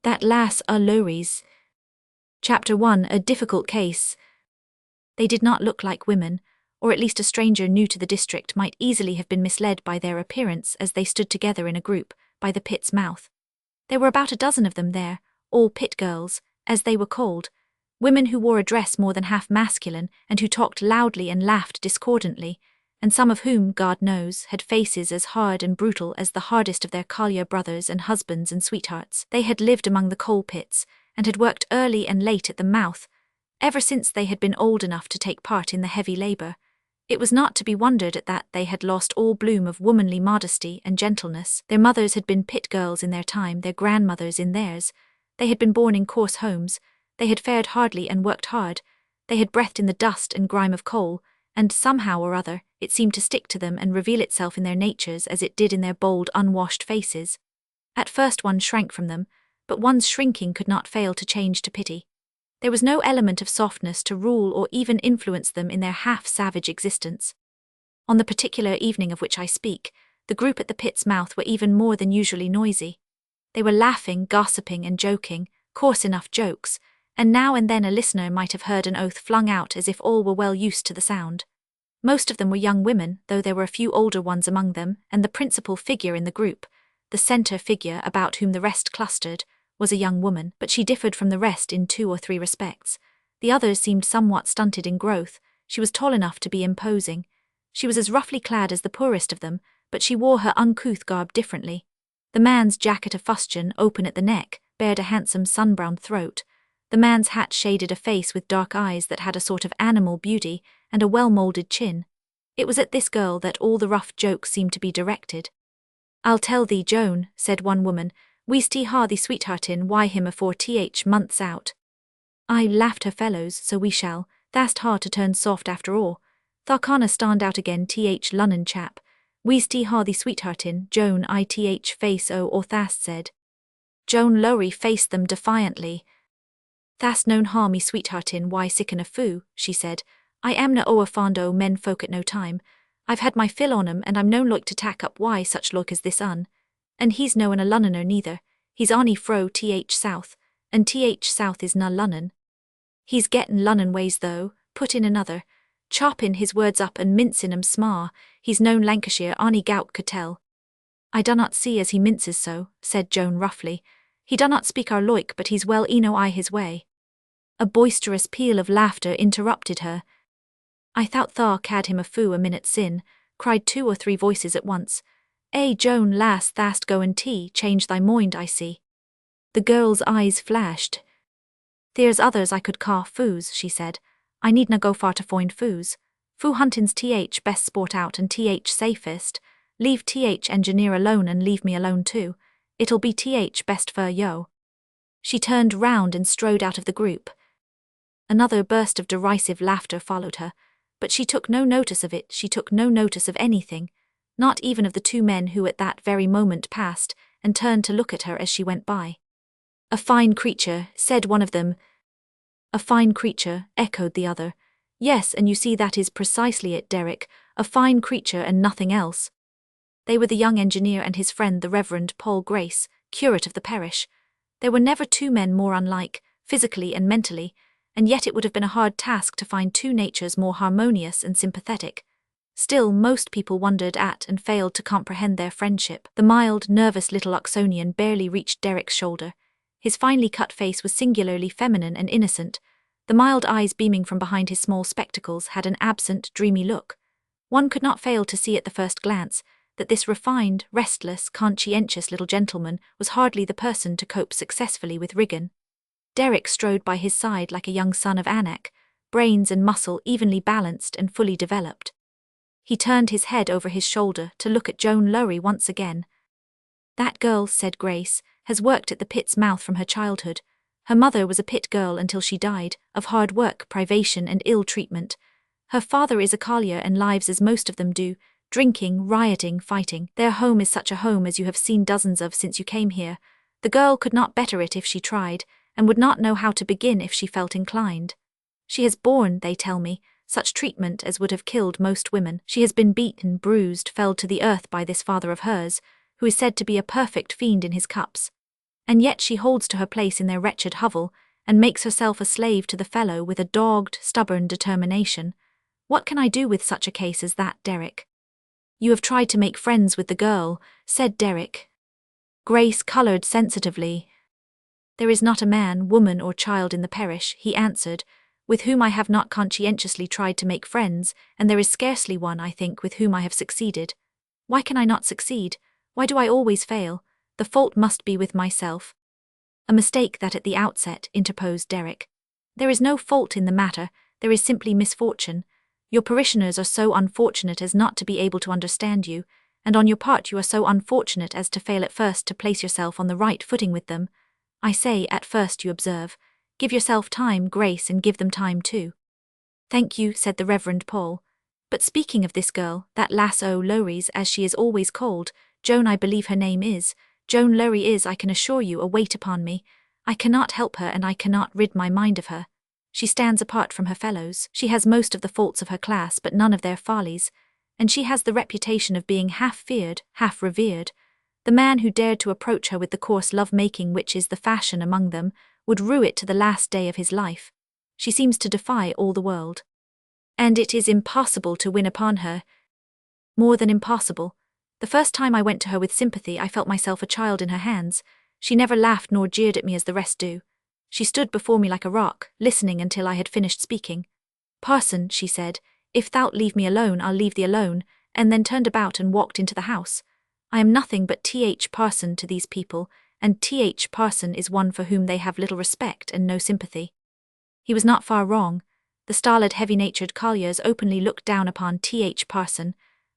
That Lass O Lowries. Chapter 1. A difficult case. They did not look like women, or at least a stranger new to the district might easily have been misled by their appearance as they stood together in a group, by the pit's mouth. There were about a dozen of them there, all pit girls, as they were called, women who wore a dress more than half masculine and who talked loudly and laughed discordantly, and some of whom, God knows, had faces as hard and brutal as the hardest of their collier brothers and husbands and sweethearts. They had lived among the coal pits, and had worked early and late at the mouth, ever since they had been old enough to take part in the heavy labour. It was not to be wondered at that they had lost all bloom of womanly modesty and gentleness. Their mothers had been pit girls in their time, their grandmothers in theirs. They had been born in coarse homes, they had fared hardly and worked hard, they had breathed in the dust and grime of coal, and somehow or other it seemed to stick to them and reveal itself in their natures as it did in their bold, unwashed faces. At first one shrank from them, but one's shrinking could not fail to change to pity. There was no element of softness to rule or even influence them in their half-savage existence. On the particular evening of which I speak, the group at the pit's mouth were even more than usually noisy. They were laughing, gossiping and joking, coarse enough jokes, and now and then a listener might have heard an oath flung out as if all were well used to the sound. Most of them were young women, though there were a few older ones among them, and the principal figure in the group, the centre figure about whom the rest clustered, was a young woman, but she differed from the rest in 2 or 3 respects. The others seemed somewhat stunted in growth. She was tall enough to be imposing. She was as roughly clad as the poorest of them, but she wore her uncouth garb differently. The man's jacket of fustian, open at the neck, bared a handsome sun-browned throat. The man's hat shaded a face with dark eyes that had a sort of animal beauty and a well-moulded chin. It was at this girl that all the rough jokes seemed to be directed. "I'll tell thee, Joan," said one woman, "we's tee hardy sweetheartin' why him afore months out." "I," laughed her fellows, "so we shall. Thast hard to turn soft after all. Tha canna stand out again Lunnon chap. We's tee hardy sweetheartin', Joan face o or Thast said. Joan Lowrie faced them defiantly. "Thast known harm me sweetheartin' why sicken a foo," she said. "I amna a fond o men folk at no time. I've had my fill on 'em and I'm no like to tack up why such look as this un. And he's no a Londoner neither, he's ony fro south, and south is na Lunnon." "He's gettin' Lunnon ways though," put in another, choppin' his words up and mincin' 'em sma', "he's known Lancashire ony gout could tell." "I dunnot see as he minces so," said Joan roughly. "He dunnot speak our loik but he's well eno I his way." A boisterous peal of laughter interrupted her. "I thought tha cad him a foo a minute sin," cried 2 or 3 voices at once. Joan lass thast go and change thy mind I see." The girl's eyes flashed. "There's others I could ca' foos," she said. "I needna go far to find foos. Foo huntin's best sport out and safest. Leave engineer alone and leave me alone too. It'll be best for yo." She turned round and strode out of the group. Another burst of derisive laughter followed her, but she took no notice of it. She took no notice of anything, not even of the 2 men who at that very moment passed and turned to look at her as she went by. "A fine creature," said one of them. "A fine creature," echoed the other. "Yes, and you see that is precisely it, Derek, a fine creature and nothing else." They were the young engineer and his friend the Reverend Paul Grace, curate of the parish. There were never 2 men more unlike, physically and mentally, and yet it would have been a hard task to find 2 natures more harmonious and sympathetic. Still, most people wondered at and failed to comprehend their friendship. The mild, nervous little Oxonian barely reached Derek's shoulder. His finely cut face was singularly feminine and innocent. The mild eyes beaming from behind his small spectacles had an absent, dreamy look. One could not fail to see at the first glance that this refined, restless, conscientious little gentleman was hardly the person to cope successfully with Riggin. Derek strode by his side like a young son of Anak, brains and muscle evenly balanced and fully developed. He turned his head over his shoulder to look at Joan Lowrie once again. "That girl," said Grace, "has worked at the pit's mouth from her childhood. Her mother was a pit girl until she died, of hard work, privation and ill treatment. Her father is a collier and lives as most of them do, drinking, rioting, fighting. Their home is such a home as you have seen dozens of since you came here. The girl could not better it if she tried, and would not know how to begin if she felt inclined. She has borne, they tell me, such treatment as would have killed most women. She has been beaten, bruised, felled to the earth by this father of hers, who is said to be a perfect fiend in his cups. And yet she holds to her place in their wretched hovel, and makes herself a slave to the fellow with a dogged, stubborn determination. What can I do with such a case as that, Derek? You have tried to make friends with the girl, said Derek. Grace coloured sensitively. There is not a man, woman or child in the parish, he answered, with whom I have not conscientiously tried to make friends, and there is scarcely one, I think, with whom I have succeeded. Why can I not succeed? Why do I always fail? The fault must be with myself. A mistake that at the outset, interposed Derek. There is no fault in the matter, there is simply misfortune. Your parishioners are so unfortunate as not to be able to understand you, and on your part you are so unfortunate as to fail at first to place yourself on the right footing with them. I say, at first, you observe. Give yourself time, Grace, and give them time too. Thank you, said the Reverend Paul. But speaking of this girl, that Lass O Lowries, as she is always called, Joan I believe her name is, Joan Lowrie is, I can assure you, a weight upon me. I cannot help her and I cannot rid my mind of her. She stands apart from her fellows, she has most of the faults of her class but none of their follies, and she has the reputation of being half feared, half revered. The man who dared to approach her with the coarse love-making which is the fashion among them would rue it to the last day of his life. She seems to defy all the world. And it is impossible to win upon her. More than impossible. The first time I went to her with sympathy I felt myself a child in her hands. She never laughed nor jeered at me as the rest do. She stood before me like a rock, listening until I had finished speaking. Parson, she said, if thou'lt leave me alone I'll leave thee alone, and then turned about and walked into the house. I am nothing but Th. Parson to these people, and Th. Parson is one for whom they have little respect and no sympathy. He was not far wrong. The stolid, heavy-natured colliers openly looked down upon Th. Parson,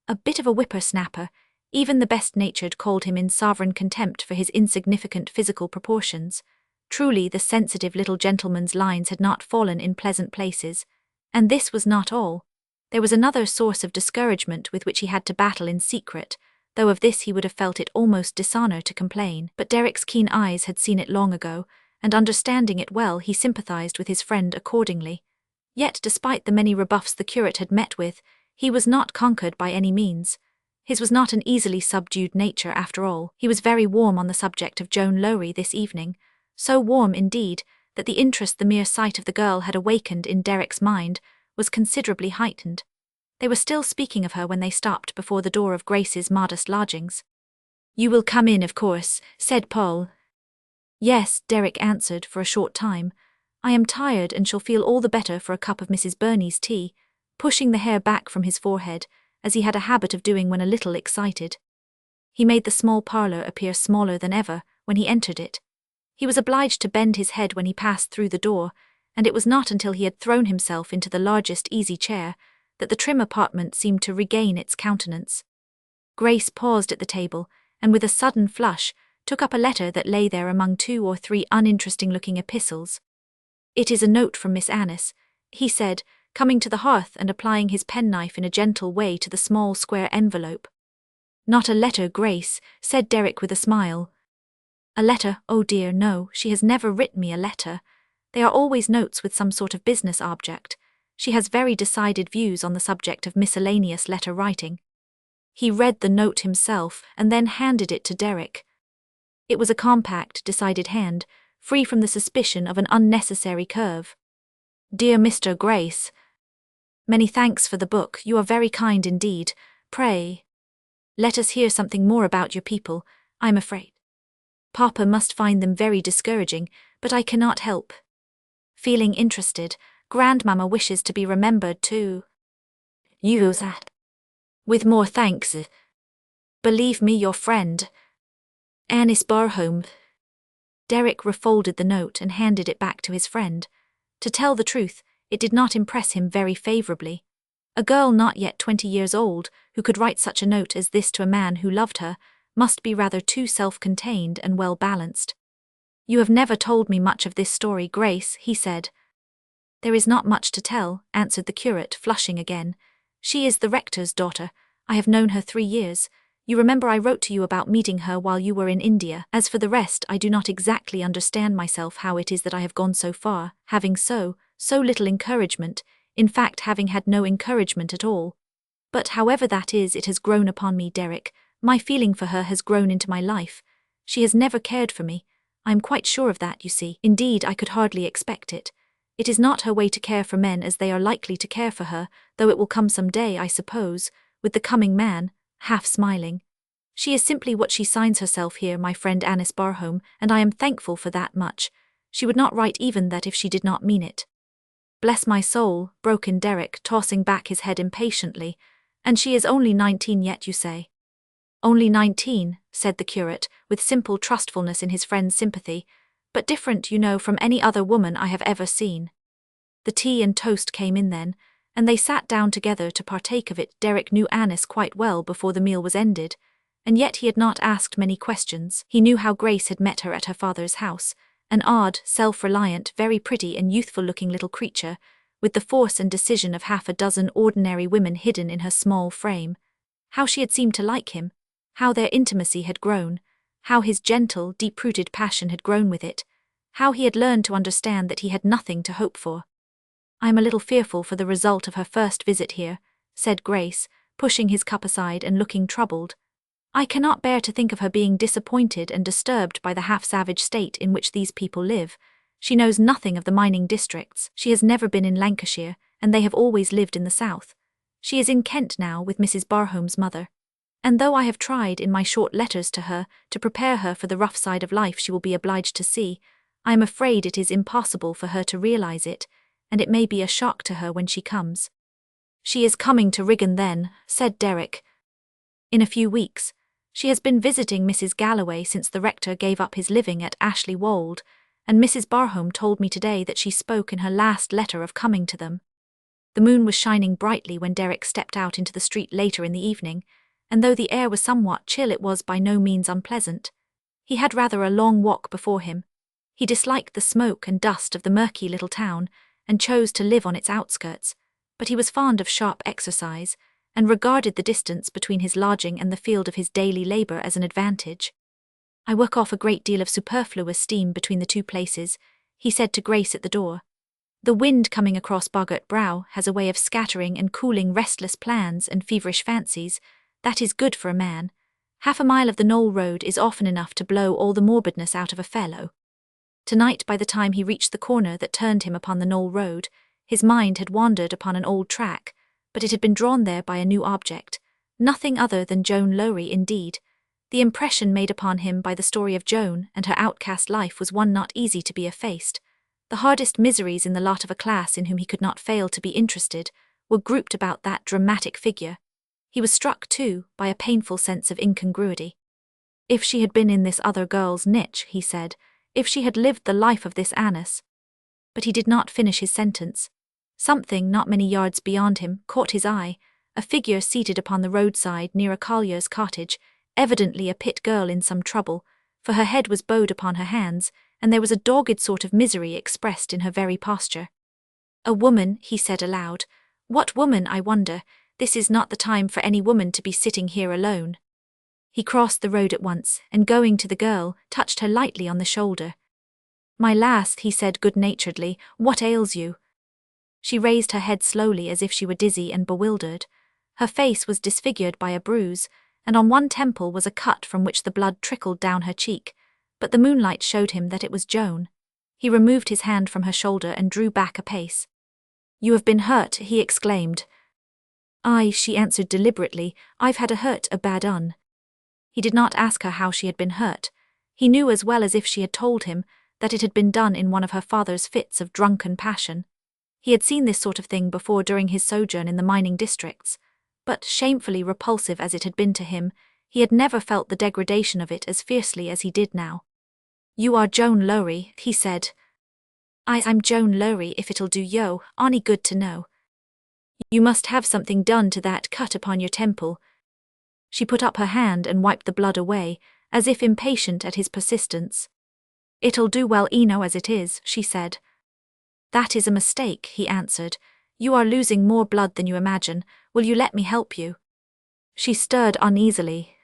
a bit of a whipper-snapper. Even the best-natured called him in sovereign contempt for his insignificant physical proportions. Truly, the sensitive little gentleman's lines had not fallen in pleasant places. And this was not all. There was another source of discouragement with which he had to battle in secret, though of this he would have felt it almost dishonour to complain. But Derek's keen eyes had seen it long ago, and understanding it well, he sympathised with his friend accordingly. Yet, despite the many rebuffs the curate had met with, he was not conquered by any means. His was not an easily subdued nature after all. He was very warm on the subject of Joan Lowrie this evening, so warm indeed that the interest the mere sight of the girl had awakened in Derek's mind was considerably heightened. They were still speaking of her when they stopped before the door of Grace's modest lodgings. You will come in, of course, said Paul. Yes, Derek answered, for a short time. I am tired and shall feel all the better for a cup of Mrs. Burney's tea, pushing the hair back from his forehead, as he had a habit of doing when a little excited. He made the small parlour appear smaller than ever when he entered it. He was obliged to bend his head when he passed through the door, and it was not until he had thrown himself into the largest easy chair that the trim apartment seemed to regain its countenance. Grace paused at the table, and with a sudden flush, took up a letter that lay there among 2 or 3 uninteresting-looking epistles. It is a note from Miss Annis, he said, coming to the hearth and applying his penknife in a gentle way to the small square envelope. Not a letter, Grace, said Derek with a smile. A letter? Oh dear, no, she has never written me a letter. They are always notes with some sort of business object. She has very decided views on the subject of miscellaneous letter writing. He read the note himself and then handed it to Derek. It was a compact, decided hand, free from the suspicion of an unnecessary curve. Dear Mr. Grace, many thanks for the book, you are very kind indeed. Pray, let us hear something more about your people, I'm afraid. Papa must find them very discouraging, but I cannot help feeling interested. Grandmamma wishes to be remembered too. Use that. With more thanks. Believe me, your friend, Annis Barhome. Derek refolded the note and handed it back to his friend. To tell the truth, it did not impress him very favourably. A girl not yet 20 years old, who could write such a note as this to a man who loved her, must be rather too self-contained and well-balanced. You have never told me much of this story, Grace, he said. There is not much to tell, answered the curate, flushing again. She is the rector's daughter. I have known her 3 years. You remember I wrote to you about meeting her while you were in India. As for the rest, I do not exactly understand myself how it is that I have gone so far, having so little encouragement, in fact having had no encouragement at all. But however that is, it has grown upon me, Derek. My feeling for her has grown into my life. She has never cared for me. I am quite sure of that, you see. Indeed, I could hardly expect it. It is not her way to care for men as they are likely to care for her, though it will come some day, I suppose, with the coming man, half smiling. She is simply what she signs herself here, my friend Annis Barhome, and I am thankful for that much. She would not write even that if she did not mean it. Bless my soul, broke in Derek, tossing back his head impatiently. And she is only 19 yet, you say? Only 19, said the curate, with simple trustfulness in his friend's sympathy, but different, you know, from any other woman I have ever seen. The tea and toast came in then, and they sat down together to partake of it. Derek knew Annis quite well before the meal was ended, and yet he had not asked many questions. He knew how Grace had met her at her father's house, an odd, self-reliant, very pretty and youthful-looking little creature, with the force and decision of half a dozen ordinary women hidden in her small frame. How she had seemed to like him, how their intimacy had grown, how his gentle, deep-rooted passion had grown with it, how he had learned to understand that he had nothing to hope for. I am a little fearful for the result of her first visit here, said Grace, pushing his cup aside and looking troubled. I cannot bear to think of her being disappointed and disturbed by the half-savage state in which these people live. She knows nothing of the mining districts. She has never been in Lancashire, and they have always lived in the south. She is in Kent now with Mrs. Barhome's mother. And though I have tried in my short letters to her to prepare her for the rough side of life she will be obliged to see, I am afraid it is impossible for her to realize it, and it may be a shock to her when she comes. She is coming to Wigan then, said Derek. In a few weeks. She has been visiting Mrs. Galloway since the rector gave up his living at Ashley Wold, and Mrs. Barhome told me today that she spoke in her last letter of coming to them. The moon was shining brightly when Derek stepped out into the street later in the evening, and though the air was somewhat chill, it was by no means unpleasant. He had rather a long walk before him. He disliked the smoke and dust of the murky little town, and chose to live on its outskirts, but he was fond of sharp exercise, and regarded the distance between his lodging and the field of his daily labour as an advantage. I work off a great deal of superfluous steam between the two places, he said to Grace at the door. The wind coming across Boggart Brow has a way of scattering and cooling restless plans and feverish fancies. That is good for a man. Half a mile of the Knoll Road is often enough to blow all the morbidness out of a fellow. Tonight, by the time he reached the corner that turned him upon the Knoll Road, his mind had wandered upon an old track, but it had been drawn there by a new object, nothing other than Joan Lowrie indeed. The impression made upon him by the story of Joan and her outcast life was one not easy to be effaced. The hardest miseries in the lot of a class in whom he could not fail to be interested were grouped about that dramatic figure. He was struck, too, by a painful sense of incongruity. If she had been in this other girl's niche, he said, if she had lived the life of this Annis. But he did not finish his sentence. Something not many yards beyond him caught his eye, a figure seated upon the roadside near a collier's cottage, evidently a pit girl in some trouble, for her head was bowed upon her hands, and there was a dogged sort of misery expressed in her very posture. A woman, he said aloud. What woman, I wonder? This is not the time for any woman to be sitting here alone. He crossed the road at once, and going to the girl, touched her lightly on the shoulder. My lass, he said good-naturedly, what ails you? She raised her head slowly as if she were dizzy and bewildered. Her face was disfigured by a bruise, and on one temple was a cut from which the blood trickled down her cheek, but the moonlight showed him that it was Joan. He removed his hand from her shoulder and drew back a pace. You have been hurt, he exclaimed. Aye, she answered deliberately, I've had a hurt, a bad un. He did not ask her how she had been hurt. He knew as well as if she had told him that it had been done in one of her father's fits of drunken passion. He had seen this sort of thing before during his sojourn in the mining districts, but shamefully repulsive as it had been to him, he had never felt the degradation of it as fiercely as he did now. You are Joan Lowrie, he said. I'm Joan Lowrie, if it'll do yo, ony good to know. You must have something done to that cut upon your temple. She put up her hand and wiped the blood away, as if impatient at his persistence. It'll do well eno as it is, she said. That is a mistake, he answered. You are losing more blood than you imagine. Will you let me help you? She stirred uneasily.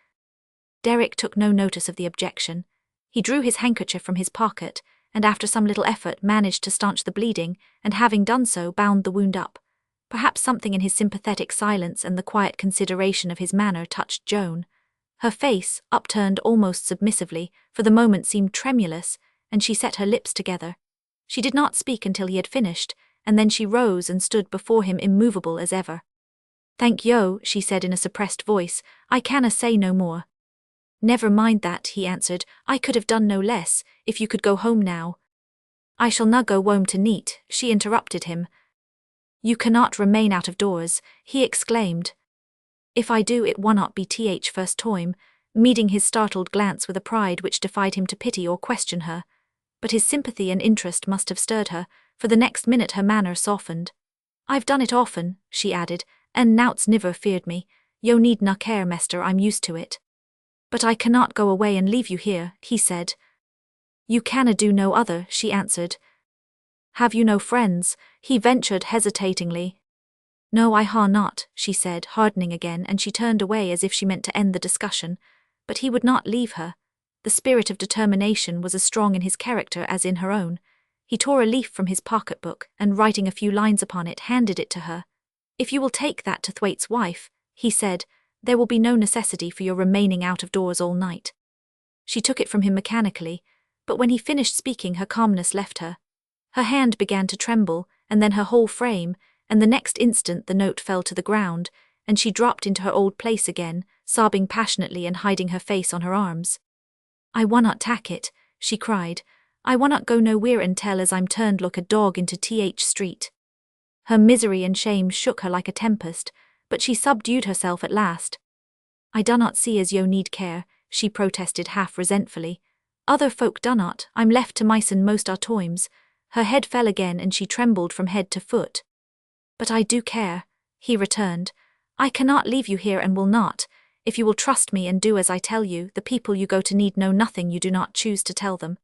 Derek took no notice of the objection. He drew his handkerchief from his pocket, and after some little effort managed to staunch the bleeding, and having done so bound the wound up. Perhaps something in his sympathetic silence and the quiet consideration of his manner touched Joan. Her face, upturned almost submissively, for the moment seemed tremulous, and she set her lips together. She did not speak until he had finished, and then she rose and stood before him immovable as ever. "Thank yo," she said in a suppressed voice, "I canna say no more." "Never mind that," he answered, "I could have done no less, if you could go home now." "I shall na go wome to neat," she interrupted him. "You cannot remain out of doors," he exclaimed. "If I do, it wunnot be first time," meeting his startled glance with a pride which defied him to pity or question her. But his sympathy and interest must have stirred her, for the next minute her manner softened. "I've done it often," she added, "and nout's niver feared me. Yo need na care, mester, I'm used to it." "But I cannot go away and leave you here," he said. "You canna do no other," she answered. "Have you no friends?" he ventured hesitatingly. "No, I ha not," she said, hardening again, and she turned away as if she meant to end the discussion. But he would not leave her. The spirit of determination was as strong in his character as in her own. He tore a leaf from his pocketbook, and writing a few lines upon it, handed it to her. "If you will take that to Thwaite's wife," he said, "there will be no necessity for your remaining out of doors all night." She took it from him mechanically, but when he finished speaking her calmness left her. Her hand began to tremble, and then her whole frame, and the next instant the note fell to the ground, and she dropped into her old place again, sobbing passionately and hiding her face on her arms. "I wunnot tak it," she cried. "I wunnot go nowhere until as I'm turned like a dog into Street." Her misery and shame shook her like a tempest, but she subdued herself at last. "I dunnot see as yo need care," she protested half resentfully. "Other folk dunnot, I'm left to mysen most our times." Her head fell again and she trembled from head to foot. "But I do care," he returned. "I cannot leave you here and will not. If you will trust me and do as I tell you, the people you go to need know nothing you do not choose to tell them."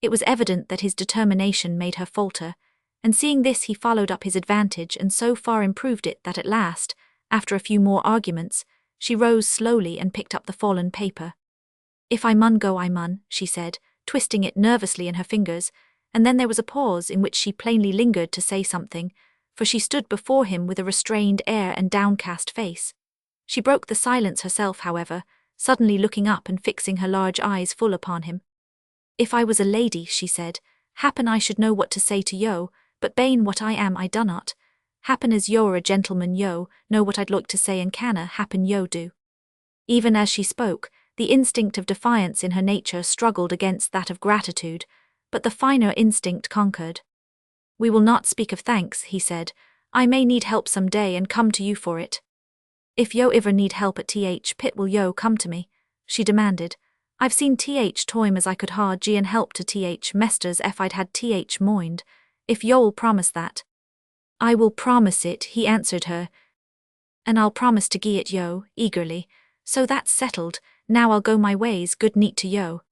It was evident that his determination made her falter, and seeing this he followed up his advantage and so far improved it that at last, after a few more arguments, she rose slowly and picked up the fallen paper. "If I mun go, I mun," she said, twisting it nervously in her fingers, and then there was a pause in which she plainly lingered to say something, for she stood before him with a restrained air and downcast face. She broke the silence herself, however, suddenly looking up and fixing her large eyes full upon him. "If I was a lady," she said, "happen I should know what to say to yo, but bane what I am I dunnot. Happen as yo are a gentleman yo, know what I'd look to say and canna, happen yo do." Even as she spoke, the instinct of defiance in her nature struggled against that of gratitude, but the finer instinct conquered. "We will not speak of thanks," he said. "I may need help some day and come to you for it." "If yo iver need help at Pit will yo come to me?" she demanded. "I've seen toime as I could ha Gian help to mesters if I'd had mind. If yo'll promise that." "I will promise it," he answered her. "And I'll promise to gie it yo," eagerly. "So that's settled, now I'll go my ways, good neat to yo."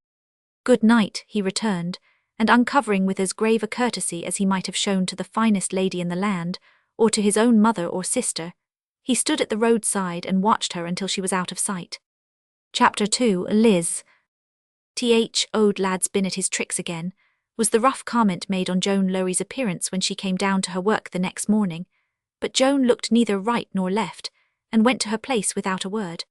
"Good night," he returned, and uncovering with as grave a courtesy as he might have shown to the finest lady in the land, or to his own mother or sister, he stood at the roadside and watched her until she was out of sight. Chapter 2. Liz. "Old lad's been at his tricks again," was the rough comment made on Joan Lowrie's appearance when she came down to her work the next morning, but Joan looked neither right nor left, and went to her place without a word.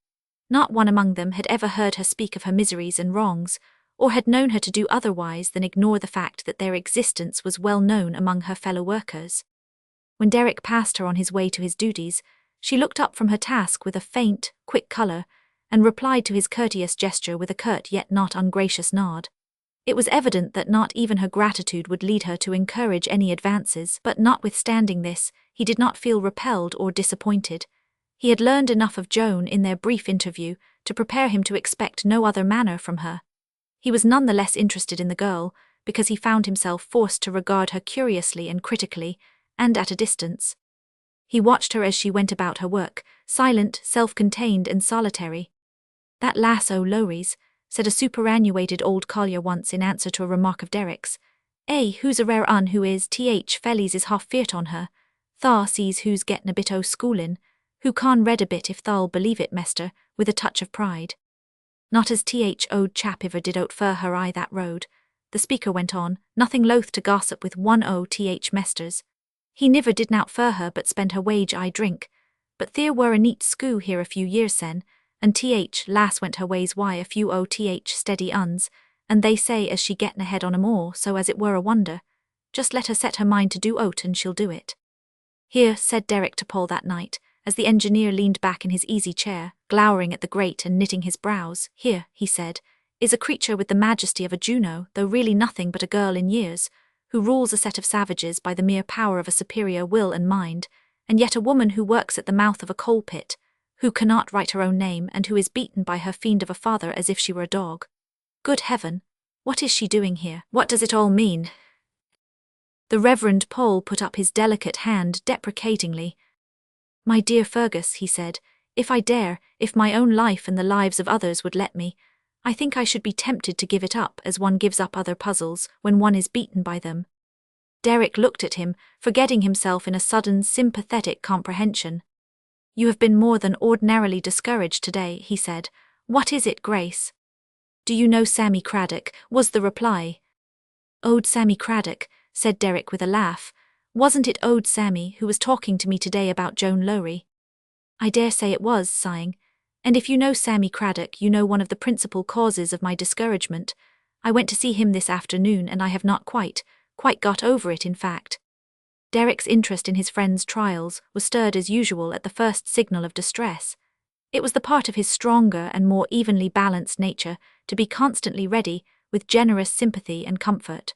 Not one among them had ever heard her speak of her miseries and wrongs, or had known her to do otherwise than ignore the fact that their existence was well known among her fellow workers. When Derek passed her on his way to his duties, she looked up from her task with a faint, quick colour, and replied to his courteous gesture with a curt yet not ungracious nod. It was evident that not even her gratitude would lead her to encourage any advances, but notwithstanding this, he did not feel repelled or disappointed. He had learned enough of Joan in their brief interview to prepare him to expect no other manner from her. He was none the less interested in the girl, because he found himself forced to regard her curiously and critically, and at a distance. He watched her as she went about her work, silent, self-contained, and solitary. "That Lass O Lowries," said a superannuated old collier once in answer to a remark of Derek's. "Who's a rare un who is fellies is half feart on her. Tha sees who's gettin' a bit o' schoolin', who can read a bit if tha'll believe it, mester," with a touch of pride. "Not as old chap iver did outfur her I that road," the speaker went on, nothing loath to gossip with one o mesters. "He niver did outfur her but spend her wage I drink. But there were a neat skoo here a few years sen, and Lass went her ways why a few o steady uns, and they say as she getna head on 'em all, so as it were a wonder. Just let her set her mind to do o't and she'll do it. Here, said Derek to Paul that night, as the engineer leaned back in his easy chair, glowering at the grate and knitting his brows, here, he said, is a creature with the majesty of a Juno, though really nothing but a girl in years, who rules a set of savages by the mere power of a superior will and mind, and yet a woman who works at the mouth of a coal pit, who cannot write her own name and who is beaten by her fiend of a father as if she were a dog. Good heaven, what is she doing here? What does it all mean? The Reverend Paul put up his delicate hand deprecatingly. My dear Fergus, he said, if I dare, if my own life and the lives of others would let me, I think I should be tempted to give it up as one gives up other puzzles when one is beaten by them. Derek looked at him, forgetting himself in a sudden sympathetic comprehension. You have been more than ordinarily discouraged today, he said. What is it, Grace? Do you know Sammy Craddock? Was the reply. Ode Sammy Craddock, said Derek with a laugh. Wasn't it Ode Sammy who was talking to me today about Joan Lowrie? I dare say it was, sighing. And if you know Sammy Craddock, you know one of the principal causes of my discouragement. I went to see him this afternoon and I have not quite got over it, in fact. Derek's interest in his friend's trials was stirred as usual at the first signal of distress. It was the part of his stronger and more evenly balanced nature to be constantly ready with generous sympathy and comfort.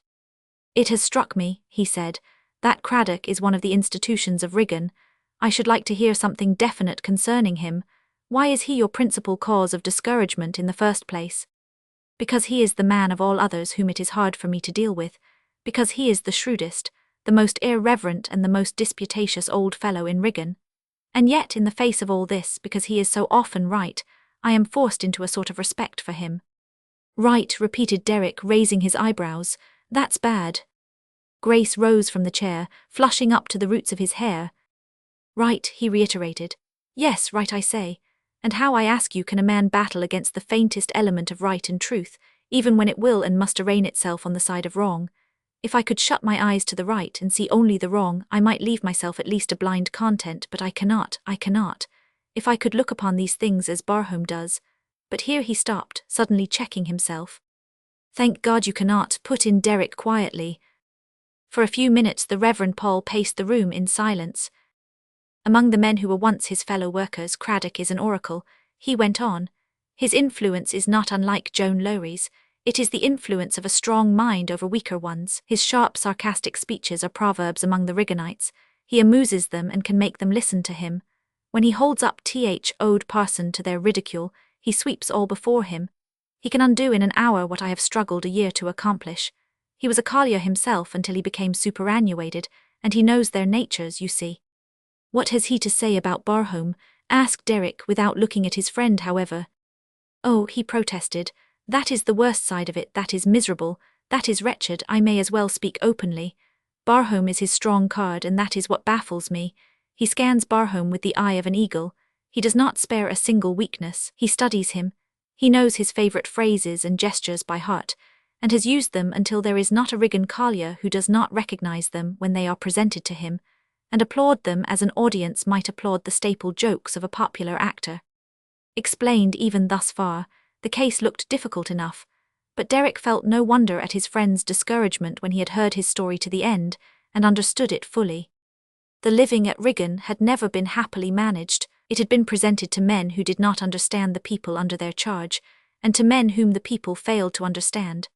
It has struck me, he said, that Craddock is one of the institutions of Riggin. I should like to hear something definite concerning him. Why is he your principal cause of discouragement in the first place? Because he is the man of all others whom it is hard for me to deal with, because he is the shrewdest, the most irreverent and the most disputatious old fellow in Riggin. And yet, in the face of all this, because he is so often right, I am forced into a sort of respect for him. Right, repeated Derek, raising his eyebrows. That's bad. Grace rose from the chair, flushing up to the roots of his hair. Right, he reiterated. Yes, right I say. And how, I ask you, can a man battle against the faintest element of right and truth, even when it will and must arraign itself on the side of wrong? If I could shut my eyes to the right and see only the wrong, I might leave myself at least a blind content, but I cannot. If I could look upon these things as Barhome does. But here he stopped, suddenly checking himself. Thank God you cannot, put in Derek quietly. For a few minutes the Reverend Paul paced the room in silence. Among the men who were once his fellow workers, Craddock is an oracle, he went on. His influence is not unlike Joan Lowrie's. It is the influence of a strong mind over weaker ones. His sharp, sarcastic speeches are proverbs among the Rigginites. He amuses them and can make them listen to him. When he holds up Ode Parson to their ridicule, he sweeps all before him. He can undo in an hour what I have struggled a year to accomplish. He was a collier himself until he became superannuated, and he knows their natures, you see. What has he to say about Barhome? Asked Derek without looking at his friend, however. Oh, he protested, that is the worst side of it, that is miserable, that is wretched, I may as well speak openly. Barhome is his strong card and that is what baffles me. He scans Barhome with the eye of an eagle. He does not spare a single weakness. He studies him. He knows his favourite phrases and gestures by heart, and has used them until there is not a Riggin collier who does not recognise them when they are presented to him, and applaud them as an audience might applaud the staple jokes of a popular actor. Explained even thus far, the case looked difficult enough, but Derek felt no wonder at his friend's discouragement when he had heard his story to the end and understood it fully. The living at Riggin had never been happily managed. It had been presented to men who did not understand the people under their charge, and to men whom the people failed to understand.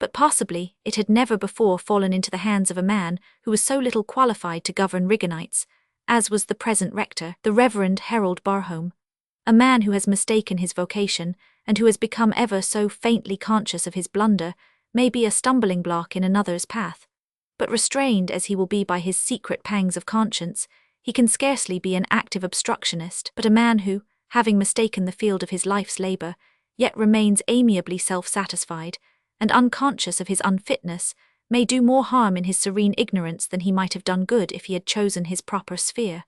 But possibly it had never before fallen into the hands of a man who was so little qualified to govern Rigginites, as was the present rector, the Reverend Harold Barhome, a man who has mistaken his vocation, and who has become ever so faintly conscious of his blunder, may be a stumbling block in another's path. But restrained as he will be by his secret pangs of conscience, he can scarcely be an active obstructionist, but a man who, having mistaken the field of his life's labour, yet remains amiably self-satisfied, and unconscious of his unfitness, may do more harm in his serene ignorance than he might have done good if he had chosen his proper sphere.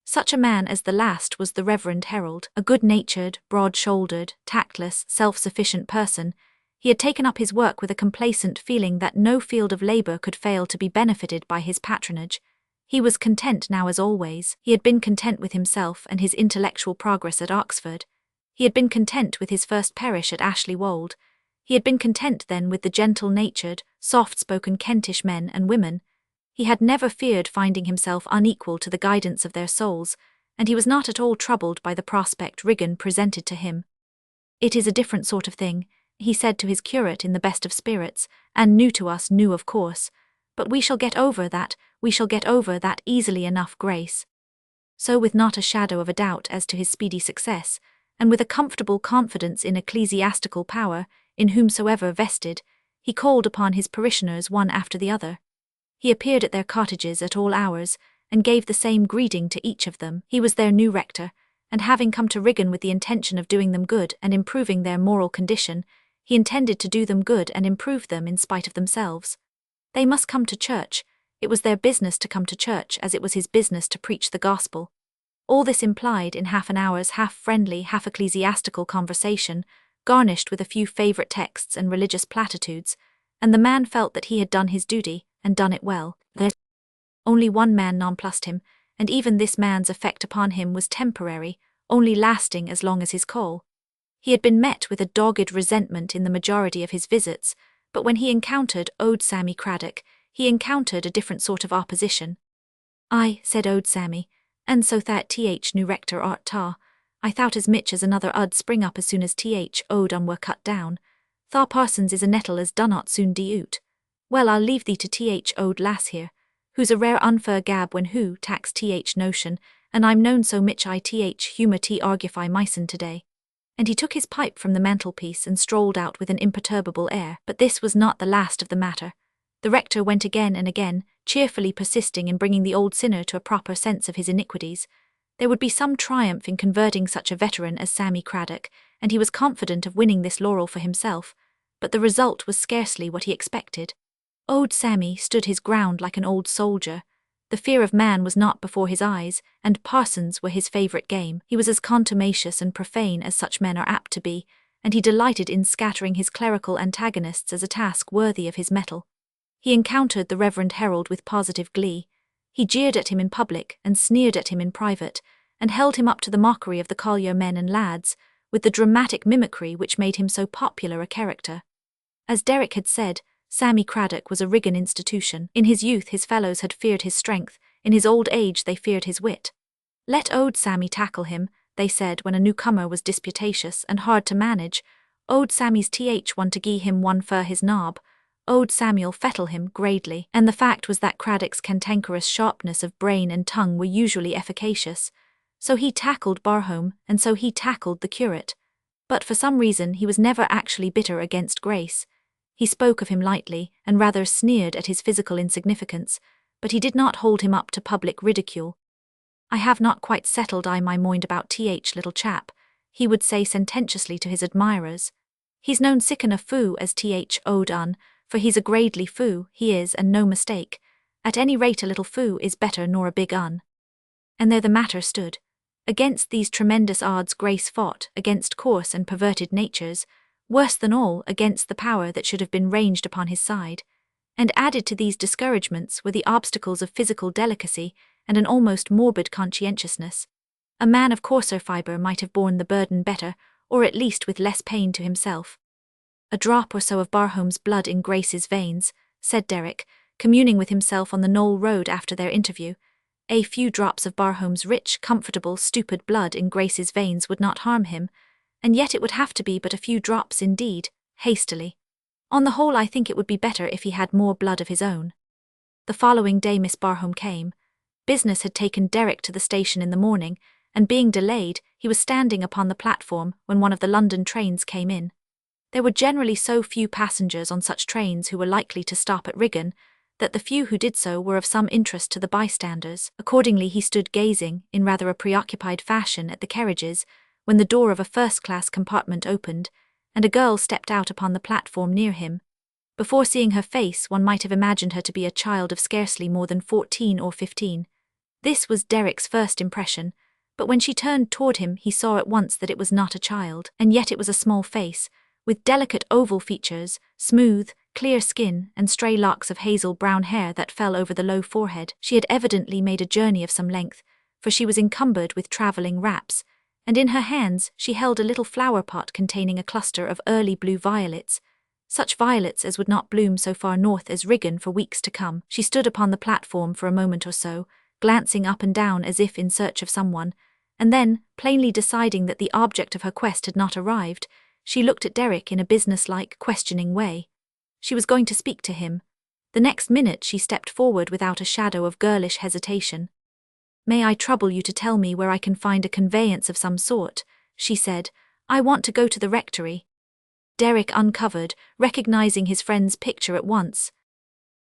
Such a man as the last was the Reverend Harold, a good-natured, broad-shouldered, tactless, self-sufficient person. He had taken up his work with a complacent feeling that no field of labour could fail to be benefited by his patronage. He was content now as always. He had been content with himself and his intellectual progress at Oxford. He had been content with his first parish at Ashley Wold. He had been content then with the gentle-natured, soft-spoken Kentish men and women. He had never feared finding himself unequal to the guidance of their souls, and he was not at all troubled by the prospect Riggan presented to him. "It is a different sort of thing," he said to his curate in the best of spirits, "and new to us, new of course. But we shall get over that easily enough, Grace." So with not a shadow of a doubt as to his speedy success, and with a comfortable confidence in ecclesiastical power, in whomsoever vested, he called upon his parishioners one after the other. He appeared at their cottages at all hours, and gave the same greeting to each of them. He was their new rector, and having come to Riggan with the intention of doing them good and improving their moral condition, he intended to do them good and improve them in spite of themselves. They must come to church. It was their business to come to church as it was his business to preach the gospel. All this implied in half an hour's half-friendly, half-ecclesiastical conversation, garnished with a few favourite texts and religious platitudes, and the man felt that he had done his duty, and done it well. Only one man nonplussed him, and even this man's effect upon him was temporary, only lasting as long as his call. He had been met with a dogged resentment in the majority of his visits, but when he encountered Owd Sammy Craddock, he encountered a different sort of opposition. "Aye," said Owd Sammy, "and so that th new rector art ta. I thought as mitch as another ud spring up as soon as th Owd were cut down. Tha Parsons is a nettle as dunnot soon de oot. Well, I'll leave thee to th Owd lass here, who's a rare unfair gab when who tax th notion, and I'm known so mitch I th humour t argufy myson today." And he took his pipe from the mantelpiece and strolled out with an imperturbable air. But this was not the last of the matter. The rector went again and again, cheerfully persisting in bringing the old sinner to a proper sense of his iniquities. There would be some triumph in converting such a veteran as Sammy Craddock, and he was confident of winning this laurel for himself, but the result was scarcely what he expected. Owd Sammy stood his ground like an old soldier. The fear of man was not before his eyes, and parsons were his favourite game. He was as contumacious and profane as such men are apt to be, and he delighted in scattering his clerical antagonists as a task worthy of his mettle. He encountered the Reverend Herald with positive glee. He jeered at him in public and sneered at him in private, and held him up to the mockery of the collier men and lads, with the dramatic mimicry which made him so popular a character. As Derrick had said, Sammy Craddock was a Riggan institution. In his youth his fellows had feared his strength, in his old age they feared his wit. "Let Owd Sammy tackle him," they said when a newcomer was disputatious and hard to manage. "Owd Sammy's one to gie him one for his knob. Owd Samuel fettle him gradely." And the fact was that Craddock's cantankerous sharpness of brain and tongue were usually efficacious. So he tackled Barhome, and so he tackled the curate. But for some reason he was never actually bitter against Grace. He spoke of him lightly, and rather sneered at his physical insignificance, but he did not hold him up to public ridicule. "I have not quite settled my mind about little chap," he would say sententiously to his admirers. "He's known siccan a foo as Owd for he's a gradely foo, he is, and no mistake. At any rate a little foo is better nor a big un." And there the matter stood. Against these tremendous odds Grace fought, against coarse and perverted natures, worse than all, against the power that should have been ranged upon his side. And added to these discouragements were the obstacles of physical delicacy and an almost morbid conscientiousness. A man of coarser fibre might have borne the burden better, or at least with less pain to himself. "A drop or so of Barhome's blood in Grace's veins," said Derrick, communing with himself on the Knoll Road after their interview. "A few drops of Barhome's rich, comfortable, stupid blood in Grace's veins would not harm him, and yet it would have to be but a few drops indeed," hastily. "On the whole I think it would be better if he had more blood of his own." The following day Miss Barhome came. Business had taken Derrick to the station in the morning, and being delayed, he was standing upon the platform when one of the London trains came in. There were generally so few passengers on such trains who were likely to stop at Riggan, that the few who did so were of some interest to the bystanders. Accordingly he stood gazing, in rather a preoccupied fashion, at the carriages, when the door of a first-class compartment opened, and a girl stepped out upon the platform near him. Before seeing her face one might have imagined her to be a child of scarcely more than 14 or 15. This was Derrick's first impression, but when she turned toward him he saw at once that it was not a child, and yet it was a small face, with delicate oval features, smooth, clear skin, and stray locks of hazel-brown hair that fell over the low forehead. She had evidently made a journey of some length, for she was encumbered with travelling wraps, and in her hands she held a little flower pot containing a cluster of early blue violets, such violets as would not bloom so far north as Riggin for weeks to come. She stood upon the platform for a moment or so, glancing up and down as if in search of someone, and then, plainly deciding that the object of her quest had not arrived, she looked at Derek in a businesslike, questioning way. She was going to speak to him. The next minute she stepped forward without a shadow of girlish hesitation. "May I trouble you to tell me where I can find a conveyance of some sort?" she said. "I want to go to the rectory." Derek uncovered, recognizing his friend's picture at once.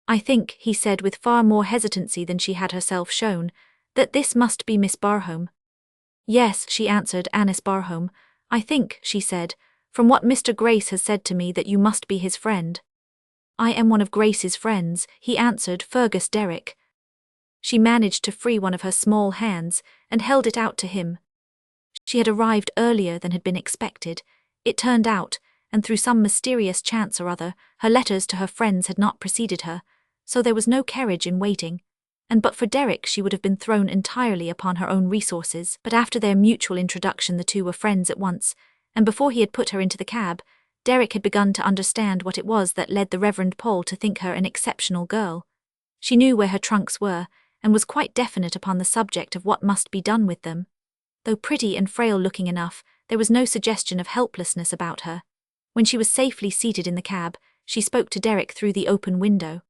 "I think," he said with far more hesitancy than she had herself shown, "that this must be Miss Barhome." "Yes," she answered, "Annis Barhome. I think," she said, "from what Mr. Grace has said to me that you must be his friend." "I am one of Grace's friends," he answered, "Fergus Derek." She managed to free one of her small hands and held it out to him. She had arrived earlier than had been expected, it turned out, and through some mysterious chance or other, her letters to her friends had not preceded her, so there was no carriage in waiting, and but for Derek she would have been thrown entirely upon her own resources. But after their mutual introduction the two were friends at once, and before he had put her into the cab, Derek had begun to understand what it was that led the Reverend Paul to think her an exceptional girl. She knew where her trunks were, and was quite definite upon the subject of what must be done with them. Though pretty and frail-looking enough, there was no suggestion of helplessness about her. When she was safely seated in the cab, she spoke to Derek through the open window.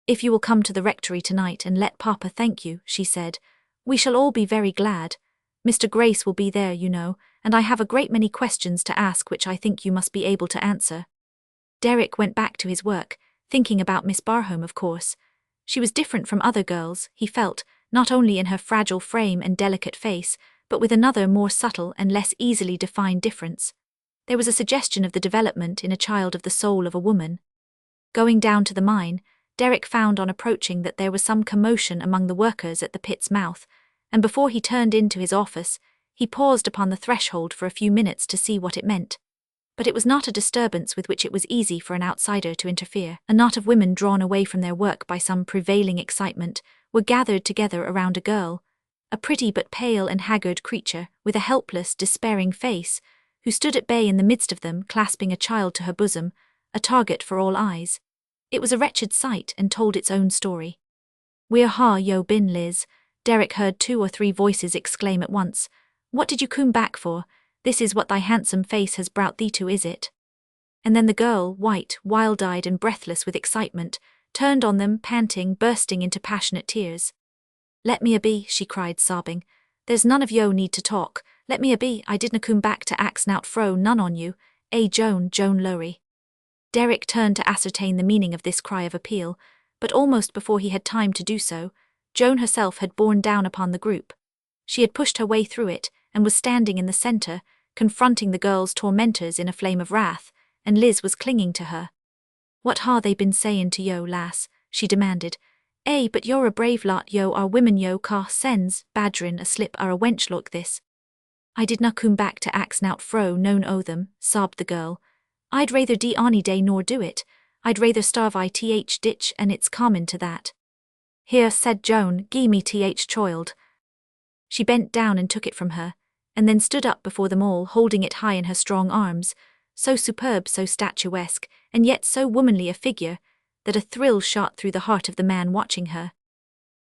"If you will come to the rectory tonight and let Papa thank you," she said, "we shall all be very glad. Mr. Grace will be there, you know, and I have a great many questions to ask which I think you must be able to answer." Derek went back to his work, thinking about Miss Barhome, of course. She was different from other girls, he felt, not only in her fragile frame and delicate face, but with another more subtle and less easily defined difference. There was a suggestion of the development in a child of the soul of a woman. Going down to the mine, Derek found on approaching that there was some commotion among the workers at the pit's mouth, and before he turned into his office, he paused upon the threshold for a few minutes to see what it meant. But it was not a disturbance with which it was easy for an outsider to interfere. A knot of women drawn away from their work by some prevailing excitement were gathered together around a girl, a pretty but pale and haggard creature with a helpless, despairing face, who stood at bay in the midst of them, clasping a child to her bosom, a target for all eyes. It was a wretched sight and told its own story. "Where ha yo been, Liz?" Derek heard 2 or 3 voices exclaim at once. "What did you come back for? This is what thy handsome face has brought thee to, is it?" And then the girl, white, wild-eyed and breathless with excitement, turned on them, panting, bursting into passionate tears. "Let me a be," she cried, sobbing. "There's none of yo need to talk. Let me a be, I didna come back to ax nout fro none on you. Joan Lowrie." Derek turned to ascertain the meaning of this cry of appeal, but almost before he had time to do so, Joan herself had borne down upon the group. She had pushed her way through it, and was standing in the centre, confronting the girl's tormentors in a flame of wrath, and Liz was clinging to her. "What ha they been sayin' to yo, lass?" she demanded. But you're a brave lot, yo are women, yo ca sends, badgerin' a slip are a wench like this." "I did not come back to ax nout fro known o' them," sobbed the girl. "I'd rather dee ony day nor do it. I'd rather starve I th ditch, and it's common to that." "Here," said Joan, "gie me th child." She bent down and took it from her, and then stood up before them all, holding it high in her strong arms, so superb, so statuesque, and yet so womanly a figure, that a thrill shot through the heart of the man watching her.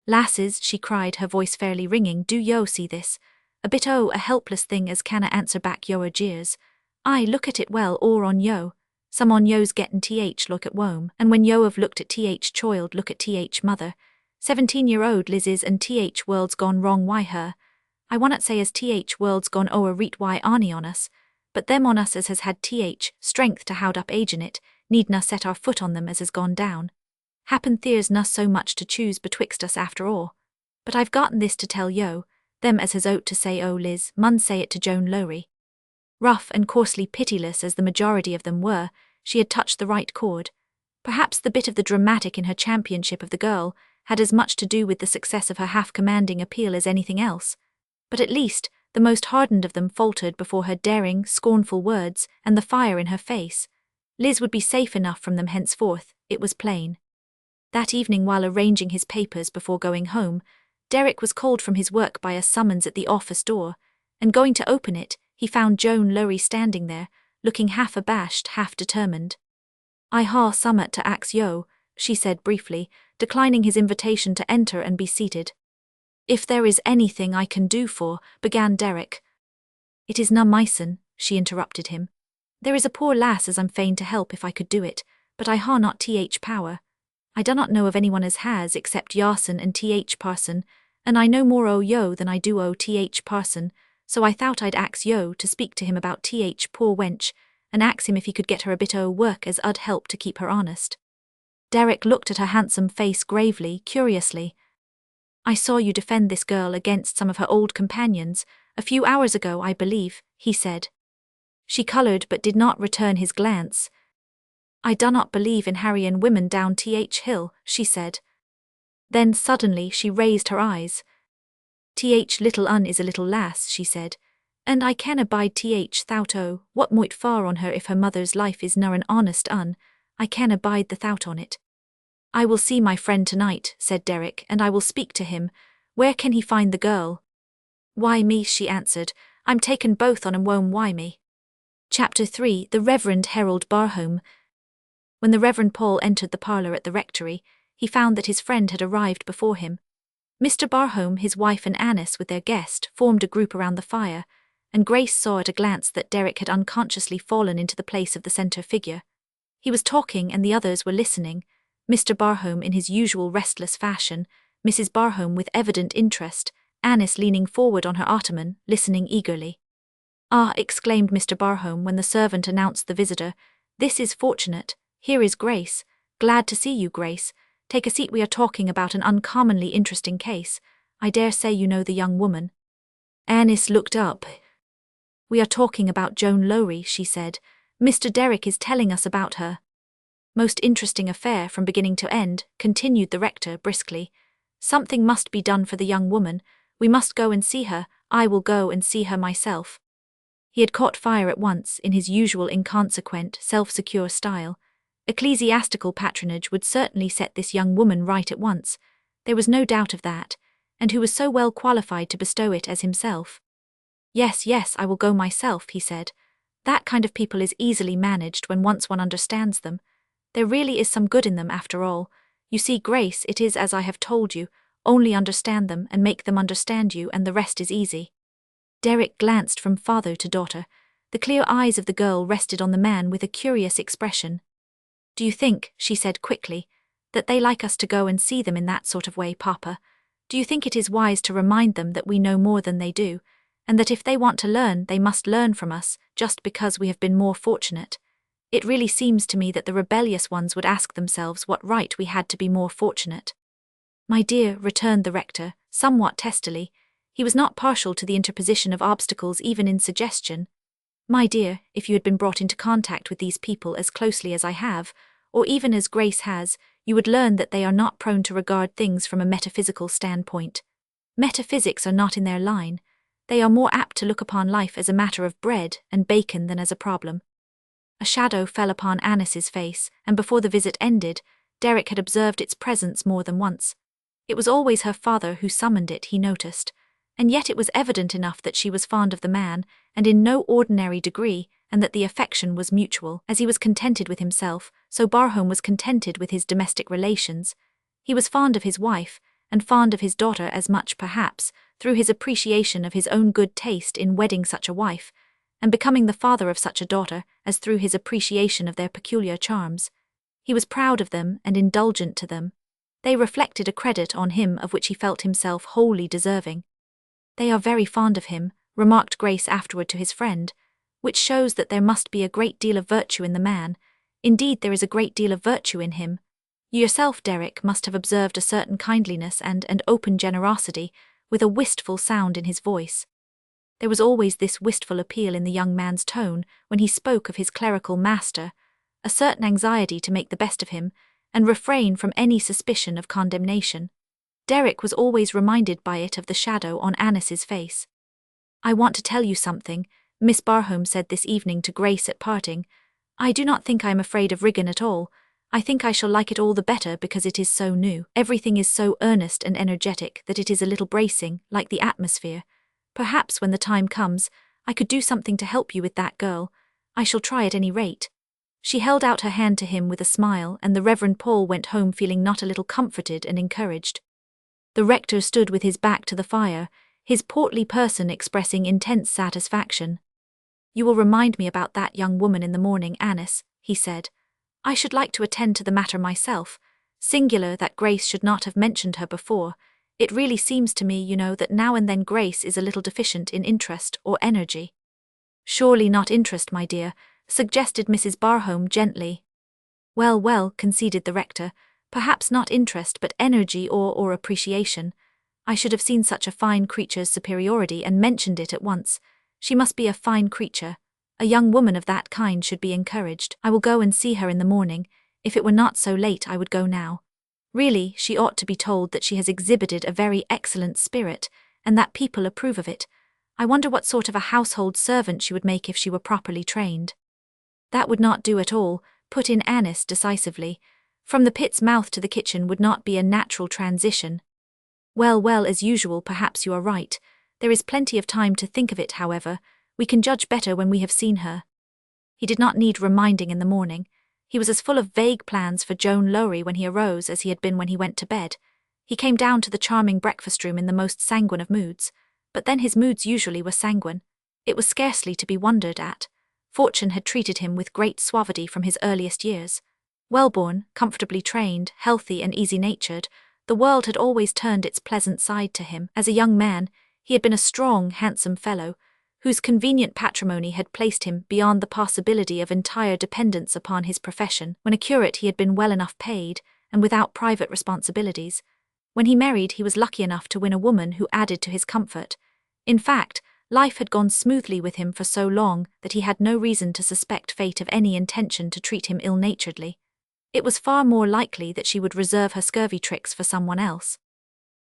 "Lasses," she cried, her voice fairly ringing, "do yo see this? A bit o' a helpless thing as canna answer back yo'r jeers. Aye, look at it well, or on yo. Some on yo's gettin' look at wome, and when yo have looked at child, look at mother. 17-year-old Liz is, and world's gone wrong why her. I wannot say as world's gone ower reet why ony on us, but them on us as has had strength to houd up age in it, needna set our foot on them as has gone down. Happen there's na so much to choose betwixt us after all. But I've gotten this to tell yo, them as has ought to say Liz, mun say it to Joan Lowrie." Rough and coarsely pitiless as the majority of them were, she had touched the right chord. Perhaps the bit of the dramatic in her championship of the girl had as much to do with the success of her half-commanding appeal as anything else. But at least, the most hardened of them faltered before her daring, scornful words and the fire in her face. Liz would be safe enough from them henceforth, it was plain. That evening, while arranging his papers before going home, Derek was called from his work by a summons at the office door, and going to open it, he found Joan Lowrie standing there, looking half abashed, half determined. I ha summat to ax yo, she said briefly, declining his invitation to enter and be seated. If there is anything I can do for, began Derek. It is na myson, she interrupted him. There is a poor lass as I'm fain to help if I could do it, but I ha not power. I do not know of anyone as has except Yarson and parson, and I know more o yo than I do o parson, so I thought I'd ax yo to speak to him about poor wench, and ax him if he could get her a bit o work as ud help to keep her honest. Derek looked at her handsome face gravely, curiously. I saw you defend this girl against some of her old companions, a few hours ago, I believe, he said. She coloured but did not return his glance. I do not believe in harrying women down hill, she said. Then suddenly she raised her eyes. Little un is a little lass, she said, and I can abide thout o, what moight far on her if her mother's life is na an honest un, I can abide the thout on it. I will see my friend tonight, said Derek, and I will speak to him. Where can he find the girl? Why me, she answered, I'm taken both on and won't why me. Chapter 3 The Reverend Harold Barhome. When the Reverend Paul entered the parlour at the rectory, he found that his friend had arrived before him. Mr. Barhome, his wife and Annis with their guest formed a group around the fire, and Grace saw at a glance that Derek had unconsciously fallen into the place of the centre figure. He was talking and the others were listening, Mr. Barhome in his usual restless fashion, Mrs. Barhome with evident interest, Annis leaning forward on her ottoman, listening eagerly. Ah, exclaimed Mr. Barhome when the servant announced the visitor, this is fortunate, here is Grace. Glad to see you, Grace. Take a seat, we are talking about an uncommonly interesting case. I dare say you know the young woman. Annis looked up. We are talking about Joan Lowrie, she said. Mr. Derek is telling us about her. Most interesting affair from beginning to end, continued the rector briskly. Something must be done for the young woman. We must go and see her. I will go and see her myself. He had caught fire at once in his usual inconsequent, self-secure style. Ecclesiastical patronage would certainly set this young woman right at once. There was no doubt of that. And who was so well qualified to bestow it as himself? Yes, I will go myself, he said. That kind of people is easily managed when once one understands them. There really is some good in them after all. You see, Grace, it is as I have told you, only understand them and make them understand you and the rest is easy. Derek glanced from father to daughter. The clear eyes of the girl rested on the man with a curious expression. Do you think, she said quickly, that they like us to go and see them in that sort of way, Papa? Do you think it is wise to remind them that we know more than they do, and that if they want to learn, they must learn from us, just because we have been more fortunate? It really seems to me that the rebellious ones would ask themselves what right we had to be more fortunate. My dear, returned the rector, somewhat testily. He was not partial to the interposition of obstacles even in suggestion. My dear, if you had been brought into contact with these people as closely as I have, or even as Grace has, you would learn that they are not prone to regard things from a metaphysical standpoint. Metaphysics are not in their line. They are more apt to look upon life as a matter of bread and bacon than as a problem. A shadow fell upon Annis's face, and before the visit ended, Derek had observed its presence more than once. It was always her father who summoned it, he noticed, and yet it was evident enough that she was fond of the man, and in no ordinary degree, and that the affection was mutual. As he was contented with himself, so Barhome was contented with his domestic relations. He was fond of his wife, and fond of his daughter as much, perhaps, through his appreciation of his own good taste in wedding such a wife, and becoming the father of such a daughter, as through his appreciation of their peculiar charms. He was proud of them and indulgent to them. They reflected a credit on him of which he felt himself wholly deserving. They are very fond of him, remarked Grace afterward to his friend, which shows that there must be a great deal of virtue in the man. Indeed, there is a great deal of virtue in him. You yourself, Derek, must have observed a certain kindliness and open generosity, with a wistful sound in his voice. There was always this wistful appeal in the young man's tone when he spoke of his clerical master, a certain anxiety to make the best of him, and refrain from any suspicion of condemnation. Derek was always reminded by it of the shadow on Annis's face. I want to tell you something, Miss Barhome said this evening to Grace at parting. I do not think I am afraid of Riggin at all. I think I shall like it all the better because it is so new. Everything is so earnest and energetic that it is a little bracing, like the atmosphere. Perhaps when the time comes, I could do something to help you with that girl. I shall try at any rate. She held out her hand to him with a smile, and the Reverend Paul went home feeling not a little comforted and encouraged. The rector stood with his back to the fire, his portly person expressing intense satisfaction. "You will remind me about that young woman in the morning, Annis," he said. "I should like to attend to the matter myself. Singular that Grace should not have mentioned her before. It really seems to me, that now and then Grace is a little deficient in interest or energy." "Surely not interest, my dear," suggested Mrs. Barhome gently. Well, conceded the rector, "perhaps not interest but energy or appreciation. I should have seen such a fine creature's superiority and mentioned it at once. She must be a fine creature. A young woman of that kind should be encouraged. I will go and see her in the morning. If it were not so late I would go now. Really, she ought to be told that she has exhibited a very excellent spirit, and that people approve of it. I wonder what sort of a household servant she would make if she were properly trained." "That would not do at all," put in Annis decisively. "From the pit's mouth to the kitchen would not be a natural transition." Well, as usual, perhaps you are right. There is plenty of time to think of it, however. We can judge better when we have seen her." He did not need reminding in the morning. He was as full of vague plans for Joan Lowrie when he arose as he had been when he went to bed. He came down to the charming breakfast room in the most sanguine of moods. But then his moods usually were sanguine. It was scarcely to be wondered at. Fortune had treated him with great suavity from his earliest years. Well-born, comfortably trained, healthy and easy-natured, the world had always turned its pleasant side to him. As a young man, he had been a strong, handsome fellow, whose convenient patrimony had placed him beyond the possibility of entire dependence upon his profession. When a curate he had been well enough paid, and without private responsibilities. When he married he was lucky enough to win a woman who added to his comfort. In fact, life had gone smoothly with him for so long that he had no reason to suspect fate of any intention to treat him ill-naturedly. It was far more likely that she would reserve her scurvy tricks for someone else.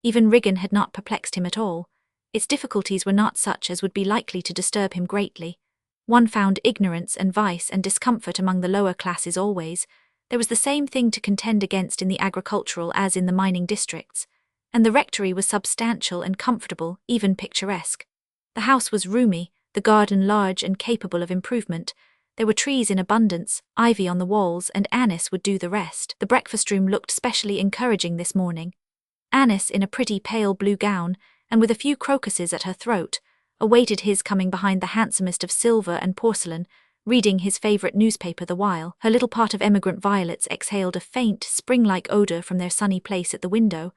Even Riggin had not perplexed him at all. Its difficulties were not such as would be likely to disturb him greatly. One found ignorance and vice and discomfort among the lower classes always. There was the same thing to contend against in the agricultural as in the mining districts. And the rectory was substantial and comfortable, even picturesque. The house was roomy, the garden large and capable of improvement. There were trees in abundance, ivy on the walls, and Annis would do the rest. The breakfast room looked specially encouraging this morning. Annis, in a pretty pale blue gown, and with a few crocuses at her throat, awaited his coming behind the handsomest of silver and porcelain, reading his favourite newspaper the while. Her little pot of emigrant violets exhaled a faint, spring-like odour from their sunny place at the window.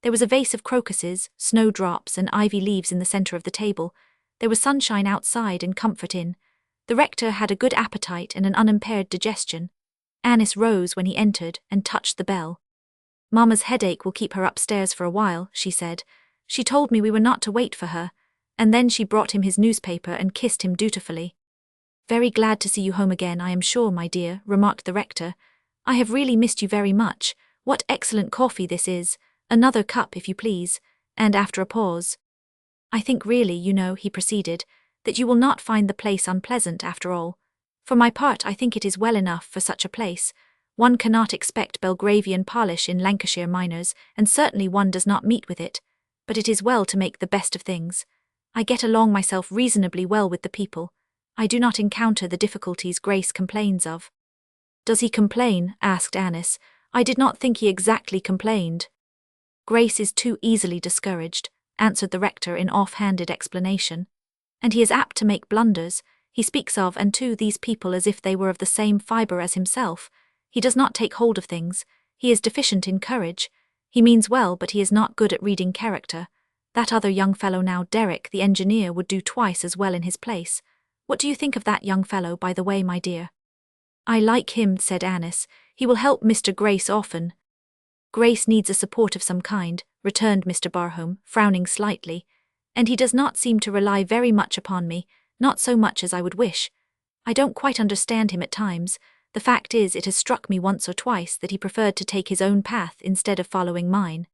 There was a vase of crocuses, snowdrops, and ivy leaves in the centre of the table. There was sunshine outside and comfort in. The rector had a good appetite and an unimpaired digestion. Annis rose when he entered and touched the bell. "Mamma's headache will keep her upstairs for a while," she said. "She told me we were not to wait for her," and then she brought him his newspaper and kissed him dutifully. "Very glad to see you home again, I am sure, my dear," remarked the rector. "I have really missed you very much. What excellent coffee this is. Another cup, if you please." And after a pause, "I think really, he proceeded, that you will not find the place unpleasant after all. For my part, I think it is well enough for such a place. One cannot expect Belgravian polish in Lancashire miners, and certainly one does not meet with it. But it is well to make the best of things. I get along myself reasonably well with the people. I do not encounter the difficulties Grace complains of." "Does he complain?" asked Annis. "I did not think he exactly complained." "Grace is too easily discouraged," answered the rector in off-handed explanation. "And he is apt to make blunders. He speaks of and to these people as if they were of the same fibre as himself. He does not take hold of things. He is deficient in courage. He means well, but he is not good at reading character. That other young fellow now, Derek, the engineer, would do twice as well in his place. What do you think of that young fellow, by the way, my dear?" "I like him," said Annis. "He will help Mr. Grace often." "Grace needs a support of some kind," returned Mr. Barhome, frowning slightly. "And he does not seem to rely very much upon me, not so much as I would wish. I don't quite understand him at times. The fact is, it has struck me once or twice that he preferred to take his own path instead of following mine."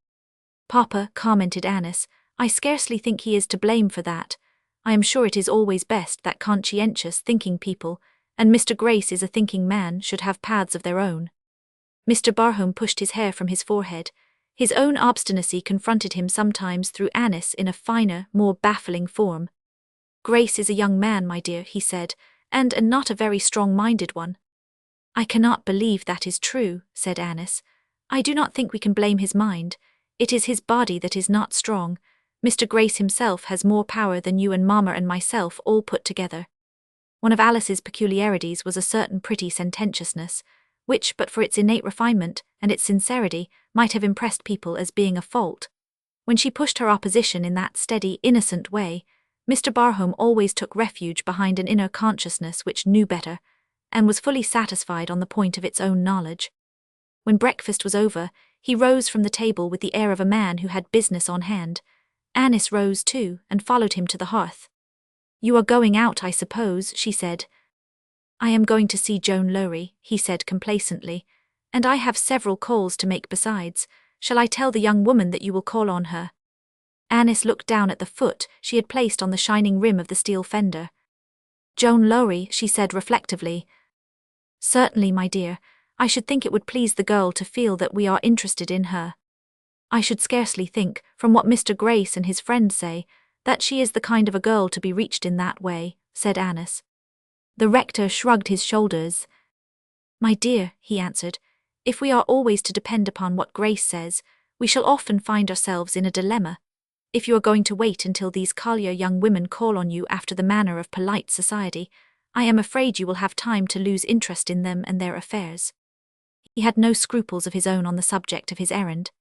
"Papa," commented Annis, "I scarcely think he is to blame for that. I am sure it is always best that conscientious, thinking people, and Mr. Grace is a thinking man, should have paths of their own." Mr. Barhome pushed his hair from his forehead. His own obstinacy confronted him sometimes through Annis in a finer, more baffling form. "Grace is a young man, my dear," he said, and not a very strong-minded one." I cannot believe that is true, said Annis. I do not think we can blame his mind. It is his body that is not strong. Mr. Grace himself has more power than you and Mamma and myself all put together. One of Alice's peculiarities was a certain pretty sententiousness, which, but for its innate refinement and its sincerity, might have impressed people as being a fault. When she pushed her opposition in that steady, innocent way, Mr. Barham always took refuge behind an inner consciousness which knew better, and was fully satisfied on the point of its own knowledge. When breakfast was over, he rose from the table with the air of a man who had business on hand. Annis rose too, and followed him to the hearth. You are going out, I suppose, she said. I am going to see Joan Lowrie, he said complacently, and I have several calls to make besides. Shall I tell the young woman that you will call on her? Annis looked down at the foot she had placed on the shining rim of the steel fender. Joan Lowrie, she said reflectively. Certainly, my dear. I should think it would please the girl to feel that we are interested in her. I should scarcely think, from what Mr. Grace and his friend say, that she is the kind of a girl to be reached in that way, said Annis. The rector shrugged his shoulders. My dear, he answered, if we are always to depend upon what Grace says, we shall often find ourselves in a dilemma. If you are going to wait until these collier young women call on you after the manner of polite society, I am afraid you will have time to lose interest in them and their affairs. He had no scruples of his own on the subject of his errand.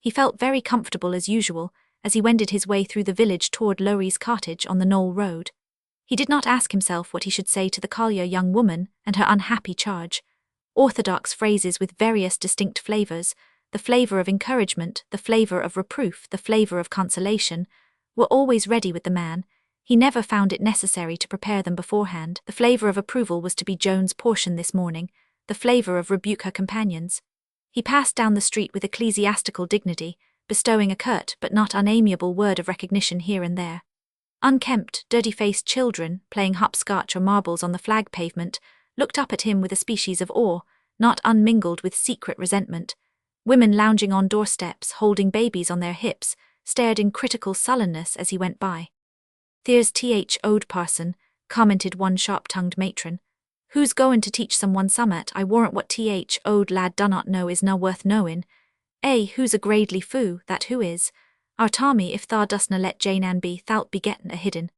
He felt very comfortable as usual, as he wended his way through the village toward Lowrie's cottage on the Knoll Road. He did not ask himself what he should say to the collier young woman and her unhappy charge. Orthodox phrases with various distinct flavors, the flavor of encouragement, the flavor of reproof, the flavor of consolation, were always ready with the man. He never found it necessary to prepare them beforehand. The flavor of approval was to be Joan's portion this morning, the flavor of rebuke her companions. He passed down the street with ecclesiastical dignity, bestowing a curt but not unamiable word of recognition here and there. Unkempt, dirty-faced children, playing hopscotch or marbles on the flag pavement, looked up at him with a species of awe, not unmingled with secret resentment. Women lounging on doorsteps, holding babies on their hips, stared in critical sullenness as he went by. There's old parson, commented one sharp-tongued matron. Who's goin' to teach someone summat? I warrant what old lad dunnot know is na worth knowin'. Who's a gradely foo, that who is? Our Tommy, if thou dostna let Jane Ann be, thou'lt be gettin' a hidden.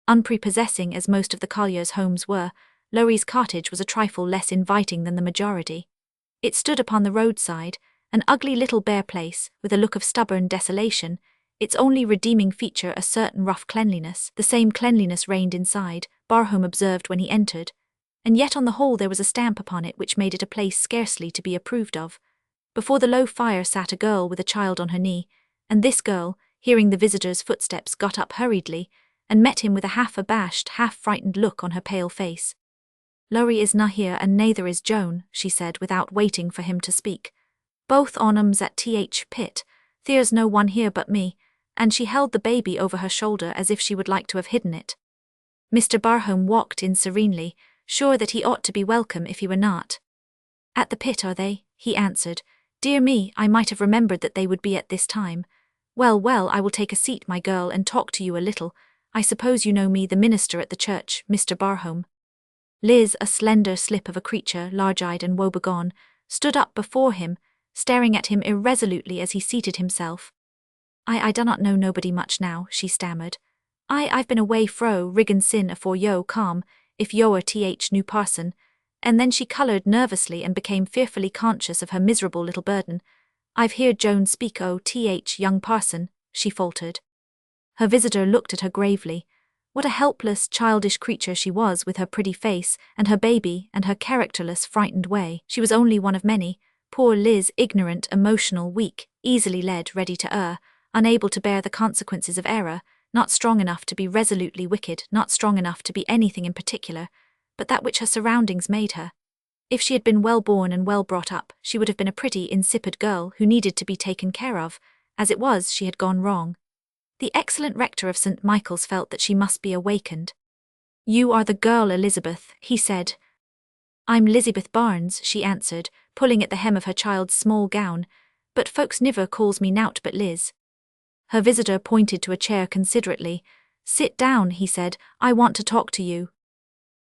Unprepossessing as most of the colliers' homes were, Lowrie's cottage was a trifle less inviting than the majority. It stood upon the roadside, an ugly little bare place, with a look of stubborn desolation, its only redeeming feature a certain rough cleanliness. The same cleanliness reigned inside, Barham observed when he entered, and yet on the whole there was a stamp upon it which made it a place scarcely to be approved of. Before the low fire sat a girl with a child on her knee, and this girl, hearing the visitor's footsteps, got up hurriedly, and met him with a half-abashed, half-frightened look on her pale face. Lowrie is na here, and neither is Joan, she said without waiting for him to speak. Both on 'em's at pit. There's no one here but me, and she held the baby over her shoulder as if she would like to have hidden it. Mr. Barham walked in serenely, sure that he ought to be welcome if he were not. At the pit are they? He answered. Dear me, I might have remembered that they would be at this time. Well, I will take a seat, my girl, and talk to you a little. I suppose you know me, the minister at the church, Mr. Barham. Liz, a slender slip of a creature, large-eyed and woebegone, stood up before him, staring at him irresolutely as he seated himself. I do not know nobody much now, she stammered. I've been away fro Riggin sin afore yo come, if yo are new parson, and then she coloured nervously and became fearfully conscious of her miserable little burden. I've heard Joan speak o young parson, she faltered. Her visitor looked at her gravely. What a helpless, childish creature she was, with her pretty face, and her baby, and her characterless, frightened way. She was only one of many. Poor Liz, ignorant, emotional, weak, easily led, ready to err, unable to bear the consequences of error, not strong enough to be resolutely wicked, not strong enough to be anything in particular, but that which her surroundings made her. If she had been well born and well brought up, she would have been a pretty, insipid girl who needed to be taken care of. As it was, she had gone wrong. The excellent rector of St. Michael's felt that she must be awakened. You are the girl, Elizabeth, he said. I'm Lizabeth Barnes, she answered, pulling at the hem of her child's small gown, but folks niver calls me nowt but Liz. Her visitor pointed to a chair considerately. Sit down, he said, I want to talk to you.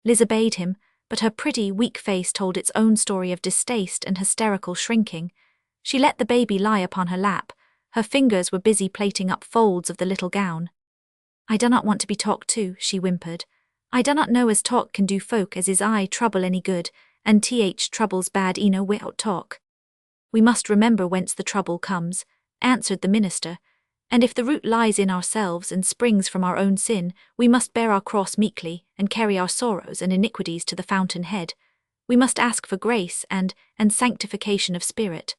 Liz obeyed him, but her pretty, weak face told its own story of distaste and hysterical shrinking. She let the baby lie upon her lap. Her fingers were busy plaiting up folds of the little gown. "I do not want to be talked to," she whimpered. "I do not know as talk can do folk as is I trouble any good, and troubles bad eno without talk." "We must remember whence the trouble comes," answered the minister, "and if the root lies in ourselves and springs from our own sin, we must bear our cross meekly, and carry our sorrows and iniquities to the fountain head. We must ask for grace and sanctification of spirit."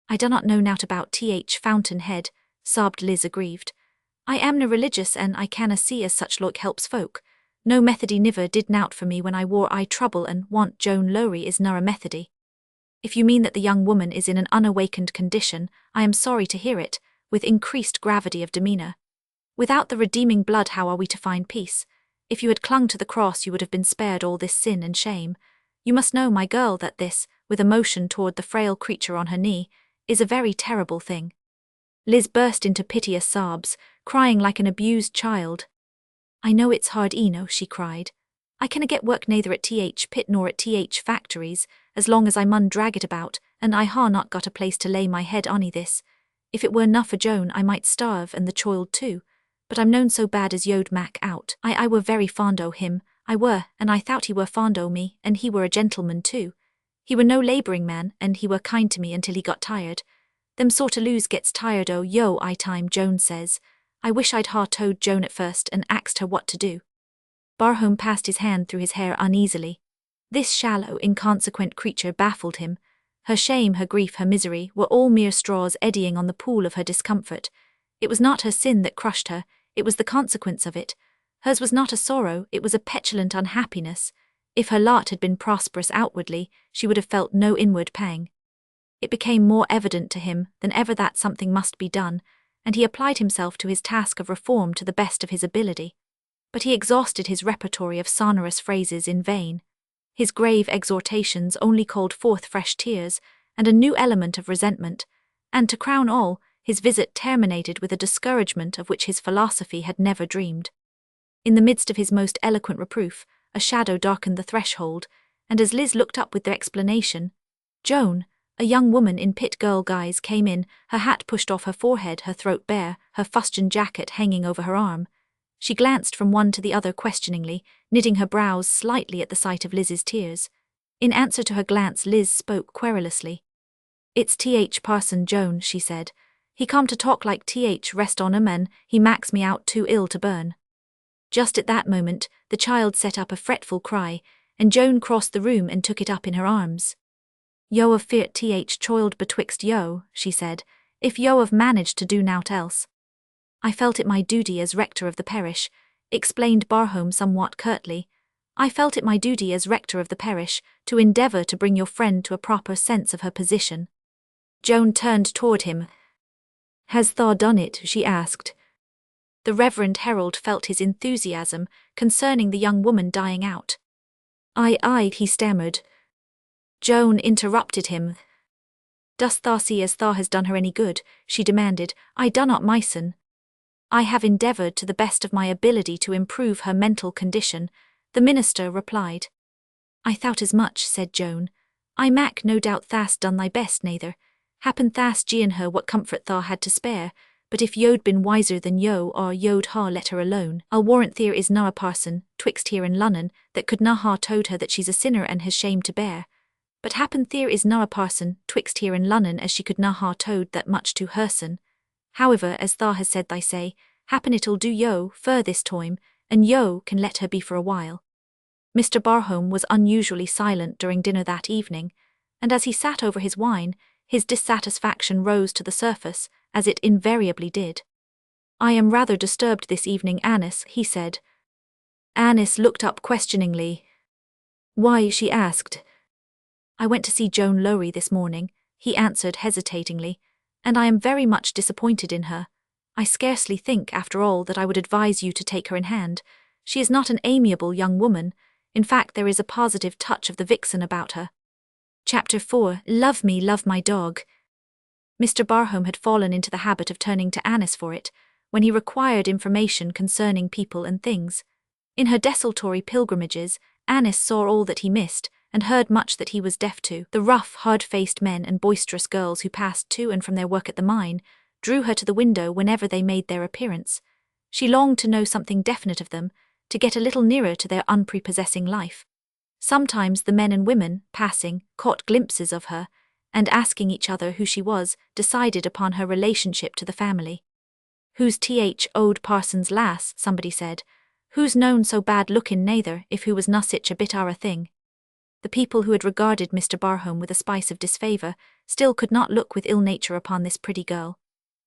"I do not know nought about fountain head," sobbed Liz aggrieved. "I am na religious and I canna see as such loik helps folk. No Methody niver did nought for me when I wore I trouble and want Joan Lowrie is na a Methody." "If you mean that the young woman is in an unawakened condition, I am sorry to hear it," with increased gravity of demeanour. "Without the redeeming blood how are we to find peace? If you had clung to the cross you would have been spared all this sin and shame. You must know, my girl, that this," with a motion toward the frail creature on her knee, "is a very terrible thing." Liz burst into piteous sobs, crying like an abused child. "I know it's hard eno," she cried. "I canna get work neither at pit nor at factories, as long as I mun drag it about, and I ha not got a place to lay my head ony this. If it were na for Joan I might starve and the choild too, but I'm known so bad as yode Mac out. I were very fond o' him, I were, and I thought he were fond o' me, and he were a gentleman too. He were no labouring man, and he were kind to me until he got tired. Them sort o' loos gets tired o' yo I time, Joan says. I wish I'd ha told Joan at first and axed her what to do." Barhome passed his hand through his hair uneasily. This shallow, inconsequent creature baffled him. Her shame, her grief, her misery were all mere straws eddying on the pool of her discomfort. It was not her sin that crushed her, it was the consequence of it. Hers was not a sorrow, it was a petulant unhappiness. If her lot had been prosperous outwardly, she would have felt no inward pang. It became more evident to him than ever that something must be done, and he applied himself to his task of reform to the best of his ability. But he exhausted his repertory of sonorous phrases in vain. His grave exhortations only called forth fresh tears and a new element of resentment, and to crown all, his visit terminated with a discouragement of which his philosophy had never dreamed. In the midst of his most eloquent reproof, a shadow darkened the threshold, and as Liz looked up with their explanation, Joan, a young woman in pit girl guise, came in, her hat pushed off her forehead, her throat bare, her fustian jacket hanging over her arm. She glanced from one to the other questioningly, knitting her brows slightly at the sight of Liz's tears. In answer to her glance, Liz spoke querulously. "It's Parson Joan," she said. "He come to talk like rest on 'em and he max me out too ill to burn." Just at that moment, the child set up a fretful cry, and Joan crossed the room and took it up in her arms. "Yo have feared choiled betwixt yo," she said, "if yo have managed to do nought else." "I felt it my duty as rector of the parish," explained Barhome somewhat curtly. "I felt it my duty as rector of the parish to endeavour to bring your friend to a proper sense of her position." Joan turned toward him. "Has thaw done it?" she asked. The Reverend Herald felt his enthusiasm concerning the young woman dying out. "Aye," he stammered. Joan interrupted him. "Dost thou see as thou has done her any good?" she demanded. "I do not, my son." "I have endeavoured to the best of my ability to improve her mental condition," the minister replied. "I thought as much," said Joan. "I mack no doubt thast done thy best, neither. Happen thast gi'en her what comfort thou had to spare, but if yo'd been wiser than yo, or yo'd ha let her alone, I'll warrant there is na a parson, twixt here and Lunnon, that could na ha told her that she's a sinner and has shame to bear. But happen there is na a parson, twixt here and Lunnon, as she could na ha told that much to her son. However, as thou has said thy say, happen it'll do yo fur this time, and yo can let her be for a while." Mr. Barhome was unusually silent during dinner that evening, and as he sat over his wine, his dissatisfaction rose to the surface, as it invariably did. "I am rather disturbed this evening, Annis," he said. Annis looked up questioningly. "Why?" she asked. "I went to see Joan Lowrie this morning," he answered hesitatingly, "and I am very much disappointed in her. I scarcely think, after all, that I would advise you to take her in hand. She is not an amiable young woman. In fact, there is a positive touch of the vixen about her." Chapter 4, Love Me, Love My Dog. Mr. Barhome had fallen into the habit of turning to Annis for it, when he required information concerning people and things. In her desultory pilgrimages, Annis saw all that he missed, and heard much that he was deaf to. The rough, hard-faced men and boisterous girls who passed to and from their work at the mine drew her to the window whenever they made their appearance. She longed to know something definite of them, to get a little nearer to their unprepossessing life. Sometimes the men and women, passing, caught glimpses of her, and asking each other who she was, decided upon her relationship to the family. "Who's old parson's lass?" somebody said. "Who's known so bad lookin' neither, if who was no sich a bit our thing?" The people who had regarded Mr. Barhome with a spice of disfavour still could not look with ill nature upon this pretty girl.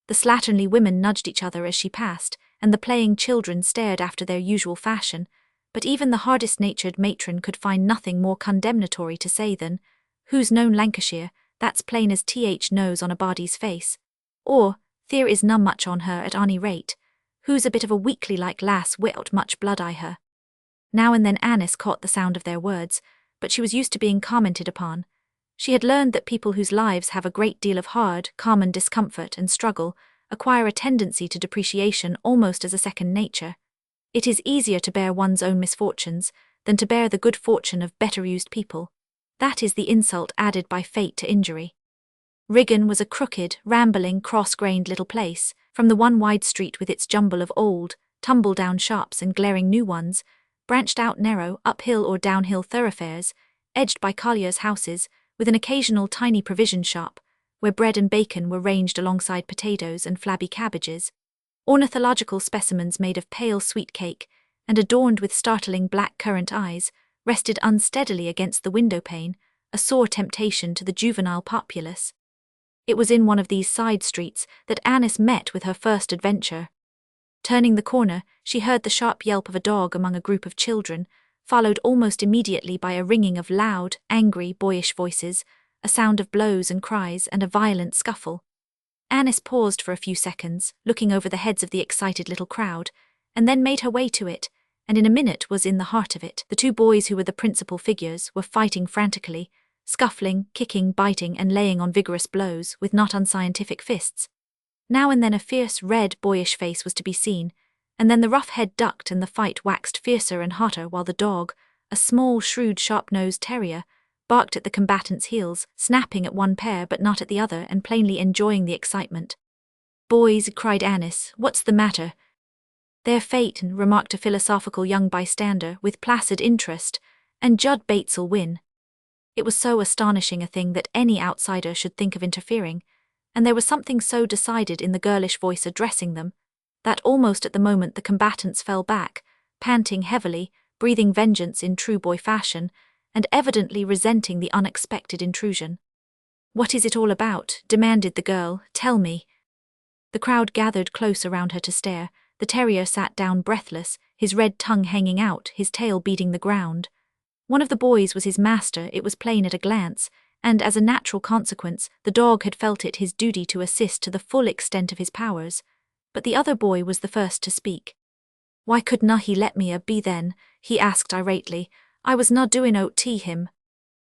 The slatternly women nudged each other as she passed, and the playing children stared after their usual fashion, but even the hardest-natured matron could find nothing more condemnatory to say than, "Who's known Lancashire, that's plain as knows on a body's face," or, "There is none much on her at any rate. Who's a bit of a weakly like lass wi'out much blood I her." Now and then Annis caught the sound of their words, but she was used to being commented upon. She had learned that people whose lives have a great deal of hard, common discomfort and struggle acquire a tendency to depreciation almost as a second nature. It is easier to bear one's own misfortunes than to bear the good fortune of better-used people. That is the insult added by fate to injury. Riggan was a crooked, rambling, cross-grained little place. From the one wide street with its jumble of old, tumble-down shops and glaring new ones, branched out narrow, uphill or downhill thoroughfares, edged by colliers' houses, with an occasional tiny provision shop, where bread and bacon were ranged alongside potatoes and flabby cabbages. Ornithological specimens made of pale sweet cake, and adorned with startling black currant eyes, rested unsteadily against the window-pane, a sore temptation to the juvenile populace. It was in one of these side streets that Annis met with her first adventure. Turning the corner, she heard the sharp yelp of a dog among a group of children, followed almost immediately by a ringing of loud, angry, boyish voices, a sound of blows and cries, and a violent scuffle. Annis paused for a few seconds, looking over the heads of the excited little crowd, and then made her way to it, and in a minute was in the heart of it. The two boys who were the principal figures were fighting frantically, scuffling, kicking, biting, and laying on vigorous blows with not unscientific fists. Now and then a fierce, red, boyish face was to be seen, and then the rough head ducked and the fight waxed fiercer and hotter while the dog, a small, shrewd, sharp-nosed terrier, barked at the combatants' heels, snapping at one pair but not at the other and plainly enjoying the excitement. "Boys," cried Annis, "what's the matter?" "Their fate," remarked a philosophical young bystander with placid interest, "and Judd Bates'll win." It was so astonishing a thing that any outsider should think of interfering, and there was something so decided in the girlish voice addressing them, that almost at the moment the combatants fell back, panting heavily, breathing vengeance in true boy fashion, and evidently resenting the unexpected intrusion. "What is it all about?" demanded the girl. "Tell me." The crowd gathered close around her to stare. The terrier sat down breathless, his red tongue hanging out, his tail beating the ground. One of the boys was his master, it was plain at a glance, and as a natural consequence, the dog had felt it his duty to assist to the full extent of his powers. But the other boy was the first to speak. "Why couldna he let me a be then?" he asked irately. "I was na doing out to him."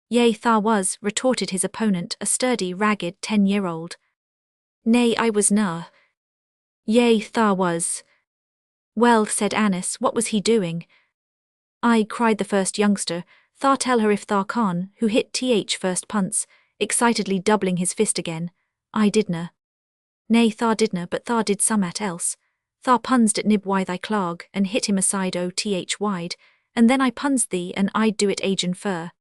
"Yea, tha was," retorted his opponent, a sturdy, ragged 10-year-old. "Nay, I was na." "Yea, tha was." "Well," said Annis, "what was he doing?" "I," cried the first youngster, "tha tell her if tha con," who hit first punts, excitedly doubling his fist again. "I didna." "Nay, tha didna, but tha did summat else. Tha punsed at Nib wy thy clog, and hit him aside wide, and then I punsed thee, and I'd do it agin fur."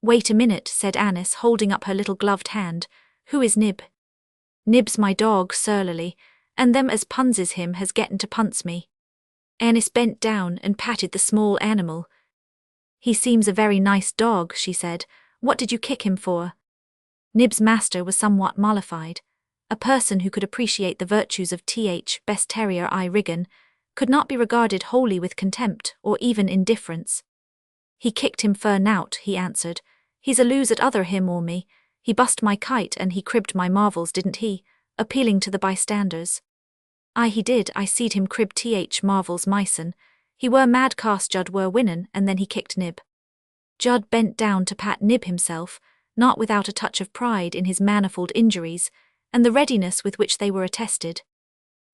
"Wait a minute," said Annis, holding up her little gloved hand. "Who is Nib?" "Nib's my dog," surlily, "and them as punses him has getten to punts me." Annis bent down and patted the small animal. "He seems a very nice dog," she said. "What did you kick him for?" Nib's master was somewhat mollified. A person who could appreciate the virtues of Best Terrier I Riggan could not be regarded wholly with contempt or even indifference. "He kicked him for nout," he answered. "He's a lose at other him or me. He bust my kite and he cribbed my marvels, didn't he?" appealing to the bystanders. "Aye, he did. I seed him crib Marvel's myson. He were mad cast Judd were winnin', and then he kicked Nib." Judd bent down to pat Nib himself, not without a touch of pride in his manifold injuries, and the readiness with which they were attested.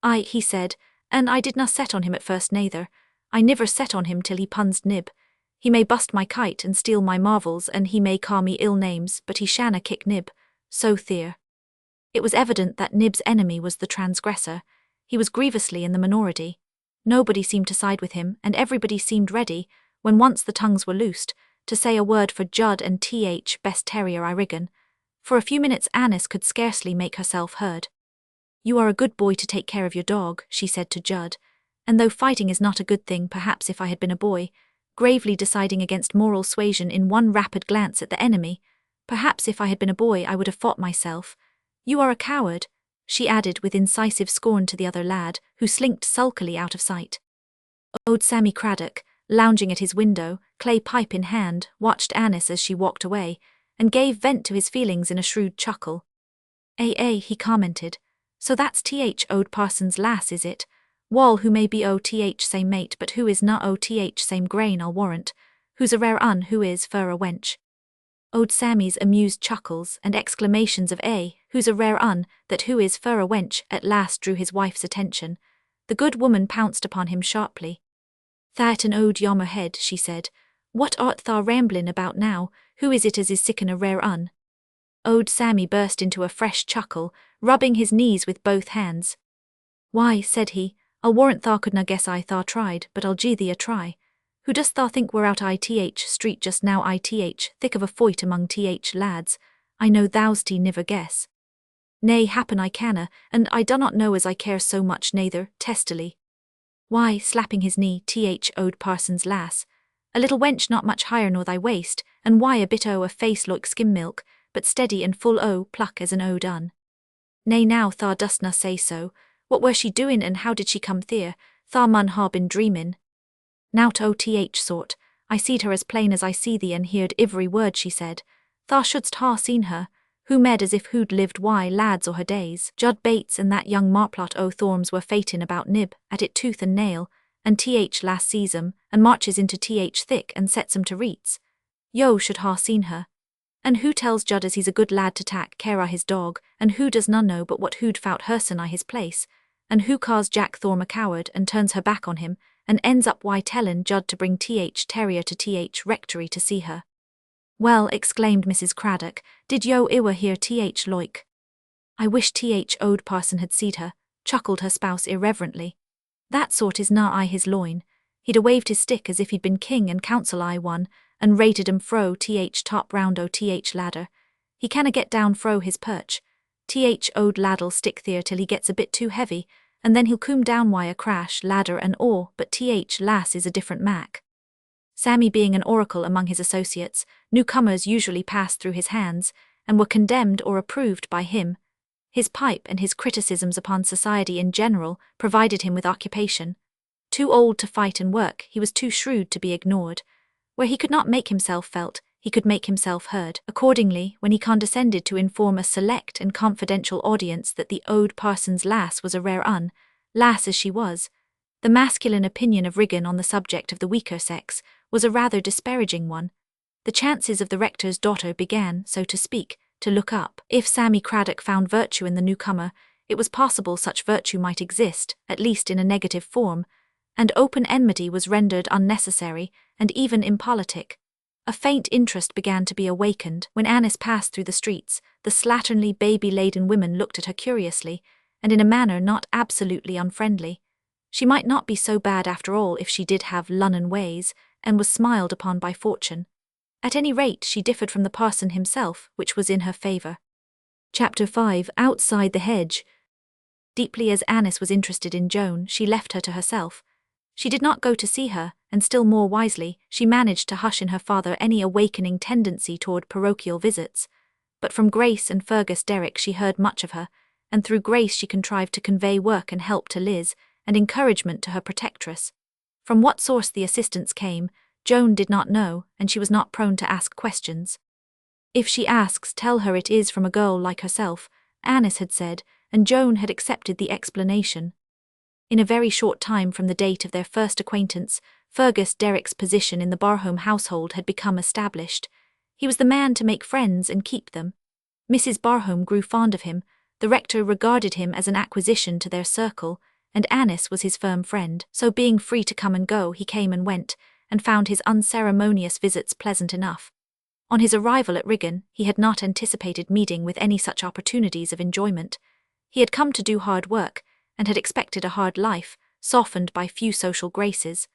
"Aye," he said, "and I didna set on him at first neither. I niver set on him till he punsed Nib. He may bust my kite and steal my marvels, and he may call me ill names, but he shanna kick Nib. So Thea. It was evident that Nib's enemy was the transgressor. He was grievously in the minority. Nobody seemed to side with him, and everybody seemed ready, when once the tongues were loosed, to say a word for Judd and best terrier Irigan. For a few minutes Annis could scarcely make herself heard. "You are a good boy to take care of your dog," she said to Judd, "and though fighting is not a good thing, perhaps if I had been a boy," gravely deciding against moral suasion in one rapid glance at the enemy, "perhaps if I had been a boy I would have fought myself. You are a coward," she added with incisive scorn to the other lad, who slinked sulkily out of sight. Old Sammy Craddock, lounging at his window, clay pipe in hand, watched Annis as she walked away, and gave vent to his feelings in a shrewd chuckle. He commented. "So that's Ode Parson's lass, is it? Wall who may be same mate, but who is not same grain, I'll warrant. Who's a rare un, who is for a wench." Ode Sammy's amused chuckles and exclamations of who's a rare un, that who is for a wench, at last drew his wife's attention. The good woman pounced upon him sharply. "That an ode yommer head," she said. "What art thou ramblin' about now? Who is it as is sickin' a rare un?" Ode Sammy burst into a fresh chuckle, rubbing his knees with both hands. "Why," said he, "I'll warrant thou couldna guess I thaw tried, but I'll gie thee a try. Who dost thou think we're out street just now thick of a foight among lads? I know thou's niver guess." "Nay, happen I canna, and I dunnot know as I care so much neither," testily. "Why," slapping his knee, Ode Parson's lass, "a little wench not much higher nor thy waist, and why a bit o' a face like skim milk, but steady and full o' pluck as an ode un." "Nay now, thaw dostna say so. What were she doin' and how did she come there? Thaw mun ha been dreamin'." "Nowt sort. I seed her as plain as I see thee and heard ivery word she said. Thou shouldst ha seen her. Who med as if who'd lived lads o' her days. Judd Bates and that young marplot o' Thorms were fatin' about Nib, at it tooth and nail, and lass sees 'em, and marches into thick and sets 'em to reets. Yo should ha seen her. And who tells Judd as he's a good lad to tak care o' his dog, and who does none know but what who'd fout herson I his place, and who calls Jack Thorm a coward and turns her back on him, and ends up tellin' Judd to bring terrier to rectory to see her." "Well," exclaimed Mrs. Craddock, "did yo iwer hear loik?" "I wish Ode Parson had seed her," chuckled her spouse irreverently. "That sort is na I his loin. He'd a waved his stick as if he'd been king and council one, and rated 'em fro top round o ladder. He canna get down fro his perch. Ode lad'll stick there till he gets a bit too heavy, and then he'll coom down a crash, ladder and all, but lass is a different mac." Sammy being an oracle among his associates, newcomers usually passed through his hands, and were condemned or approved by him. His pipe and his criticisms upon society in general provided him with occupation. Too old to fight and work, he was too shrewd to be ignored. Where he could not make himself felt, he could make himself heard. Accordingly, when he condescended to inform a select and confidential audience that the Ode Parson's lass was a rare un, lass as she was, the masculine opinion of Riggin on the subject of the weaker sex was a rather disparaging one. The chances of the rector's daughter began, so to speak, to look up. If Sammy Craddock found virtue in the newcomer, it was possible such virtue might exist, at least in a negative form, and open enmity was rendered unnecessary and even impolitic. A faint interest began to be awakened. When Annis passed through the streets, the slatternly baby-laden women looked at her curiously, and in a manner not absolutely unfriendly. She might not be so bad after all if she did have Lunnon ways, and was smiled upon by fortune. At any rate, she differed from the parson himself, which was in her favour. Chapter 5. Outside the hedge. Deeply as Annis was interested in Joan, she left her to herself. She did not go to see her, and still more wisely, she managed to hush in her father any awakening tendency toward parochial visits. But from Grace and Fergus Derrick she heard much of her, and through Grace she contrived to convey work and help to Liz, and encouragement to her protectress. From what source the assistance came, Joan did not know, and she was not prone to ask questions. "If she asks, tell her it is from a girl like herself," Annis had said, and Joan had accepted the explanation. In a very short time from the date of their first acquaintance, Fergus Derrick's position in the Barhome household had become established. He was the man to make friends and keep them. Mrs. Barhome grew fond of him, the rector regarded him as an acquisition to their circle, and Annis was his firm friend, so being free to come and go, he came and went, and found his unceremonious visits pleasant enough. On his arrival at Riggin, he had not anticipated meeting with any such opportunities of enjoyment. He had come to do hard work, and had expected a hard life, softened by few social graces.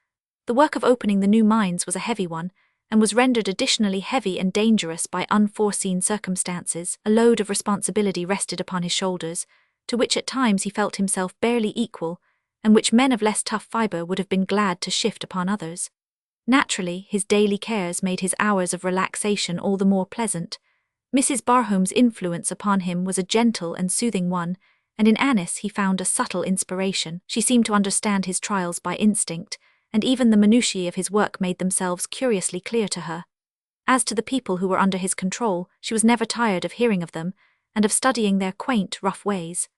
The work of opening the new mines was a heavy one, and was rendered additionally heavy and dangerous by unforeseen circumstances. A load of responsibility rested upon his shoulders, to which at times he felt himself barely equal, and which men of less tough fibre would have been glad to shift upon others. Naturally, his daily cares made his hours of relaxation all the more pleasant. Mrs. Barhome's influence upon him was a gentle and soothing one, and in Annis he found a subtle inspiration. She seemed to understand his trials by instinct, and even the minutiae of his work made themselves curiously clear to her. As to the people who were under his control, she was never tired of hearing of them, and of studying their quaint, rough ways.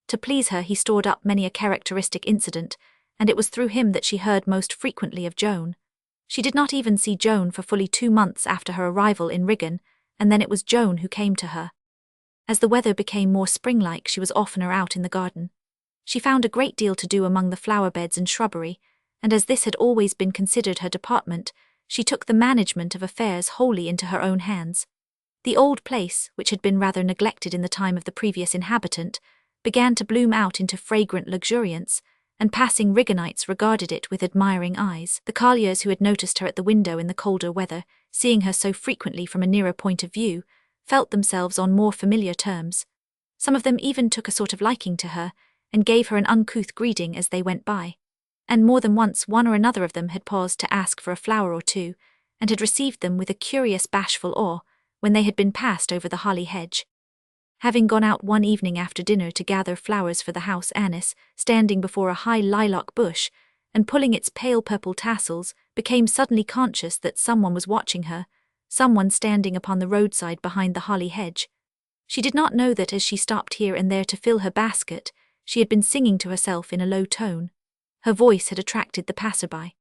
To please her he stored up many a characteristic incident, and it was through him that she heard most frequently of Joan. She did not even see Joan for fully 2 months after her arrival in Riggin, and then it was Joan who came to her. As the weather became more spring-like, she was oftener out in the garden. She found a great deal to do among the flower beds and shrubbery, and as this had always been considered her department, she took the management of affairs wholly into her own hands. The old place, which had been rather neglected in the time of the previous inhabitant, began to bloom out into fragrant luxuriance, and passing Rigginites regarded it with admiring eyes. The colliers who had noticed her at the window in the colder weather, seeing her so frequently from a nearer point of view, felt themselves on more familiar terms. Some of them even took a sort of liking to her, and gave her an uncouth greeting as they went by. And more than once one or another of them had paused to ask for a flower or two, and had received them with a curious bashful awe, when they had been passed over the holly hedge. Having gone out one evening after dinner to gather flowers for the house, Annis, standing before a high lilac bush, and pulling its pale purple tassels, became suddenly conscious that someone was watching her, someone standing upon the roadside behind the holly hedge. She did not know that as she stopped here and there to fill her basket, she had been singing to herself in a low tone. Her voice had attracted the passerby.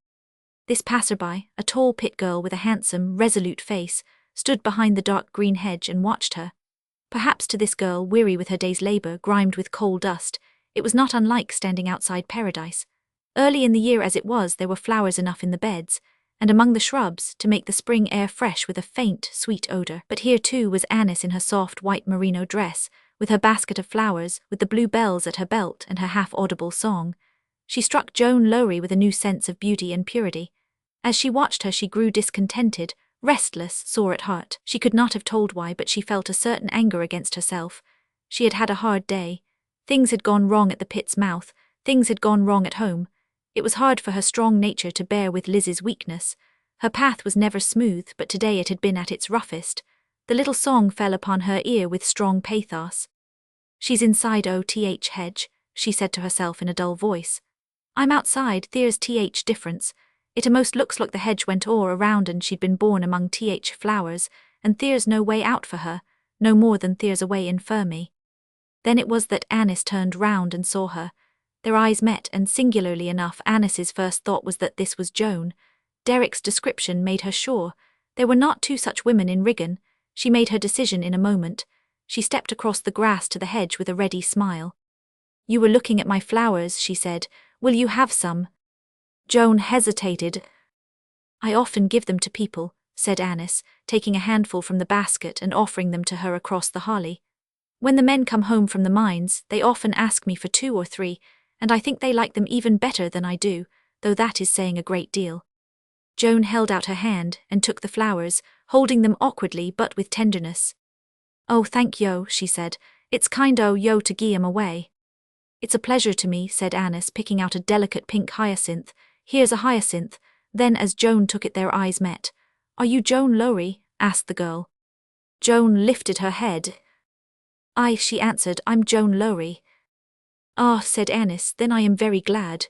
This passerby, a tall pit girl with a handsome, resolute face, stood behind the dark green hedge and watched her. Perhaps to this girl, weary with her day's labour, grimed with coal dust, it was not unlike standing outside paradise. Early in the year as it was, there were flowers enough in the beds, and among the shrubs, to make the spring air fresh with a faint, sweet odour. But here too was Annis in her soft white merino dress, with her basket of flowers, with the blue bells at her belt and her half-audible song. She struck Joan Lowrie with a new sense of beauty and purity. As she watched her she grew discontented, restless, sore at heart. She could not have told why, but she felt a certain anger against herself. She had had a hard day. Things had gone wrong at the pit's mouth, things had gone wrong at home. It was hard for her strong nature to bear with Liz's weakness. Her path was never smooth, but today it had been at its roughest. The little song fell upon her ear with strong pathos. "She's inside O.Th. hedge," she said to herself in a dull voice. "I'm outside, there's th difference. It a'most looks like the hedge went o'er around and she'd been born among th flowers, and there's no way out for her, no more than there's a way in for me." Then it was that Annis turned round and saw her. Their eyes met, and singularly enough Annis's first thought was that this was Joan. Derrick's description made her sure. There were not 2 such women in Riggin. She made her decision in a moment. She stepped across the grass to the hedge with a ready smile. "You were looking at my flowers," she said. "Will you have some?" Joan hesitated. "I often give them to people," said Annis, taking a handful from the basket and offering them to her across the holly. "When the men come home from the mines, they often ask me for 2 or 3, and I think they like them even better than I do, though that is saying a great deal." Joan held out her hand and took the flowers, holding them awkwardly but with tenderness. "Oh, thank yo," she said. "It's kind o' yo to gie 'em away." "It's a pleasure to me," said Annis, picking out a delicate pink hyacinth. "Here's a hyacinth." Then as Joan took it their eyes met. "Are you Joan Lowrie?" asked the girl. Joan lifted her head. "Aye," she answered, "I'm Joan Lowrie." "Ah," said Annis, "then I am very glad."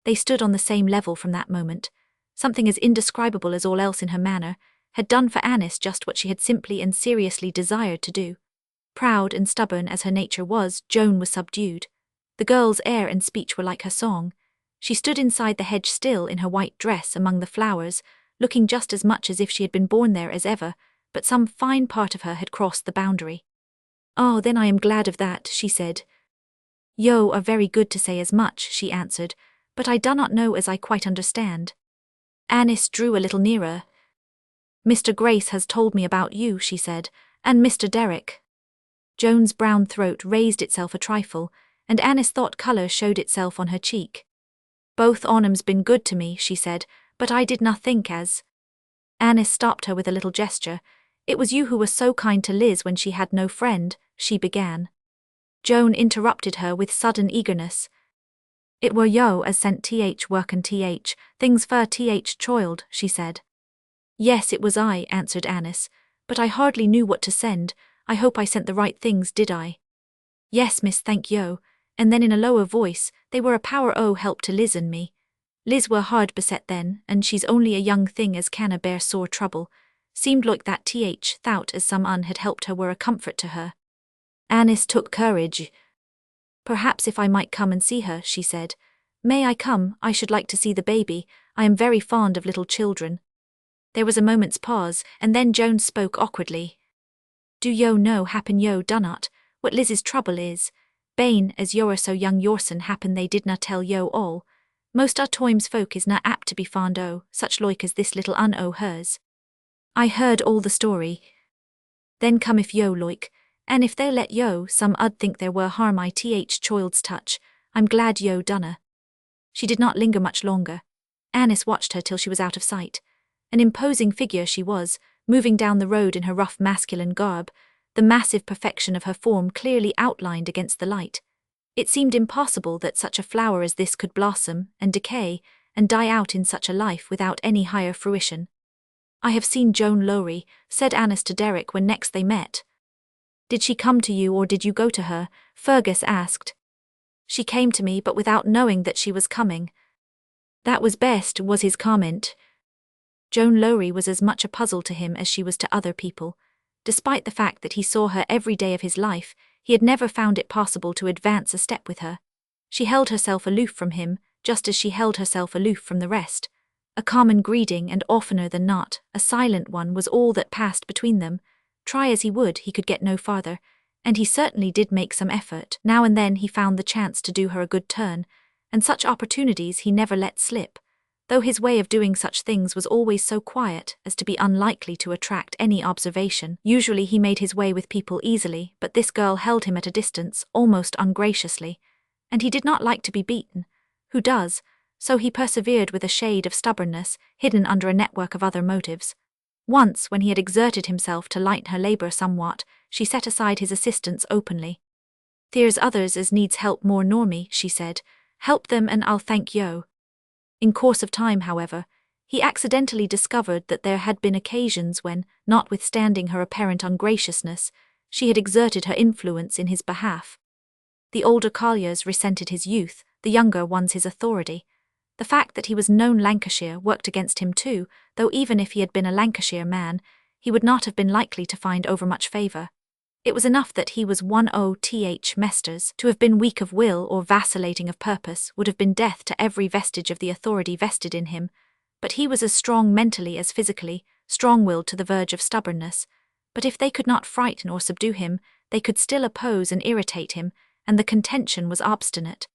They stood on the same level from that moment. Something as indescribable as all else in her manner had done for Annis just what she had simply and seriously desired to do. Proud and stubborn as her nature was, Joan was subdued. The girl's air and speech were like her song. She stood inside the hedge still in her white dress among the flowers, looking just as much as if she had been born there as ever, but some fine part of her had crossed the boundary. "Oh, then I am glad of that," she said. "Yo are very good to say as much," she answered, "but I do not know as I quite understand." Annis drew a little nearer. Mr. Grace has told me about you, she said, and Mr. Derek. Joan's brown throat raised itself a trifle, and Annis thought colour showed itself on her cheek. Both on 'em's been good to me, she said, but I did not think as. Annis stopped her with a little gesture. It was you who were so kind to Liz when she had no friend, she began. Joan interrupted her with sudden eagerness. It were yo as sent work and things for choiled, she said. Yes, it was I, answered Annis, but I hardly knew what to send. I hope I sent the right things, did I? Yes, miss, thank yo. And then in a lower voice, they were a power o' help to Liz and me. Liz were hard beset then, and she's only a young thing as canna bear sore trouble. Seemed like that thought as some un had helped her were a comfort to her. Annis took courage. Perhaps if I might come and see her, she said. May I come? I should like to see the baby. I am very fond of little children. There was a moment's pause, and then Joan spoke awkwardly. Do yo know happen yo dunnot, what Liz's trouble is? Bane, as yo are so young yoursen happen they didna tell yo all. Most our toimes folk is na apt to be fond o, such like as this little un o hers. I heard all the story. Then come if yo like, and if they'll let yo, some ud think there were harm I child's touch, I'm glad yo dunna. She did not linger much longer. Annis watched her till she was out of sight. An imposing figure she was, moving down the road in her rough masculine garb, the massive perfection of her form clearly outlined against the light. It seemed impossible that such a flower as this could blossom, and decay, and die out in such a life without any higher fruition. I have seen Joan Lowrie, said Annis to Derek when next they met. Did she come to you or did you go to her? Fergus asked. She came to me but without knowing that she was coming. That was best, was his comment. Joan Lowrie was as much a puzzle to him as she was to other people. Despite the fact that he saw her every day of his life, he had never found it possible to advance a step with her. She held herself aloof from him, just as she held herself aloof from the rest. A common greeting, and oftener than not, a silent one, was all that passed between them. Try as he would, he could get no farther, and he certainly did make some effort. Now and then he found the chance to do her a good turn, and such opportunities he never let slip, though his way of doing such things was always so quiet as to be unlikely to attract any observation. Usually he made his way with people easily, but this girl held him at a distance, almost ungraciously, and he did not like to be beaten. Who does? So he persevered with a shade of stubbornness, hidden under a network of other motives. Once, when he had exerted himself to lighten her labour somewhat, she set aside his assistance openly. There's others as needs help more nor me, she said. Help them and I'll thank yo. In course of time, however, he accidentally discovered that there had been occasions when, notwithstanding her apparent ungraciousness, she had exerted her influence in his behalf. The older colliers resented his youth, the younger ones his authority. The fact that he was known Lancashire worked against him too, though even if he had been a Lancashire man, he would not have been likely to find overmuch favour. It was enough that he was one O.Th. Mesters. To have been weak of will or vacillating of purpose would have been death to every vestige of the authority vested in him, but he was as strong mentally as physically, strong-willed to the verge of stubbornness. But if they could not frighten or subdue him, they could still oppose and irritate him, and the contention was obstinate.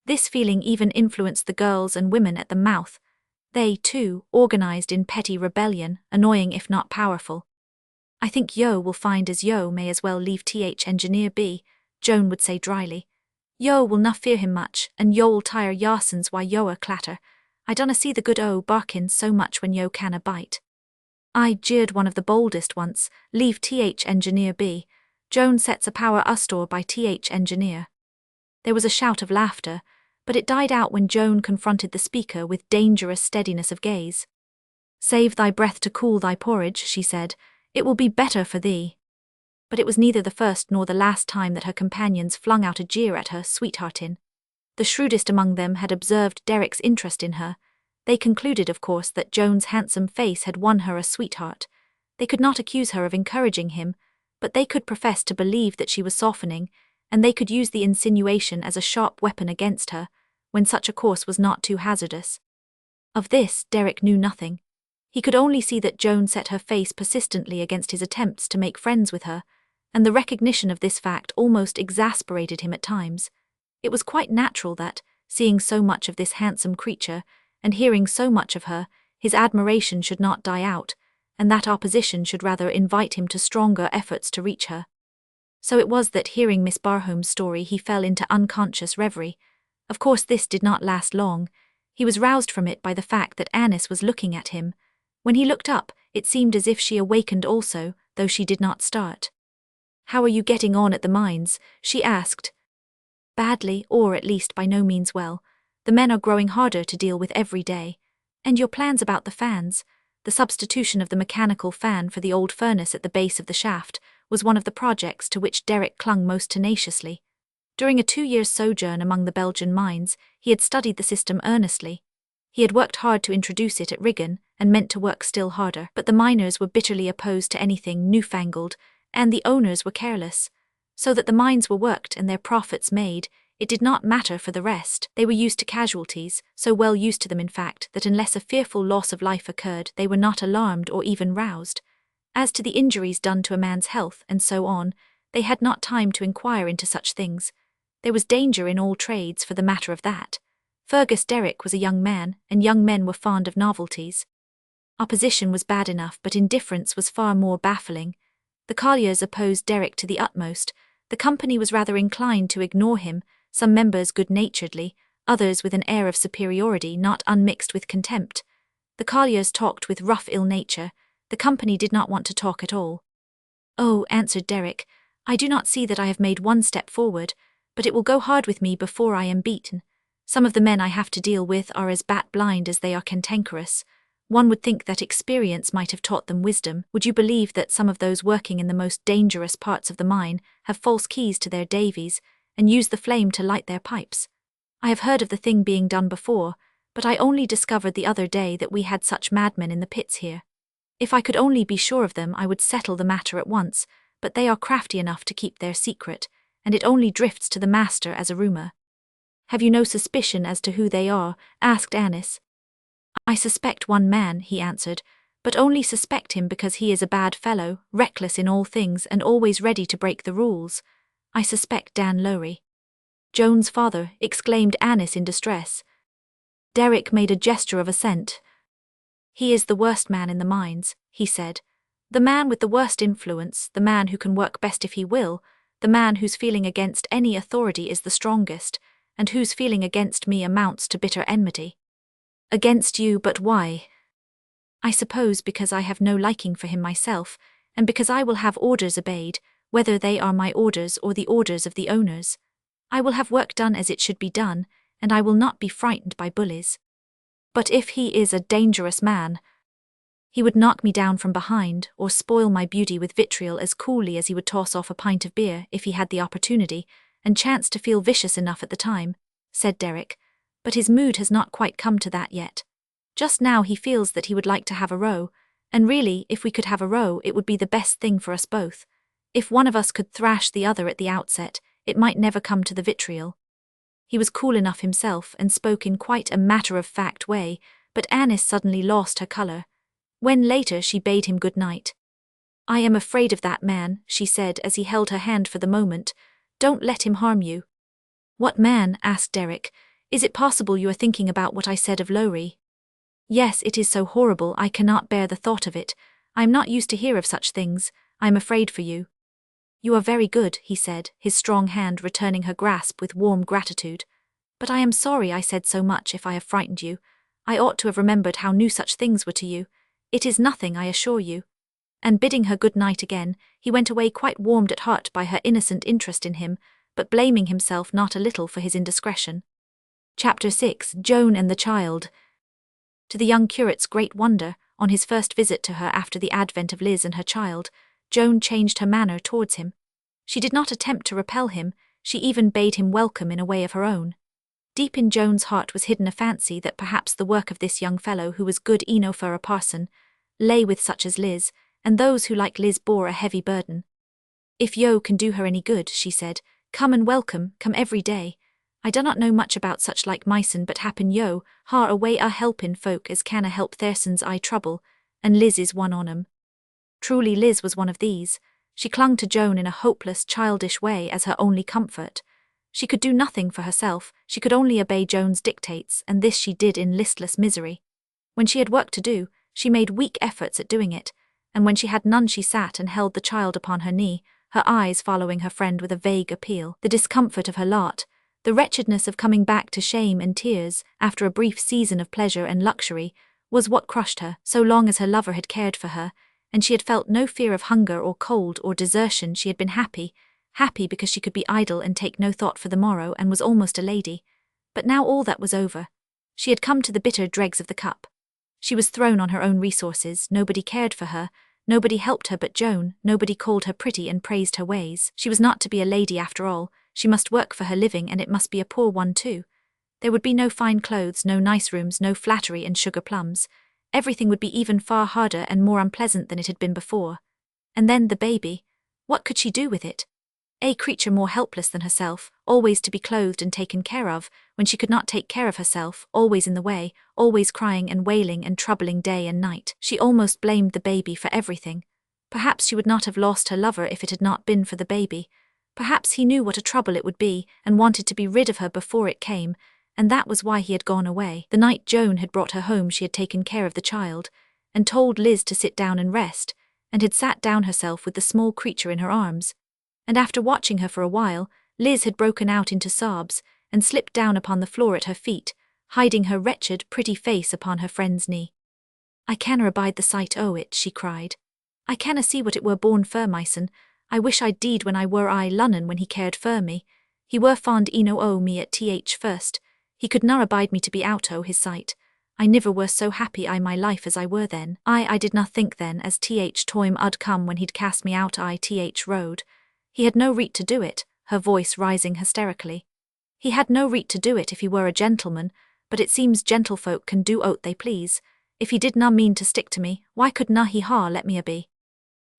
This feeling even influenced the girls and women at the mouth. They, too, organized in petty rebellion, annoying if not powerful. I think yo will find as yo may as well leave engineer be, Joan would say dryly. Yo will na fear him much, and yo'll tire yarsens why yo a clatter. I dunna see the good o barkin so much when yo canna bite. I jeered one of the boldest once, leave engineer be. Joan sets a power ustor by engineer. There was a shout of laughter, but it died out when Joan confronted the speaker with dangerous steadiness of gaze. Save thy breath to cool thy porridge, she said. It will be better for thee. But it was neither the first nor the last time that her companions flung out a jeer at her sweetheartin. The shrewdest among them had observed Derek's interest in her. They concluded, of course, that Joan's handsome face had won her a sweetheart. They could not accuse her of encouraging him, but they could profess to believe that she was softening, and they could use the insinuation as a sharp weapon against her, when such a course was not too hazardous. Of this, Derek knew nothing. He could only see that Joan set her face persistently against his attempts to make friends with her, and the recognition of this fact almost exasperated him at times. It was quite natural that, seeing so much of this handsome creature, and hearing so much of her, his admiration should not die out, and that opposition should rather invite him to stronger efforts to reach her. So it was that, hearing Miss Barhome's story, he fell into unconscious reverie. Of course this did not last long. He was roused from it by the fact that Annis was looking at him. When he looked up, it seemed as if she awakened also, though she did not start. "How are you getting on at the mines?" she asked. "Badly, or at least by no means well. The men are growing harder to deal with every day. And your plans about the fans, the substitution of the mechanical fan for the old furnace at the base of the shaft, was one of the projects to which Derek clung most tenaciously. During a 2-year sojourn among the Belgian mines, he had studied the system earnestly. He had worked hard to introduce it at Riggin, and meant to work still harder, but the miners were bitterly opposed to anything newfangled, and the owners were careless. So that the mines were worked and their profits made, it did not matter for the rest. They were used to casualties, so well used to them in fact, that unless a fearful loss of life occurred, they were not alarmed or even roused. As to the injuries done to a man's health, and so on, they had not time to inquire into such things. There was danger in all trades, for the matter of that. Fergus Derrick was a young man, and young men were fond of novelties. Opposition was bad enough, but indifference was far more baffling. The colliers opposed Derrick to the utmost. The company was rather inclined to ignore him, some members good-naturedly, others with an air of superiority not unmixed with contempt. The colliers talked with rough ill-nature. The company did not want to talk at all. "Oh," answered Derrick, "I do not see that I have made one step forward, but it will go hard with me before I am beaten. Some of the men I have to deal with are as bat-blind as they are cantankerous. One would think that experience might have taught them wisdom. Would you believe that some of those working in the most dangerous parts of the mine have false keys to their Davies, and use the flame to light their pipes? I have heard of the thing being done before, but I only discovered the other day that we had such madmen in the pits here. If I could only be sure of them, I would settle the matter at once, but they are crafty enough to keep their secret, and it only drifts to the master as a rumour." "Have you no suspicion as to who they are?" asked Annis. "I suspect one man," he answered, "but only suspect him because he is a bad fellow, reckless in all things and always ready to break the rules. I suspect Dan Lowrie." "Joan's father," exclaimed Annis in distress. Derrick made a gesture of assent. "He is the worst man in the mines," he said. "The man with the worst influence, the man who can work best if he will, the man whose feeling against any authority is the strongest, and whose feeling against me amounts to bitter enmity." "Against you, but why?" "I suppose because I have no liking for him myself, and because I will have orders obeyed, whether they are my orders or the orders of the owners. I will have work done as it should be done, and I will not be frightened by bullies. But if he is a dangerous man, he would knock me down from behind, or spoil my beauty with vitriol as coolly as he would toss off a pint of beer if he had the opportunity, and chanced to feel vicious enough at the time," said Derrick. "But his mood has not quite come to that yet. Just now he feels that he would like to have a row, and really, if we could have a row, it would be the best thing for us both. If one of us could thrash the other at the outset, it might never come to the vitriol." He was cool enough himself and spoke in quite a matter-of-fact way, but Annis suddenly lost her colour. When later she bade him good night. "I am afraid of that man," she said as he held her hand for the moment. "Don't let him harm you." "What man?" asked Derrick. "Is it possible you are thinking about what I said of Lowrie?" "Yes, it is so horrible I cannot bear the thought of it. I am not used to hear of such things. I am afraid for you." "You are very good," he said, his strong hand returning her grasp with warm gratitude. "But I am sorry I said so much if I have frightened you. I ought to have remembered how new such things were to you. It is nothing, I assure you." And bidding her good night again, he went away quite warmed at heart by her innocent interest in him, but blaming himself not a little for his indiscretion. Chapter 6. Joan and the Child. To the young curate's great wonder, on his first visit to her after the advent of Liz and her child, Joan changed her manner towards him. She did not attempt to repel him, she even bade him welcome in a way of her own. Deep in Joan's heart was hidden a fancy that perhaps the work of this young fellow who was good enough for a parson, lay with such as Liz, and those who like Liz bore a heavy burden. "If yo can do her any good," she said, "come and welcome, come every day. I do not know much about such like myson, but happen yo ha away a helpin' folk as canna help theirsens eye trouble, and Liz is one on 'em." Truly Liz was one of these. She clung to Joan in a hopeless, childish way as her only comfort. She could do nothing for herself, she could only obey Joan's dictates, and this she did in listless misery. When she had work to do, she made weak efforts at doing it, and when she had none she sat and held the child upon her knee, her eyes following her friend with a vague appeal. The discomfort of her lot, the wretchedness of coming back to shame and tears after a brief season of pleasure and luxury, was what crushed her. So long as her lover had cared for her, and she had felt no fear of hunger or cold or desertion, she had been happy because she could be idle and take no thought for the morrow and was almost a lady. But now all that was over. She had come to the bitter dregs of the cup. She was thrown on her own resources, nobody cared for her, nobody helped her but Joan, nobody called her pretty and praised her ways. She was not to be a lady after all, she must work for her living, and it must be a poor one too. There would be no fine clothes, no nice rooms, no flattery and sugar plums. Everything would be even far harder and more unpleasant than it had been before. And then the baby. What could she do with it? A creature more helpless than herself, always to be clothed and taken care of, when she could not take care of herself, always in the way, always crying and wailing and troubling day and night. She almost blamed the baby for everything. Perhaps she would not have lost her lover if it had not been for the baby. Perhaps he knew what a trouble it would be, and wanted to be rid of her before it came, and that was why he had gone away. The night Joan had brought her home she had taken care of the child, and told Liz to sit down and rest, and had sat down herself with the small creature in her arms. And after watching her for a while, Liz had broken out into sobs, and slipped down upon the floor at her feet, hiding her wretched, pretty face upon her friend's knee. "I canna abide the sight o' it," she cried. "I canna see what it were born for, myson. I wish I deed when I were I Lunnon when he cared for me. He were fond eno o me at th first. He could na abide me to be out o' his sight. I niver were so happy I my life as I were then. I did na think then as th toime ud come when he'd cast me out I th road. He had no reet to do it," her voice rising hysterically. "He had no reet to do it if he were a gentleman, but it seems gentlefolk can do oat they please. If he did na mean to stick to me, why could na he ha let me a be?"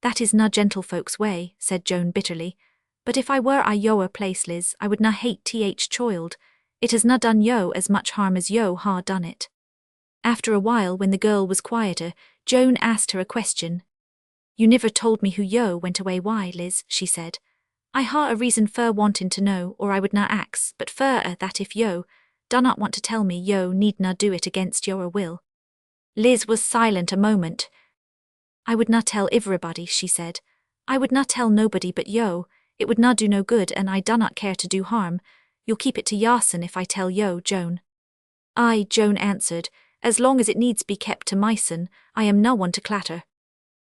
"That is na gentlefolk's way," said Joan bitterly. "But if I were I yower place, Liz, I would na hate th choild. It has na done yo as much harm as yo ha done it." After a while, when the girl was quieter, Joan asked her a question. "You niver told me who yo went away why, Liz," she said. "I ha a reason fur wantin' to know, or I would na ax, but fur that if yo do not want to tell me, yo need na do it against your will." Liz was silent a moment. "I would na tell iverybody," she said. "I would na tell nobody but yo. It would na do no good, and I do not care to do harm. You'll keep it to yarsen if I tell yo, Joan." "Aye," Joan answered, "as long as it needs be kept to myson, I am no one to clatter."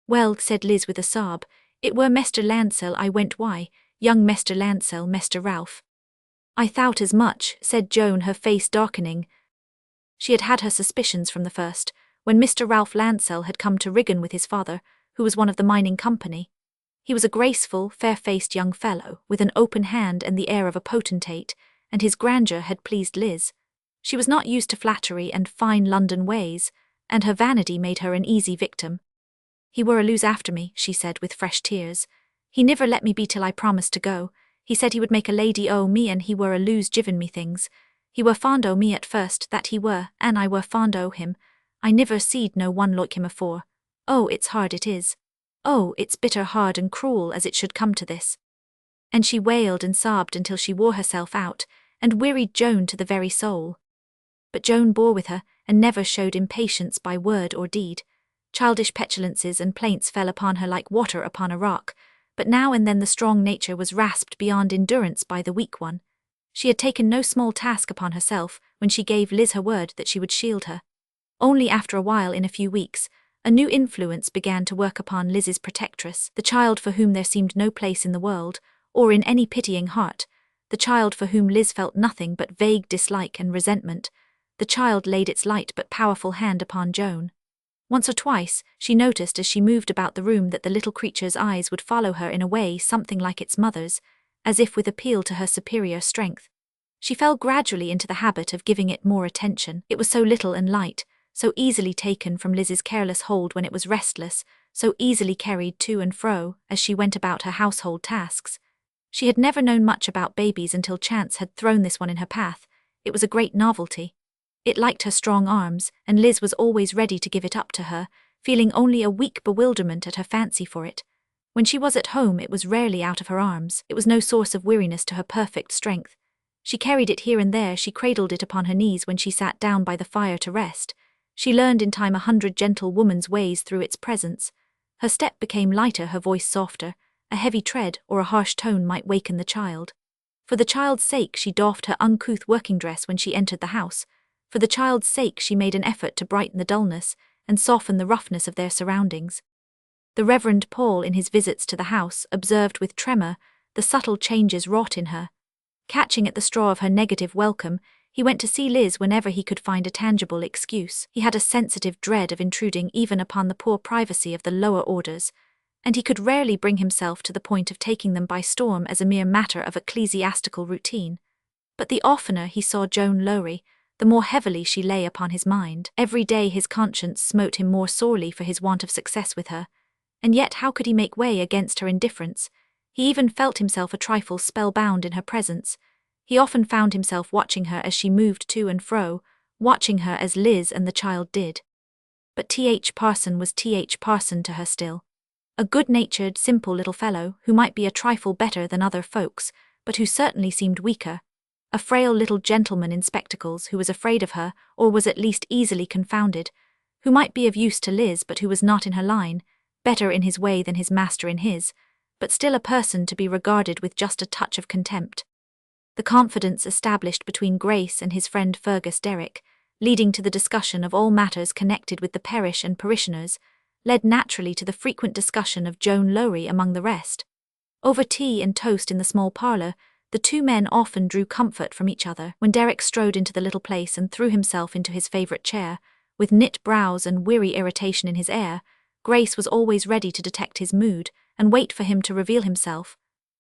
"Well," said Liz with a sob, "it were Mester Lancel I went why, young Mester Lancel, Mester Ralph." "I thought as much," said Joan, her face darkening. She had had her suspicions from the first, when Mr. Ralph Lancel had come to Riggin with his father, who was one of the mining company. He was a graceful, fair-faced young fellow, with an open hand and the air of a potentate, and his grandeur had pleased Liz. She was not used to flattery and fine London ways, and her vanity made her an easy victim. "He were a lose after me," she said with fresh tears. "He niver let me be till I promised to go. He said he would make a lady o' me, and he were a lose givin' me things. He were fond o' me at first, that he were, an' I were fond o' him. I niver seed no one like him afore. Oh, it's hard it is. Oh, it's bitter hard and cruel as it should come to this." And she wailed and sobbed until she wore herself out, and wearied Joan to the very soul. But Joan bore with her, and never showed impatience by word or deed. Childish petulances and plaints fell upon her like water upon a rock, but now and then the strong nature was rasped beyond endurance by the weak one. She had taken no small task upon herself when she gave Liz her word that she would shield her. Only after a while, in a few weeks, a new influence began to work upon Liz's protectress, the child for whom there seemed no place in the world, or in any pitying heart, the child for whom Liz felt nothing but vague dislike and resentment. The child laid its light but powerful hand upon Joan. Once or twice, she noticed as she moved about the room that the little creature's eyes would follow her in a way something like its mother's, as if with appeal to her superior strength. She fell gradually into the habit of giving it more attention. It was so little and light, so easily taken from Liz's careless hold when it was restless, so easily carried to and fro as she went about her household tasks. She had never known much about babies until chance had thrown this one in her path. It was a great novelty. It liked her strong arms, and Liz was always ready to give it up to her, feeling only a weak bewilderment at her fancy for it. When she was at home, it was rarely out of her arms. It was no source of weariness to her perfect strength. She carried it here and there, she cradled it upon her knees when she sat down by the fire to rest. She learned in time 100 gentle woman's ways through its presence. Her step became lighter, her voice softer. A heavy tread or a harsh tone might waken the child. For the child's sake she doffed her uncouth working dress when she entered the house. For the child's sake she made an effort to brighten the dullness and soften the roughness of their surroundings. The Reverend Paul, in his visits to the house, observed with tremor the subtle changes wrought in her. Catching at the straw of her negative welcome, he went to see Liz whenever he could find a tangible excuse. He had a sensitive dread of intruding even upon the poor privacy of the lower orders, and he could rarely bring himself to the point of taking them by storm as a mere matter of ecclesiastical routine. But the oftener he saw Joan Lowrie, the more heavily she lay upon his mind. Every day his conscience smote him more sorely for his want of success with her, and yet how could he make way against her indifference? He even felt himself a trifle spellbound in her presence. He often found himself watching her as she moved to and fro, watching her as Liz and the child did. But T.H. Parson was T.H. Parson to her still. A good-natured, simple little fellow who might be a trifle better than other folks, but who certainly seemed weaker. A frail little gentleman in spectacles who was afraid of her, or was at least easily confounded, who might be of use to Liz but who was not in her line, better in his way than his master in his, but still a person to be regarded with just a touch of contempt. The confidence established between Grace and his friend Fergus Derrick, leading to the discussion of all matters connected with the parish and parishioners, led naturally to the frequent discussion of Joan Lowrie among the rest. Over tea and toast in the small parlour, the two men often drew comfort from each other. When Derrick strode into the little place and threw himself into his favourite chair, with knit brows and weary irritation in his air, Grace was always ready to detect his mood and wait for him to reveal himself.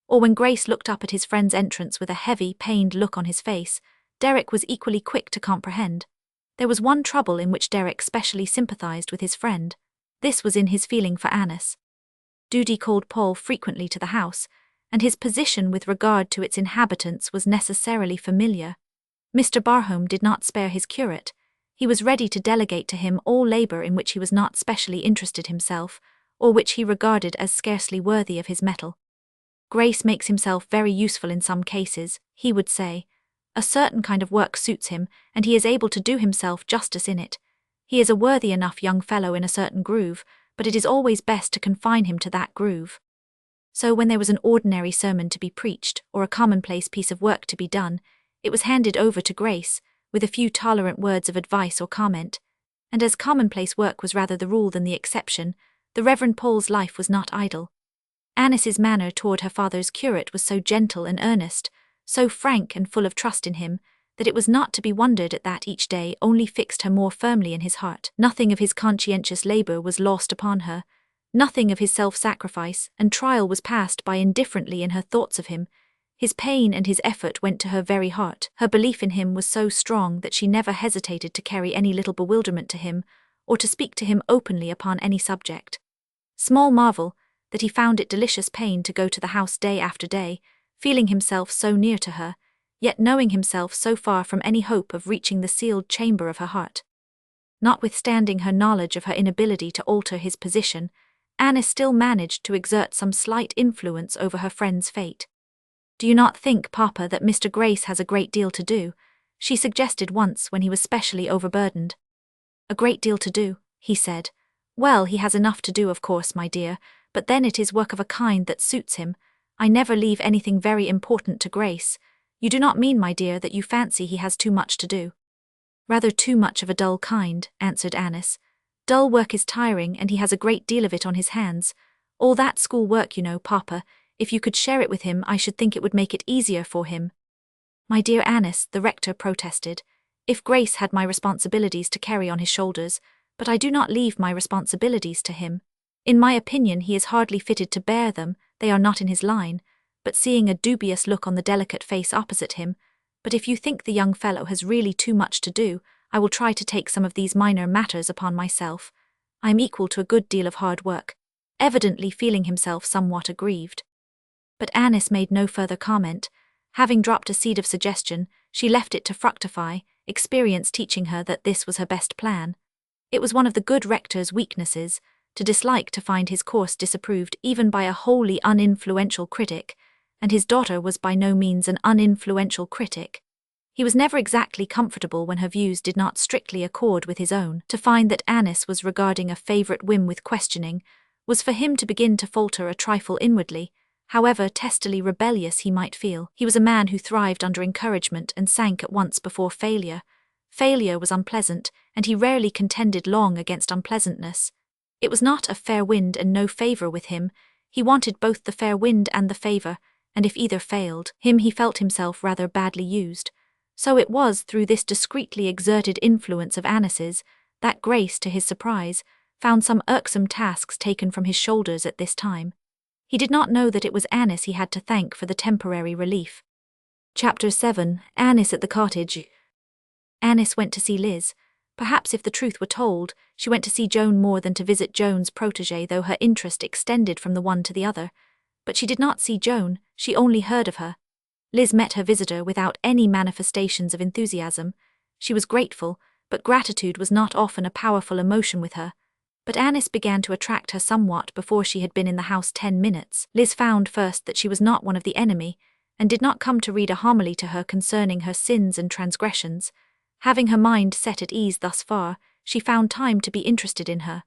Or when Grace looked up at his friend's entrance with a heavy, pained look on his face, Derrick was equally quick to comprehend. There was one trouble in which Derrick specially sympathised with his friend. This was in his feeling for Annis. Doody called Paul frequently to the house, and his position with regard to its inhabitants was necessarily familiar. Mr. Barhome did not spare his curate. He was ready to delegate to him all labour in which he was not specially interested himself, or which he regarded as scarcely worthy of his mettle. Grace makes himself very useful in some cases, he would say. A certain kind of work suits him, and he is able to do himself justice in it. He is a worthy enough young fellow in a certain groove, but it is always best to confine him to that groove. So when there was an ordinary sermon to be preached, or a commonplace piece of work to be done, it was handed over to Grace, with a few tolerant words of advice or comment. And as commonplace work was rather the rule than the exception, the Reverend Paul's life was not idle. Annis's manner toward her father's curate was so gentle and earnest, so frank and full of trust in him, that it was not to be wondered at that each day only fixed her more firmly in his heart. Nothing of his conscientious labour was lost upon her, nothing of his self-sacrifice and trial was passed by indifferently in her thoughts of him. His pain and his effort went to her very heart. Her belief in him was so strong that she never hesitated to carry any little bewilderment to him, or to speak to him openly upon any subject. Small marvel that he found it delicious pain to go to the house day after day, feeling himself so near to her, yet knowing himself so far from any hope of reaching the sealed chamber of her heart. Notwithstanding her knowledge of her inability to alter his position, Annis still managed to exert some slight influence over her friend's fate. "Do you not think, Papa, that Mr. Grace has a great deal to do?" she suggested once when he was specially overburdened. "A great deal to do," he said. "Well, he has enough to do, of course, my dear, but then it is work of a kind that suits him. I never leave anything very important to Grace. You do not mean, my dear, that you fancy he has too much to do?" "Rather too much of a dull kind," answered Annis. "Dull work is tiring, and he has a great deal of it on his hands. All that school work, you know, Papa. If you could share it with him, I should think it would make it easier for him." "My dear Annis," the rector protested, "if Grace had my responsibilities to carry on his shoulders, but I do not leave my responsibilities to him. In my opinion, he is hardly fitted to bear them, they are not in his line," but seeing a dubious look on the delicate face opposite him, "but if you think the young fellow has really too much to do, I will try to take some of these minor matters upon myself. I am equal to a good deal of hard work," evidently feeling himself somewhat aggrieved. But Annis made no further comment. Having dropped a seed of suggestion, she left it to fructify, experience teaching her that this was her best plan. It was one of the good rector's weaknesses, to dislike to find his course disapproved even by a wholly uninfluential critic, and his daughter was by no means an uninfluential critic. He was never exactly comfortable when her views did not strictly accord with his own. To find that Annis was regarding a favourite whim with questioning was for him to begin to falter a trifle inwardly, however testily rebellious he might feel. He was a man who thrived under encouragement and sank at once before failure. Failure was unpleasant, and he rarely contended long against unpleasantness. It was not a fair wind and no favour with him. He wanted both the fair wind and the favour, and if either failed him he felt himself rather badly used. So it was through this discreetly exerted influence of Annis's that Grace, to his surprise, found some irksome tasks taken from his shoulders at this time. He did not know that it was Annis he had to thank for the temporary relief. Chapter 7. Annis at the cottage. Annis went to see Liz. Perhaps if the truth were told, she went to see Joan more than to visit Joan's protégé, though her interest extended from the one to the other. But she did not see Joan, she only heard of her. Liz met her visitor without any manifestations of enthusiasm. She was grateful, but gratitude was not often a powerful emotion with her. But Annis began to attract her somewhat before she had been in the house 10 minutes. Liz found first that she was not one of the enemy, and did not come to read a homily to her concerning her sins and transgressions. Having her mind set at ease thus far, she found time to be interested in her.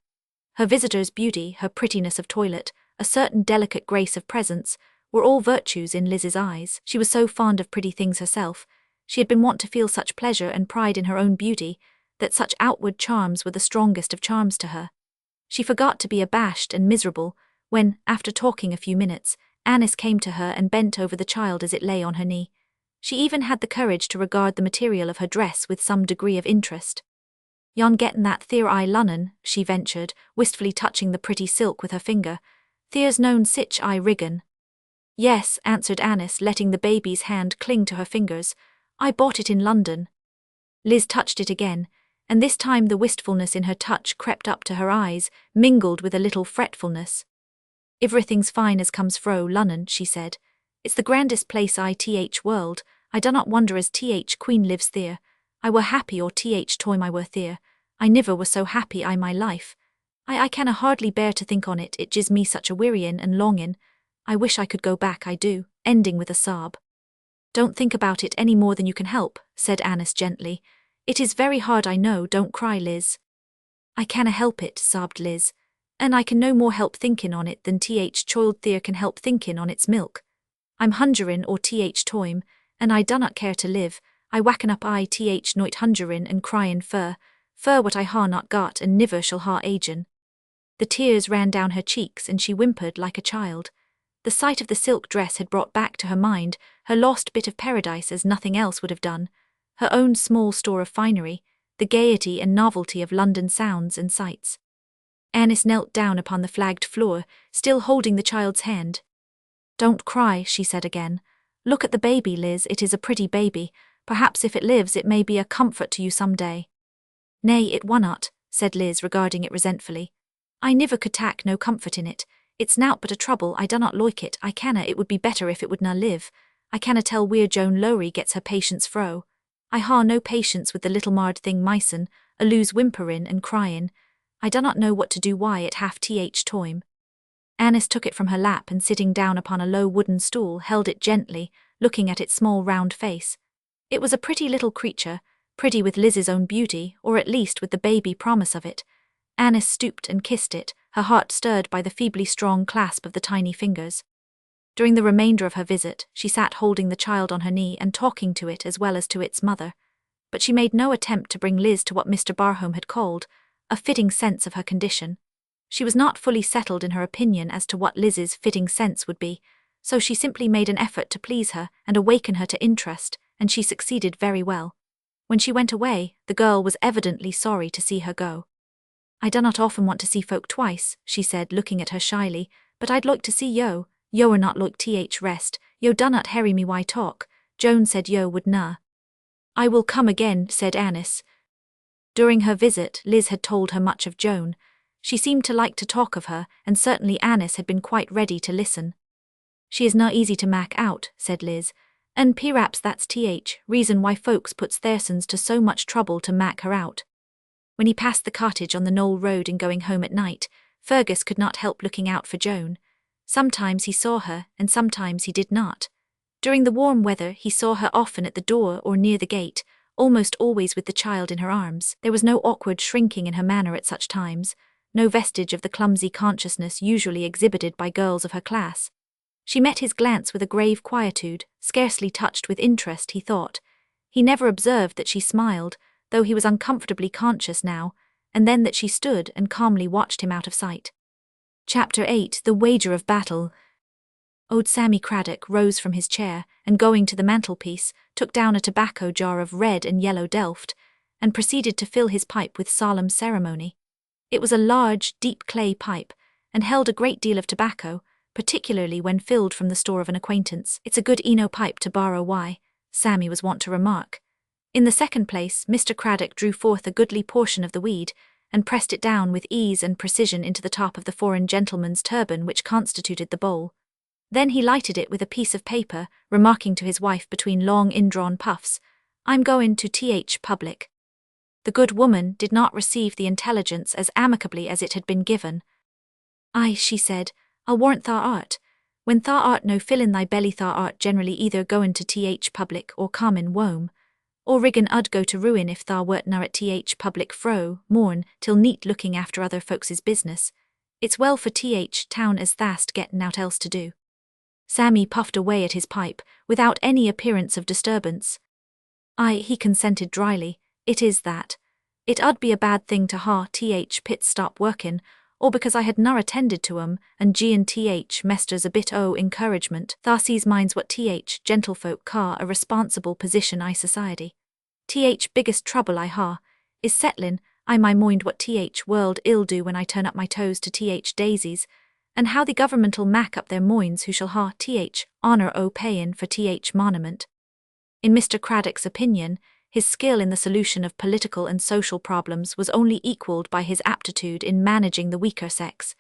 Her visitor's beauty, her prettiness of toilet, a certain delicate grace of presence, were all virtues in Liz's eyes. She was so fond of pretty things herself, she had been wont to feel such pleasure and pride in her own beauty, that such outward charms were the strongest of charms to her. She forgot to be abashed and miserable when, after talking a few minutes, Annis came to her and bent over the child as it lay on her knee. She even had the courage to regard the material of her dress with some degree of interest. "Yon gettin' that theer eye lunnon," she ventured, wistfully touching the pretty silk with her finger. "Theer's known sich eye riggin." "Yes," answered Annis, letting the baby's hand cling to her fingers. "I bought it in London." Liz touched it again, and this time the wistfulness in her touch crept up to her eyes, mingled with a little fretfulness. "Iverything's fine as comes fro Lunnon," she said. "It's the grandest place I th world. I do not wonder as th Queen lives there. I were happy or th time I were there. I niver were so happy I my life. I canna hardly bear to think on it, it gives me such a wearyin' and longin'. I wish I could go back, I do," ending with a sob. "Don't think about it any more than you can help," said Annis gently. "It is very hard, I know, don't cry, Liz." "I canna help it," sobbed Liz. "And I can no more help thinkin' on it than th child there can help thinkin' on its milk. I'm hungerin' or th toime, and I dunnot care to live. I wakken up I th noit hungerin' and cryin' fur what I ha not got and niver shall ha agin." The tears ran down her cheeks and she whimpered like a child. The sight of the silk dress had brought back to her mind her lost bit of paradise as nothing else would have done, her own small store of finery, the gaiety and novelty of London sounds and sights. Annis knelt down upon the flagged floor, still holding the child's hand. "Don't cry," she said again. "Look at the baby, Liz, it is a pretty baby. Perhaps if it lives it may be a comfort to you some day." "Nay, it wunnot," said Liz, regarding it resentfully. "I niver could tak no comfort in it. It's nowt but a trouble, I dunnot loike it, I canna. It would be better if it would na live. I canna tell wheer Joan Lowrie gets her patience fro. I ha no patience with the little marred thing myson, a lose whimperin' and cryin'. I dunnot know what to do why it half th toime." Annis took it from her lap and sitting down upon a low wooden stool held it gently, looking at its small round face. It was a pretty little creature, pretty with Liz's own beauty, or at least with the baby promise of it. Annis stooped and kissed it, her heart stirred by the feebly strong clasp of the tiny fingers. During the remainder of her visit, she sat holding the child on her knee and talking to it as well as to its mother. But she made no attempt to bring Liz to what Mr. Barhome had called a fitting sense of her condition. She was not fully settled in her opinion as to what Liz's fitting sense would be, so she simply made an effort to please her and awaken her to interest, and she succeeded very well. When she went away, the girl was evidently sorry to see her go. "I do not often want to see folk twice," she said, looking at her shyly, "but I'd like to see yo. Yo are not like th rest. Yo dunnot harry me why talk. Joan said yo would na." "I will come again," said Annis. During her visit, Liz had told her much of Joan. She seemed to like to talk of her, and certainly Annis had been quite ready to listen. "She is na easy to mak out," said Liz, "and p'raps that's th reason why folks puts theirsens to so much trouble to mak her out." When he passed the cottage on the Knoll Road in going home at night, Fergus could not help looking out for Joan. Sometimes he saw her, and sometimes he did not. During the warm weather, he saw her often at the door or near the gate, almost always with the child in her arms. There was no awkward shrinking in her manner at such times, no vestige of the clumsy consciousness usually exhibited by girls of her class. She met his glance with a grave quietude, scarcely touched with interest, he thought. He never observed that she smiled, though he was uncomfortably conscious now, and then that she stood and calmly watched him out of sight. Chapter 8: The Wager of Battle. Old Sammy Craddock rose from his chair and, going to the mantelpiece, took down a tobacco jar of red and yellow delft, and proceeded to fill his pipe with solemn ceremony. It was a large, deep clay pipe, and held a great deal of tobacco, particularly when filled from the store of an acquaintance. "It's a good Eno pipe to borrow, why," Sammy was wont to remark. In the second place, Mr. Craddock drew forth a goodly portion of the weed, and pressed it down with ease and precision into the top of the foreign gentleman's turban which constituted the bowl. Then he lighted it with a piece of paper, remarking to his wife between long indrawn puffs, "I'm going to th public." The good woman did not receive the intelligence as amicably as it had been given. "Aye," she said, "I'll warrant thou art. When thou art no fill in thy belly thou art generally either goin' to th public or common wome. Or riggin' I'd go to ruin if thou wert na at th public fro, morn, till neat looking after other folks's business. It's well for th town as thast gettin' out else to do." Sammy puffed away at his pipe, without any appearance of disturbance. "Aye," he consented dryly, "it is that. It 'ud be a bad thing to ha th pit stop workin', or because I had nar attended to 'em, and gi'n th mesters a bit o' encouragement. Tha sees mine's what th gentlefolk ca a responsible position I society. Th biggest trouble I ha is settlin' I my mind what th world ill do when I turn up my toes to th daisies, and how the government'll mack up their moinds who shall ha th honour o' payin' for th monument." In Mr. Craddock's opinion, his skill in the solution of political and social problems was only equalled by his aptitude in managing the weaker sex.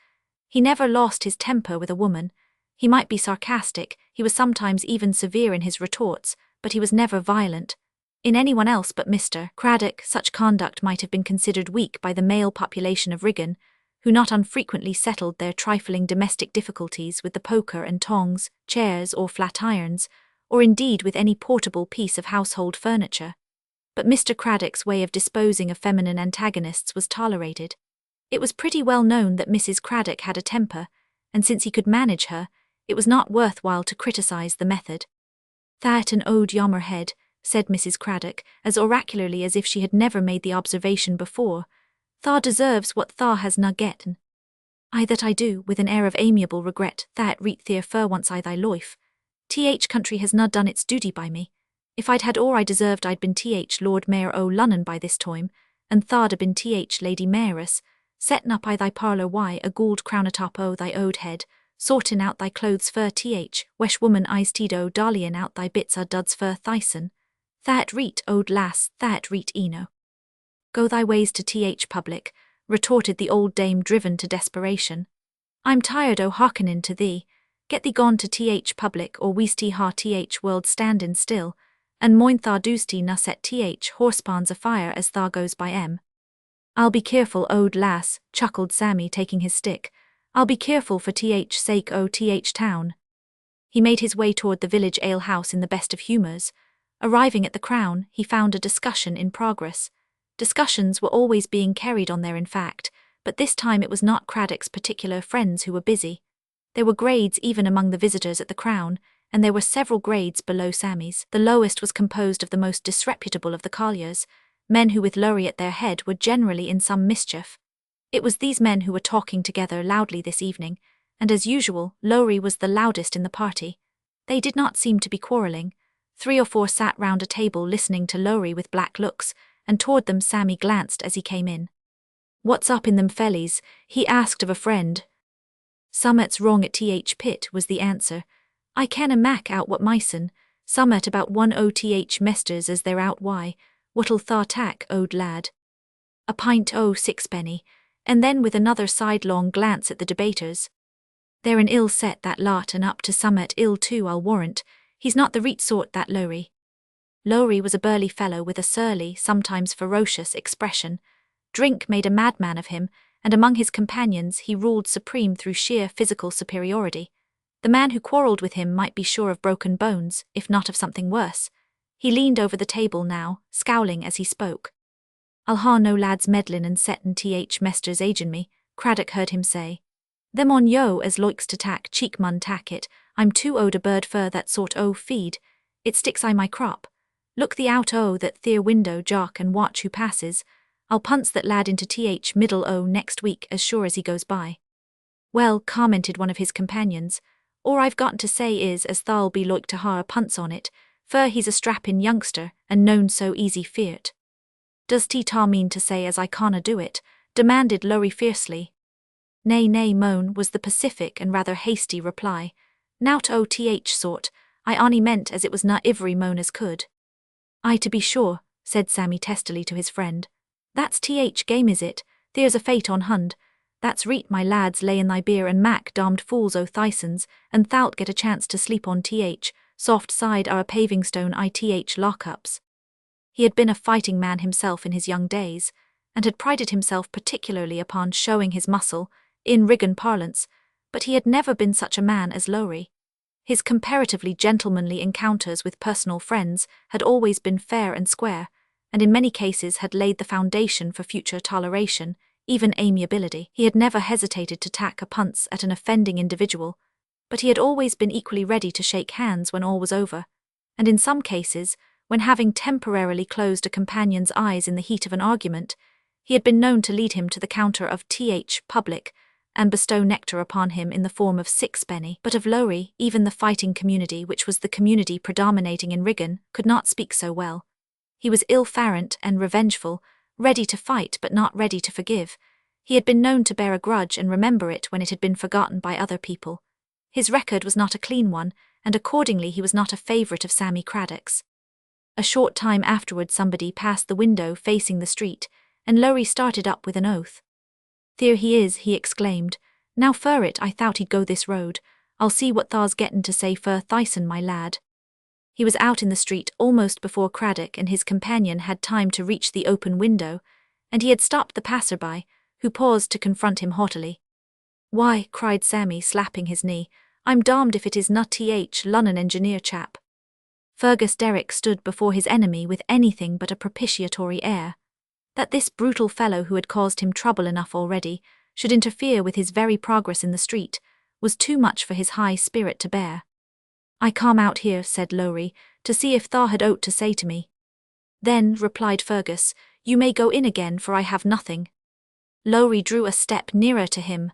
He never lost his temper with a woman. He might be sarcastic, he was sometimes even severe in his retorts, but he was never violent. In anyone else but Mr. Craddock, such conduct might have been considered weak by the male population of Wigan, who not unfrequently settled their trifling domestic difficulties with the poker and tongs, chairs or flat irons, or indeed with any portable piece of household furniture. But Mr. Craddock's way of disposing of feminine antagonists was tolerated. It was pretty well known that Mrs. Craddock had a temper, and since he could manage her, it was not worthwhile to criticise the method. "That an ode yommer head," said Mrs. Craddock, as oracularly as if she had never made the observation before. "Tha deserves what tha has na getten." "Aye, that I do," with an air of amiable regret, "that reet theer fur once I thy loife. Th country has na done its duty by me. If I'd had all I deserved I'd been th Lord Mayor o' Lunnon by this time, and tha'd a been th Lady Mayoress, settin' up I thy parlour why a gould crown atop o' thy owd head, sortin' out thy clothes fur th wesh woman eyes teedo dollyin' out thy bits o' duds fur thyson. That reet, owd lass, that reet Eno." "Go thy ways to th public," retorted the old dame, driven to desperation. "I'm tired o' hearkenin' to thee. Get thee gone to th public, or we's thee ha th world standin' still, and moind tha doos thee na set th horsepawns afire as tha goes by 'em." "I'll be careful, owd lass," chuckled Sammy, taking his stick. "I'll be careful for th sake o' th town." He made his way toward the village ale-house in the best of humours. Arriving at the Crown, he found a discussion in progress. Discussions were always being carried on there, in fact, but this time it was not Craddock's particular friends who were busy. There were grades even among the visitors at the Crown, and there were several grades below Sammy's. The lowest was composed of the most disreputable of the colliers, men who with Lowrie at their head were generally in some mischief. It was these men who were talking together loudly this evening, and as usual, Lowrie was the loudest in the party. They did not seem to be quarrelling. 3 or 4 sat round a table listening to Lowrie with black looks, and toward them Sammy glanced as he came in. "What's up in them fellies?" he asked of a friend. "Summat's wrong at th pit," was the answer. "I canna mak out what myson. Summat about one o' th mesters as they're out why. What'll tha tak, owd lad?" "A pint o' sixpenny," and then with another sidelong glance at the debaters. "They're an ill set, that lot, and up to summat ill too, I'll warrant. He's not the reet sort, that Lowrie." Lowrie was a burly fellow with a surly, sometimes ferocious, expression. Drink made a madman of him, and among his companions he ruled supreme through sheer physical superiority. The man who quarrelled with him might be sure of broken bones, if not of something worse. He leaned over the table now, scowling as he spoke. "I'll ha' no lads meddlin' and settin' mesters agin me," Craddock heard him say. "Them on yo as loikes to tack cheek mun tack it. I'm too owed a bird fur that sort o' feed. It sticks I my crop. Look thee out o' that theer window, Jock, and watch who passes. I'll punts that lad into middle o' next week as sure as he goes by." "Well," commented one of his companions, "all I've gotten to say is as thou'll be loik to ha' a punts on it, fur he's a strappin' youngster, and known so easy feart." "Does ta mean to say as I canna do it?" demanded Lowrie fiercely. "Nay, nay, Moan," was the pacific and rather hasty reply. "Nowt o' sort, I on'y meant as it was na ivery Moan as could." "Aye, to be sure," said Sammy testily to his friend. "That's game, is it? There's a fate on hund. That's reet, my lads, lay in thy beer and mac damned fools o' thysons, and thou'lt get a chance to sleep on soft side our paving stone lockups." He had been a fighting man himself in his young days, and had prided himself particularly upon showing his muscle, in Riggan parlance, but he had never been such a man as Lowrie. His comparatively gentlemanly encounters with personal friends had always been fair and square, and in many cases had laid the foundation for future toleration, even amiability. He had never hesitated to tack a punts at an offending individual, but he had always been equally ready to shake hands when all was over, and in some cases, when having temporarily closed a companion's eyes in the heat of an argument, he had been known to lead him to the counter of public, and bestow nectar upon him in the form of sixpenny. But of Lowrie, even the fighting community, which was the community predominating in Riggan, could not speak so well. He was ill-farrant and revengeful, ready to fight but not ready to forgive. He had been known to bear a grudge and remember it when it had been forgotten by other people. His record was not a clean one, and accordingly he was not a favourite of Sammy Craddock's. A short time afterward somebody passed the window facing the street, and Lowrie started up with an oath. "There he is," he exclaimed. "Now fur it, I thought he'd go this road. I'll see what tha's gettin' to say fur Thyson, my lad." He was out in the street almost before Craddock and his companion had time to reach the open window, and he had stopped the passer-by, who paused to confront him haughtily. "Why," cried Sammy, slapping his knee, "I'm damned if it is not Lunnon engineer chap." Fergus Derrick stood before his enemy with anything but a propitiatory air. That this brutal fellow who had caused him trouble enough already should interfere with his very progress in the street was too much for his high spirit to bear. "I come out here," said Lowrie, "to see if tha had aught to say to me." "Then," replied Fergus, "you may go in again, for I have nothing." Lowrie drew a step nearer to him.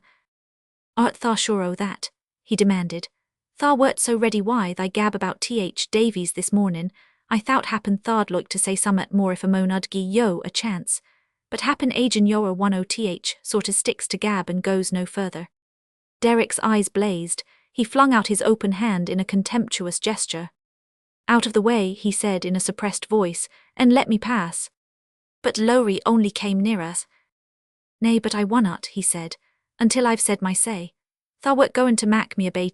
"Art tha sure o' that?" he demanded. "Tha wert so ready why thy gab about Davies this mornin'. I thought happen tha'd loik to say summat more if a Moan ud gie yo a chance, but happen agin yo are one o' sort o' sticks to gab and goes no further." Derrick's eyes blazed. He flung out his open hand in a contemptuous gesture. "Out of the way," he said in a suppressed voice, "and let me pass." But Lowrie only came nearer. "Nay, but I wunnot," he said, "until I've said my say. Tha wert goin' to mak me obey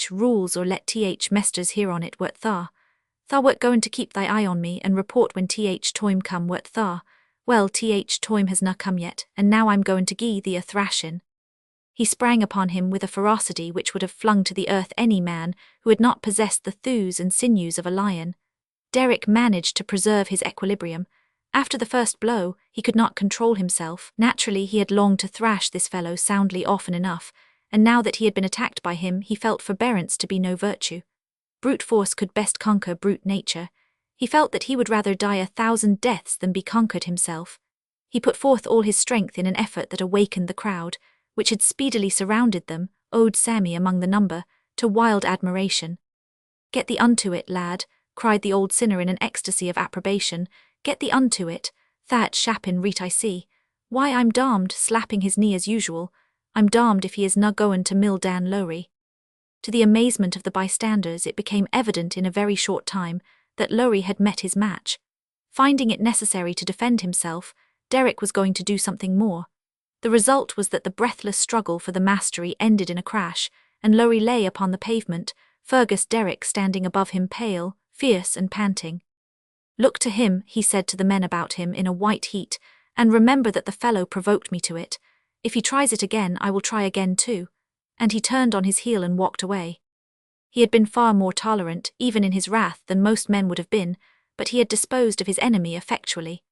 rules or let mesters hear on it, wert tha? Tha wert goin' to keep thy eye on me and report when toime come, wert tha? Well, toime has na come yet, and now I'm goin' to gie thee a thrashin'." He sprang upon him with a ferocity which would have flung to the earth any man who had not possessed the thews and sinews of a lion. Derrick managed to preserve his equilibrium. After the first blow, he could not control himself. Naturally, he had longed to thrash this fellow soundly often enough, and now that he had been attacked by him, he felt forbearance to be no virtue. Brute force could best conquer brute nature. He felt that he would rather die 1,000 deaths than be conquered himself. He put forth all his strength in an effort that awakened the crowd, which had speedily surrounded them, owed Sammy among the number, to wild admiration. "Get thee unto it, lad," cried the old sinner in an ecstasy of approbation. "Get thee unto it. That shappin' reet I see. Why, I'm damned," slapping his knee as usual, "I'm damned if he is na goin' to mill Dan Lowrie." To the amazement of the bystanders, it became evident in a very short time that Lowrie had met his match. Finding it necessary to defend himself, Derrick was going to do something more. The result was that the breathless struggle for the mastery ended in a crash, and Lowrie lay upon the pavement, Fergus Derrick standing above him pale, fierce and panting. "Look to him," he said to the men about him in a white heat, "and remember that the fellow provoked me to it. If he tries it again, I will try again too." And he turned on his heel and walked away. He had been far more tolerant, even in his wrath, than most men would have been, but he had disposed of his enemy effectually.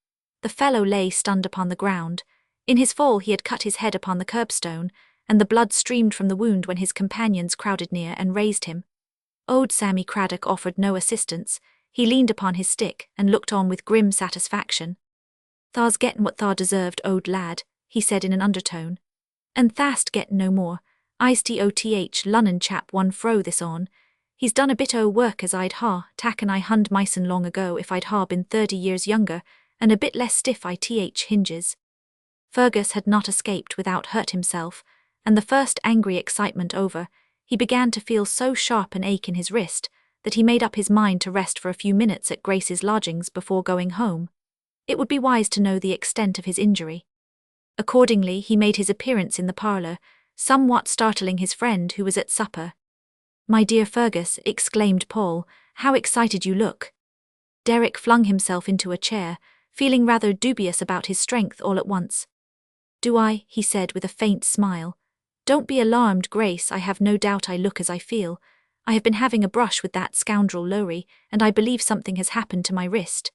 The fellow lay stunned upon the ground. In his fall he had cut his head upon the curbstone, and the blood streamed from the wound when his companions crowded near and raised him. Old Sammy Craddock offered no assistance. He leaned upon his stick and looked on with grim satisfaction. "Tha's gettin' what tha deserved, old lad," he said in an undertone. "And tha'st gettin' no more. I's toth Lunnon chap one fro this on. He's done a bit o' work as I'd taken I hund myson long ago if I'd been 30 years younger, and a bit less stiff I hinges." Fergus had not escaped without hurt himself, and the first angry excitement over, he began to feel so sharp an ache in his wrist that he made up his mind to rest for a few minutes at Grace's lodgings before going home. It would be wise to know the extent of his injury. Accordingly, he made his appearance in the parlour, somewhat startling his friend who was at supper. "My dear Fergus," exclaimed Paul, "how excited you look." Derek flung himself into a chair, feeling rather dubious about his strength all at once. "Do I?" he said with a faint smile. "Don't be alarmed, Grace, I have no doubt I look as I feel. I have been having a brush with that scoundrel Lowrie, and I believe something has happened to my wrist."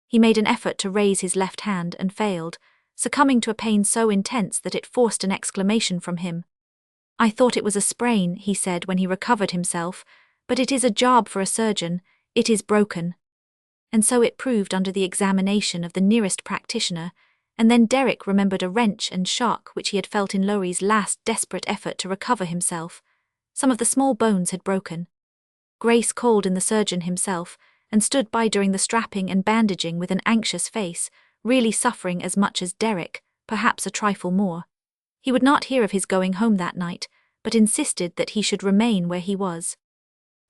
He made an effort to raise his left hand and failed, succumbing to a pain so intense that it forced an exclamation from him. "I thought it was a sprain," he said when he recovered himself, "but it is a job for a surgeon. It is broken." And so it proved under the examination of the nearest practitioner, and then Derek remembered a wrench and shock which he had felt in Lowrie's last desperate effort to recover himself. Some of the small bones had broken. Grace called in the surgeon himself, and stood by during the strapping and bandaging with an anxious face, really suffering as much as Derek, perhaps a trifle more. He would not hear of his going home that night, but insisted that he should remain where he was.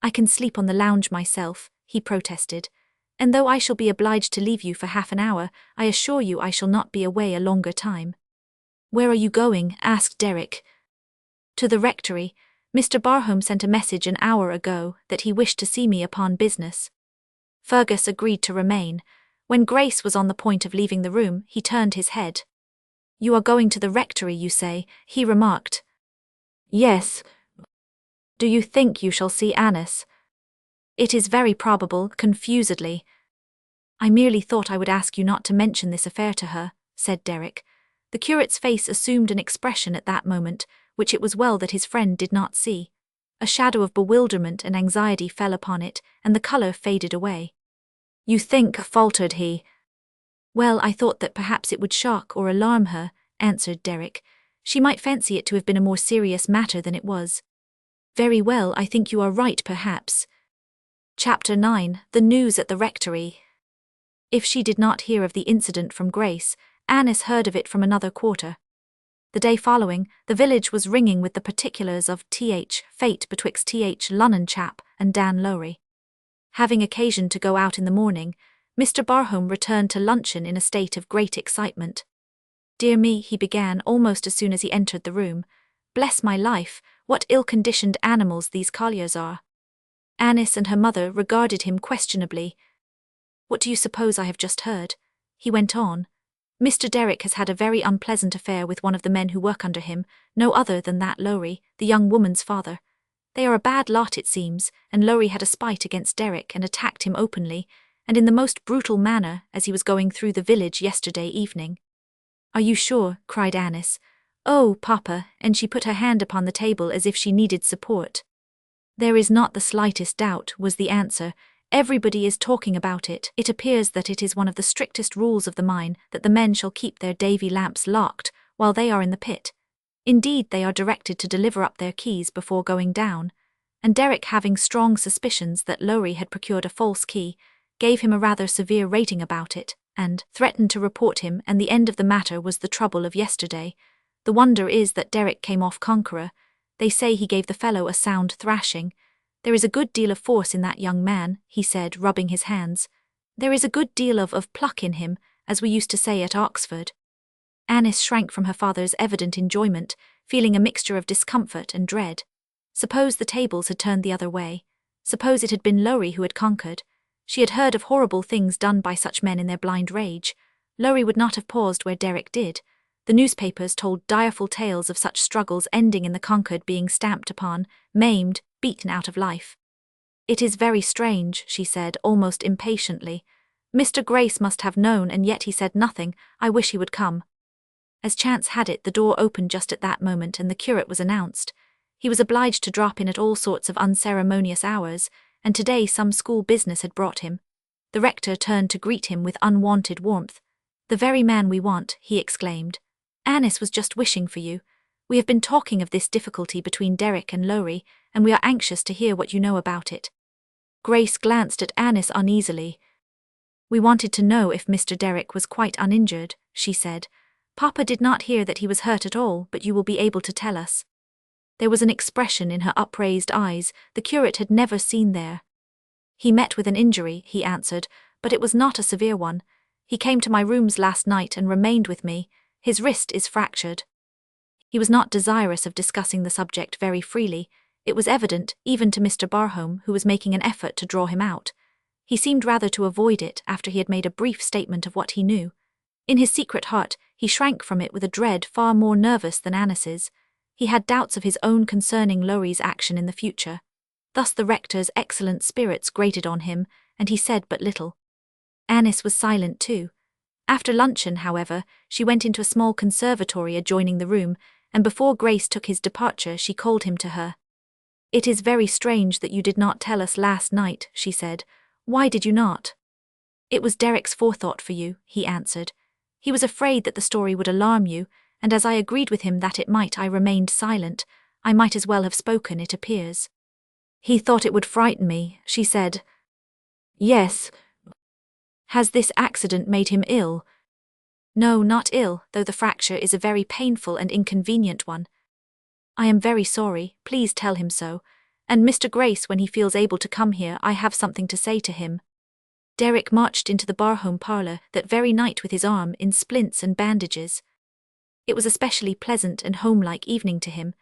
"I can sleep on the lounge myself," he protested, "and though I shall be obliged to leave you for half an hour, I assure you I shall not be away a longer time." "Where are you going?" asked Derek. "To the rectory. Mr. Barham sent a message an hour ago that he wished to see me upon business." Fergus agreed to remain. When Grace was on the point of leaving the room, he turned his head. "You are going to the rectory, you say?" he remarked. "Yes." "Do you think you shall see Annis?" "It is very probable," confusedly. "I merely thought I would ask you not to mention this affair to her," said Derek. The curate's face assumed an expression at that moment, which it was well that his friend did not see. A shadow of bewilderment and anxiety fell upon it, and the colour faded away. "You think," faltered he. "Well, I thought that perhaps it would shock or alarm her," answered Derek. "She might fancy it to have been a more serious matter than it was." "Very well, I think you are right, perhaps." Chapter 9. The News at the Rectory. If she did not hear of the incident from Grace, Annis heard of it from another quarter. The day following, the village was ringing with the particulars of fate betwixt Lunnon chap and Dan Lowrie. Having occasion to go out in the morning, Mr. Barham returned to luncheon in a state of great excitement. "Dear me," he began almost as soon as he entered the room. "Bless my life, what ill-conditioned animals these colliers are." Annis and her mother regarded him questionably. "What do you suppose I have just heard?" he went on. "Mr. Derek has had a very unpleasant affair with one of the men who work under him, no other than that Lowrie, the young woman's father. They are a bad lot, it seems, and Lowrie had a spite against Derek and attacked him openly, and in the most brutal manner, as he was going through the village yesterday evening." "Are you sure?" cried Annis. "Oh, Papa," and she put her hand upon the table as if she needed support. "There is not the slightest doubt," was the answer. "Everybody is talking about it. It appears that it is one of the strictest rules of the mine that the men shall keep their Davy lamps locked while they are in the pit. Indeed, they are directed to deliver up their keys before going down." And Derek, having strong suspicions that Lowrie had procured a false key, gave him a rather severe rating about it, and threatened to report him, and the end of the matter was the trouble of yesterday. The wonder is that Derek came off conqueror. They say he gave the fellow a sound thrashing. "There is a good deal of force in that young man," he said, rubbing his hands. "There is a good deal of pluck in him, as we used to say at Oxford." Annis shrank from her father's evident enjoyment, feeling a mixture of discomfort and dread. Suppose the tables had turned the other way. Suppose it had been Lowrie who had conquered. She had heard of horrible things done by such men in their blind rage. Lowrie would not have paused where Derek did. The newspapers told direful tales of such struggles ending in the conquered being stamped upon, maimed, beaten out of life. "It is very strange," she said, almost impatiently. "Mr. Grace must have known, and yet he said nothing. I wish he would come." As chance had it, the door opened just at that moment and the curate was announced. He was obliged to drop in at all sorts of unceremonious hours, and today some school business had brought him. The rector turned to greet him with unwonted warmth. "The very man we want," he exclaimed. "Annis was just wishing for you. We have been talking of this difficulty between Derek and Lowrie, and we are anxious to hear what you know about it." Grace glanced at Annis uneasily. "We wanted to know if Mr. Derek was quite uninjured," she said. "Papa did not hear that he was hurt at all, but you will be able to tell us." There was an expression in her upraised eyes the curate had never seen there. "He met with an injury," he answered, "but it was not a severe one. He came to my rooms last night and remained with me. His wrist is fractured." He was not desirous of discussing the subject very freely. It was evident, even to Mr. Barhome, who was making an effort to draw him out. He seemed rather to avoid it after he had made a brief statement of what he knew. In his secret heart, he shrank from it with a dread far more nervous than Annis's. He had doubts of his own concerning Lowrie's action in the future. Thus the rector's excellent spirits grated on him, and he said but little. Annis was silent too. After luncheon, however, she went into a small conservatory adjoining the room, and before Grace took his departure she called him to her. "It is very strange that you did not tell us last night," she said. "Why did you not?" "It was Derek's forethought for you," he answered. "He was afraid that the story would alarm you, and as I agreed with him that it might, I remained silent. I might as well have spoken, it appears." "He thought it would frighten me," she said. "Yes. Has this accident made him ill?" "No, not ill, though the fracture is a very painful and inconvenient one." "I am very sorry, please tell him so. And Mr. Grace, when he feels able to come here, I have something to say to him." Derek marched into the Barhome parlour that very night with his arm in splints and bandages. It was a specially pleasant and home-like evening to him.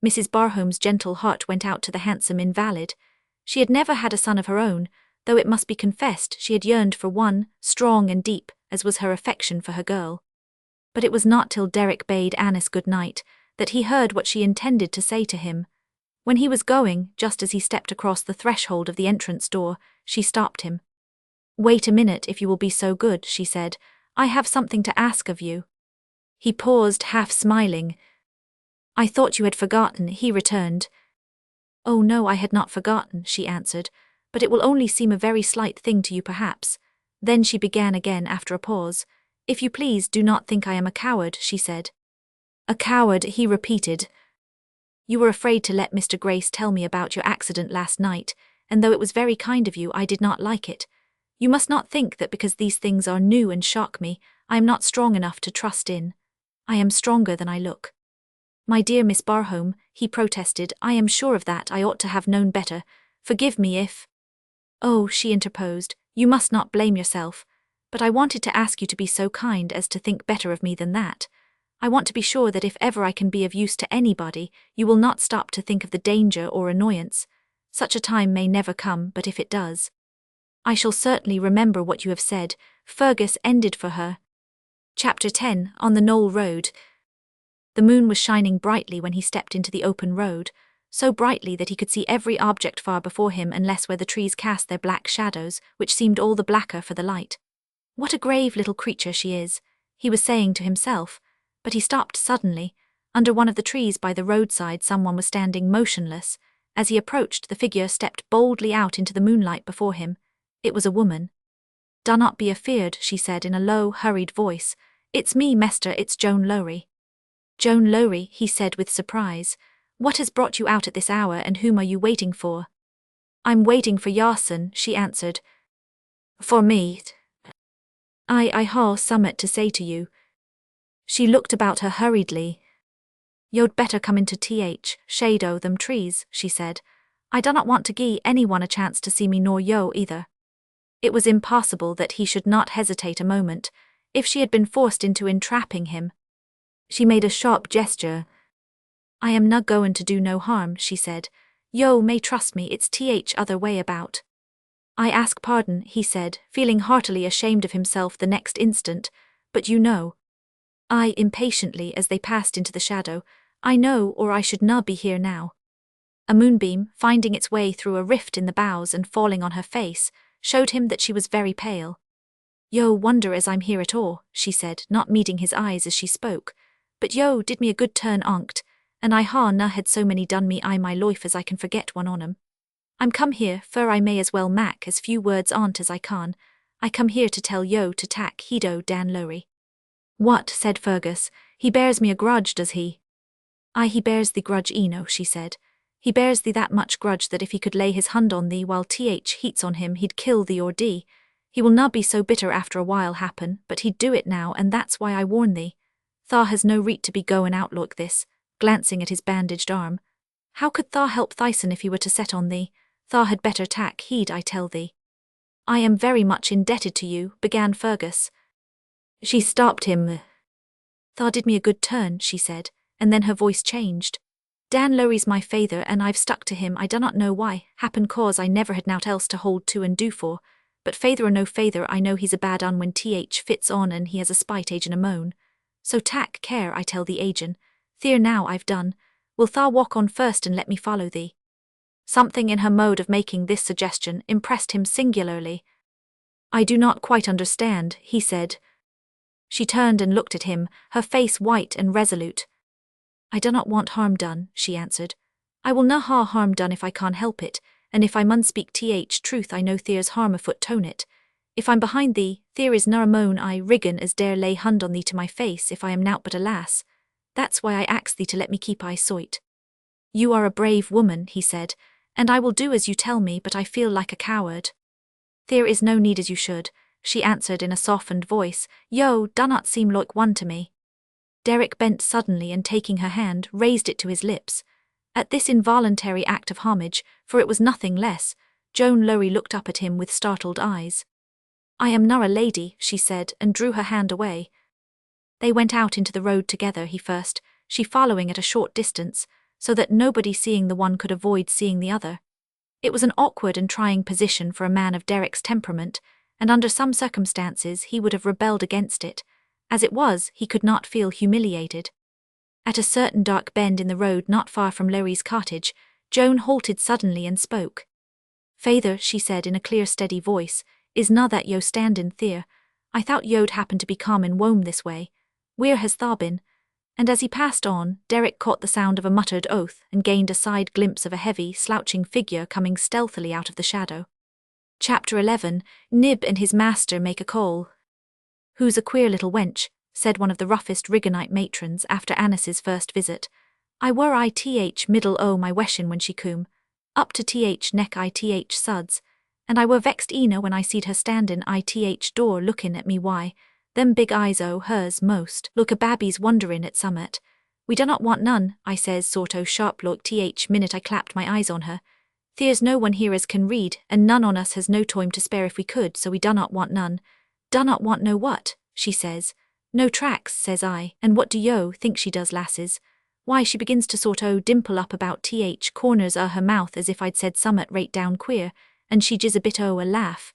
Mrs. Barhome's gentle heart went out to the handsome invalid. She had never had a son of her own, though it must be confessed she had yearned for one, strong and deep, as was her affection for her girl. But it was not till Derek bade Annis good night that he heard what she intended to say to him. When he was going, just as he stepped across the threshold of the entrance door, she stopped him. "Wait a minute, if you will be so good," she said. "I have something to ask of you." He paused, half smiling. "I thought you had forgotten," he returned. "Oh no, I had not forgotten," she answered, "but it will only seem a very slight thing to you perhaps." Then she began again after a pause. "If you please, do not think I am a coward," she said. "A coward," he repeated. "You were afraid to let Mr. Grace tell me about your accident last night, and though it was very kind of you, I did not like it. You must not think that because these things are new and shock me, I am not strong enough to trust in. I am stronger than I look." "My dear Miss Barhome," he protested, "I am sure of that. I ought to have known better. Forgive me if—" "Oh," she interposed, "you must not blame yourself. But I wanted to ask you to be so kind as to think better of me than that. I want to be sure that if ever I can be of use to anybody, you will not stop to think of the danger or annoyance. Such a time may never come, but if it does, I shall certainly remember what you have said." Fergus ended for her. Chapter 10, On the Knoll Road. The moon was shining brightly when he stepped into the open road, so brightly that he could see every object far before him unless where the trees cast their black shadows, which seemed all the blacker for the light. "What a grave little creature she is," he was saying to himself, but he stopped suddenly. Under one of the trees by the roadside someone was standing motionless. As he approached, the figure stepped boldly out into the moonlight before him. It was a woman. "Do not be afeard," she said in a low, hurried voice. "It's me, Mester, it's Joan Lowrie." "Joan Lowrie," he said with surprise. "What has brought you out at this hour, and whom are you waiting for?" "I'm waiting for Hodgson," she answered. "For me? I ha summat to say to you." She looked about her hurriedly. "You'd better come into shade o' them trees," she said. "I do not want to gie anyone a chance to see me nor yo either." It was impossible that he should not hesitate a moment, if she had been forced into entrapping him. She made a sharp gesture. "I am na goin' to do no harm," she said. "Yo may trust me, it's other way about." "I ask pardon," he said, feeling heartily ashamed of himself the next instant, "but you know." I impatiently as they passed into the shadow. I know, or I should not be here now. A moonbeam, finding its way through a rift in the boughs and falling on her face, showed him that she was very pale. Yo wonder as I'm here at all, she said, not meeting his eyes as she spoke. But yo did me a good turn onct, and I ha na had so many done me I my life as I can forget one on 'em. I'm come here, for I may as well mak as few words on't as I can. I come here to tell yo to tak heedo Dan Lowrie. What, said Fergus, he bears me a grudge, does he? Aye, he bears thee grudge eno, she said. He bears thee that much grudge that if he could lay his hand on thee while heats on him he'd kill thee or thee. He will not be so bitter after a while happen, but he'd do it now, and that's why I warn thee. Tha has no reet to be goin' out like this, glancing at his bandaged arm. How could Tha help thyson if he were to set on thee? Tha had better tak heed, I tell thee. I am very much indebted to you, began Fergus. She stopped him. Tha did me a good turn, she said, and then her voice changed. Dan Lowrie's my feyther, and I've stuck to him. I do not know why, happen cause I never had nowt else to hold to and do for. But feyther or no feyther, I know he's a bad un when fits on and he has a spite agin a moan. So tak care, I tell thee agin. Theer now I've done. Will Tha walk on first and let me follow thee? Something in her mode of making this suggestion impressed him singularly. I do not quite understand, he said. She turned and looked at him, her face white and resolute. I do not want harm done, she answered. I will na ha harm done if I can't help it, and if I mun speak truth I know there's harm afoot tone it. If I'm behind thee, there is na a moan I riggin as dare lay hand on thee to my face if I am nowt but a lass. That's why I ax thee to let me keep eye sight. You are a brave woman, he said, and I will do as you tell me, but I feel like a coward. There is no need as you should, she answered in a softened voice. Yo do not seem like one to me. Derek bent suddenly and taking her hand, raised it to his lips. At this involuntary act of homage, for it was nothing less, Joan Lowrie looked up at him with startled eyes. I am na a lady, she said, and drew her hand away. They went out into the road together, he first, she following at a short distance, so that nobody seeing the one could avoid seeing the other. It was an awkward and trying position for a man of Derek's temperament, and under some circumstances he would have rebelled against it. As it was, he could not feel humiliated. At a certain dark bend in the road not far from Lowrie's cottage, Joan halted suddenly and spoke. Feyther, she said in a clear steady voice, is na that yo standin' there. I thought yo'd happen to be comin' wome this way. Where has tha been? And as he passed on, Derek caught the sound of a muttered oath and gained a side glimpse of a heavy, slouching figure coming stealthily out of the shadow. Chapter 11, Nib and his master make a call. Who's a queer little wench, said one of the roughest Rigganite matrons after Annis's first visit. I were middle o' my weshin when she coom, up to neck suds, and I were vexed eno when I seed her standin' door lookin' at me why, them big eyes o' hers most look a babby's wonderin' at summat. We do not want none, I says sort o' sharp like minute I clapped my eyes on her. There's no one here as can read, and none on us has no time to spare if we could, so we do not want none. Do not want no what, she says. No tracks, says I, and what do yo think she does, lasses? Why, she begins to sort o' dimple up about corners o' her mouth as if I'd said summat right down queer, and she jiz a bit o' a laugh.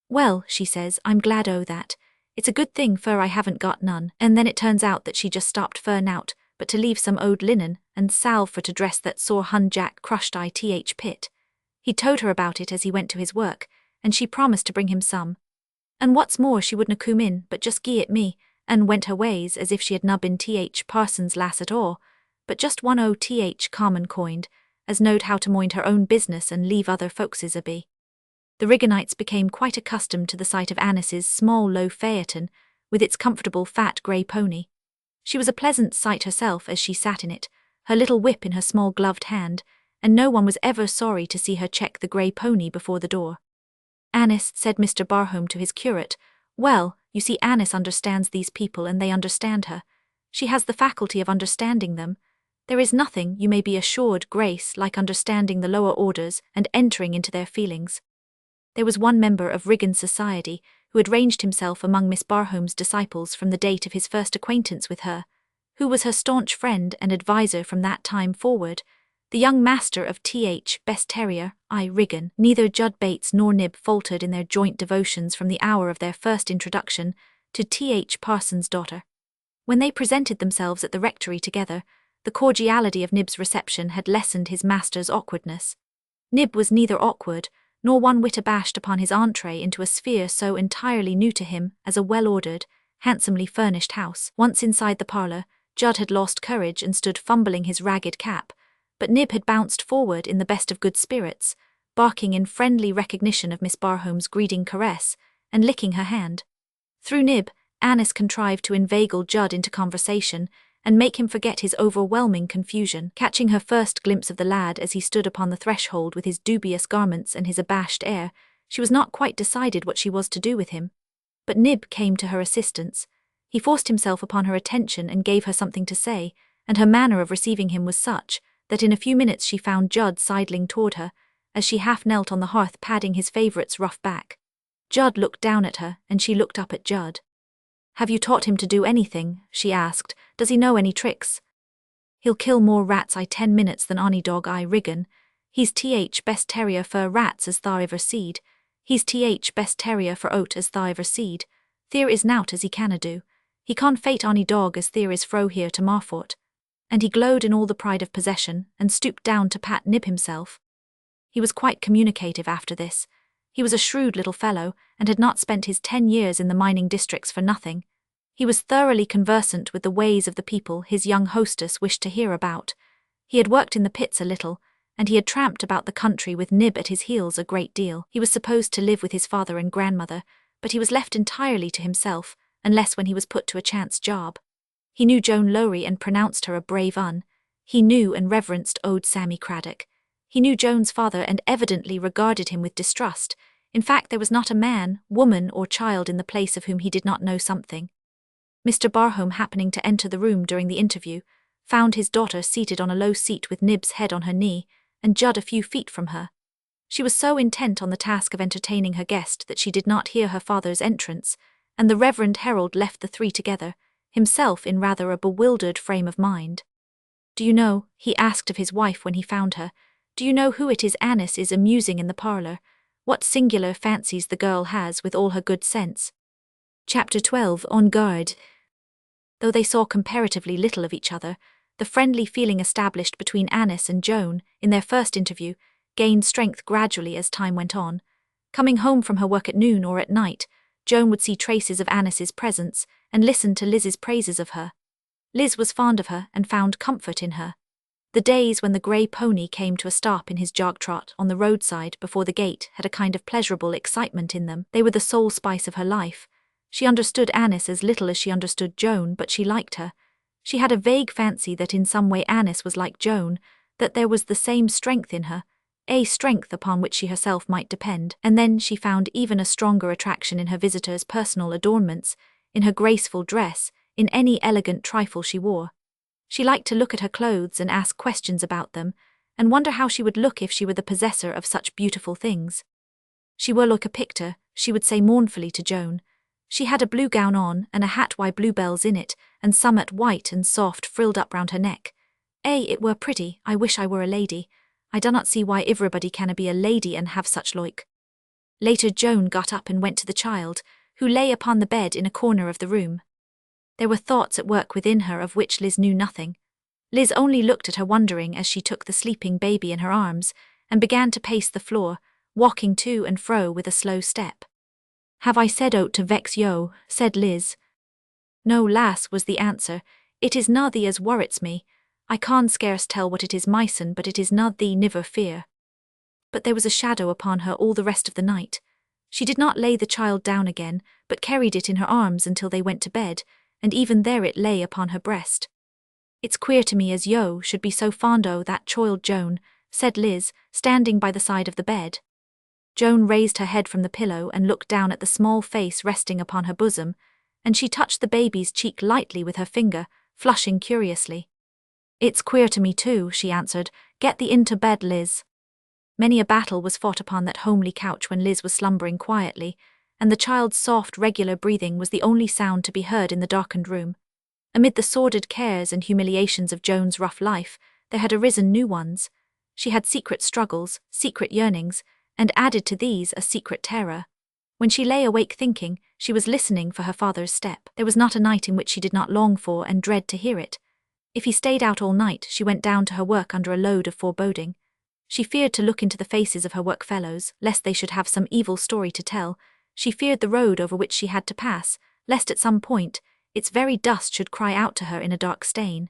Well, she says, I'm glad o' that. It's a good thing fur I haven't got none, and then it turns out that she just stopped fur nout, but to leave some owd linen, and salve for to dress that sore hun Jack crushed pit. He told her about it as he went to his work, and she promised to bring him some. And what's more, she wouldna coom in, but just gie it me, and went her ways as if she had na been Parson's lass at all, but just one o' common coined, as knowed how to mind her own business and leave other folks's a be. The Rigganites became quite accustomed to the sight of Annis's small low phaeton, with its comfortable fat grey pony. She was a pleasant sight herself as she sat in it, her little whip in her small gloved hand, and no one was ever sorry to see her check the grey pony before the door. Annis, said Mr. Barhome to his curate, well, you see Annis understands these people and they understand her. She has the faculty of understanding them. There is nothing, you may be assured, Grace, like understanding the lower orders and entering into their feelings. There was one member of Riggan's society who had ranged himself among Miss Barhome's disciples from the date of his first acquaintance with her, who was her staunch friend and adviser from that time forward, the young master of Best Terrier, Riggan. Neither Judd Bates nor Nib faltered in their joint devotions from the hour of their first introduction to Parson's daughter. When they presented themselves at the rectory together, the cordiality of Nib's reception had lessened his master's awkwardness. Nib was neither awkward, nor one whit abashed upon his entree into a sphere so entirely new to him as a well-ordered, handsomely furnished house. Once inside the parlour, Judd had lost courage and stood fumbling his ragged cap, but Nib had bounced forward in the best of good spirits, barking in friendly recognition of Miss Barhome's greeting caress, and licking her hand. Through Nib, Annis contrived to inveigle Judd into conversation, and make him forget his overwhelming confusion. Catching her first glimpse of the lad as he stood upon the threshold with his dubious garments and his abashed air, she was not quite decided what she was to do with him. But Nib came to her assistance. He forced himself upon her attention and gave her something to say, and her manner of receiving him was such that in a few minutes she found Judd sidling toward her, as she half knelt on the hearth padding his favourite's rough back. Judd looked down at her, and she looked up at Judd. "Have you taught him to do anything?" she asked. "Does he know any tricks?" "He'll kill more rats I 10 minutes than ony dog I riggin. He's best terrier for rats as tha ever seed. He's best terrier for oat as tha ever seed. There is nowt as he canna do. He can't fate ony dog as there is fro here to Marfort." And he glowed in all the pride of possession, and stooped down to pat Nib himself. He was quite communicative after this. He was a shrewd little fellow, and had not spent his 10 years in the mining districts for nothing. He was thoroughly conversant with the ways of the people his young hostess wished to hear about. He had worked in the pits a little, and he had tramped about the country with Nib at his heels a great deal. He was supposed to live with his father and grandmother, but he was left entirely to himself, unless when he was put to a chance job. He knew Joan Lowrie and pronounced her a brave un. He knew and reverenced old Sammy Craddock. He knew Joan's father and evidently regarded him with distrust. In fact, there was not a man, woman, or child in the place of whom he did not know something. Mr. Barhome, happening to enter the room during the interview, found his daughter seated on a low seat with Nib's head on her knee, and Judd a few feet from her. She was so intent on the task of entertaining her guest that she did not hear her father's entrance, and the Reverend Herald left the three together, himself in rather a bewildered frame of mind. "Do you know," he asked of his wife when he found her, "do you know who it is Annis is amusing in the parlour? What singular fancies the girl has with all her good sense." Chapter 12, On Guard. Though they saw comparatively little of each other, the friendly feeling established between Annis and Joan in their first interview gained strength gradually as time went on. Coming home from her work at noon or at night, Joan would see traces of Annis's presence and listen to Liz's praises of her. Liz was fond of her and found comfort in her. The days when the grey pony came to a stop in his jog-trot on the roadside before the gate had a kind of pleasurable excitement in them. They were the sole spice of her life. She understood Annis as little as she understood Joan, but she liked her. She had a vague fancy that in some way Annis was like Joan, that there was the same strength in her, a strength upon which she herself might depend. And then she found even a stronger attraction in her visitor's personal adornments, in her graceful dress, in any elegant trifle she wore. She liked to look at her clothes and ask questions about them, and wonder how she would look if she were the possessor of such beautiful things. "She were like a picture," she would say mournfully to Joan. "She had a blue gown on, and a hat wi' bluebells in it, and summat white and soft frilled up round her neck. It were pretty. I wish I were a lady. I do not see why everybody canna be a lady and have such loik." Later Joan got up and went to the child, who lay upon the bed in a corner of the room. There were thoughts at work within her of which Liz knew nothing. Liz only looked at her wondering as she took the sleeping baby in her arms, and began to pace the floor, walking to and fro with a slow step. "Have I said aught to vex yo?" said Liz. "No, lass," was the answer. "It is na thee as worrits me. I can scarce tell what it is mysen, but it is na thee, niver fear." But there was a shadow upon her all the rest of the night. She did not lay the child down again, but carried it in her arms until they went to bed, and even there it lay upon her breast. "It's queer to me as yo should be so fond o' that choild, Joan," said Liz, standing by the side of the bed. Joan raised her head from the pillow and looked down at the small face resting upon her bosom, and she touched the baby's cheek lightly with her finger, flushing curiously. "It's queer to me too," she answered. "Get thee into bed, Liz." Many a battle was fought upon that homely couch when Liz was slumbering quietly, and the child's soft, regular breathing was the only sound to be heard in the darkened room. Amid the sordid cares and humiliations of Joan's rough life, there had arisen new ones. She had secret struggles, secret yearnings, and added to these a secret terror. When she lay awake thinking, she was listening for her father's step. There was not a night in which she did not long for and dread to hear it. If he stayed out all night, she went down to her work under a load of foreboding. She feared to look into the faces of her work fellows, lest they should have some evil story to tell. She feared the road over which she had to pass, lest at some point, its very dust should cry out to her in a dark stain.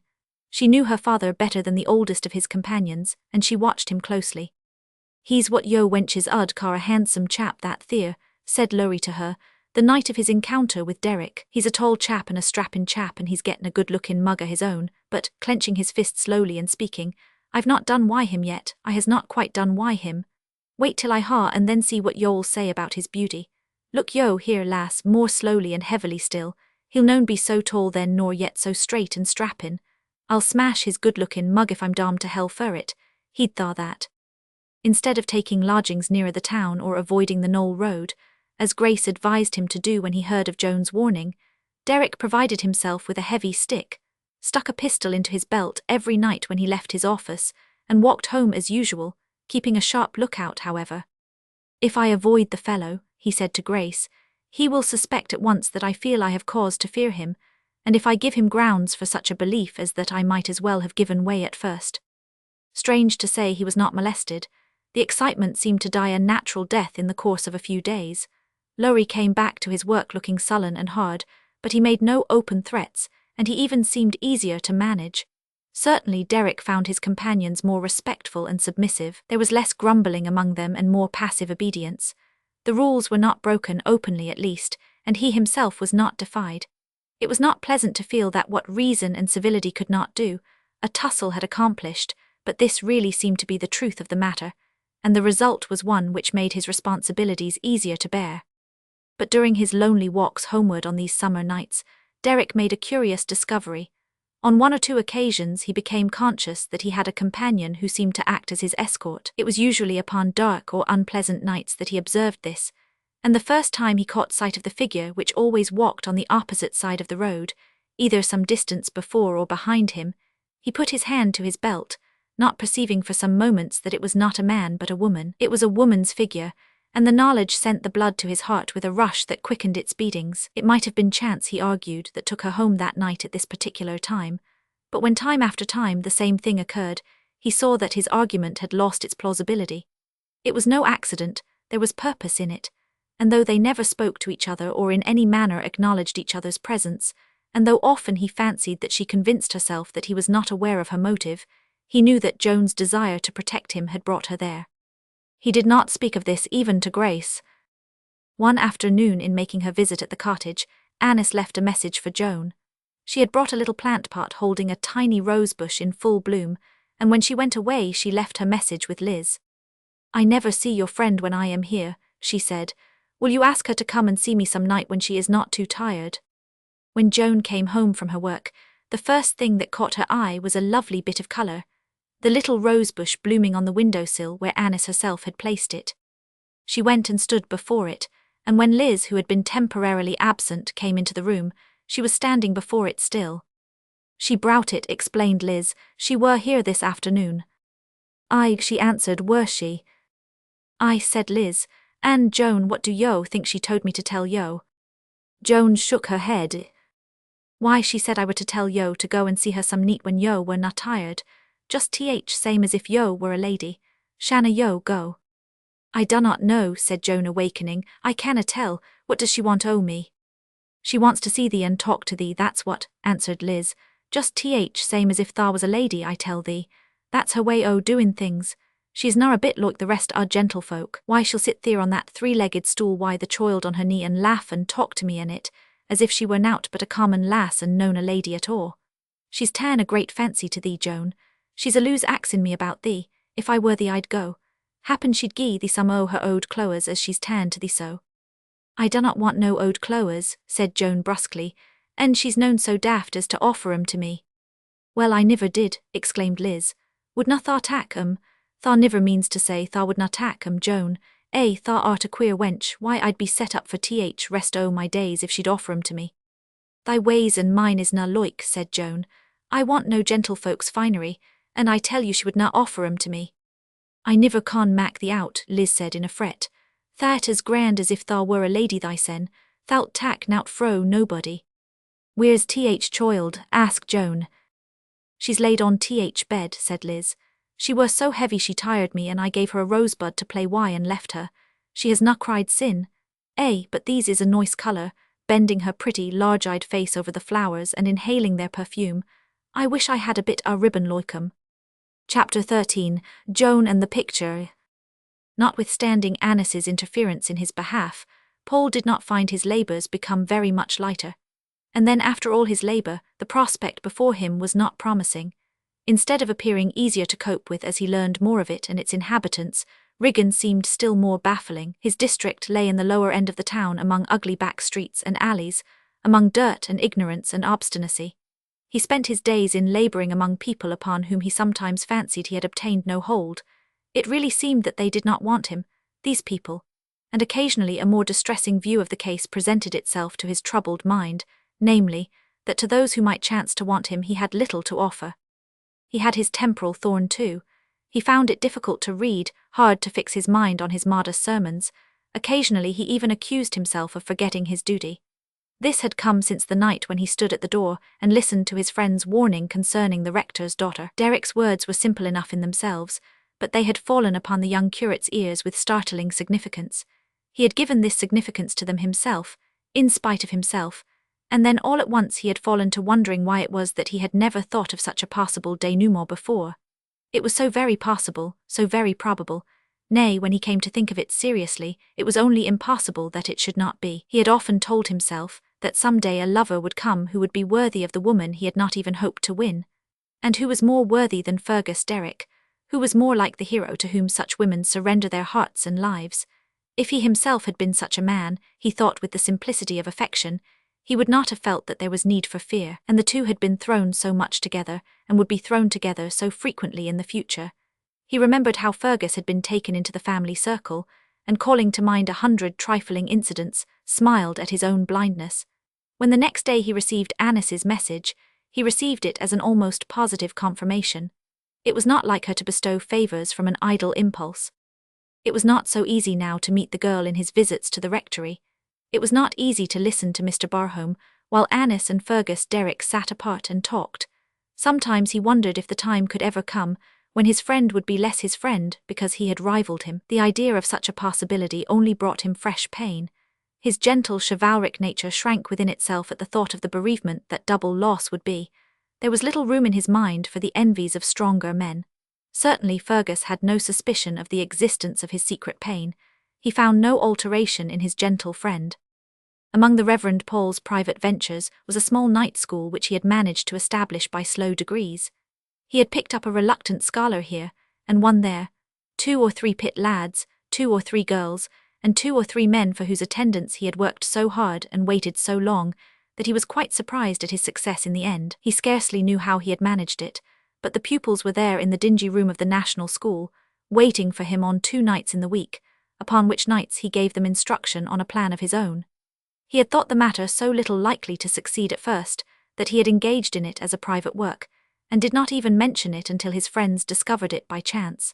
She knew her father better than the oldest of his companions, and she watched him closely. "He's what yo wenches ud car a handsome chap, that there," said Lowrie to her, the night of his encounter with Derek. "He's a tall chap and a strappin' chap, and he's gettin' a good-looking mug o' his own," but, clenching his fist slowly and speaking, "I've not done why him yet, I has not quite done why him. Wait till I ha and then see what yo'll say about his beauty. Look yo here, lass," more slowly and heavily still, "he'll noan be so tall then nor yet so straight and strappin'. I'll smash his good-looking mug if I'm damned to hell for it. He'd thaw that." Instead of taking lodgings nearer the town or avoiding the Knoll Road, as Grace advised him to do when he heard of Joan's warning, Derek provided himself with a heavy stick, stuck a pistol into his belt every night when he left his office, and walked home as usual, keeping a sharp lookout, however. "If I avoid the fellow," he said to Grace, "he will suspect at once that I feel I have cause to fear him, and if I give him grounds for such a belief as that I might as well have given way at first." Strange to say, he was not molested. The excitement seemed to die a natural death in the course of a few days. Lowrie came back to his work looking sullen and hard, but he made no open threats, and he even seemed easier to manage. Certainly Derek found his companions more respectful and submissive. There was less grumbling among them and more passive obedience. The rules were not broken openly at least, and he himself was not defied. It was not pleasant to feel that what reason and civility could not do, a tussle had accomplished, but this really seemed to be the truth of the matter, and the result was one which made his responsibilities easier to bear. But during his lonely walks homeward on these summer nights, Derek made a curious discovery. On one or two occasions he became conscious that he had a companion who seemed to act as his escort. It was usually upon dark or unpleasant nights that he observed this, and the first time he caught sight of the figure which always walked on the opposite side of the road, either some distance before or behind him, he put his hand to his belt, not perceiving for some moments that it was not a man but a woman. It was a woman's figure, and the knowledge sent the blood to his heart with a rush that quickened its beatings. It might have been chance, he argued, that took her home that night at this particular time, but when time after time the same thing occurred, he saw that his argument had lost its plausibility. It was no accident, there was purpose in it, and though they never spoke to each other or in any manner acknowledged each other's presence, and though often he fancied that she convinced herself that he was not aware of her motive, he knew that Joan's desire to protect him had brought her there. He did not speak of this even to Grace. One afternoon, in making her visit at the cottage, Annis left a message for Joan. She had brought a little plant pot holding a tiny rose bush in full bloom, and when she went away she left her message with Liz. "I never see your friend when I am here," she said. "Will you ask her to come and see me some night when she is not too tired?" When Joan came home from her work, the first thing that caught her eye was a lovely bit of colour, the little rosebush blooming on the windowsill where Annis herself had placed it. She went and stood before it, and when Liz, who had been temporarily absent, came into the room, she was standing before it still. "She browt it," explained Liz. "She were here this afternoon." "Aye," she answered, "were she?" "Aye," said Liz. "And Joan, what do yo think she told me to tell yo?" Joan shook her head. "Why, she said I were to tell yo to go and see her some neat when yo were not tired. Just same as if yo were a lady. Shanna yo go?" "I do not know," said Joan, awakening. "I canna tell. What does she want o' me?" "She wants to see thee and talk to thee, that's what," answered Liz. "Just same as if thou was a lady, I tell thee. That's her way o' doing things. She's not a bit like the rest o' gentlefolk. Why, she'll sit there on that three-legged stool wi' the child on her knee and laugh and talk to me in it, as if she were nowt but a common lass and known a lady at all. She's ta'en a great fancy to thee, Joan. She's a loose axing me about thee. If I were thee I'd go. Happen she'd gie thee some o' her owd clothes as she's ta'en to thee so." "I do not want no owd clothes," said Joan brusquely, "and she's known so daft as to offer 'em to me." "Well, I niver did," exclaimed Liz. "Would na thaw tak 'em? Thaw niver means to say thaw would na tak 'em, Joan. Thaw art a queer wench. Why, I'd be set up for rest o' my days if she'd offer 'em to me." "Thy ways and mine is na loike," said Joan. "I want no gentlefolk's finery, and I tell you she would na offer 'em to me." "I niver con mak thee out," Liz said in a fret. That as grand as if thou were a lady thysen, thou'lt tak nout fro nobody. Where's Child? Asked Joan. She's laid on bed, said Liz. She were so heavy she tired me, and I gave her a rosebud to play wy and left her. She has not cried sin. But these is a nice colour, bending her pretty, large-eyed face over the flowers and inhaling their perfume. I wish I had a bit a ribbon like 'em. Chapter 13. Joan and the Picture. Notwithstanding Annis's interference in his behalf, Paul did not find his labours become very much lighter. And then after all his labour, the prospect before him was not promising. Instead of appearing easier to cope with as he learned more of it and its inhabitants, Riggan seemed still more baffling. His district lay in the lower end of the town among ugly back streets and alleys, among dirt and ignorance and obstinacy. He spent his days in labouring among people upon whom he sometimes fancied he had obtained no hold. It really seemed that they did not want him, these people, and occasionally a more distressing view of the case presented itself to his troubled mind, namely, that to those who might chance to want him he had little to offer. He had his temporal thorn too. He found it difficult to read, hard to fix his mind on his modest sermons. Occasionally he even accused himself of forgetting his duty. This had come since the night when he stood at the door and listened to his friend's warning concerning the rector's daughter. Derek's words were simple enough in themselves, but they had fallen upon the young curate's ears with startling significance. He had given this significance to them himself, in spite of himself, and then all at once he had fallen to wondering why it was that he had never thought of such a possible denouement before. It was so very possible, so very probable. Nay, when he came to think of it seriously, it was only impossible that it should not be. He had often told himself that some day a lover would come who would be worthy of the woman he had not even hoped to win. And who was more worthy than Fergus Derrick? Who was more like the hero to whom such women surrender their hearts and lives? If he himself had been such a man, he thought with the simplicity of affection, he would not have felt that there was need for fear, and the two had been thrown so much together, and would be thrown together so frequently in the future. He remembered how Fergus had been taken into the family circle, and calling to mind 100 trifling incidents, smiled at his own blindness. When the next day he received Annis's message, he received it as an almost positive confirmation. It was not like her to bestow favours from an idle impulse. It was not so easy now to meet the girl in his visits to the rectory. It was not easy to listen to Mr. Barhome, while Annis and Fergus Derrick sat apart and talked. Sometimes he wondered if the time could ever come when his friend would be less his friend because he had rivaled him. The idea of such a possibility only brought him fresh pain. His gentle chivalric nature shrank within itself at the thought of the bereavement that double loss would be. There was little room in his mind for the envies of stronger men. Certainly Fergus had no suspicion of the existence of his secret pain. He found no alteration in his gentle friend. Among the Reverend Paul's private ventures was a small night school which he had managed to establish by slow degrees. He had picked up a reluctant scholar here, and one there, 2 or 3 pit lads, 2 or 3 girls, and 2 or 3 men for whose attendance he had worked so hard and waited so long, that he was quite surprised at his success in the end. He scarcely knew how he had managed it, but the pupils were there in the dingy room of the National School, waiting for him on 2 nights in the week, upon which nights he gave them instruction on a plan of his own. He had thought the matter so little likely to succeed at first, that he had engaged in it as a private work, and did not even mention it until his friends discovered it by chance.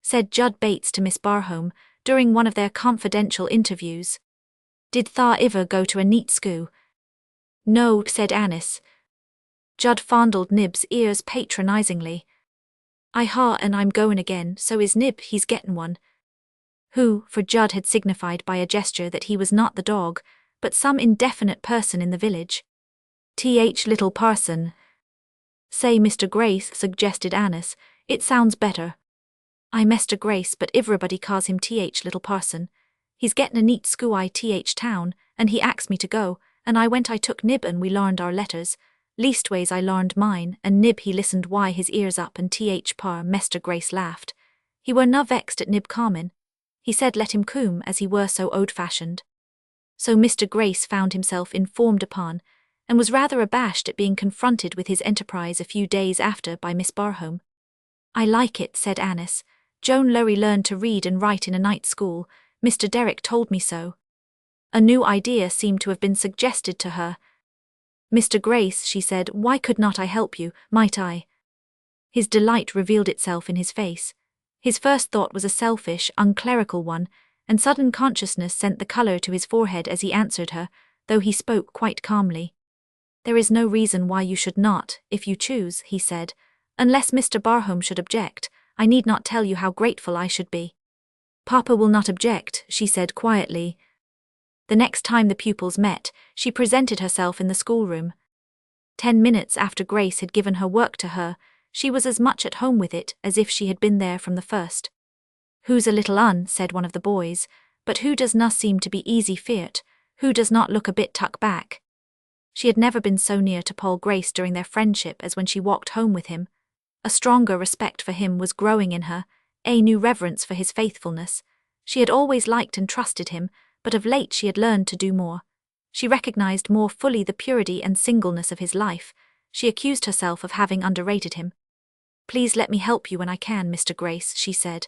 Said Judd Bates to Miss Barhome, during one of their confidential interviews, "Did tha iver go to a neat skoo?" "No," said Annis. Judd fondled Nib's ears patronisingly. "I ha, and I'm goin' again, so is Nib, he's gettin' one." Who, for Judd had signified by a gesture that he was not the dog, but some indefinite person in the village. Little parson." "Say Mr. Grace," suggested Annis. "It sounds better." "I Mester Grace, but iverybody calls him little parson. He's gettin' a neat skoo I town, and he axed me to go, and I went. I took Nib and we larned our letters. Leastways I larned mine, and Nib he listened why his ears up and par." Mester Grace laughed. He were na vexed at Nib comin'. He said let him coom as he were so old-fashioned. So Mr. Grace found himself informed upon, and was rather abashed at being confronted with his enterprise a few days after by Miss Barhome. "I like it," said Annis. "Joan Lowrie learned to read and write in a night school. Mr. Derrick told me so." A new idea seemed to have been suggested to her. "Mr. Grace," she said, "why could not I help you, might I?" His delight revealed itself in his face. His first thought was a selfish, unclerical one, and sudden consciousness sent the colour to his forehead as he answered her, though he spoke quite calmly. "There is no reason why you should not, if you choose," he said. "Unless Mr. Barham should object, I need not tell you how grateful I should be." "Papa will not object," she said quietly. The next time the pupils met, she presented herself in the schoolroom. 10 minutes after Grace had given her work to her, she was as much at home with it as if she had been there from the first. "Who's a little said one of the boys, but who does not seem to be easy feart, who does not look a bit tuck back." She had never been so near to Paul Grace during their friendship as when she walked home with him. A stronger respect for him was growing in her, a new reverence for his faithfulness. She had always liked and trusted him, but of late she had learned to do more. She recognized more fully the purity and singleness of his life. She accused herself of having underrated him. "Please let me help you when I can, Mr. Grace," she said.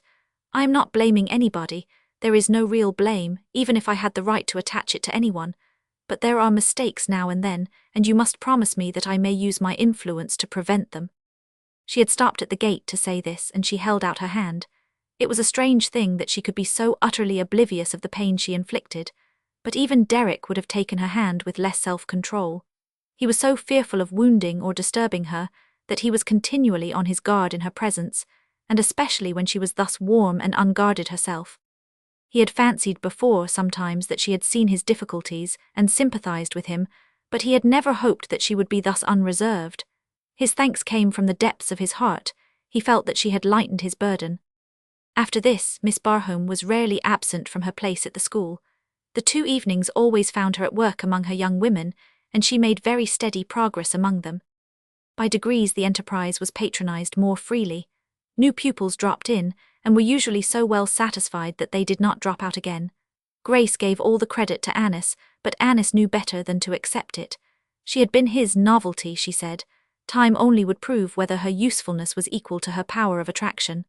"I am not blaming anybody. There is no real blame, even if I had the right to attach it to anyone. But there are mistakes now and then, and you must promise me that I may use my influence to prevent them." She had stopped at the gate to say this, and she held out her hand. It was a strange thing that she could be so utterly oblivious of the pain she inflicted, but even Derek would have taken her hand with less self-control. He was so fearful of wounding or disturbing her that he was continually on his guard in her presence, and especially when she was thus warm and unguarded herself. He had fancied before sometimes that she had seen his difficulties and sympathized with him, but he had never hoped that she would be thus unreserved. His thanks came from the depths of his heart. He felt that she had lightened his burden. After this, Miss Barham was rarely absent from her place at the school. The 2 evenings always found her at work among her young women, and she made very steady progress among them. By degrees the enterprise was patronized more freely. New pupils dropped in, and were usually so well satisfied that they did not drop out again. Grace gave all the credit to Annis, but Annis knew better than to accept it. She had been his novelty, she said. Time only would prove whether her usefulness was equal to her power of attraction.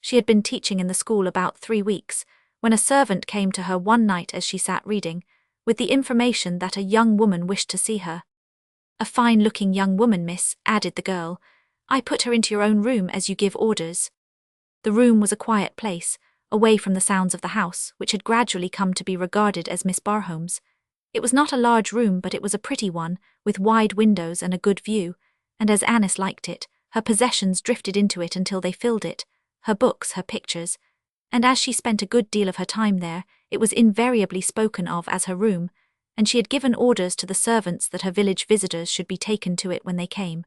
She had been teaching in the school about 3 weeks, when a servant came to her one night as she sat reading, with the information that a young woman wished to see her. "A fine-looking young woman, miss," added the girl. "I put her into your own room as you give orders." The room was a quiet place, away from the sounds of the house, which had gradually come to be regarded as Miss Barham's. It was not a large room, but it was a pretty one, with wide windows and a good view, and as Annis liked it, her possessions drifted into it until they filled it, her books, her pictures, and as she spent a good deal of her time there, it was invariably spoken of as her room, and she had given orders to the servants that her village visitors should be taken to it when they came.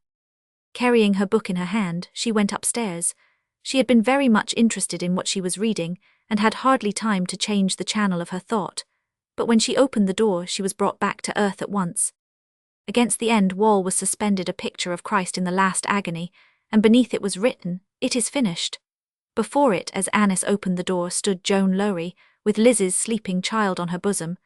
Carrying her book in her hand, she went upstairs. She had been very much interested in what she was reading, and had hardly time to change the channel of her thought, but when she opened the door she was brought back to earth at once. Against the end wall was suspended a picture of Christ in the last agony, and beneath it was written, "It is finished." Before it, as Annis opened the door, stood Joan Lowrie, with Liz's sleeping child on her bosom.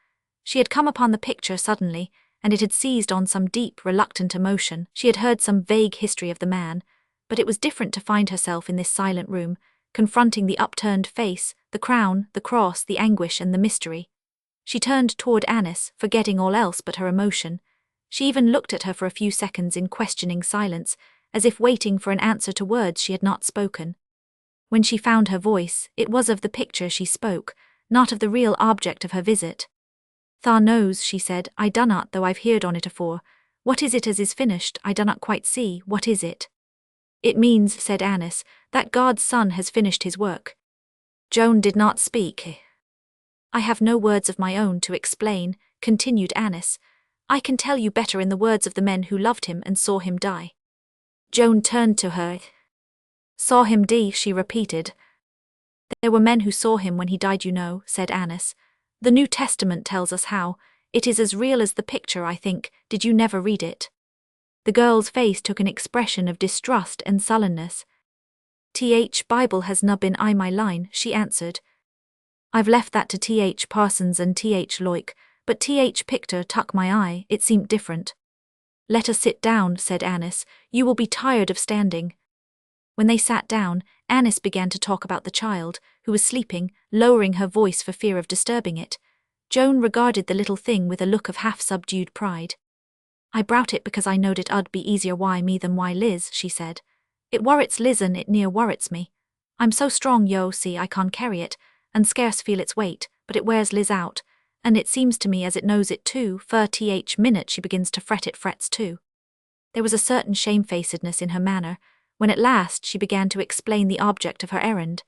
She had come upon the picture suddenly, and it had seized on some deep, reluctant emotion. She had heard some vague history of the man, but it was different to find herself in this silent room, confronting the upturned face, the crown, the cross, the anguish and the mystery. She turned toward Annis, forgetting all else but her emotion. She even looked at her for a few seconds in questioning silence, as if waiting for an answer to words she had not spoken. When she found her voice, it was of the picture she spoke, not of the real object of her visit. "Tha knows," she said, "I dunnot, though I've heard on it afore. What is it as is finished? I dunnot quite see. What is it?" "It means," said Annis, "that God's Son has finished his work." Joan did not speak. "I have no words of my own to explain," continued Annis. "I can tell you better in the words of the men who loved him and saw him die." Joan turned to her. "Saw him die," she repeated. "There were men who saw him when he died, you know," said Annis. "The New Testament tells us how. It is as real as the picture, I think. Did you never read it?" The girl's face took an expression of distrust and sullenness. "Th Bible has na been I my line," she answered. "I've left that to Th Parsons and Th Loic, but Th Pictor tuck my eye, it seemed different." "Let us sit down," said Annis. "You will be tired of standing." When they sat down, Annis began to talk about the child, who was sleeping, lowering her voice for fear of disturbing it. Joan regarded the little thing with a look of half-subdued pride. "I browt it because I knowed it 'ud be easier why me than why Liz," she said. "It worrits Liz and it near worrits me. I'm so strong, yo, see, I can't carry it, and scarce feel its weight, but it wears Liz out, and it seems to me as it knows it too, for minute she begins to fret it frets too. There was a certain shamefacedness in her manner, when at last she began to explain the object of her errand.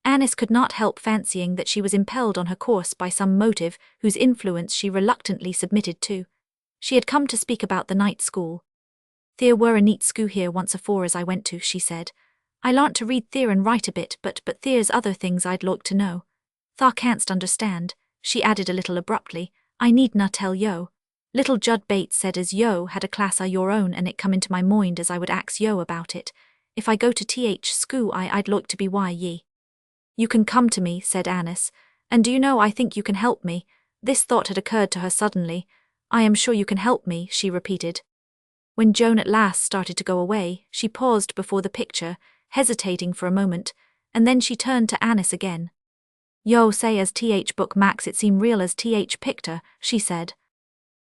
Annis could not help fancying that she was impelled on her course by some motive whose influence she reluctantly submitted to. She had come to speak about the night school. "There were a neat school here once afore as I went to," she said. "I larnt to read there and write a bit, but there's other things I'd like to know. Thou canst understand," she added a little abruptly, "I need na tell yo. Little Judd Bates said as yo had a class a your own, and it come into my mind as I would ax yo about it. If I go to school I'd like to be ye." "You can come to me," said Annis, "and do you know I think you can help me." This thought had occurred to her suddenly. "I am sure you can help me," she repeated. When Joan at last started to go away, she paused before the picture, hesitating for a moment, and then she turned to Annis again. "Yo say as book max it seem real as picture," she said.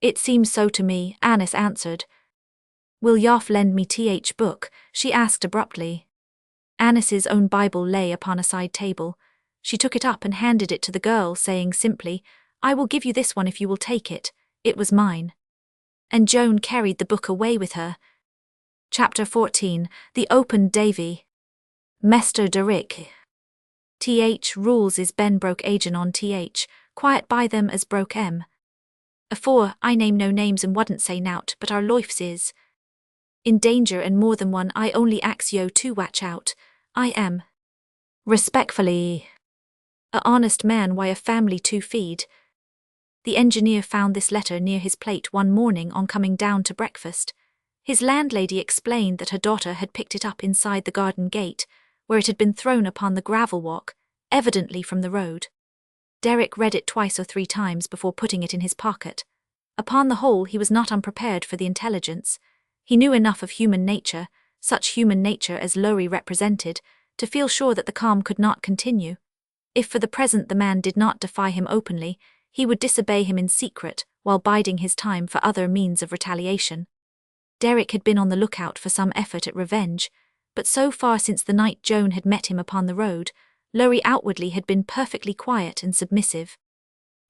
"It seems so to me," Annis answered. "Will yoff lend me book?" she asked abruptly. Annis's own Bible lay upon a side table. She took it up and handed it to the girl, saying simply, "I will give you this one if you will take it. It was mine." And Joan carried the book away with her. Chapter 14. The Open Davy. Mester Derrick. Rules is Ben broke agent on quiet by them as broke Afore, I name no names and wouldn't say nout, but our loifs is in danger, and more than one I only ax yo to watch out. I am respectfully a honest man why a family to feed. The engineer found this letter near his plate one morning on coming down to breakfast. His landlady explained that her daughter had picked it up inside the garden gate, where it had been thrown upon the gravel walk, evidently from the road. Derek read it twice or three times before putting it in his pocket. Upon the whole, he was not unprepared for the intelligence. He knew enough of human nature, such human nature as Lowrie represented, to feel sure that the calm could not continue. If for the present the man did not defy him openly, he would disobey him in secret, while biding his time for other means of retaliation. Derek had been on the lookout for some effort at revenge, but so far since the night Joan had met him upon the road, Lowrie outwardly had been perfectly quiet and submissive.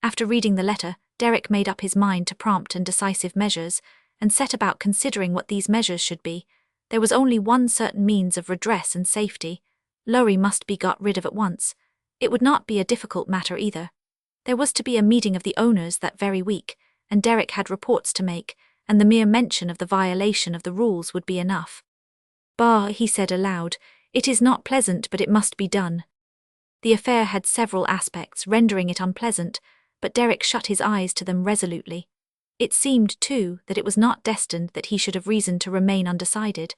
After reading the letter, Derek made up his mind to prompt and decisive measures, and set about considering what these measures should be. There was only one certain means of redress and safety. Lowrie must be got rid of at once. It would not be a difficult matter either. There was to be a meeting of the owners that very week, and Derek had reports to make, and the mere mention of the violation of the rules would be enough. "Bah," he said aloud, "it is not pleasant, but it must be done." The affair had several aspects, rendering it unpleasant, but Derek shut his eyes to them resolutely. It seemed, too, that it was not destined that he should have reason to remain undecided.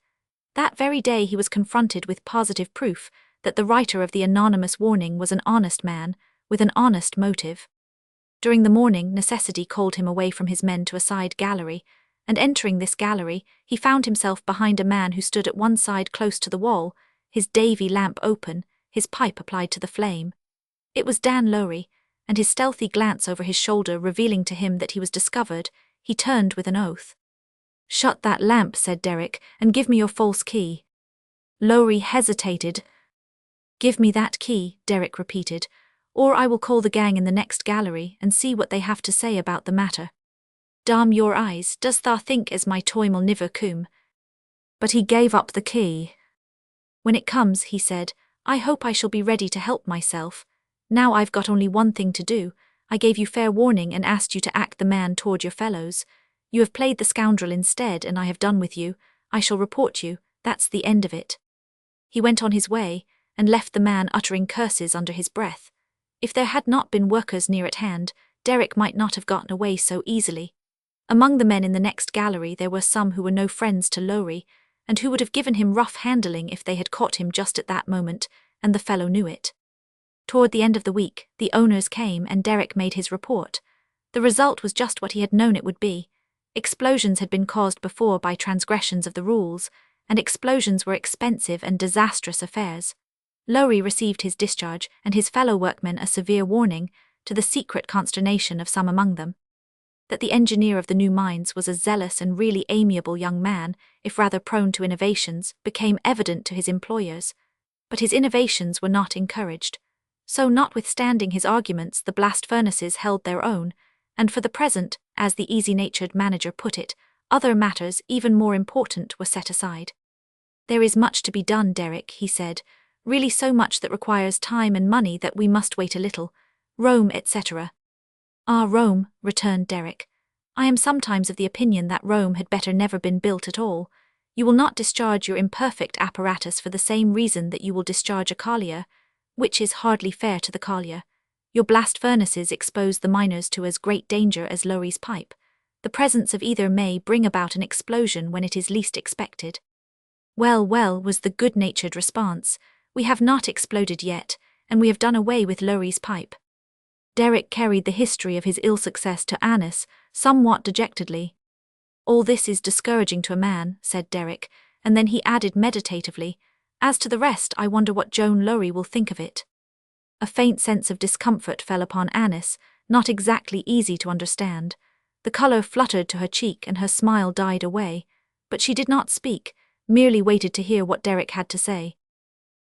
That very day he was confronted with positive proof that the writer of the anonymous warning was an honest man, with an honest motive. During the morning, necessity called him away from his men to a side gallery, and entering this gallery, he found himself behind a man who stood at one side close to the wall, his Davy lamp open, his pipe applied to the flame. It was Dan Lowrie, and his stealthy glance over his shoulder revealing to him that he was discovered, he turned with an oath. "Shut that lamp," said Derek, "and give me your false key." Lowrie hesitated. "Give me that key," Derek repeated, "or I will call the gang in the next gallery and see what they have to say about the matter. Damn your eyes, dost thou think as my toim'll niver come?" But he gave up the key. "When it comes," he said, "I hope I shall be ready to help myself. Now I've got only one thing to do. I gave you fair warning and asked you to act the man toward your fellows. You have played the scoundrel instead, and I have done with you. I shall report you, that's the end of it." He went on his way, and left the man uttering curses under his breath. If there had not been workers near at hand, Derek might not have gotten away so easily. Among the men in the next gallery there were some who were no friends to Lowrie, and who would have given him rough handling if they had caught him just at that moment, and the fellow knew it. Toward the end of the week, the owners came and Derek made his report. The result was just what he had known it would be. Explosions had been caused before by transgressions of the rules, and explosions were expensive and disastrous affairs. Lowrie received his discharge and his fellow workmen a severe warning, to the secret consternation of some among them. That the engineer of the new mines was a zealous and really amiable young man, if rather prone to innovations, became evident to his employers. But his innovations were not encouraged. So notwithstanding his arguments, the blast furnaces held their own, and for the present, as the easy-natured manager put it, other matters even more important were set aside. "There is much to be done, Derek," he said, "really so much that requires time and money that we must wait a little. Rome, etc." "Ah, Rome," returned Derek. "I am sometimes of the opinion that Rome had better never been built at all. You will not discharge your imperfect apparatus for the same reason that you will discharge a collier, which is hardly fair to the collier. Your blast furnaces expose the miners to as great danger as Lowrie's pipe. The presence of either may bring about an explosion when it is least expected." "Well, well," was the good-natured response, "we have not exploded yet, and we have done away with Lowrie's pipe." Derek carried the history of his ill success to Annis, somewhat dejectedly. "All this is discouraging to a man," said Derek, and then he added meditatively, "As to the rest, I wonder what Joan Lowrie will think of it." A faint sense of discomfort fell upon Annis, not exactly easy to understand. The colour fluttered to her cheek and her smile died away, but she did not speak, merely waited to hear what Derek had to say.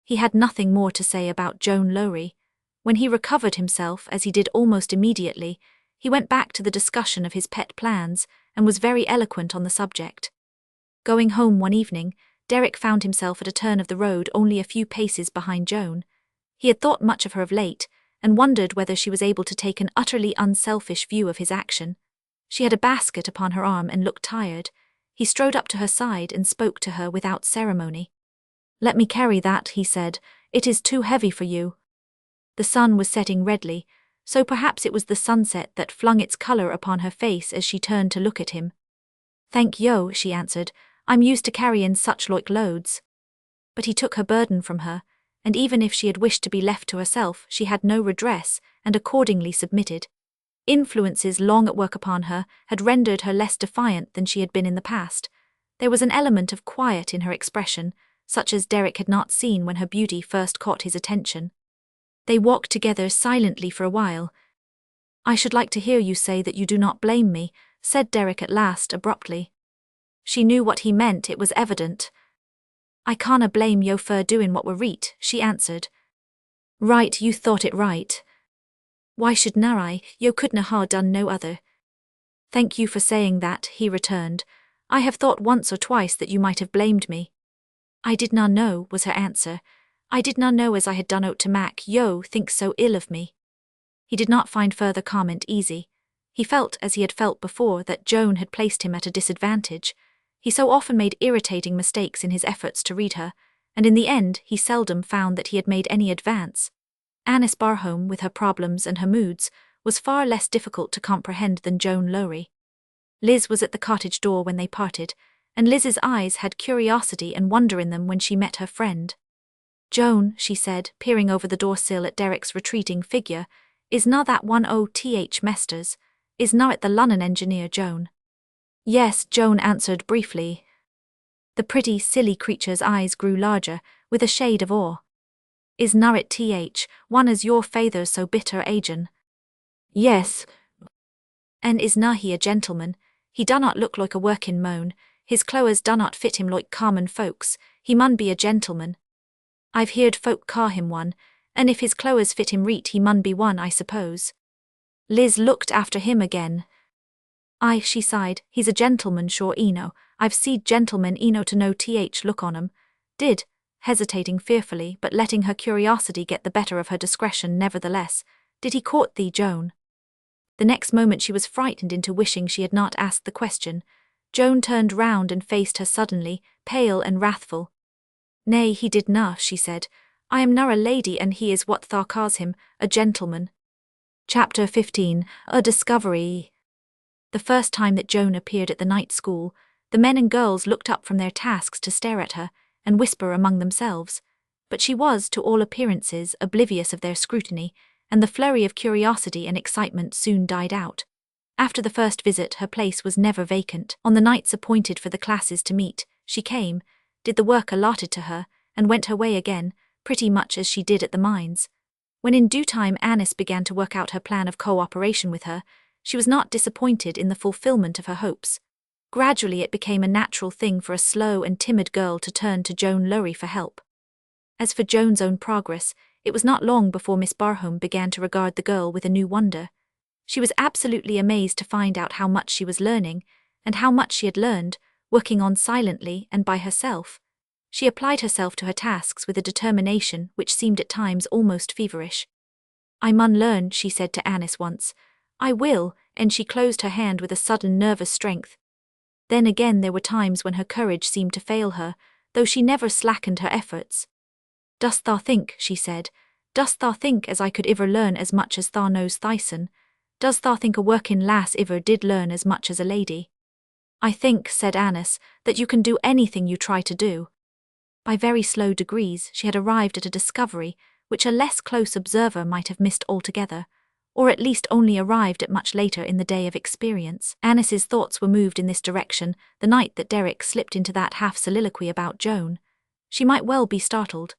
He had nothing more to say about Joan Lowrie. When he recovered himself, as he did almost immediately, he went back to the discussion of his pet plans and was very eloquent on the subject. Going home one evening, Derek found himself at a turn of the road only a few paces behind Joan. He had thought much of her of late, and wondered whether she was able to take an utterly unselfish view of his action. She had a basket upon her arm and looked tired. He strode up to her side and spoke to her without ceremony. "Let me carry that," he said. "It is too heavy for you." The sun was setting redly, so perhaps it was the sunset that flung its colour upon her face as she turned to look at him. "Thank yo," she answered. "I'm used to carrying such like loads." But he took her burden from her, and even if she had wished to be left to herself, she had no redress, and accordingly submitted. Influences long at work upon her had rendered her less defiant than she had been in the past. There was an element of quiet in her expression, such as Derek had not seen when her beauty first caught his attention. They walked together silently for a while. "I should like to hear you say that you do not blame me," said Derek at last abruptly. She knew what he meant, it was evident. "I canna blame yo for doing what were right," she answered. "Right, you thought it right. Why shouldna I? Yo couldna ha done no other." "Thank you for saying that," he returned. "I have thought once or twice that you might have blamed me." "I didna know," was her answer. "I didna know as I had done out to mak yo think so ill of me." He did not find further comment easy. He felt, as he had felt before, that Joan had placed him at a disadvantage. He so often made irritating mistakes in his efforts to read her, and in the end he seldom found that he had made any advance. Annis Barhome, with her problems and her moods, was far less difficult to comprehend than Joan Lowrie. Liz was at the cottage door when they parted, and Liz's eyes had curiosity and wonder in them when she met her friend. "Joan," she said, peering over the doorsill at Derek's retreating figure, "is na that one o.th. Mesters? Is na it the Lunnon engineer, Joan?" "Yes," Joan answered briefly. The pretty, silly creature's eyes grew larger, with a shade of awe. "Is na it one as your feyther's so bitter agin?" "Yes." "And is na he a gentleman? He dunnot look like a workin' moan. His clothes dunnot fit him like common folks. He mun be a gentleman. I've heard folk ca' him one, and if his clothes fit him reet he mun be one, I suppose." Liz looked after him again. "Aye," she sighed, "he's a gentleman sure eno. I've seed gentlemen eno to no look on 'em. Did," hesitating fearfully but letting her curiosity get the better of her discretion nevertheless, "did he court thee, Joan?" The next moment she was frightened into wishing she had not asked the question. Joan turned round and faced her suddenly, pale and wrathful. "Nay, he did na," she said. "I am na a lady and he is what thou calls him, a gentleman." Chapter 15. A Discovery. The first time that Joan appeared at the night school, the men and girls looked up from their tasks to stare at her and whisper among themselves, but she was, to all appearances, oblivious of their scrutiny, and the flurry of curiosity and excitement soon died out. After the first visit, her place was never vacant. On the nights appointed for the classes to meet, she came, did the work allotted to her, and went her way again, pretty much as she did at the mines. When in due time Annis began to work out her plan of cooperation with her, she was not disappointed in the fulfillment of her hopes. Gradually it became a natural thing for a slow and timid girl to turn to Joan Lowrie for help. As for Joan's own progress, it was not long before Miss Barham began to regard the girl with a new wonder. She was absolutely amazed to find out how much she was learning, and how much she had learned, working on silently and by herself. She applied herself to her tasks with a determination which seemed at times almost feverish. "I mun learn," she said to Annis once. "I will," and she closed her hand with a sudden nervous strength. Then again there were times when her courage seemed to fail her, though she never slackened her efforts. "Dost thou think," she said, "dost thou think as I could iver learn as much as thou knows thysen? Dost thou think a workin' lass iver did learn as much as a lady?" "I think," said Annis, "that you can do anything you try to do." By very slow degrees she had arrived at a discovery which a less close observer might have missed altogether, or at least only arrived at much later in the day of experience. Annis's thoughts were moved in this direction the night that Derek slipped into that half-soliloquy about Joan. She might well be startled.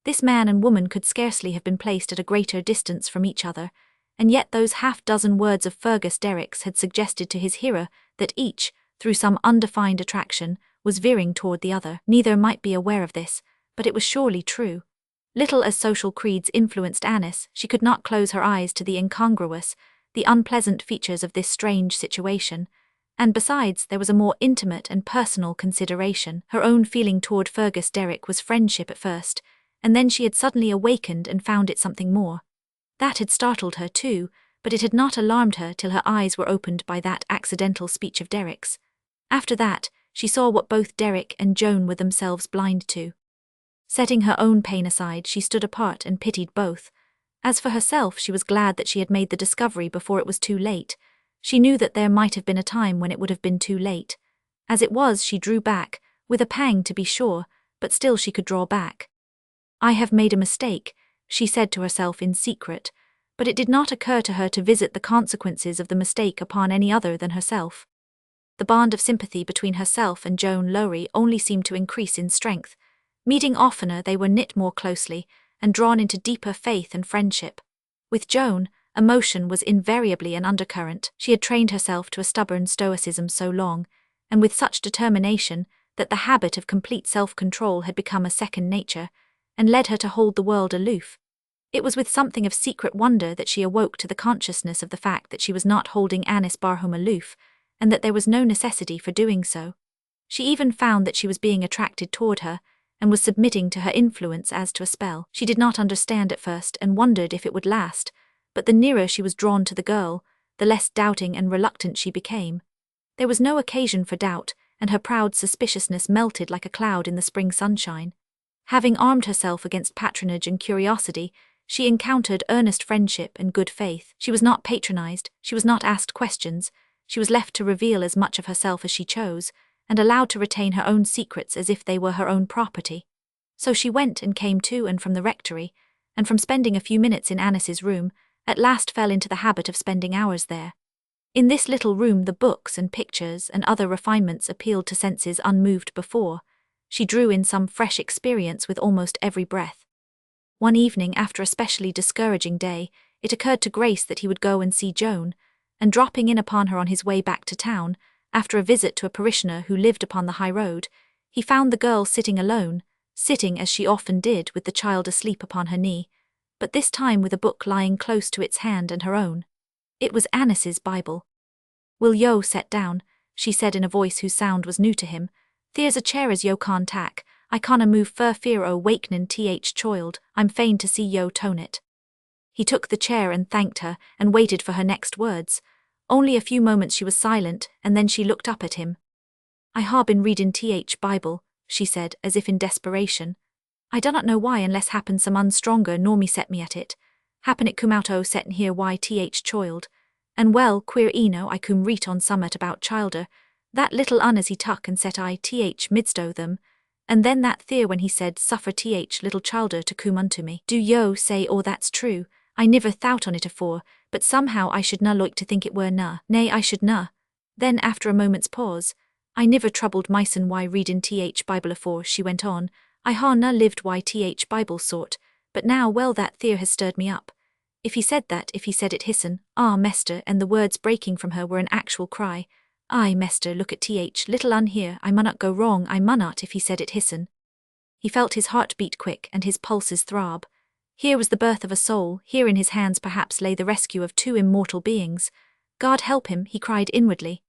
This man and woman could scarcely have been placed at a greater distance from each other, and yet those half-dozen words of Fergus Derrick's had suggested to his hearer that each, through some undefined attraction, was veering toward the other. Neither might be aware of this, but it was surely true. Little as social creeds influenced Annis, she could not close her eyes to the incongruous, the unpleasant features of this strange situation, and besides there was a more intimate and personal consideration. Her own feeling toward Fergus Derrick was friendship at first, and then she had suddenly awakened and found it something more. That had startled her too, but it had not alarmed her till her eyes were opened by that accidental speech of Derrick's. After that, she saw what both Derrick and Joan were themselves blind to. Setting her own pain aside, she stood apart and pitied both. As for herself, she was glad that she had made the discovery before it was too late. She knew that there might have been a time when it would have been too late. As it was, she drew back, with a pang to be sure, but still she could draw back. "I have made a mistake," she said to herself in secret, but it did not occur to her to visit the consequences of the mistake upon any other than herself. The bond of sympathy between herself and Joan Lowrie only seemed to increase in strength. Meeting oftener, they were knit more closely, and drawn into deeper faith and friendship. With Joan, emotion was invariably an undercurrent. She had trained herself to a stubborn stoicism so long, and with such determination, that the habit of complete self-control had become a second nature, and led her to hold the world aloof. It was with something of secret wonder that she awoke to the consciousness of the fact that she was not holding Annis Barham aloof, and that there was no necessity for doing so. She even found that she was being attracted toward her, and was submitting to her influence as to a spell. She did not understand at first, and wondered if it would last, but the nearer she was drawn to the girl, the less doubting and reluctant she became. There was no occasion for doubt, and her proud suspiciousness melted like a cloud in the spring sunshine. Having armed herself against patronage and curiosity, she encountered earnest friendship and good faith. She was not patronized, she was not asked questions, she was left to reveal as much of herself as she chose, and allowed to retain her own secrets as if they were her own property. So she went and came to and from the rectory, and from spending a few minutes in Annis's room, at last fell into the habit of spending hours there. In this little room the books and pictures and other refinements appealed to senses unmoved before. She drew in some fresh experience with almost every breath. One evening, after a specially discouraging day, it occurred to Grace that he would go and see Joan, and dropping in upon her on his way back to town, after a visit to a parishioner who lived upon the high road, he found the girl sitting alone, sitting as she often did with the child asleep upon her knee, but this time with a book lying close to its hand and her own. It was Annis's Bible. "Will yo set down?" she said in a voice whose sound was new to him. "There's a chair as yo can't tack. I canna move fur fear o' wakenin' child. I'm fain to see yo tone it." He took the chair and thanked her, and waited for her next words. Only a few moments she was silent, and then she looked up at him. "I ha' been readin' Bible," she said, as if in desperation. "I dunnot know why, unless happen some unstronger nor me set me at it. Happen it come out o' settin' here why child. And well, queer eno I cum reet on summat about childer. That little as he tuck and set I midst o' them, and then that theer when he said suffer little childer to cum unto me. Do yo say that's true? I niver thought on it afore, but somehow I should na like to think it were na. Nay, I should na." Then, after a moment's pause, "I niver troubled mysen why readin' Bible afore," she went on. "I ha' na lived why Bible sort, but now well that theer has stirred me up. If he said it hissen, mester," and the words breaking from her were an actual cry. "Aye, mester, look at little un here, I munnot go wrong, I munnot if he said it hissen." He felt his heart beat quick and his pulses throb. Here was the birth of a soul, here in his hands perhaps lay the rescue of two immortal beings. God help him, he cried inwardly.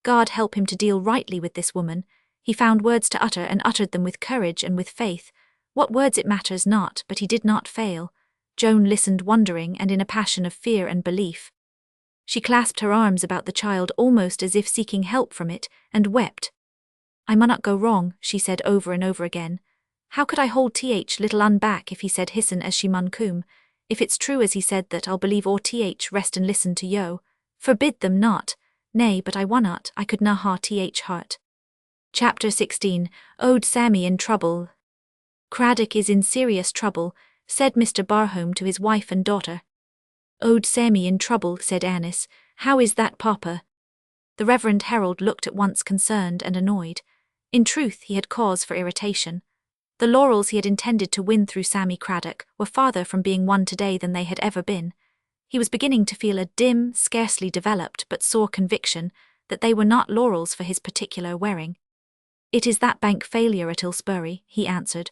God help him to deal rightly with this woman. He found words to utter and uttered them with courage and with faith. What words it matters not, but he did not fail. Joan listened wondering and in a passion of fear and belief. She clasped her arms about the child almost as if seeking help from it, and wept. I munnot go wrong, she said over and over again. How could I hold little un back if he said hisson as she mun coom? If it's true as he said that I'll believe or rest and listen to yo. Forbid them not. Nay, but I wunnot, I could na ha heart. Chapter 16. Ode Sammy in Trouble. Craddock is in serious trouble, said Mr. Barhome to his wife and daughter. Ode Sammy in trouble, said Annis. How is that, Papa? The Reverend Harold looked at once concerned and annoyed. In truth, he had cause for irritation. The laurels he had intended to win through Sammy Craddock were farther from being won today than they had ever been. He was beginning to feel a dim, scarcely developed but sore conviction that they were not laurels for his particular wearing. It is that bank failure at Ilsbury, he answered.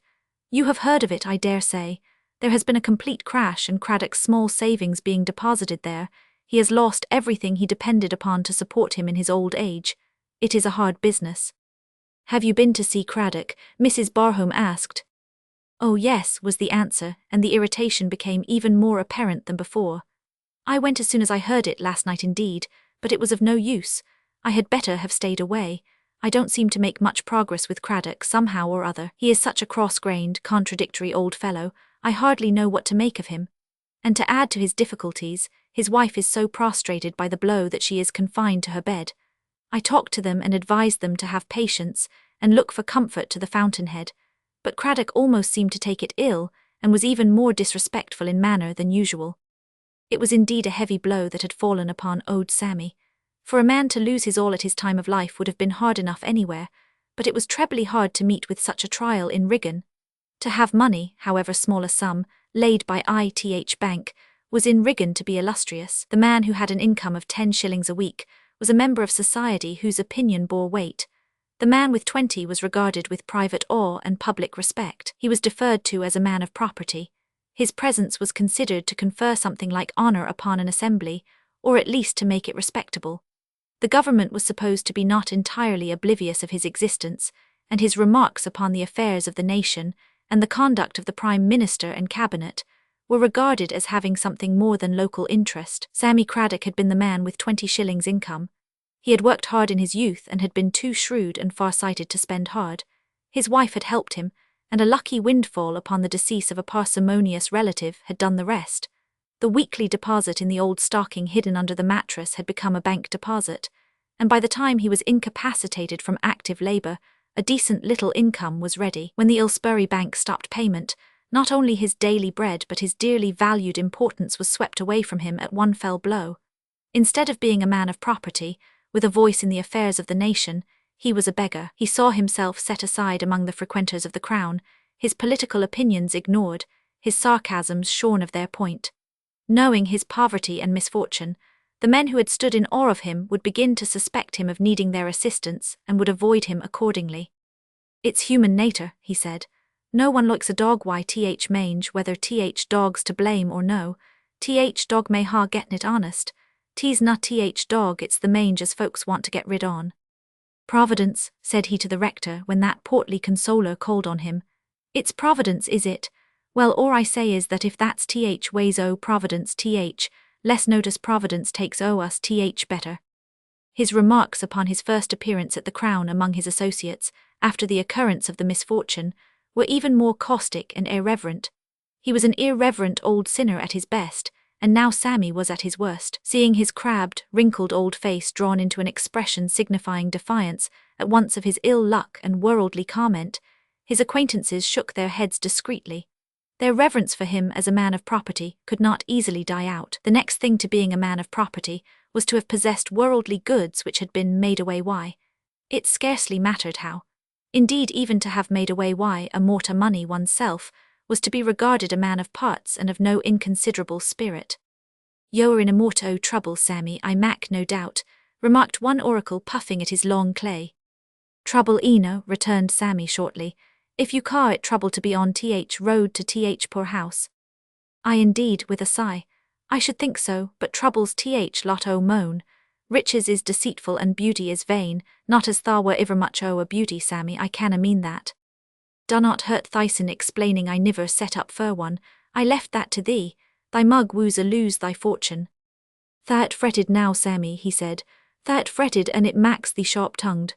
You have heard of it, I dare say. There has been a complete crash and Craddock's small savings being deposited there. He has lost everything he depended upon to support him in his old age. It is a hard business. Have you been to see Craddock? Mrs. Barhome asked. Oh yes, was the answer, and the irritation became even more apparent than before. I went as soon as I heard it last night indeed, but it was of no use. I had better have stayed away. I don't seem to make much progress with Craddock somehow or other. He is such a cross-grained, contradictory old fellow, I hardly know what to make of him. And to add to his difficulties, his wife is so prostrated by the blow that she is confined to her bed. I talked to them and advised them to have patience and look for comfort to the fountainhead, but Craddock almost seemed to take it ill and was even more disrespectful in manner than usual. It was indeed a heavy blow that had fallen upon Ode Sammy. For a man to lose his all at his time of life would have been hard enough anywhere, but it was trebly hard to meet with such a trial in Riggin. To have money, however small a sum, laid by ITH Bank, was in Riggin to be illustrious. The man who had an income of 10 shillings a week was a member of society whose opinion bore weight. The man with 20 was regarded with private awe and public respect. He was deferred to as a man of property. His presence was considered to confer something like honour upon an assembly, or at least to make it respectable. The government was supposed to be not entirely oblivious of his existence, and his remarks upon the affairs of the nation and the conduct of the Prime Minister and Cabinet were regarded as having something more than local interest. Sammy Craddock had been the man with 20 shillings income. He had worked hard in his youth and had been too shrewd and far-sighted to spend hard. His wife had helped him, and a lucky windfall upon the decease of a parsimonious relative had done the rest. The weekly deposit in the old stocking hidden under the mattress had become a bank deposit, and by the time he was incapacitated from active labour, a decent little income was ready. When the Ilsbury Bank stopped payment, not only his daily bread but his dearly valued importance was swept away from him at one fell blow. Instead of being a man of property, with a voice in the affairs of the nation, he was a beggar. He saw himself set aside among the frequenters of the Crown, his political opinions ignored, his sarcasms shorn of their point. Knowing his poverty and misfortune, the men who had stood in awe of him would begin to suspect him of needing their assistance and would avoid him accordingly. It's human nature, he said. No one likes a dog why mange whether dog's to blame or no. Dog may ha gettin' it honest. T's not dog, it's the mange as folks want to get rid on. Providence, said he to the rector when that portly consoler called on him. It's Providence, is it? Well, all I say is that if that's ways o Providence less notice Providence takes o us better. His remarks upon his first appearance at the Crown among his associates, after the occurrence of the misfortune, were even more caustic and irreverent. He was an irreverent old sinner at his best, and now Sammy was at his worst. Seeing his crabbed, wrinkled old face drawn into an expression signifying defiance at once of his ill luck and worldly comment, his acquaintances shook their heads discreetly. Their reverence for him as a man of property could not easily die out. The next thing to being a man of property was to have possessed worldly goods which had been made away why. It scarcely mattered how. Indeed, even to have made away why a mortar money oneself was to be regarded a man of parts and of no inconsiderable spirit. You're in a mort o' trouble, Sammy, I mack no doubt, remarked one oracle puffing at his long clay. Trouble eno, returned Sammy shortly, if you ca it trouble to be on road to poor house. I indeed, with a sigh. I should think so, but troubles Lot o moan. Riches is deceitful and beauty is vain, not as thou were iver much o a beauty, Sammy, I canna mean that. Dunnot hurt thysen explaining I niver set up for one, I left that to thee, thy mug woos a lose thy fortune. Tha'rt fretted now, Sammy, he said, tha'rt fretted and it macks thee sharp-tongued.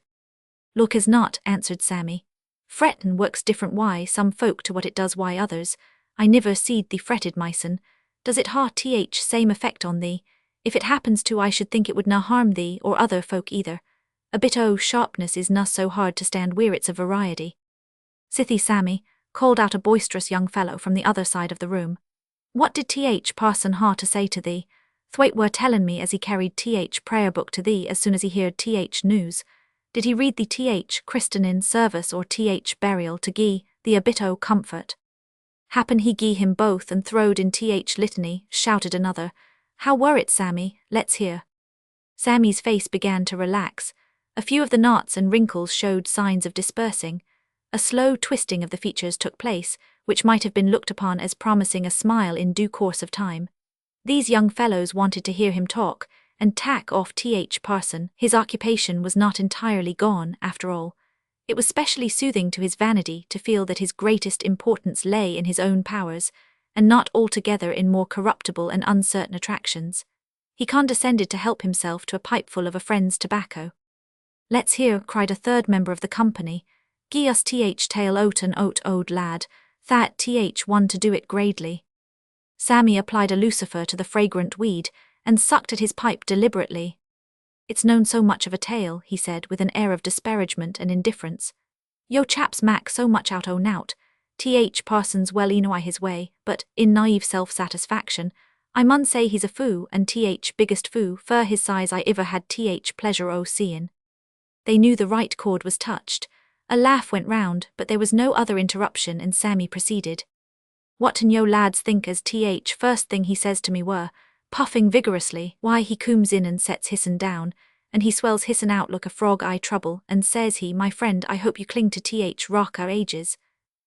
Look as not, answered Sammy. Frettin' works different why some folk to what it does why others. I niver seed thee fretted, myson. Does it ha same effect on thee? If it happens to, I should think it would na harm thee or other folk either. A bit o' sharpness is na so hard to stand where it's a variety. Sithee, Sammy, called out a boisterous young fellow from the other side of the room. What did Parson ha to say to thee? Thwaite were tellin' me as he carried prayer book to thee as soon as he heard news. Did he read the christenin service or burial to gie thee a bit o' comfort? Happen he gie him both and throwed in litany, shouted another. How were it, Sammy? Let's hear. Sammy's face began to relax. A few of the knots and wrinkles showed signs of dispersing. A slow twisting of the features took place, which might have been looked upon as promising a smile in due course of time. These young fellows wanted to hear him talk, and tack off Parson. His occupation was not entirely gone, after all. It was specially soothing to his vanity to feel that his greatest importance lay in his own powers, and not altogether in more corruptible and uncertain attractions. He condescended to help himself to a pipeful of a friend's tobacco. Let's hear, cried a third member of the company. Gie us tale oat and oat ode lad, that one to do it gradely. Sammy applied a lucifer to the fragrant weed, and sucked at his pipe deliberately. It's known so much of a tale, he said with an air of disparagement and indifference. Yo chaps mac so much out o' nout. Parsons well enow his way, but, in naive self-satisfaction, I mun say he's a foo, and biggest foo, fur his size I iver had pleasure o' seein'. They knew the right chord was touched. A laugh went round, but there was no other interruption, and Sammy proceeded. Whatten yo lads think as first thing he says to me were, puffing vigorously, why he cooms in and sets hissin down, and he swells hissin out like a frog eye trouble, and says he, my friend, I hope you cling to rock our ages.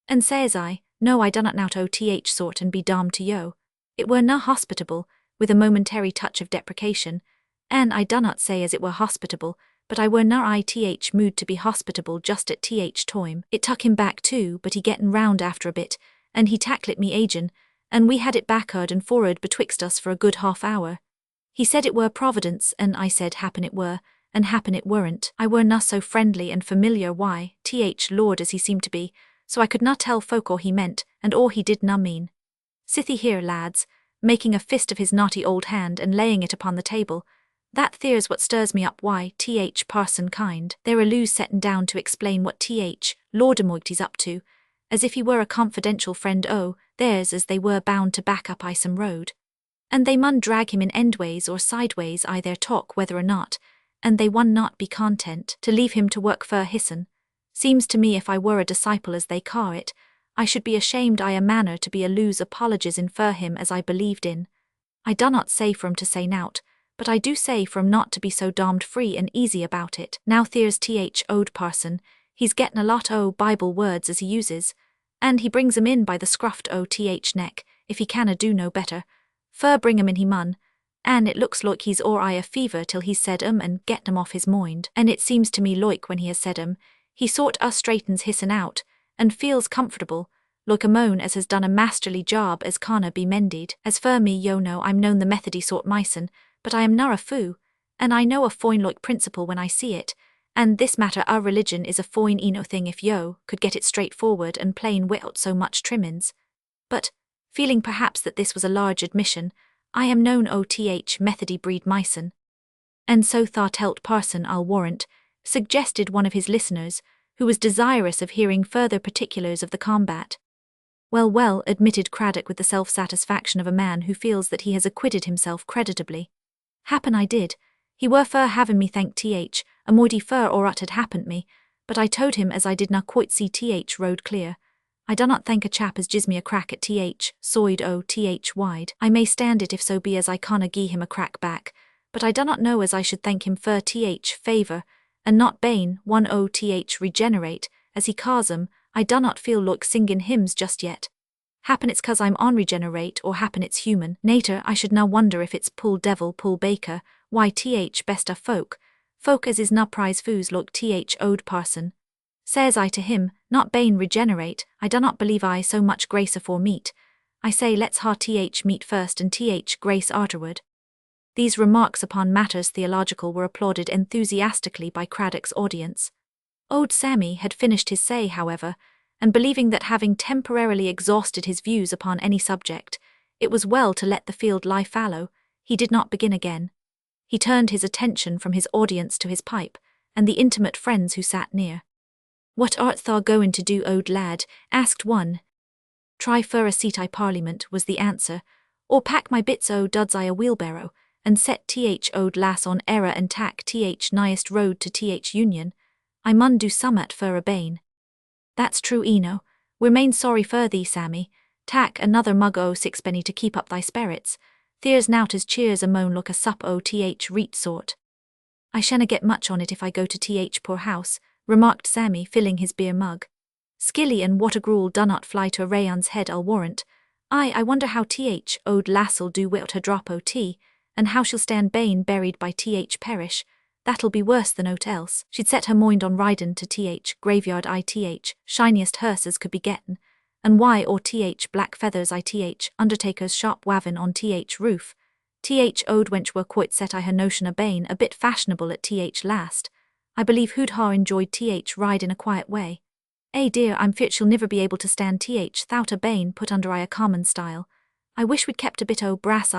And says I, no, I dunnot now to sort and be damned to yo. It were na hospitable, with a momentary touch of deprecation, and I dunnot say as it were hospitable, but I were na mood to be hospitable just at toime. It tuck him back too, but he gettin round after a bit, and he tacklet me agin, and we had it back'ard and for'ard betwixt us for a good half-hour. He said it were Providence, and I said happen it were, and happen it weren't. I were na so friendly and familiar why, Lord as he seemed to be, so I could not tell folk all he meant, and all he did na mean. Sithee here, lads, making a fist of his naughty old hand and laying it upon the table, that there's what stirs me up why, Parson kind, there are loos settin down to explain what Lordamoigty's up to, as if he were a confidential friend theirs as they were bound to back up some road. And they mun drag him in endways or sideways I their talk whether or not, and they wun not be content to leave him to work fur hisson. Seems to me if I were a disciple as they ca' it, I should be ashamed I a manner to be a loose apologies in fur him as I believed in. I dunnot say for 'em to say nout, but I do say for 'em not to be so damned free and easy about it. Now there's ode parson, he's gettin' a lot o' Bible words as he uses, and he brings 'em in by the scruft o' neck, if he canna do no better. Fur bring 'em in he mun, and it looks like he's or I a fever till he's said 'em and gettin 'em off his mind, and it seems to me like when he has said 'em, he sort straightens hissin out, and feels comfortable, like a moan as has done a masterly job as canna be mended. As for me, yo know I'm known the Methody sort myson, but I am na a foo, and I know a foine like principle when I see it, and this matter our religion is a foine eno thing if yo could get it straightforward and plain wi'out so much trimmins. But, feeling perhaps that this was a large admission, I am known Methody breed myson. And so thought Parson, I'll warrant, suggested one of his listeners, who was desirous of hearing further particulars of the combat. Well, well, admitted Craddock with the self-satisfaction of a man who feels that he has acquitted himself creditably. Happen I did. He were fur having me thank a moighty fur aught had happened me, but I told him as I did not quite see road clear. I dunnot thank a chap as gives me a crack at soid o wide. I may stand it if so be as I canna gie him a crack back, but I dunnot know as I should thank him fur favour, and not bane, one regenerate, as he calls 'em. I dunnot feel like singin' hymns just yet. Happen it's 'cause I'm on regenerate, or happen it's human. Nater, I should now wonder if it's pull devil, pull baker, why best a folk as is na prize foos look old parson. Says I to him, not bane regenerate, I do not believe I so much grace afore meat. I say let's ha meat first and grace arterward. These remarks upon matters theological were applauded enthusiastically by Craddock's audience. Old Sammy had finished his say, however, and believing that having temporarily exhausted his views upon any subject, it was well to let the field lie fallow, he did not begin again. He turned his attention from his audience to his pipe, and the intimate friends who sat near. "What art thou goin' to do, old lad?" asked one. "Try fur a seat I Parliament," was the answer, "or pack my bits o' duds I a wheelbarrow, and set old lass on error and tack nighest road to Union. I mun do summat fur a bane." "That's true, Eno. We're main sorry fur thee, Sammy. Tack another mug o' sixpenny to keep up thy sperrits. There's nowt as cheers a moan look a sup o' reet sort." "I shanna get much on it if I go to poor house," remarked Sammy, filling his beer mug. "Skilly and watergruel dunnot fly to a rayon's head, I'll warrant. I wonder how old lass'll do wi't her drop o' tea, and how she'll stand bane buried by perish. That'll be worse than aught else. She'd set her mind on ridin' to graveyard shiniest hearse as could be getten, and why or black feathers undertaker's sharp wavin' on roof. Old wench were quite set I her notion o' bane a bit fashionable at last. I believe who'd ha enjoyed ride in a quiet way. Dear, I'm feart she'll niver be able to stand thout a bane put under I a common style. I wish we'd kept a bit o' brass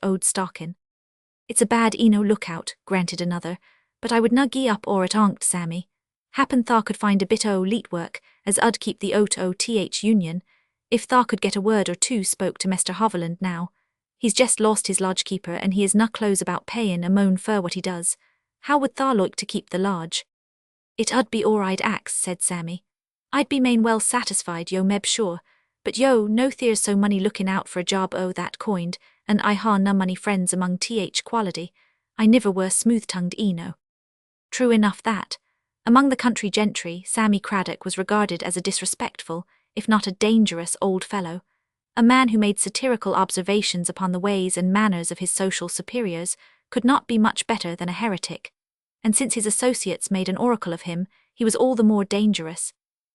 old stockin'." "It's a bad lookout," granted another, "but I would na gie up or at onct, Sammy. Happen tha could find a bit o' leet work, as ud keep the oat o' Union. If tha could get a word or two spoke to Mr. Hoverland now. He's jest lost his lodge-keeper, and he is na close about payin' a moan fur what he does. How would tha loik to keep the lodge?" "It ud be all I'd ax," said Sammy. "I'd be main well satisfied, yo meb sure, but no there's so money lookin' out for a job o' that coined, and I ha na money friends among quality. I niver were smooth-tongued Eno." True enough that. Among the country gentry, Sammy Craddock was regarded as a disrespectful, if not a dangerous, old fellow, a man who made satirical observations upon the ways and manners of his social superiors, could not be much better than a heretic, and since his associates made an oracle of him, he was all the more dangerous.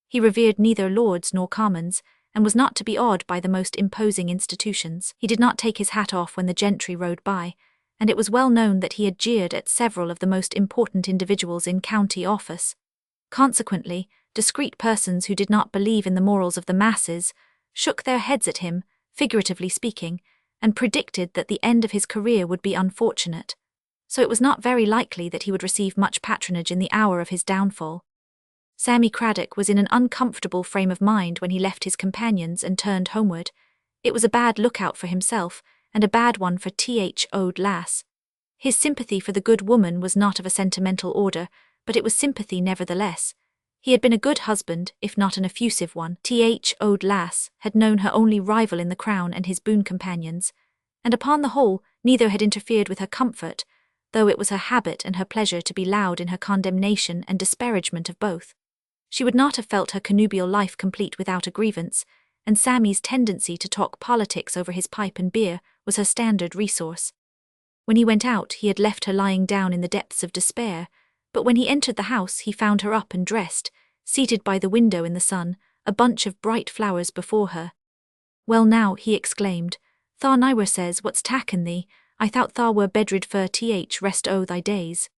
He revered neither lords nor commons, and was not to be awed by the most imposing institutions. He did not take his hat off when the gentry rode by, and it was well known that he had jeered at several of the most important individuals in county office. Consequently, discreet persons who did not believe in the morals of the masses shook their heads at him, figuratively speaking, and predicted that the end of his career would be unfortunate. So it was not very likely that he would receive much patronage in the hour of his downfall. Sammy Craddock was in an uncomfortable frame of mind when he left his companions and turned homeward. It was a bad lookout for himself, and a bad one for old lass. His sympathy for the good woman was not of a sentimental order, but it was sympathy nevertheless. He had been a good husband, if not an effusive one. Old lass had known her only rival in the crown and his boon companions, and upon the whole neither had interfered with her comfort, though it was her habit and her pleasure to be loud in her condemnation and disparagement of both. She would not have felt her connubial life complete without a grievance, and Sammy's tendency to talk politics over his pipe and beer was her standard resource. When he went out, he had left her lying down in the depths of despair, but when he entered the house he found her up and dressed, seated by the window in the sun, a bunch of bright flowers before her. "Well now," he exclaimed, "tha niwer says what's taken thee. I thought tha were bedrid for rest o' thy days."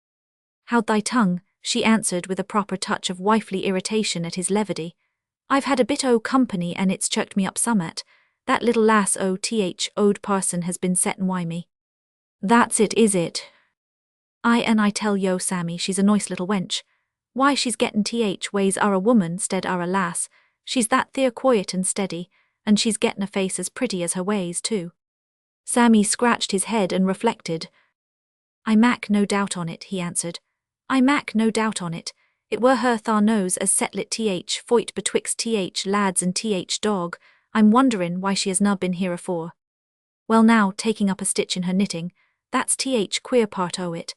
"How'd thy tongue?" she answered with a proper touch of wifely irritation at his levity. "I've had a bit o' company and it's chirked me up summat. That little lass o' owd parson has been settin' wy me." "That's it, is it?" I tell yo, Sammy, she's a nice little wench. Why, she's gettin' ways are a woman stead are a lass. She's that there quiet and steady, and she's gettin' a face as pretty as her ways too." Sammy scratched his head and reflected. "I mak no doubt on it," he answered. "I mak no doubt on it. It were her tha knows as setlit foight betwixt lads and dog. I'm wonderin' why she has na been here afore. Well now," taking up a stitch in her knitting, "that's queer part o' it.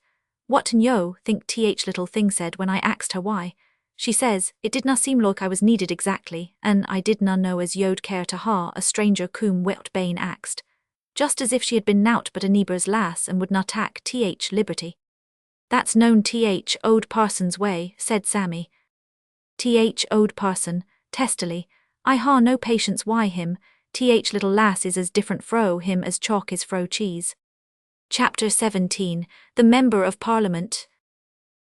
What yo think little thing said when I axed her why? She says, it didna seem like I was needed exactly, and I didna know as yo'd care to ha a stranger coom wi't bane axed. Just as if she had been nowt but a neighbour's lass and would not tak liberty. That's known owd parson's way, said Sammy. Owd parson, testily, I ha no patience why him, little lass is as different fro him as chalk is fro cheese. Chapter 17, The Member of Parliament.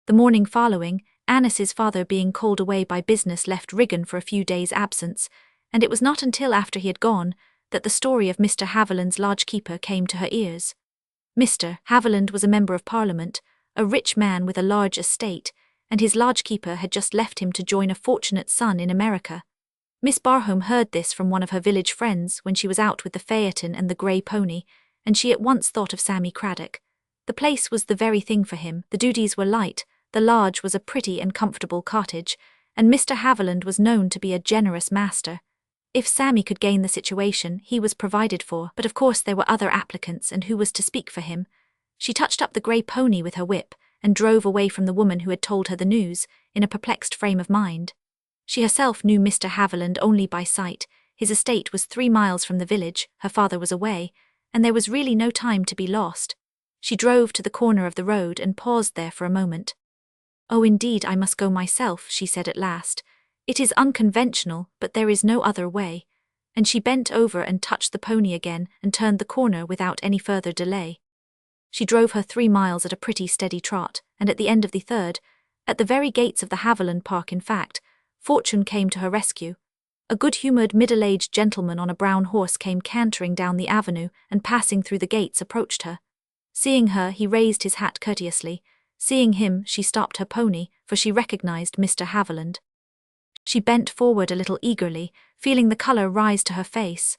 The morning following, Annis's father being called away by business left Riggin for a few days' absence, and it was not until after he had gone that the story of Mr. Haviland's lodgekeeper came to her ears. Mr. Haviland was a member of Parliament, a rich man with a large estate, and his lodgekeeper had just left him to join a fortunate son in America. Miss Barham heard this from one of her village friends when she was out with the phaeton and the grey pony, and she at once thought of Sammy Craddock. The place was the very thing for him, the duties were light, the lodge was a pretty and comfortable cottage, and Mr. Haviland was known to be a generous master. If Sammy could gain the situation, he was provided for, but of course there were other applicants, and who was to speak for him? She touched up the grey pony with her whip, and drove away from the woman who had told her the news, in a perplexed frame of mind. She herself knew Mr. Haviland only by sight. His estate was 3 miles from the village, her father was away, and there was really no time to be lost. She drove to the corner of the road and paused there for a moment. Oh, indeed, I must go myself, she said at last. It is unconventional, but there is no other way. And she bent over and touched the pony again and turned the corner without any further delay. She drove her 3 miles at a pretty steady trot, and at the end of the third, at the very gates of the Haviland Park in fact, fortune came to her rescue. A good-humoured middle-aged gentleman on a brown horse came cantering down the avenue and passing through the gates approached her. Seeing her, he raised his hat courteously. Seeing him, she stopped her pony, for she recognized Mr. Haviland. She bent forward a little eagerly, feeling the colour rise to her face.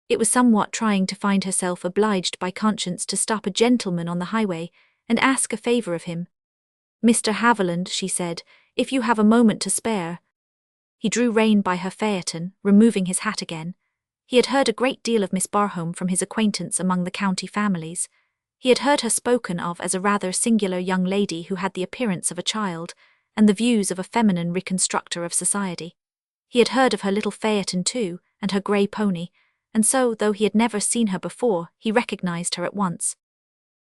It was somewhat trying to find herself obliged by conscience to stop a gentleman on the highway and ask a favour of him. Mr. Haviland, she said, if you have a moment to spare. He drew rein by her phaeton, removing his hat again. He had heard a great deal of Miss Barham from his acquaintance among the county families. He had heard her spoken of as a rather singular young lady who had the appearance of a child, and the views of a feminine reconstructor of society. He had heard of her little phaeton too, and her grey pony, and so, though he had never seen her before, he recognized her at once.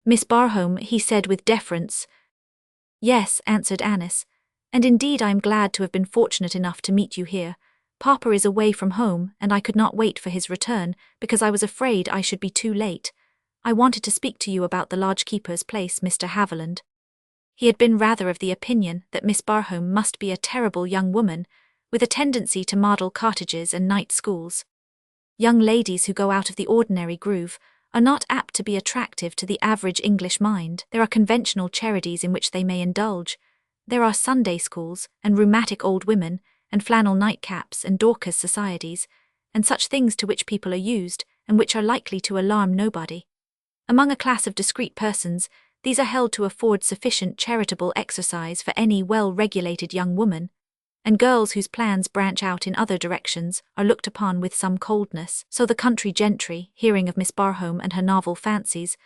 Miss Barham, he said with deference. Yes, answered Annis, and indeed I am glad to have been fortunate enough to meet you here. Papa is away from home, and I could not wait for his return, because I was afraid I should be too late. I wanted to speak to you about the lodgekeeper's place, Mr. Haviland. He had been rather of the opinion that Miss Barham must be a terrible young woman, with a tendency to model cottages and night schools. Young ladies who go out of the ordinary groove are not apt to be attractive to the average English mind. There are conventional charities in which they may indulge. There are Sunday schools, and rheumatic old women, and flannel nightcaps, and Dorcas societies, and such things to which people are used, and which are likely to alarm nobody. Among a class of discreet persons, these are held to afford sufficient charitable exercise for any well-regulated young woman, and girls whose plans branch out in other directions are looked upon with some coldness. So the country gentry, hearing of Miss Barham and her novel fancies,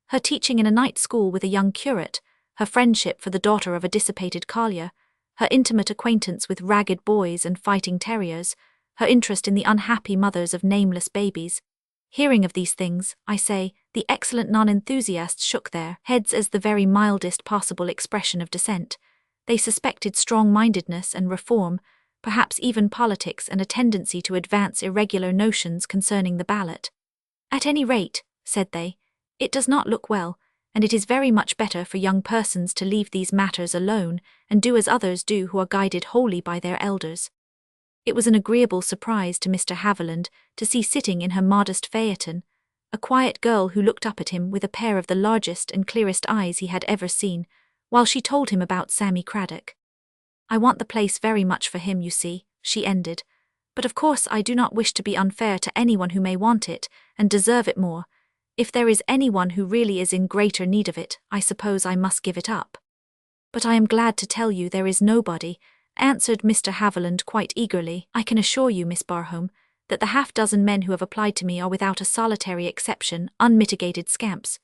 her teaching in a night school with a young curate, her friendship for the daughter of a dissipated collier, her intimate acquaintance with ragged boys and fighting terriers, her interest in the unhappy mothers of nameless babies. Hearing of these things, I say, the excellent non-enthusiasts shook their heads as the very mildest possible expression of dissent. They suspected strong-mindedness and reform, perhaps even politics and a tendency to advance irregular notions concerning the ballot. At any rate, said they, it does not look well, and it is very much better for young persons to leave these matters alone and do as others do who are guided wholly by their elders. It was an agreeable surprise to Mr. Haviland to see sitting in her modest phaeton a quiet girl who looked up at him with a pair of the largest and clearest eyes he had ever seen, while she told him about Sammy Craddock. I want the place very much for him, you see, she ended, but of course I do not wish to be unfair to anyone who may want it and deserve it more. If there is anyone who really is in greater need of it, I suppose I must give it up. But I am glad to tell you there is nobody, answered Mr. Haviland quite eagerly. I can assure you, Miss Barham, that the half-dozen men who have applied to me are without a solitary exception unmitigated scamps,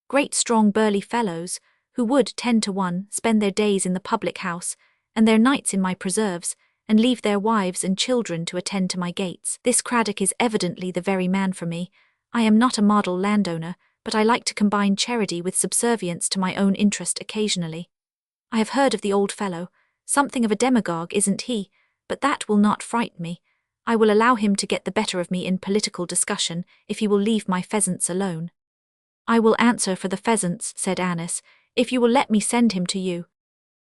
great strong burly fellows, who would, 10 to 1, spend their days in the public house, and their nights in my preserves, and leave their wives and children to attend to my gates. This Craddock is evidently the very man for me. I am not a model landowner, but I like to combine charity with subservience to my own interest occasionally. I have heard of the old fellow. Something of a demagogue, isn't he? But that will not frighten me. I will allow him to get the better of me in political discussion if he will leave my pheasants alone. I will answer for the pheasants, said Annis, if you will let me send him to you.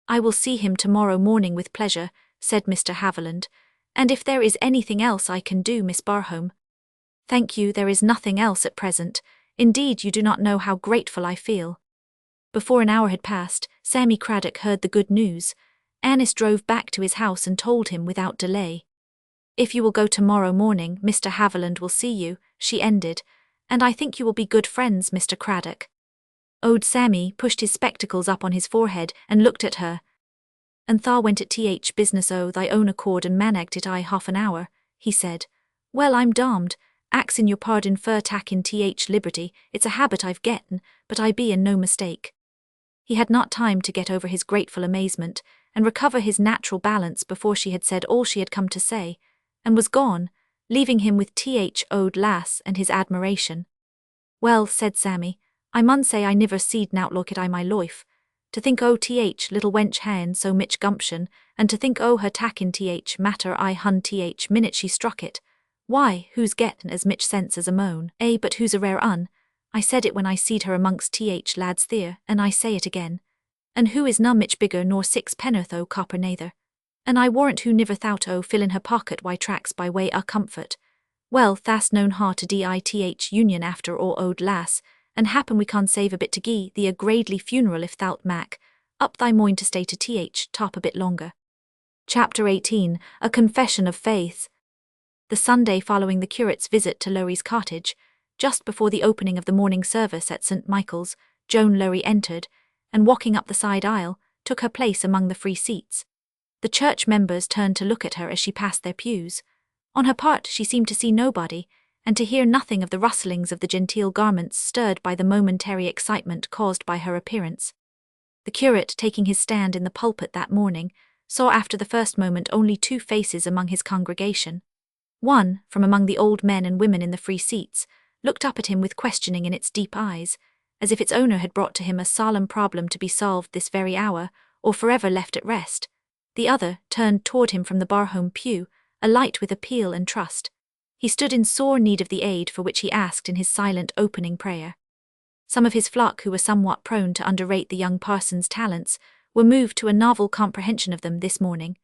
I will see him tomorrow morning with pleasure, said Mr. Haviland, and if there is anything else I can do, Miss Barhome. Thank you, there is nothing else at present. Indeed, you do not know how grateful I feel. Before an hour had passed, Sammy Craddock heard the good news. Annis drove back to his house and told him without delay. If you will go tomorrow morning, Mr. Haviland will see you, she ended, and I think you will be good friends, Mr. Craddock. Old Sammy pushed his spectacles up on his forehead and looked at her. And tha went at business o' thy own accord and managed it I half an hour, he said. Well, I'm damned, axin' your pardon fur tackin' liberty, it's a habit I've getten, but I be in no mistake. He had not time to get over his grateful amazement and recover his natural balance before she had said all she had come to say, and was gone, leaving him with old Lass and his admiration. Well, said Sammy, I mun say I niver seed nowt look at I my loife. To think o' little wench hain so mich gumption, and to think o' her tackin' matter I hun minute she struck it. Why, who's getten as mich sense as a moan, but who's a rare I said it when I seed her amongst lads there, and I say it again. And who is na mich bigger nor 6 pennorth o' copper neither. And I warrant who niver thought o' fillin' her pocket wy tracks by way o' comfort. Well, thas known ha to dith union after all owed Lass, and happen we can save a bit to gie thee a gradely funeral if thou'lt mac, up thy moin to stay to top a bit longer. Chapter 18, A Confession of Faith. The Sunday following the curate's visit to Lowries cottage, just before the opening of the morning service at St. Michael's, Joan Lowrie entered, and walking up the side aisle, took her place among the free seats. The church members turned to look at her as she passed their pews. On her part she seemed to see nobody, and to hear nothing of the rustlings of the genteel garments stirred by the momentary excitement caused by her appearance. The curate, taking his stand in the pulpit that morning, saw after the first moment only 2 faces among his congregation. One, from among the old men and women in the free seats, looked up at him with questioning in its deep eyes, as if its owner had brought to him a solemn problem to be solved this very hour, or forever left at rest. The other turned toward him from the Barhome pew, alight with appeal and trust. He stood in sore need of the aid for which he asked in his silent opening prayer. Some of his flock, who were somewhat prone to underrate the young parson's talents, were moved to a novel comprehension of them this morning.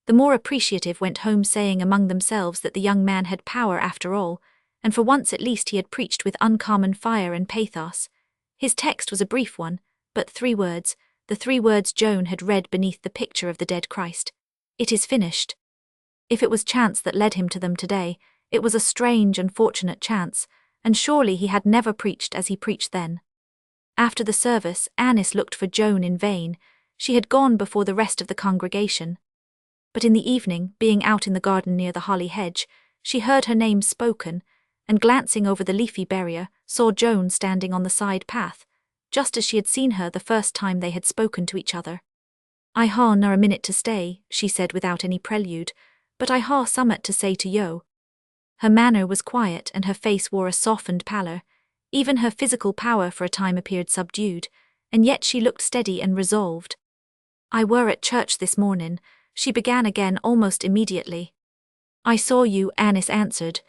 The more appreciative went home saying among themselves that the young man had power after all, and for once at least he had preached with uncommon fire and pathos. His text was a brief one, but 3 words, the 3 words Joan had read beneath the picture of the dead Christ. It is finished. If it was chance that led him to them today, it was a strange and fortunate chance, and surely he had never preached as he preached then. After the service, Annis looked for Joan in vain. She had gone before the rest of the congregation. But in the evening, being out in the garden near the holly hedge, she heard her name spoken, and glancing over the leafy barrier, saw Joan standing on the side path, just as she had seen her the first time they had spoken to each other. I ha' na a minute to stay, she said without any prelude, but I ha' summat to say to yo. Her manner was quiet and her face wore a softened pallor. Even her physical power for a time appeared subdued, and yet she looked steady and resolved. I were at church this mornin', she began again almost immediately. I saw you, Annis answered.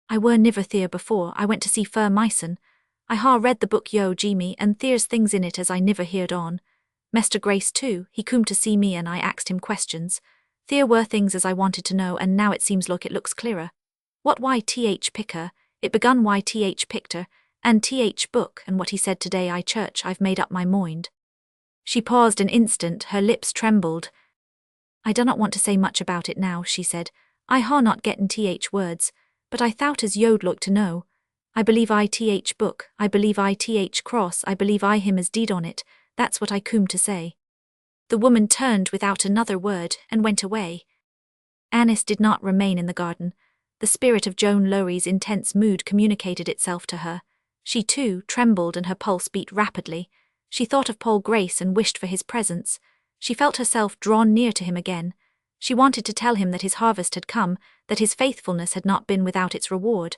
I were niver there before, I went to see Fur Myson. I ha' read the book yo gie me, and there's things in it as I niver heard on. Mester Grace too, he coom to see me and I axed him questions. There were things as I wanted to know, and now it seems it looks clearer. What YTH Picker, it begun YTH Picter, and TH Book, and what he said today I church I've made up my mind. She paused an instant, her lips trembled. I do not want to say much about it now, she said. I ha' not getten TH words, but I thought as yo'd look to know. I believe ITH Book, I believe ITH Cross, I believe I him as deed on it, that's what I coom to say. The woman turned without another word and went away. Annis did not remain in the garden. The spirit of Joan Lowrie's intense mood communicated itself to her. She too trembled and her pulse beat rapidly. She thought of Paul Grace and wished for his presence. She felt herself drawn near to him again. She wanted to tell him that his harvest had come, that his faithfulness had not been without its reward.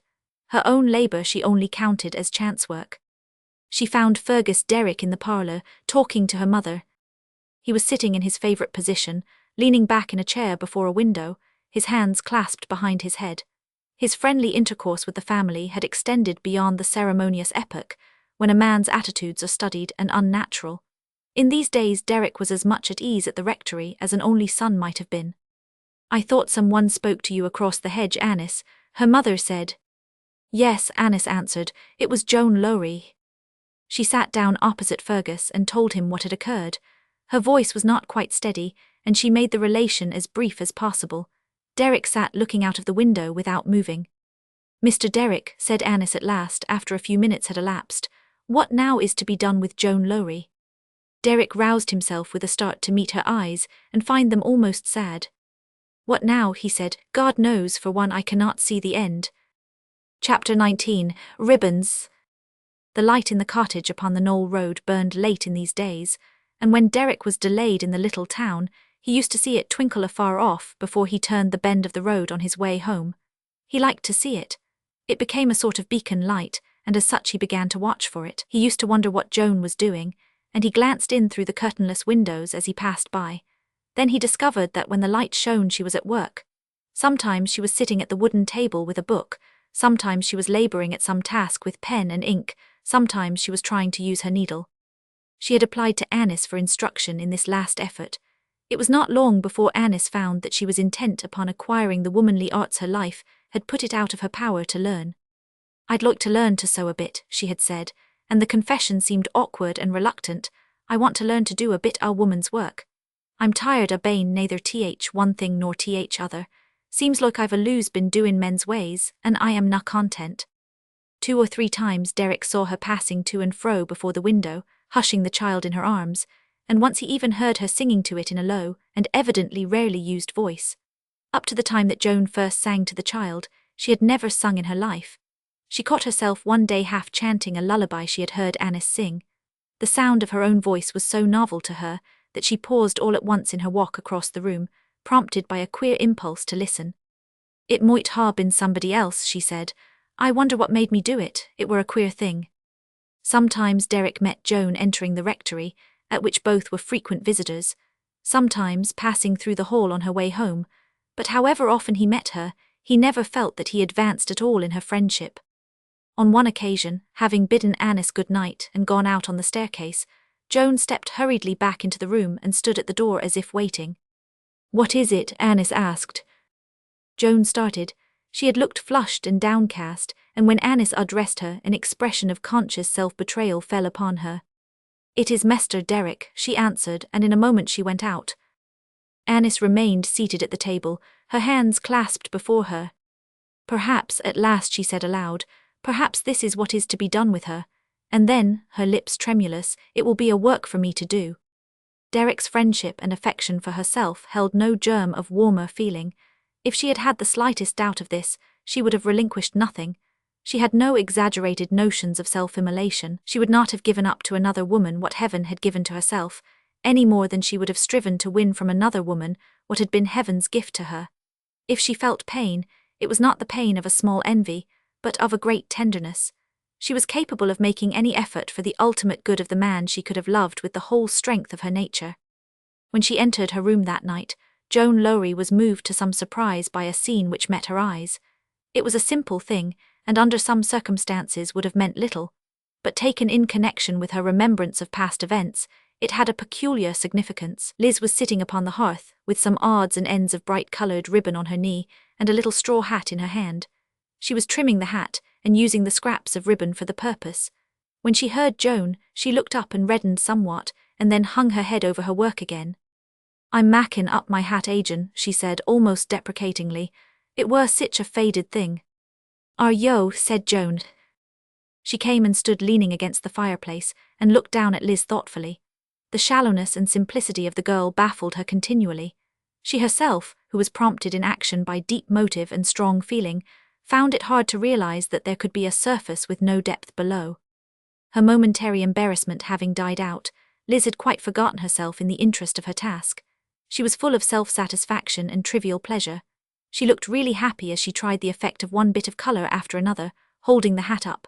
Her own labour she only counted as chance work. She found Fergus Derrick in the parlour, talking to her mother. He was sitting in his favourite position, leaning back in a chair before a window, his hands clasped behind his head. His friendly intercourse with the family had extended beyond the ceremonious epoch, when a man's attitudes are studied and unnatural. In these days Derrick was as much at ease at the rectory as an only son might have been. "I thought someone spoke to you across the hedge, Annis," her mother said. "Yes," Annis answered, "it was Joan Lowrie." She sat down opposite Fergus and told him what had occurred. Her voice was not quite steady, and she made the relation as brief as possible. Derrick sat looking out of the window without moving. "Mr. Derrick," said Annis at last, after a few minutes had elapsed, "what now is to be done with Joan Lowrie?" Derrick roused himself with a start to meet her eyes and find them almost sad. "What now?" he said. "God knows, for one I cannot see the end." Chapter 19. Ribbons. The light in the cottage upon the Knoll Road burned late in these days, and when Derrick was delayed in the little town, he used to see it twinkle afar off before he turned the bend of the road on his way home. He liked to see it. It became a sort of beacon light, and as such he began to watch for it. He used to wonder what Joan was doing, and he glanced in through the curtainless windows as he passed by. Then he discovered that when the light shone she was at work. Sometimes she was sitting at the wooden table with a book, sometimes she was labouring at some task with pen and ink, sometimes she was trying to use her needle. She had applied to Annis for instruction in this last effort. It was not long before Annis found that she was intent upon acquiring the womanly arts her life had put it out of her power to learn. "I'd like to learn to sew a bit," she had said, and the confession seemed awkward and reluctant. "I want to learn to do a bit o' woman's work. I'm tired o' bane neither one thing nor other. Seems like I've always been doing men's ways, and I am na content." 2 or 3 times Derrick saw her passing to and fro before the window, hushing the child in her arms, and once he even heard her singing to it in a low and evidently rarely used voice. Up to the time that Joan first sang to the child, she had never sung in her life. She caught herself one day half chanting a lullaby she had heard Annis sing. The sound of her own voice was so novel to her that she paused all at once in her walk across the room, prompted by a queer impulse to listen. "It might ha' been somebody else," she said. "I wonder what made me do it. It were a queer thing." Sometimes Derrick met Joan entering the rectory, at which both were frequent visitors, sometimes passing through the hall on her way home, but however often he met her, he never felt that he advanced at all in her friendship. On one occasion, having bidden Annis good night and gone out on the staircase, Joan stepped hurriedly back into the room and stood at the door as if waiting. "What is it?" Annis asked. Joan started. She had looked flushed and downcast, and when Annis addressed her, an expression of conscious self-betrayal fell upon her. "It is Mester Derrick," she answered, and in a moment she went out. Annis remained seated at the table, her hands clasped before her. "Perhaps, at last," she said aloud, "perhaps this is what is to be done with her. And then," her lips tremulous, "it will be a work for me to do." Derrick's friendship and affection for herself held no germ of warmer feeling. If she had had the slightest doubt of this, she would have relinquished nothing. She had no exaggerated notions of self-immolation. She would not have given up to another woman what heaven had given to herself, any more than she would have striven to win from another woman what had been heaven's gift to her. If she felt pain, it was not the pain of a small envy, but of a great tenderness. She was capable of making any effort for the ultimate good of the man she could have loved with the whole strength of her nature. When she entered her room that night, Joan Lowrie was moved to some surprise by a scene which met her eyes. It was a simple thing, and under some circumstances would have meant little, but taken in connection with her remembrance of past events, it had a peculiar significance. Liz was sitting upon the hearth, with some odds and ends of bright-coloured ribbon on her knee, and a little straw hat in her hand. She was trimming the hat, and using the scraps of ribbon for the purpose. When she heard Joan, she looked up and reddened somewhat, and then hung her head over her work again. "I'm mackin' up my hat agin," she said almost deprecatingly. "It were sich a faded thing." "Are yo?" said Joan. She came and stood leaning against the fireplace, and looked down at Liz thoughtfully. The shallowness and simplicity of the girl baffled her continually. She herself, who was prompted in action by deep motive and strong feeling, found it hard to realize that there could be a surface with no depth below. Her momentary embarrassment having died out, Liz had quite forgotten herself in the interest of her task. She was full of self-satisfaction and trivial pleasure. She looked really happy as she tried the effect of one bit of colour after another, holding the hat up.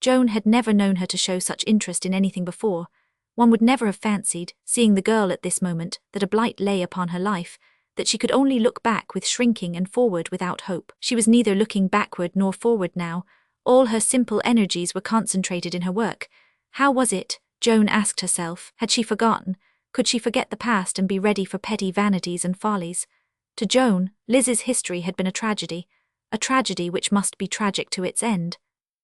Joan had never known her to show such interest in anything before. One would never have fancied, seeing the girl at this moment, that a blight lay upon her life, that she could only look back with shrinking and forward without hope. She was neither looking backward nor forward now. All her simple energies were concentrated in her work. How was it, Joan asked herself, had she forgotten? Could she forget the past and be ready for petty vanities and follies? To Joan, Liz's history had been a tragedy which must be tragic to its end.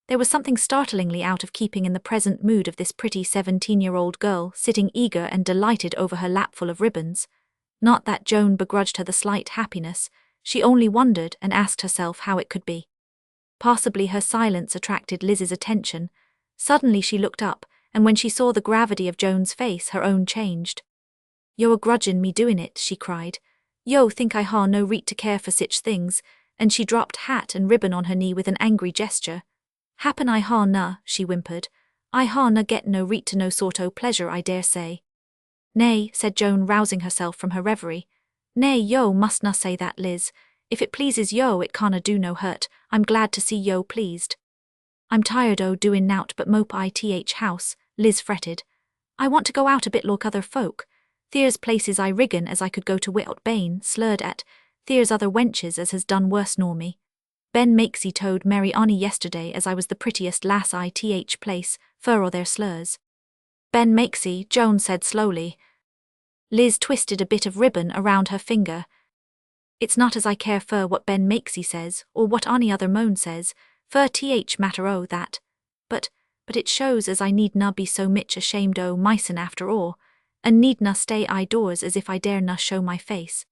There was something startlingly out of keeping in the present mood of this pretty 17-year-old girl sitting eager and delighted over her lapful of ribbons. Not that Joan begrudged her the slight happiness, she only wondered and asked herself how it could be. Possibly her silence attracted Liz's attention. Suddenly she looked up, and when she saw the gravity of Joan's face, her own changed. "Yo a grudgin' me doin' it," she cried. "Yo think I ha no reet to care for sich things," and she dropped hat and ribbon on her knee with an angry gesture. "Happen I ha na," she whimpered. "I ha na get no reet to no sort o' pleasure, I dare say." "Nay," said Joan, rousing herself from her reverie. "Nay, yo must na say that, Liz. If it pleases yo, it canna do no hurt. I'm glad to see yo pleased." "I'm tired o' doin' nowt but mope ith house," Liz fretted. "I want to go out a bit like other folk. There's places I riggin as I could go to without bane slurred at. There's other wenches as has done worse nor me. Ben Makesy told Mary Onny yesterday as I was the prettiest lass ith place, fur o' their slurs." "Ben Makesy," Joan said slowly. Liz twisted a bit of ribbon around her finger. "It's not as I care fur what Ben Makesy says, or what ony other moan says, fur matter o' that. But it shows as I need na be so mitch ashamed o' mysen after all, and need na stay i-doors as if I dare na show my face."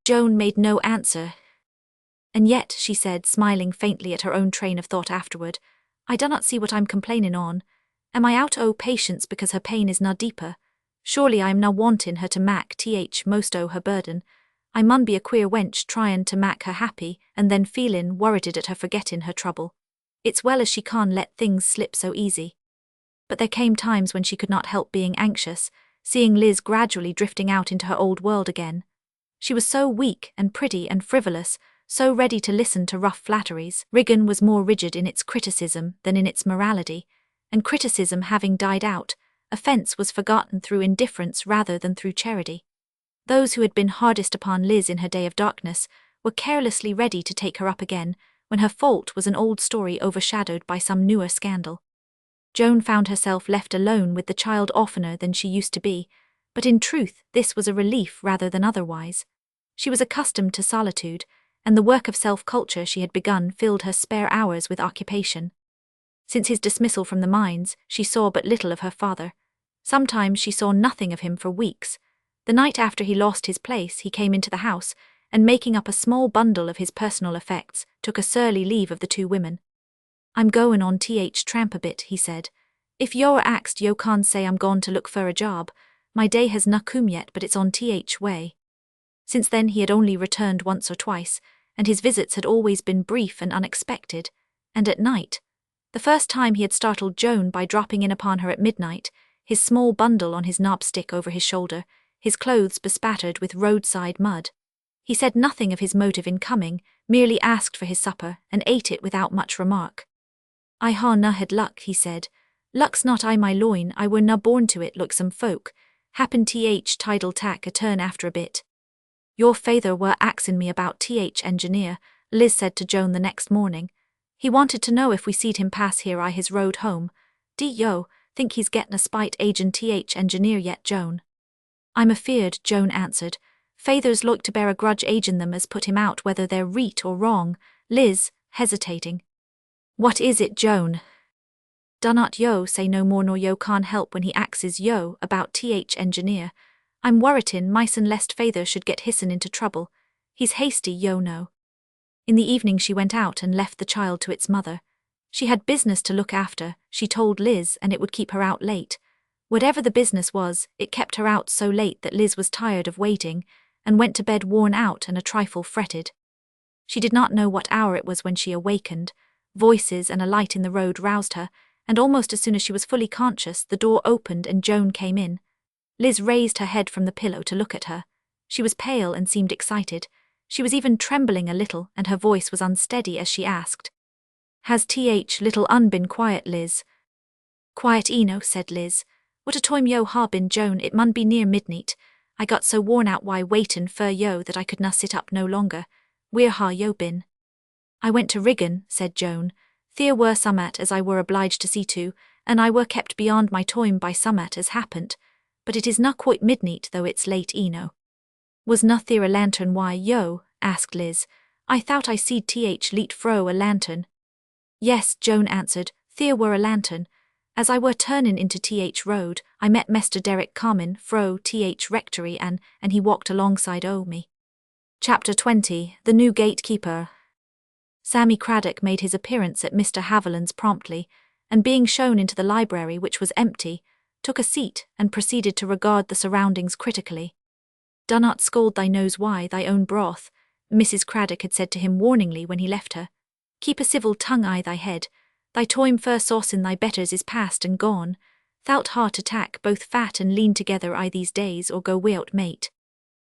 Joan made no answer. "And yet," she said, smiling faintly at her own train of thought afterward, "I do not see what I'm complainin' on. Am I out o' patience because her pain is na deeper? Surely I am na wantin' her to mak most o' her burden. I mun be a queer wench tryin' to mak her happy and then feelin' worrited at her forgettin' her trouble. It's well as she can't let things slip so easy." But there came times when she could not help being anxious, seeing Liz gradually drifting out into her old world again. She was so weak and pretty and frivolous, so ready to listen to rough flatteries. Riggin was more rigid in its criticism than in its morality, and criticism having died out, offence was forgotten through indifference rather than through charity. Those who had been hardest upon Liz in her day of darkness were carelessly ready to take her up again when her fault was an old story overshadowed by some newer scandal. Joan found herself left alone with the child oftener than she used to be, but in truth this was a relief rather than otherwise. She was accustomed to solitude, and the work of self-culture she had begun filled her spare hours with occupation. Since his dismissal from the mines, she saw but little of her father. Sometimes she saw nothing of him for weeks. The night after he lost his place, he came into the house, and making up a small bundle of his personal effects, took a surly leave of the two women. "I'm goin' on tramp a bit," he said. "If yo are axed, yo can't say I'm gone to look for a job. My day has na come yet, but it's on way." Since then he had only returned once or twice, and his visits had always been brief and unexpected, and at night. The first time he had startled Joan by dropping in upon her at midnight, his small bundle on his knobstick over his shoulder, his clothes bespattered with roadside mud. He said nothing of his motive in coming, merely asked for his supper, and ate it without much remark. "I ha na had luck," he said. "Luck's not I my loin, I were na born to it like some folk. Happen tidal tack a turn after a bit." "Your feyther were axin' me about engineer," Liz said to Joan the next morning. "He wanted to know if we seed him pass here I his road home. Do yo think he's gettin' a spite agin engineer yet, Joan?" "I'm afeard," Joan answered. "Feythers like to bear a grudge agin them as put him out whether they're reet or wrong." Liz, hesitating. "What is it, Joan?" "Dunnot yo say no more nor yo can't help when he axes yo about engineer. I'm worritin' mysen lest feyther should get hissen into trouble. He's hasty, yo know." In the evening she went out and left the child to its mother. She had business to look after, she told Liz, and it would keep her out late. Whatever the business was, it kept her out so late that Liz was tired of waiting, and went to bed worn out and a trifle fretted. She did not know what hour it was when she awakened. Voices and a light in the road roused her, and almost as soon as she was fully conscious, the door opened and Joan came in. Liz raised her head from the pillow to look at her. She was pale and seemed excited. She was even trembling a little, and her voice was unsteady as she asked, "Has little un been quiet, Liz?" "Quiet eno," said Liz. "What a time yo ha been, Joan, it mun be near midnight. I got so worn out why waitin' for yo that I could na sit up no longer. Where ha yo been?" "I went to Riggin," said Joan. "There were summat as I were obliged to see to, and I were kept beyond my time by summat as happened. But it is not quite midnight, though it's late eno." "Was not there a lantern why yo?" asked Liz. "I thought I seed leet fro a lantern." "Yes," Joan answered, "there were a lantern. As I were turnin' into road, I met Mester Derrick comin' fro rectory and he walked alongside o' me." Chapter 20. The New Gatekeeper. Sammy Craddock made his appearance at Mr. Haviland's promptly, and being shown into the library, which was empty, took a seat and proceeded to regard the surroundings critically. "Dunnot scold thy nose why thy own broth," Mrs. Craddock had said to him warningly when he left her. "Keep a civil tongue i' thy head. Thy time for saucin' thy betters is past and gone. Thou'lt heart attack both fat and lean together i' these days, or go wi'out mate."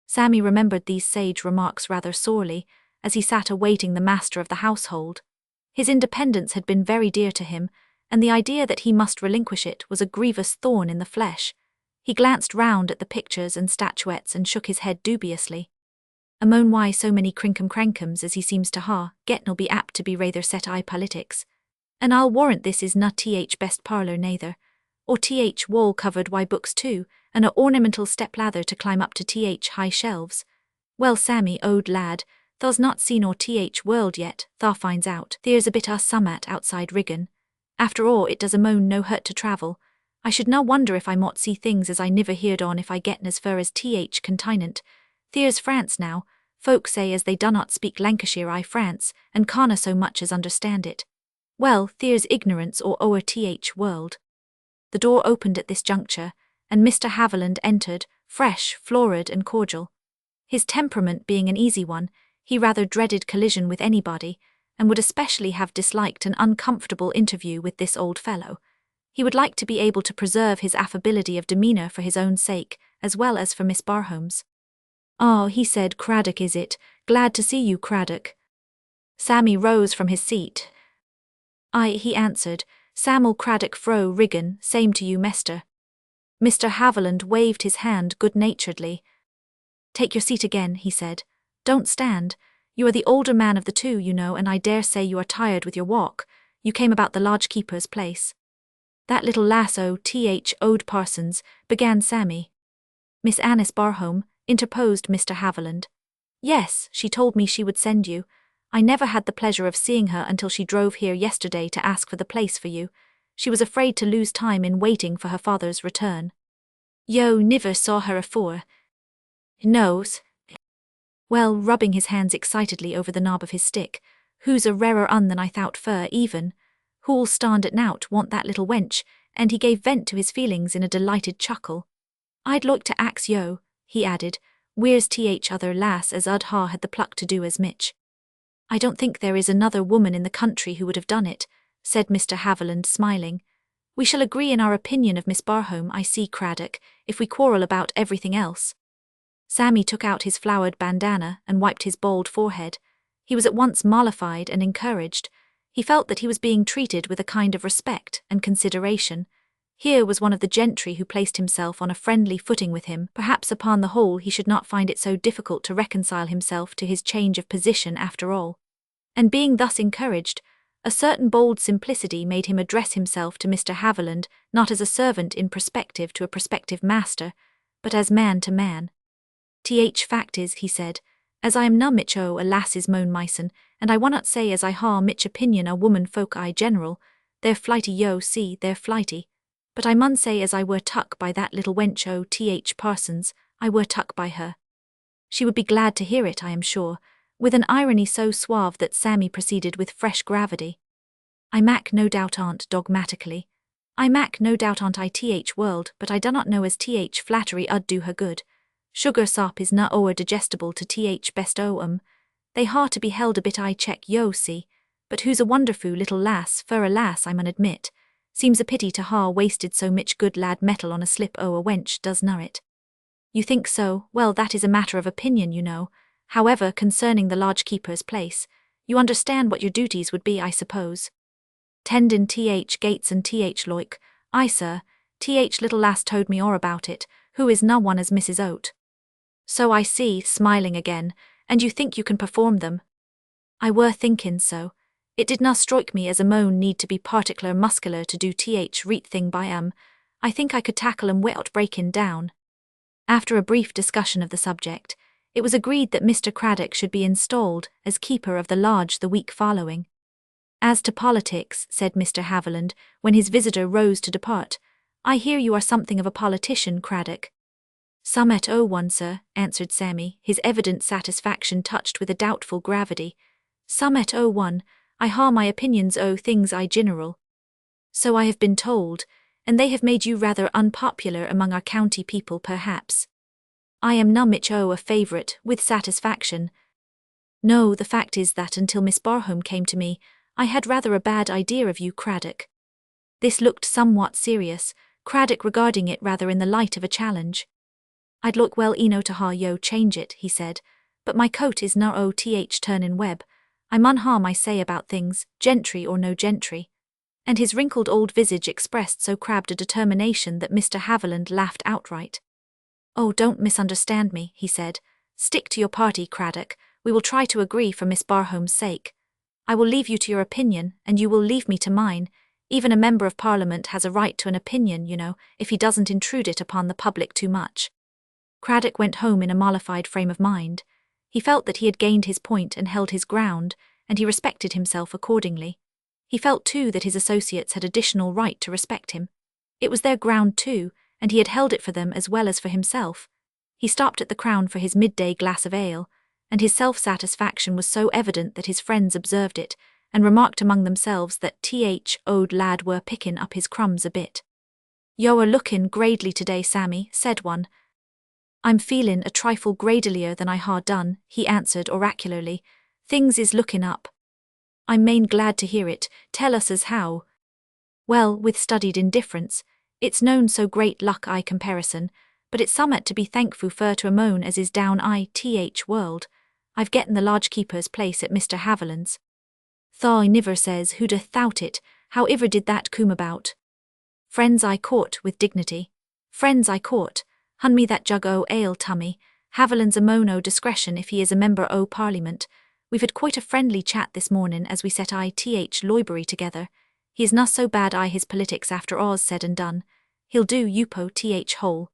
Sammy remembered these sage remarks rather sorely, as he sat awaiting the master of the household. His independence had been very dear to him, and the idea that he must relinquish it was a grievous thorn in the flesh. He glanced round at the pictures and statuettes and shook his head dubiously. "Amon why so many crinkum-crankums as he seems to ha, get'n'll be apt to be rather set i' politics. And I'll warrant this is not best parlour neither, or wall covered wy books too, and a ornamental step-lather to climb up to high shelves. Well, Sammy, owd lad, thou's not seen or world yet, tha finds out there's a bit summat outside Riggin. After all, it does a moan no hurt to travel. I should na wonder if I mought see things as I niver heard on if I get'n as fur as continent. There's France now. Folk say as they dunnot speak Lancashire I France, and canna so much as understand it. Well, there's ignorance or o'er world." The door opened at this juncture, and Mr. Haviland entered, fresh, florid and cordial. His temperament being an easy one, he rather dreaded collision with anybody, and would especially have disliked an uncomfortable interview with this old fellow. He would like to be able to preserve his affability of demeanour for his own sake, as well as for Miss Barhome's. "Ah," he said, "Craddock is it? Glad to see you, Craddock." Sammy rose from his seat. "Aye," he answered, "Samuel Craddock fro Riggin, same to you, Mester." Mr. Haviland waved his hand good-naturedly. "Take your seat again," he said. "Don't stand. You are the older man of the two, you know, and I dare say you are tired with your walk. You came about the lodge-keeper's place." "That little lass Ode Parsons," began Sammy. "Miss Annis Barhome," interposed Mr. Haviland. "Yes, she told me she would send you. I never had the pleasure of seeing her until she drove here yesterday to ask for the place for you. She was afraid to lose time in waiting for her father's return." "Yo niver saw her afore." "No's." Well, rubbing his hands excitedly over the knob of his stick, "who's a rarer un than I thought fur, even. Who'll stand at nout want that little wench," and he gave vent to his feelings in a delighted chuckle. "I'd like to ax yo," he added, "where's other lass as ha had the pluck to do as Mitch?" "I don't think there is another woman in the country who would have done it," said Mr. Haviland, smiling. "We shall agree in our opinion of Miss Barhome, I see, Craddock, if we quarrel about everything else." Sammy took out his flowered bandana and wiped his bald forehead. He was at once mollified and encouraged. He felt that he was being treated with a kind of respect and consideration. Here was one of the gentry who placed himself on a friendly footing with him. Perhaps upon the whole he should not find it so difficult to reconcile himself to his change of position after all. And being thus encouraged, a certain bold simplicity made him address himself to Mr. Haviland not as a servant in prospective to a prospective master, but as man to man. "Fact is," he said, "as I am na mitch a lass's moan myson, and I wannot say as I ha mitch opinion a woman folk I general, they're flighty see, they're flighty. But I mun say as I were tuck by that little wench Parsons, I were tuck by her." She would be glad to hear it, I am sure, with an irony so suave that Sammy proceeded with fresh gravity. "I mack no doubt aunt dogmatically. I mack no doubt aunt world, but I do not know as flattery do her good. Sugar sop is na o'er digestible to best They ha to be held a bit I check see, but who's a wonderfoo little lass, fur a lass I mun admit. Seems a pity to ha wasted so much good lad metal on a slip o' a wench, doesna it? You think so? Well, that is a matter of opinion, you know. However, concerning the lodge keeper's place, you understand what your duties would be, I suppose. Tendin Gates and Loik. Aye, sir. Little lass told me all about it, who is na one as Mrs. Oat. So I see, smiling again, and you think you can perform them? I were thinking so. It did not strike me as a moan need to be particular muscular to do reet thing by I think I could tackle 'em without breaking down. After a brief discussion of the subject, it was agreed that Mr. Craddock should be installed as keeper of the lodge the week following. As to politics, said Mr. Haviland, when his visitor rose to depart, I hear you are something of a politician, Craddock. Somewhat o' one, sir, answered Sammy, his evident satisfaction touched with a doubtful gravity. Somewhat o' one, I ha my opinions o' things I general. So I have been told, and they have made you rather unpopular among our county people perhaps. I am na much o' a favourite, with satisfaction. No, the fact is that until Miss Barham came to me, I had rather a bad idea of you, Craddock. This looked somewhat serious, Craddock regarding it rather in the light of a challenge. I'd look well eno to ha yo change it, he said, but my coat is na o turnin web. I mun ha my say about things, gentry or no gentry. And his wrinkled old visage expressed so crabbed a determination that Mr. Haviland laughed outright. Oh, don't misunderstand me, he said. Stick to your party, Craddock. We will try to agree for Miss Barhome's sake. I will leave you to your opinion, and you will leave me to mine. Even a member of Parliament has a right to an opinion, you know, if he doesn't intrude it upon the public too much. Craddock went home in a mollified frame of mind. He felt that he had gained his point and held his ground, and he respected himself accordingly. He felt too that his associates had additional right to respect him. It was their ground too, and he had held it for them as well as for himself. He stopped at the Crown for his midday glass of ale, and his self-satisfaction was so evident that his friends observed it, and remarked among themselves that old lad were picking up his crumbs a bit. "Yo are lookin' gradely today, Sammy," said one. "I'm feelin' a trifle gradelier than I ha done," he answered oracularly. "Things is lookin' up." "I'm main glad to hear it. Tell us as how." "Well, with studied indifference. It's known so great luck I comparison, but it's summat to be thankful fur to a moan as is down world. I've getten the lodge keeper's place at Mr. Haviland's. Thaw niver says who'd a thought it, how iver did that come about? Friends I caught, with dignity. Friends I caught. Hun me that jug o' ale, tummy. Haviland's a moan o' discretion if he is a member o' Parliament. We've had quite a friendly chat this morning as we set Lowrie together. He is not so bad his politics after all's said and done. He'll do Yupo hole.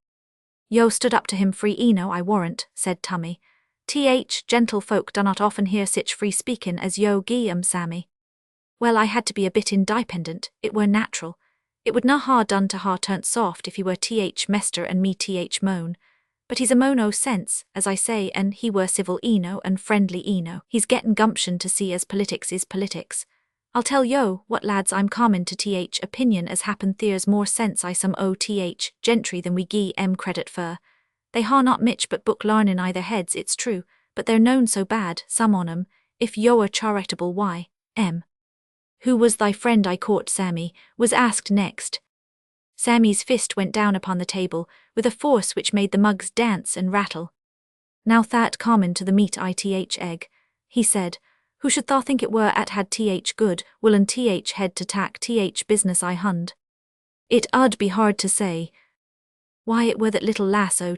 Yo stood up to him free eno, I warrant, said Tummy. Gentlefolk do not often hear sich free speaking as yo gie Sammy. Well, I had to be a bit independent, it were natural. It would na ha done to ha turnt soft if he were Mester and me moan. But he's a moan o' sense, as I say, and he were civil eno and friendly eno. He's gettin' gumption to see as politics is politics. I'll tell yo, what lads, I'm common to opinion as happen there's more sense I some o gentry than we gie credit for. They ha not mich but book larnin' i their heads, it's true, but they're known so bad, some on 'em, if yo are charitable why, Who was thy friend I caught, Sammy, was asked next. Sammy's fist went down upon the table, with a force which made the mugs dance and rattle. Now that common to the meat egg, he said, who should tha think it were at had good, willen head to tack business I hund. It ud be hard to say. Why it were that little lass o'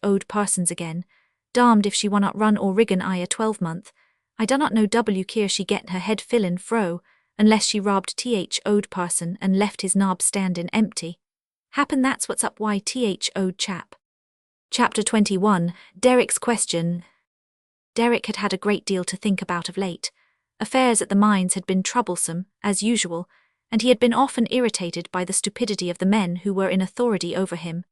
owed parsons again, damned if she were not run or riggin' a 12-month. I do not know care she get her head fillin' fro, unless she robbed owed parson and left his knob standin' empty. Happen that's what's up why owed chap. Chapter 21, Derrick's Question. Derrick had had a great deal to think about of late. Affairs at the mines had been troublesome, as usual, and he had been often irritated by the stupidity of the men who were in authority over him.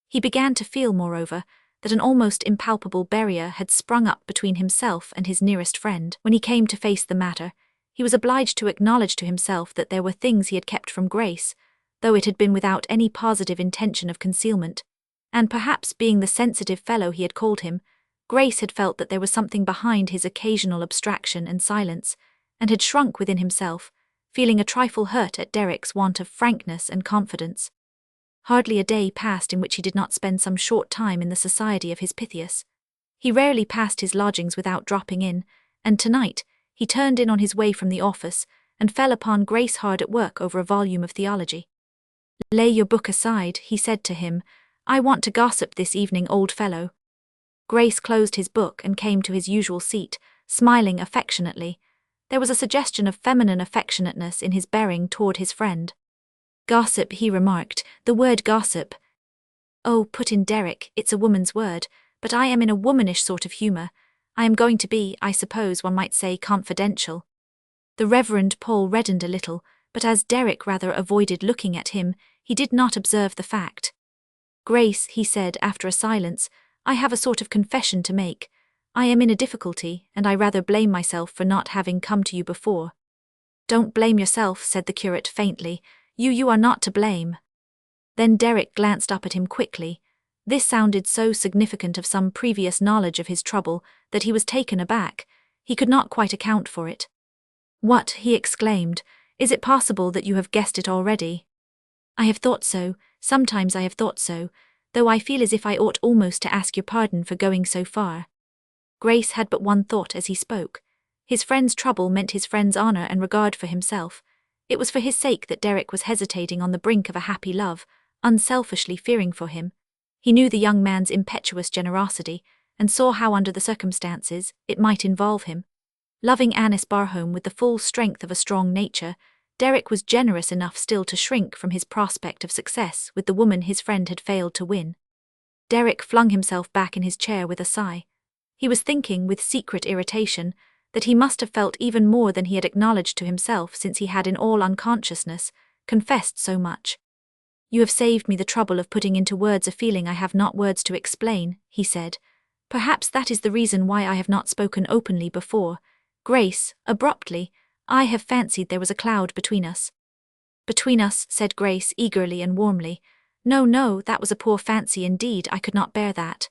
He began to feel, moreover, that an almost impalpable barrier had sprung up between himself and his nearest friend. When he came to face the matter, he was obliged to acknowledge to himself that there were things he had kept from Grace, though it had been without any positive intention of concealment, and perhaps being the sensitive fellow he had called him, Grace had felt that there was something behind his occasional abstraction and silence, and had shrunk within himself, feeling a trifle hurt at Derek's want of frankness and confidence. Hardly a day passed in which he did not spend some short time in the society of his Pythias. He rarely passed his lodgings without dropping in, and tonight, he turned in on his way from the office and fell upon Grace hard at work over a volume of theology. "Lay your book aside," he said to him. "I want to gossip this evening, old fellow." Grace closed his book and came to his usual seat, smiling affectionately. There was a suggestion of feminine affectionateness in his bearing toward his friend. "Gossip," he remarked, "the word gossip." "Oh," put in Derek, "it's a woman's word, but I am in a womanish sort of humour. I am going to be, I suppose one might say, confidential." The Reverend Paul reddened a little, but as Derek rather avoided looking at him, he did not observe the fact. "Grace," he said after a silence, "I have a sort of confession to make. I am in a difficulty, and I rather blame myself for not having come to you before." "Don't blame yourself," said the curate faintly. You are not to blame." Then Derek glanced up at him quickly. This sounded so significant of some previous knowledge of his trouble that he was taken aback. He could not quite account for it. "What?" he exclaimed. "Is it possible that you have guessed it already?" "I have thought so, sometimes I have thought so, though I feel as if I ought almost to ask your pardon for going so far." Grace had but one thought as he spoke. His friend's trouble meant his friend's honour and regard for himself. It was for his sake that Derek was hesitating on the brink of a happy love, unselfishly fearing for him. He knew the young man's impetuous generosity, and saw how under the circumstances it might involve him. Loving Annis Barhome with the full strength of a strong nature, Derek was generous enough still to shrink from his prospect of success with the woman his friend had failed to win. Derek flung himself back in his chair with a sigh. He was thinking, with secret irritation, that he must have felt even more than he had acknowledged to himself since he had in all unconsciousness confessed so much. "You have saved me the trouble of putting into words a feeling I have not words to explain," he said. "Perhaps that is the reason why I have not spoken openly before. Grace," abruptly, "I have fancied there was a cloud between us." "Between us," said Grace eagerly and warmly. "No, no, that was a poor fancy indeed, I could not bear that."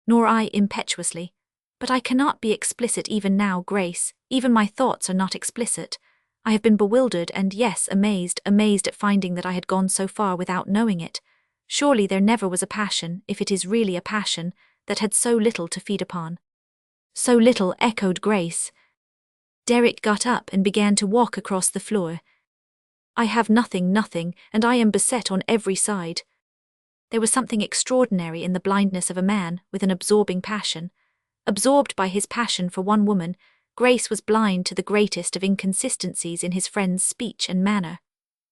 "Nor I," impetuously. "But I cannot be explicit even now, Grace, even my thoughts are not explicit. I have been bewildered and, yes, amazed at finding that I had gone so far without knowing it. Surely there never was a passion, if it is really a passion, that had so little to feed upon." "So little," echoed Grace. Derek got up and began to walk across the floor. "I have nothing, and I am beset on every side." There was something extraordinary in the blindness of a man with an absorbing passion. Absorbed by his passion for one woman, Grace was blind to the greatest of inconsistencies in his friend's speech and manner.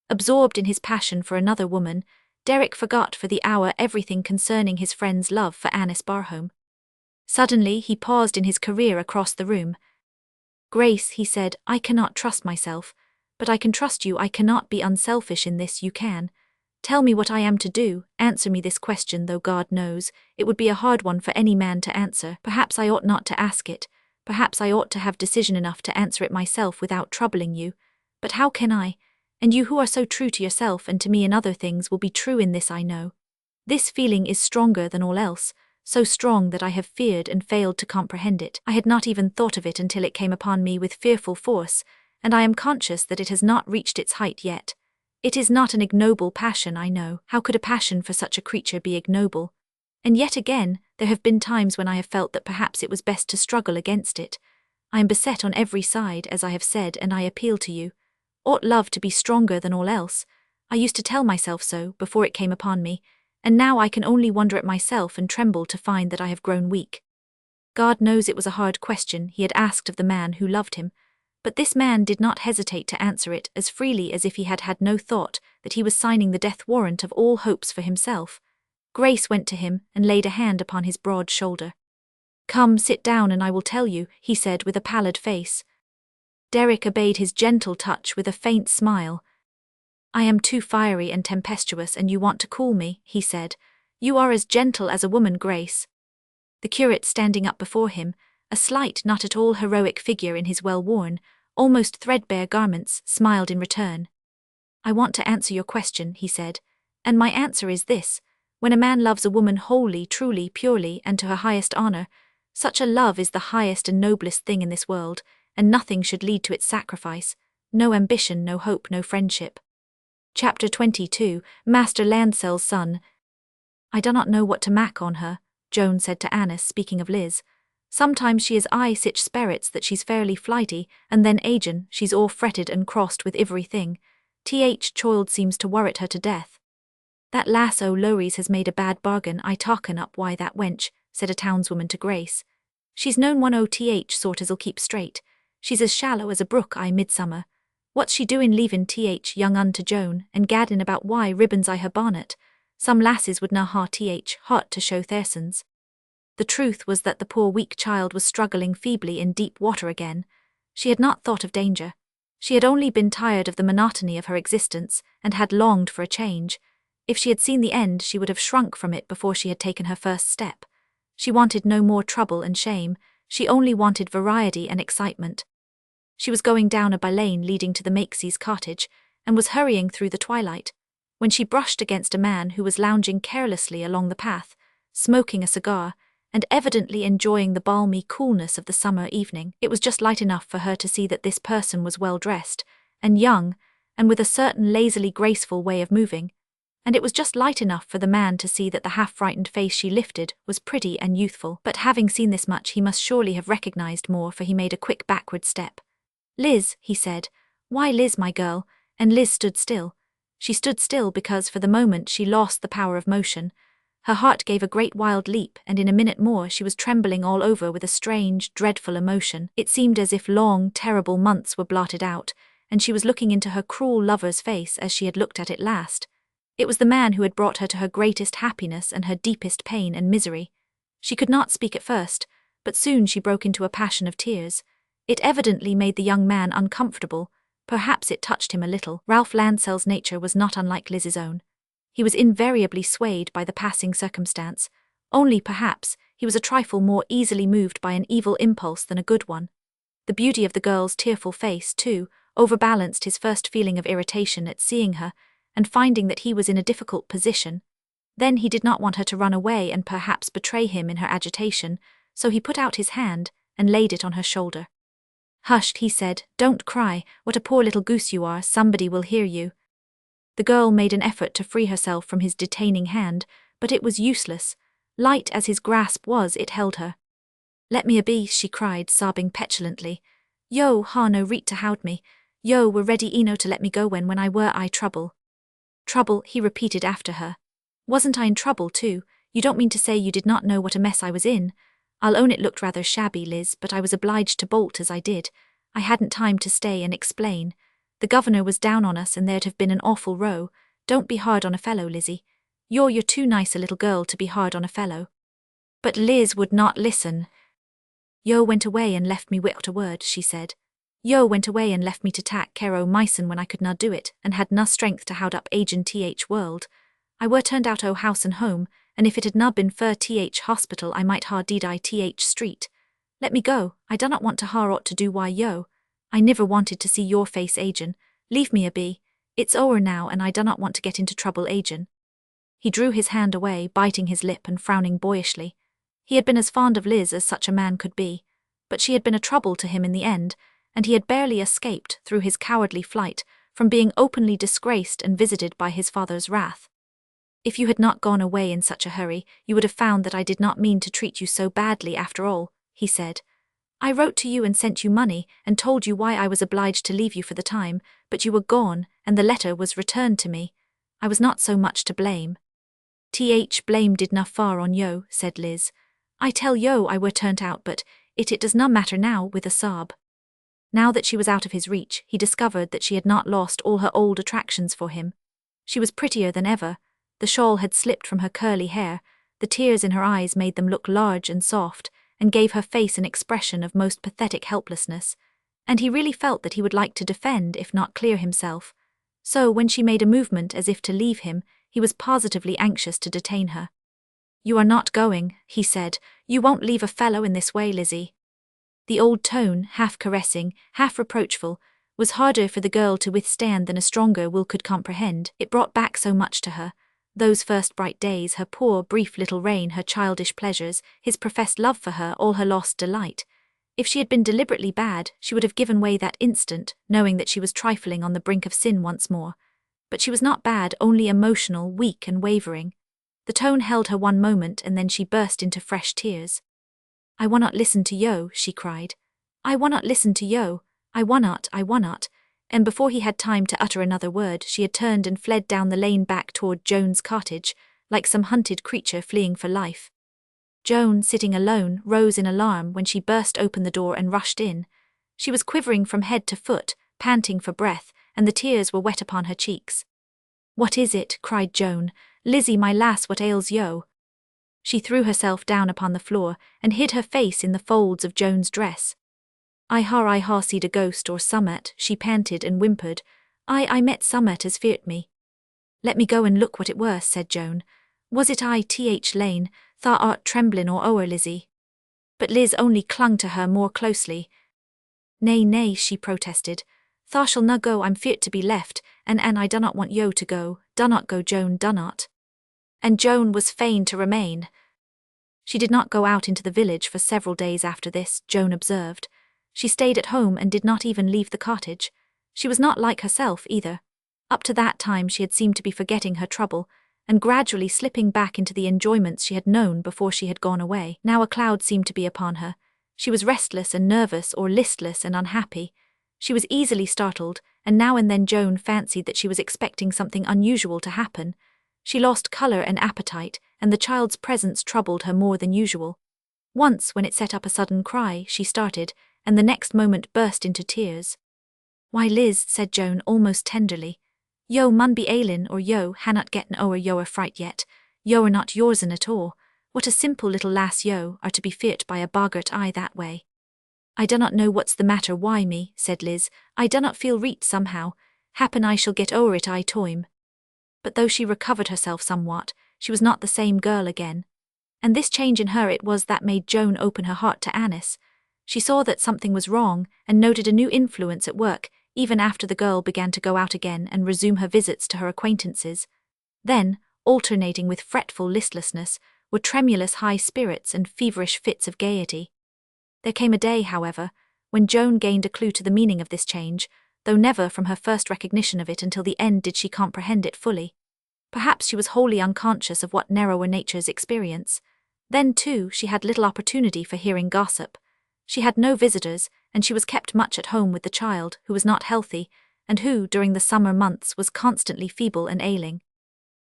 Absorbed in his passion for another woman, Derek forgot for the hour everything concerning his friend's love for Annis Barhome. Suddenly he paused in his career across the room. "Grace," he said, "I cannot trust myself, but I can trust you. I cannot be unselfish in this, you can. Tell me what I am to do, answer me this question, though God knows, it would be a hard one for any man to answer. Perhaps I ought not to ask it, perhaps I ought to have decision enough to answer it myself without troubling you. But how can I? And you who are so true to yourself and to me in other things will be true in this, I know. This feeling is stronger than all else, so strong that I have feared and failed to comprehend it. I had not even thought of it until it came upon me with fearful force, and I am conscious that it has not reached its height yet. It is not an ignoble passion, I know. How could a passion for such a creature be ignoble? And yet again, there have been times when I have felt that perhaps it was best to struggle against it. I am beset on every side, as I have said, and I appeal to you. Ought love to be stronger than all else? I used to tell myself so, before it came upon me, and now I can only wonder at myself and tremble to find that I have grown weak." God knows it was a hard question he had asked of the man who loved him, but this man did not hesitate to answer it as freely as if he had had no thought that he was signing the death warrant of all hopes for himself. Grace went to him and laid a hand upon his broad shoulder. "Come, sit down and I will tell you," he said with a pallid face. Derek obeyed his gentle touch with a faint smile. "I am too fiery and tempestuous and you want to cool me," he said. "You are as gentle as a woman, Grace." The curate, standing up before him, a slight, not at all heroic figure in his well-worn, almost threadbare garments, smiled in return. "I want to answer your question," he said, "and my answer is this. When a man loves a woman wholly, truly, purely, and to her highest honour, such a love is the highest and noblest thing in this world, and nothing should lead to its sacrifice. No ambition, no hope, no friendship. Chapter 22, Master Lancell's Son. I do not know what to mak on her, Joan said to Annis, speaking of Liz. Sometimes she is sich sperits that she's fairly flighty, and then agin, she's all fretted and crossed with ivery thing. Choiled seems to worrit her to death. That Lass O Lowries has made a bad bargain, I talken up why that wench, said a townswoman to Grace. She's known one sort as'll keep straight. She's as shallow as a brook midsummer. What's she doin' leavin' young un to Joan, and gaddin' about why ribbons her bonnet? Some lasses would na ha hot to show theirsens. The truth was that the poor weak child was struggling feebly in deep water again. She had not thought of danger. She had only been tired of the monotony of her existence, and had longed for a change. If she had seen the end, she would have shrunk from it before she had taken her first step. She wanted no more trouble and shame, she only wanted variety and excitement. She was going down a by lane leading to the Makesy's cottage, and was hurrying through the twilight, when she brushed against a man who was lounging carelessly along the path, smoking a cigar, and evidently enjoying the balmy coolness of the summer evening. It was just light enough for her to see that this person was well dressed, and young, and with a certain lazily graceful way of moving, and it was just light enough for the man to see that the half-frightened face she lifted was pretty and youthful. But having seen this much, he must surely have recognized more, for he made a quick backward step. "Liz," he said. "Why, Liz, my girl?" And Liz stood still. She stood still because for the moment she lost the power of motion. Her heart gave a great wild leap, and in a minute more she was trembling all over with a strange, dreadful emotion. It seemed as if long, terrible months were blotted out, and she was looking into her cruel lover's face as she had looked at it last. It was the man who had brought her to her greatest happiness and her deepest pain and misery. She could not speak at first, but soon she broke into a passion of tears. It evidently made the young man uncomfortable. Perhaps it touched him a little. Ralph Lancell's nature was not unlike Liz's own. He was invariably swayed by the passing circumstance. Only, perhaps, he was a trifle more easily moved by an evil impulse than a good one. The beauty of the girl's tearful face, too, overbalanced his first feeling of irritation at seeing her, and finding that he was in a difficult position. Then he did not want her to run away and perhaps betray him in her agitation, so he put out his hand and laid it on her shoulder. "Hush," he said, "don't cry, what a poor little goose you are, somebody will hear you." The girl made an effort to free herself from his detaining hand, but it was useless. Light as his grasp was, it held her. "Let me a be," she cried, sobbing petulantly. "Yo ha no reet to houd me. Yo were ready eno to let me go when I were trouble." "Trouble," he repeated after her. "Wasn't I in trouble too? You don't mean to say you did not know what a mess I was in? I'll own it looked rather shabby, Liz, but I was obliged to bolt as I did. I hadn't time to stay and explain. The governor was down on us and there'd have been an awful row. Don't be hard on a fellow, Lizzie. You're too nice a little girl to be hard on a fellow." But Liz would not listen. "Yo went away and left me without a word," she said. "Yo went away and left me to tak care o' mysen when I could na do it, and had na strength to houd up agin world. I were turned out o' house and home, and if it had na been for hospital I might ha deed I street. Let me go, I do not want to ha ought to do why yo. I niver wanted to see your face agin. Leave me a be. It's o'er now and I do not want to get into trouble agin." He drew his hand away, biting his lip and frowning boyishly. He had been as fond of Liz as such a man could be, but she had been a trouble to him in the end, and he had barely escaped, through his cowardly flight, from being openly disgraced and visited by his father's wrath. "If you had not gone away in such a hurry, you would have found that I did not mean to treat you so badly after all," he said. "I wrote to you and sent you money, and told you why I was obliged to leave you for the time, but you were gone, and the letter was returned to me. I was not so much to blame." "Blame did na far on yo," said Liz. "I tell yo I were turned out, but it does not matter now," with a sob. Now that she was out of his reach, he discovered that she had not lost all her old attractions for him. She was prettier than ever. The shawl had slipped from her curly hair, the tears in her eyes made them look large and soft, and gave her face an expression of most pathetic helplessness, and he really felt that he would like to defend if not clear himself. So when she made a movement as if to leave him, he was positively anxious to detain her. "You are not going," he said. "You won't leave a fellow in this way, Lizzie." The old tone, half caressing, half reproachful, was harder for the girl to withstand than a stronger will could comprehend. It brought back so much to her. Those first bright days, her poor, brief little reign, her childish pleasures, his professed love for her, all her lost delight. If she had been deliberately bad, she would have given way that instant, knowing that she was trifling on the brink of sin once more. But she was not bad, only emotional, weak and wavering. The tone held her one moment and then she burst into fresh tears. "I wannot listen to yo," she cried. "I wannot listen to yo. I wannot. And before he had time to utter another word, she had turned and fled down the lane back toward Joan's cottage, like some hunted creature fleeing for life. Joan, sitting alone, rose in alarm when she burst open the door and rushed in. She was quivering from head to foot, panting for breath, and the tears were wet upon her cheeks. "What is it?" cried Joan. "Lizzie, my lass, what ails yo?" She threw herself down upon the floor and hid her face in the folds of Joan's dress. I ha seed a ghost or summat," she panted and whimpered. I met summat as feared me." "Let me go and look what it were," said Joan. "Was it I Lane, thou art tremblin' or o'er, Lizzie?" But Liz only clung to her more closely. Nay, she protested. "Thou shall na go, I'm feared to be left, and I do not want yo to go. Dunnot go, Joan, dunnot." And Joan was fain to remain. She did not go out into the village for several days after this, Joan observed. She stayed at home and did not even leave the cottage. She was not like herself either. Up to that time she had seemed to be forgetting her trouble, and gradually slipping back into the enjoyments she had known before she had gone away. Now a cloud seemed to be upon her. She was restless and nervous, or listless and unhappy. She was easily startled, and now and then Joan fancied that she was expecting something unusual to happen. She lost colour and appetite, and the child's presence troubled her more than usual. Once, when it set up a sudden cry, she started, and the next moment burst into tears. "Why, Liz," said Joan almost tenderly, "yo mun be ailin', or yo hannot getten o'er yo'r fright yet. Yo are not yoursen at all. What a simple little lass yo are to be feart by a boggart eye that way." "I do not know what's the matter, why me," said Liz. "I do not feel reet somehow. Happen I shall get o'er it I toime." But though she recovered herself somewhat, she was not the same girl again. And this change in her it was that made Joan open her heart to Annis. She saw that something was wrong, and noted a new influence at work, even after the girl began to go out again and resume her visits to her acquaintances. Then, alternating with fretful listlessness, were tremulous high spirits and feverish fits of gaiety. There came a day, however, when Joan gained a clue to the meaning of this change, though never from her first recognition of it until the end did she comprehend it fully. Perhaps she was wholly unconscious of what narrower natures experience. Then, too, she had little opportunity for hearing gossip. She had no visitors, and she was kept much at home with the child, who was not healthy, and who, during the summer months, was constantly feeble and ailing.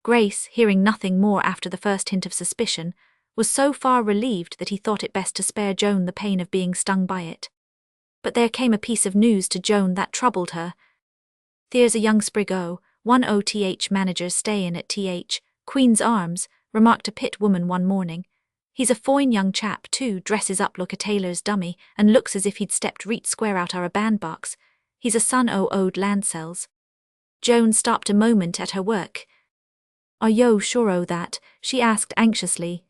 Grace, hearing nothing more after the first hint of suspicion, was so far relieved that he thought it best to spare Joan the pain of being stung by it. But there came a piece of news to Joan that troubled her. "There's a young sprig o' one OTH manager stayin' at TH Queen's Arms," remarked a pit woman one morning. "He's a foine young chap too, dresses up like a tailor's dummy, and looks as if he'd stepped reet square out our bandbox. He's a son o' Ode Lancels." Joan stopped a moment at her work. "Are yo sure o' that?" she asked anxiously.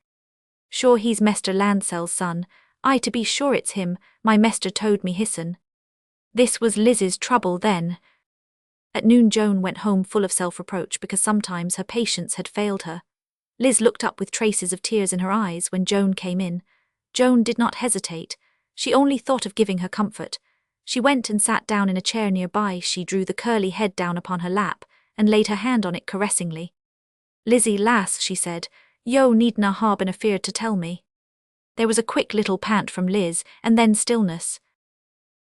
"Sure he's Mester Lancels' son. Aye, to be sure it's him, my mester told me hisson." This was Liz's trouble then. At noon Joan went home full of self-reproach because sometimes her patience had failed her. Liz looked up with traces of tears in her eyes when Joan came in. Joan did not hesitate. She only thought of giving her comfort. She went and sat down in a chair nearby. She drew the curly head down upon her lap and laid her hand on it caressingly. "Lizzie, lass," she said, "yo needna ha been afeard to tell me." There was a quick little pant from Liz, and then stillness.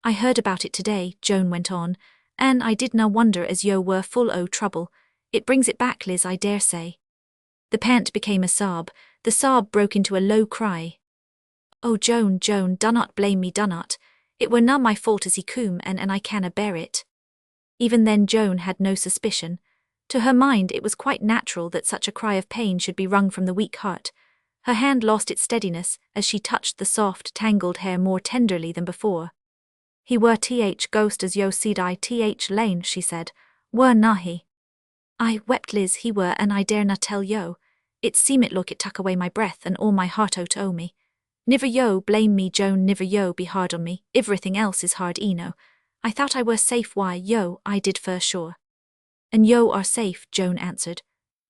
"I heard about it today," Joan went on, "and I didna wonder as yo were full o' trouble. It brings it back, Liz, I dare say." The pant became a sob. The sob broke into a low cry. "Oh, Joan, dunnot blame me, dunnot. It were na my fault as he coom, and I canna bear it." Even then Joan had no suspicion. To her mind it was quite natural that such a cry of pain should be wrung from the weak heart. Her hand lost its steadiness as she touched the soft, tangled hair more tenderly than before. "He were ghost as yo seed I Lane," she said. "Were na he?" "I wept, Liz, he were, and I dare na tell yo. It seemed look it tuck away my breath and all my heart out o' me. Niver yo blame me, Joan, niver yo be hard on me, everything else is hard eno. I thought I were safe, why, yo, I did for sure." "And yo are safe," Joan answered.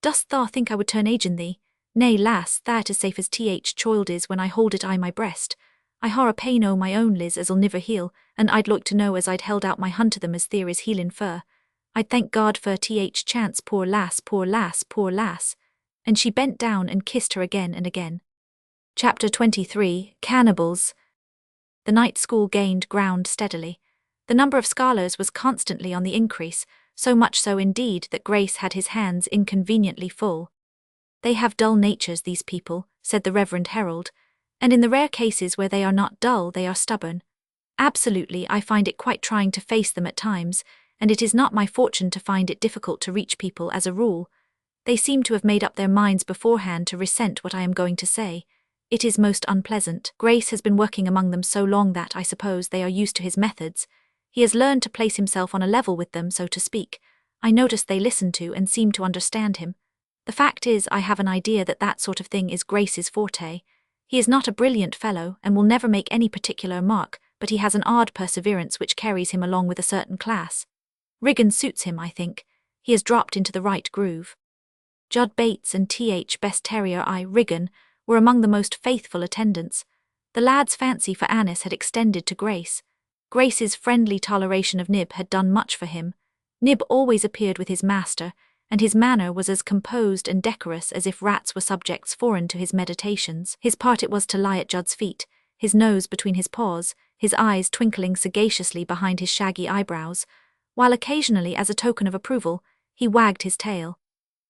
"Dost thou think I would turn agin thee? Nay, lass, that as safe as choild is when I hold it I my breast. I ha a pain o' my own, Liz, as'll niver heal, and I'd like to know as I'd held out my hun to them as there is healin' fur. I'd thank God for chance, poor lass, poor lass, poor lass. And she bent down and kissed her again and again. Chapter 23, Cannibals. The night school gained ground steadily. The number of scholars was constantly on the increase, so much so indeed that Grace had his hands inconveniently full. They have dull natures, these people, said the Reverend Herald, and in the rare cases where they are not dull, they are stubborn. Absolutely, I find it quite trying to face them at times, and it is not my fortune to find it difficult to reach people as a rule. They seem to have made up their minds beforehand to resent what I am going to say. It is most unpleasant. Grace has been working among them so long that, I suppose, they are used to his methods. He has learned to place himself on a level with them, so to speak. I notice they listen to and seem to understand him. The fact is, I have an idea that that sort of thing is Grace's forte. He is not a brilliant fellow, and will never make any particular mark, but he has an odd perseverance which carries him along with a certain class. Riggin suits him, I think. He has dropped into the right groove. Judd Bates and Th. Best Terrier I. Riggin were among the most faithful attendants. The lad's fancy for Annis had extended to Grace. Grace's friendly toleration of Nib had done much for him. Nib always appeared with his master, and his manner was as composed and decorous as if rats were subjects foreign to his meditations. His part it was to lie at Judd's feet, his nose between his paws, his eyes twinkling sagaciously behind his shaggy eyebrows, while occasionally, as a token of approval, he wagged his tail.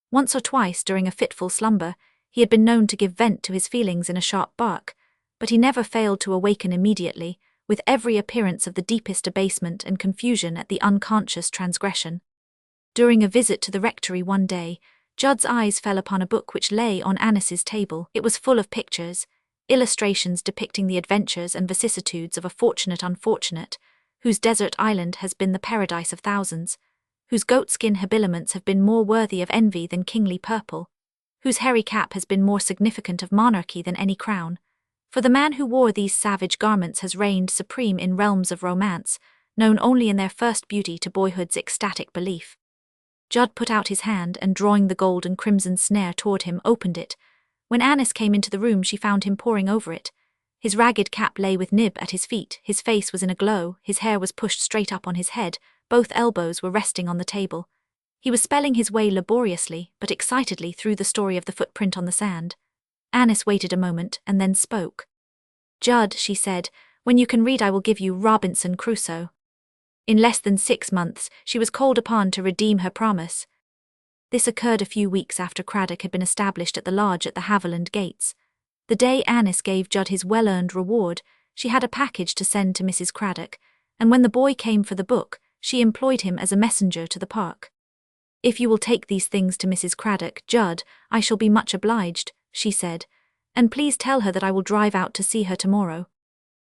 Once or twice during a fitful slumber, he had been known to give vent to his feelings in a sharp bark, but he never failed to awaken immediately, with every appearance of the deepest abasement and confusion at the unconscious transgression. During a visit to the rectory one day, Judd's eyes fell upon a book which lay on Annis's table. It was full of pictures, illustrations depicting the adventures and vicissitudes of a fortunate unfortunate, whose desert island has been the paradise of thousands, whose goatskin habiliments have been more worthy of envy than kingly purple, whose hairy cap has been more significant of monarchy than any crown. For the man who wore these savage garments has reigned supreme in realms of romance, known only in their first beauty to boyhood's ecstatic belief. Judd put out his hand and, drawing the gold and crimson snare toward him, opened it. When Annis came into the room, she found him poring over it. His ragged cap lay with Nib at his feet, his face was in a glow, his hair was pushed straight up on his head, both elbows were resting on the table. He was spelling his way laboriously, but excitedly, through the story of the footprint on the sand. Annis waited a moment, and then spoke. "Judd," she said, "when you can read I will give you Robinson Crusoe." In less than 6 months, she was called upon to redeem her promise. This occurred a few weeks after Craddock had been established at the lodge at the Haviland Gates. The day Annis gave Judd his well-earned reward, she had a package to send to Mrs. Craddock, and when the boy came for the book, she employed him as a messenger to the park. "If you will take these things to Mrs. Craddock, Judd, I shall be much obliged," she said, "and please tell her that I will drive out to see her tomorrow."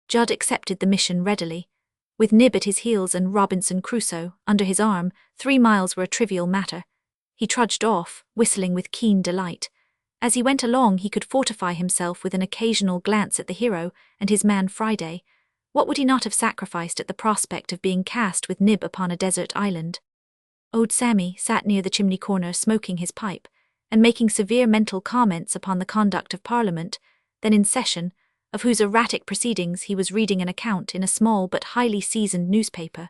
Judd accepted the mission readily. With Nib at his heels and Robinson Crusoe under his arm, 3 miles were a trivial matter. He trudged off, whistling with keen delight. As he went along, he could fortify himself with an occasional glance at the hero and his man Friday. What would he not have sacrificed at the prospect of being cast with Nib upon a desert island? Old Sammy sat near the chimney corner smoking his pipe, and making severe mental comments upon the conduct of Parliament, then in session, of whose erratic proceedings he was reading an account in a small but highly seasoned newspaper.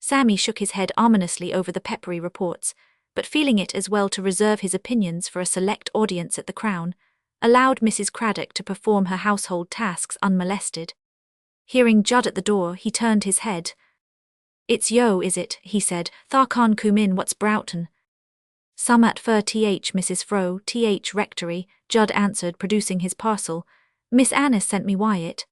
Sammy shook his head ominously over the peppery reports, but feeling it as well to reserve his opinions for a select audience at the Crown, allowed Mrs. Craddock to perform her household tasks unmolested. Hearing Judd at the door, he turned his head. "It's yo, is it?" he said. "Tha con coom in, what's Broughton?" "Some at fur Mrs. Fro, Rectory," Judd answered, producing his parcel. "Miss Annis sent me Wyatt."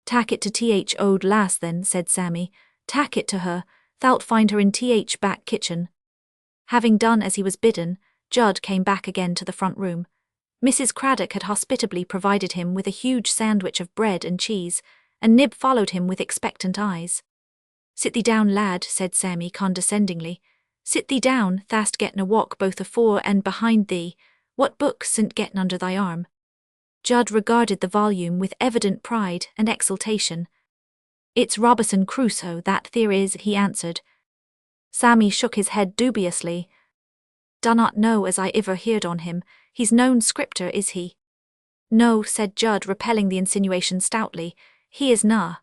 "Tak it to Ode Lass then," said Sammy. "Tak it to her, thou'lt find her in back kitchen." Having done as he was bidden, Judd came back again to the front room. Mrs. Craddock had hospitably provided him with a huge sandwich of bread and cheese, and Nib followed him with expectant eyes. "Sit thee down, lad," said Sammy condescendingly. "Sit thee down, tha'st getten a walk both afore and behind thee. What book's sint getten under thy arm?" Judd regarded the volume with evident pride and exultation. "It's Robinson Crusoe, that there is," he answered. Sammy shook his head dubiously. "Dunnot know as I iver heard on him. He's known scripter, is he?" "No," said Judd, repelling the insinuation stoutly. He is na.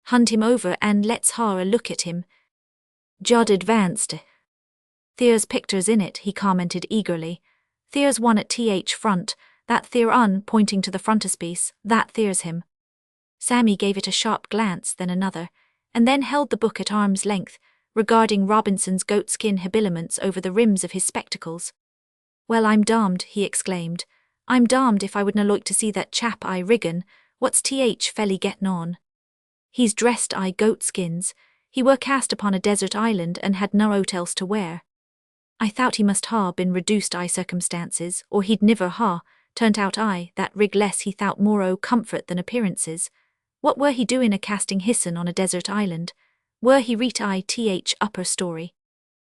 Hunt him over and let's ha a look at him. Judd advanced. There's pictures in it, he commented eagerly. There's one at th front, that there un, pointing to the frontispiece, that there's him. Sammy gave it a sharp glance, then another, and then held the book at arm's length, regarding Robinson's goatskin habiliments over the rims of his spectacles. Well, I'm damned, he exclaimed. I'm damned if I wouldna like to see that chap I riggin. What's th felly gettin' on? He's dressed I goatskins. He were cast upon a desert island and had naught else to wear. I thought he must ha been reduced I circumstances, or he'd niver ha, turned out I, that rig less he thought more o' comfort than appearances. What were he doing a casting hisson on a desert island? Were he reet I th upper story?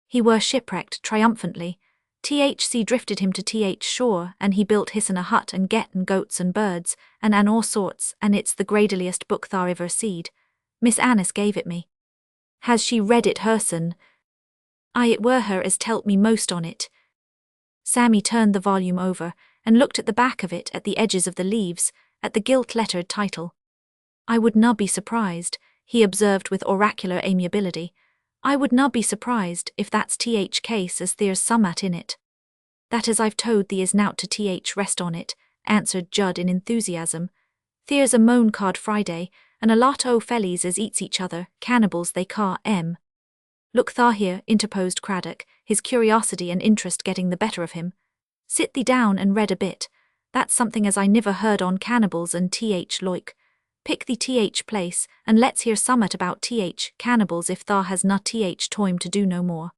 He were shipwrecked triumphantly. Sea drifted him to th shore, and he built hisson a hut and gettin goats and birds, and an all sorts, and it's the gradeliest book thar ever seed. Miss Annis gave it me. Has she read it herson? Aye, it were her as telt me most on it. Sammy turned the volume over, and looked at the back of it, at the edges of the leaves, at the gilt-lettered title. I would not be surprised, he observed with oracular amiability. I would not be surprised if that's th case as there's summat in it. That as I've told thee is nowt to th rest on it, answered Judd in enthusiasm. There's a moan cod Friday, and a lot o' fellies as eats each other, cannibals they ca' em. Look tha here, interposed Craddock, his curiosity and interest getting the better of him. Sit thee down and read a bit. That's something as I niver heard on cannibals and th loik. Pick thee th place, and let's hear summat about th cannibals if tha has not th toime to do no more.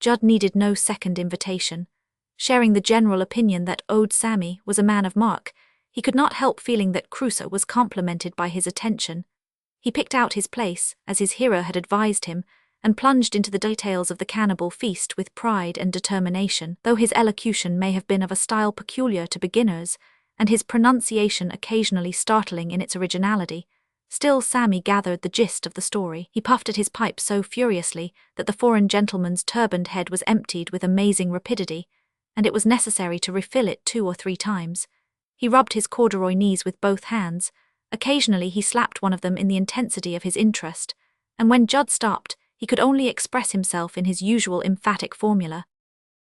Judd needed no second invitation. Sharing the general opinion that Ode Sammy was a man of mark, he could not help feeling that Crusoe was complimented by his attention. He picked out his place, as his hearer had advised him, and plunged into the details of the cannibal feast with pride and determination, though his elocution may have been of a style peculiar to beginners, and his pronunciation occasionally startling in its originality. Still Sammy gathered the gist of the story. He puffed at his pipe so furiously that the foreign gentleman's turbaned head was emptied with amazing rapidity, and it was necessary to refill it 2 or 3 times. He rubbed his corduroy knees with both hands. Occasionally he slapped one of them in the intensity of his interest, and when Judd stopped, he could only express himself in his usual emphatic formula.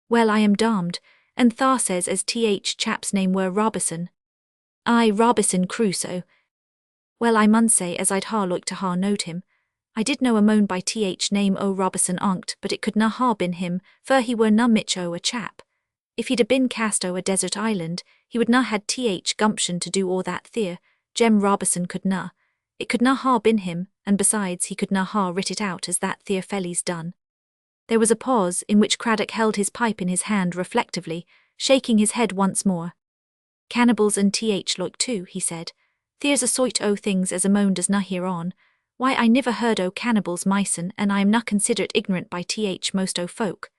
Well, I am damned, and tha says as th chap's name were Robinson. Aye, Robinson Crusoe. Well, I mun say as I'd ha like to ha knowed him. I did know a moan by th name o Robinson onct, but it could na ha been him, for he were na mitch o a chap. If he'd a been cast o a desert island, he would na had th gumption to do all that there. Jem Robinson could na. It could na ha been him, and besides he could na ha writ it out as that there felly's done. There was a pause, in which Craddock held his pipe in his hand reflectively, shaking his head once more. Cannibals and th loik too, he said. There's a soit o things as a moan does na hear on. Why, I niver heard o cannibals myson, and I am na considered ignorant by th most o folk.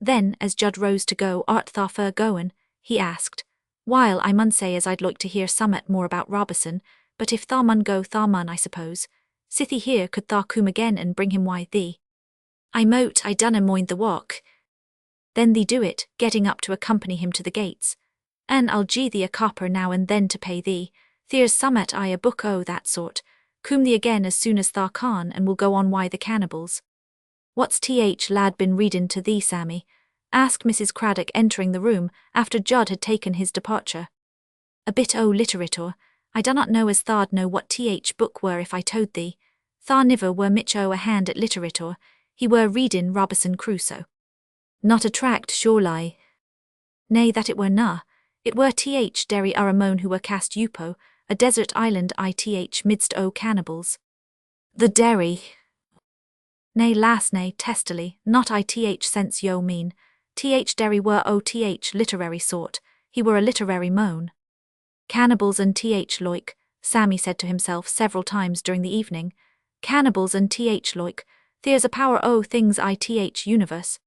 Then, as Judd rose to go, art tha fur goin'? He asked. While I mun say as I'd like to hear summat more about Robinson, but if tha mun go, tha mun, I suppose. Sithee here, could tha coom again and bring him wi' thee? I mote, I dunna mind the walk. Then thee do it, getting up to accompany him to the gates. An' I'll gie thee a copper now and then to pay thee. There's summat I a book o' that sort. Coom thee again as soon as tha can, and we'll go on wi' the cannibals. What's th lad been readin' to thee, Sammy? Asked Mrs. Craddock entering the room, after Judd had taken his departure. A bit o' literature. I do not know as tha'd know what th book were if I told thee. Tha niver were mitch o a hand at literature. He were readin' Robinson Crusoe. Not a tract, sure lie. Nay, that it were na. It were th Derry Aramone who were cast Upo, a desert island ith midst o cannibals. The Derry. Nay, lass, nay, testily, not ith sense yo mean. Th Derry were o th literary sort, he were a literary moan. Cannibals and th loik, Sammy said to himself several times during the evening. Cannibals and th loik, there's a power o things ith universe.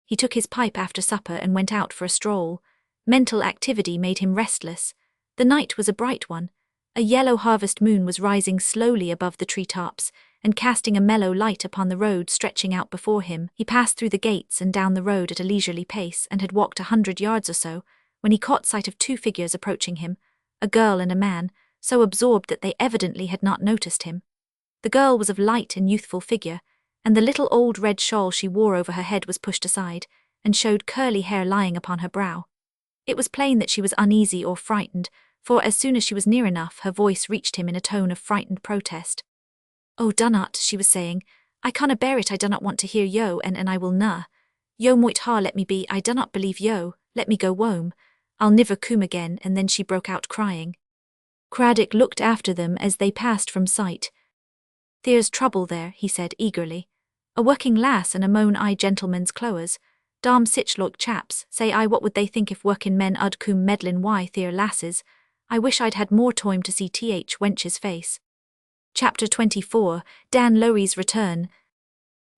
He took his pipe after supper and went out for a stroll. Mental activity made him restless. The night was a bright one. A yellow harvest moon was rising slowly above the treetops, and casting a mellow light upon the road stretching out before him. He passed through the gates and down the road at a leisurely pace, and had walked 100 yards or so, when he caught sight of 2 figures approaching him, a girl and a man, so absorbed that they evidently had not noticed him. The girl was of light and youthful figure, and the little old red shawl she wore over her head was pushed aside, and showed curly hair lying upon her brow. It was plain that she was uneasy or frightened, for as soon as she was near enough, her voice reached him in a tone of frightened protest. "Oh, dunnot," she was saying, "I canna bear it, I dunnot want to hear yo, and I will na. Yo moight ha let me be, I dunnot believe yo, let me go wome. I'll niver coom again," and then she broke out crying. Craddock looked after them as they passed from sight. "There's trouble there," he said eagerly. "A working lass and a moan-eye gentleman's cloas. Dom sich loike chaps, say I what would they think if working men ud coom meddlin why their lasses. I wish I'd had more time to see th wench's face." Chapter 24, Dan Lowries' Return.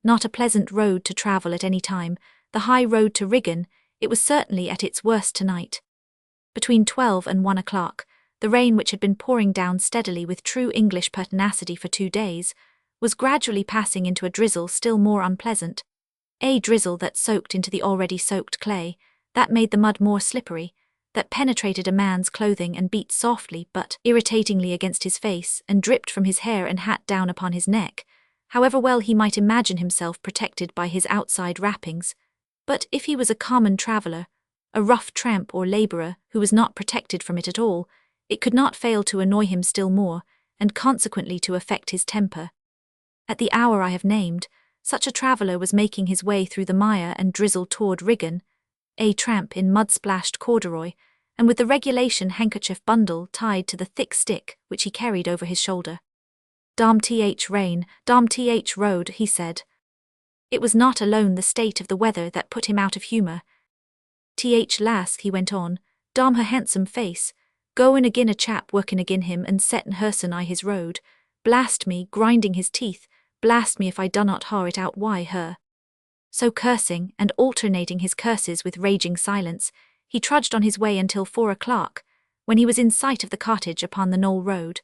Not a pleasant road to travel at any time, the high road to Riggin. It was certainly at its worst tonight. Between 12 and 1 o'clock, the rain, which had been pouring down steadily with true English pertinacity for 2 days, was gradually passing into a drizzle still more unpleasant. A drizzle that soaked into the already soaked clay, that made the mud more slippery, that penetrated a man's clothing and beat softly but irritatingly against his face and dripped from his hair and hat down upon his neck, however well he might imagine himself protected by his outside wrappings. But if he was a common traveller, a rough tramp or labourer who was not protected from it at all, it could not fail to annoy him still more, and consequently to affect his temper. At the hour I have named, such a traveller was making his way through the mire and drizzle toward Riggin, a tramp in mud-splashed corduroy, and with the regulation handkerchief bundle tied to the thick stick which he carried over his shoulder. "Dom th rain, Dom th road," he said. It was not alone the state of the weather that put him out of humour. "Th lass," he went on, "Dom her handsome face, goin' agin a chap workin' agin him and settin' herson I his road, blast me, grinding his teeth, blast me if I dunnot har it out why her." So cursing, and alternating his curses with raging silence, he trudged on his way until 4 o'clock, when he was in sight of the cottage upon the Knoll Road,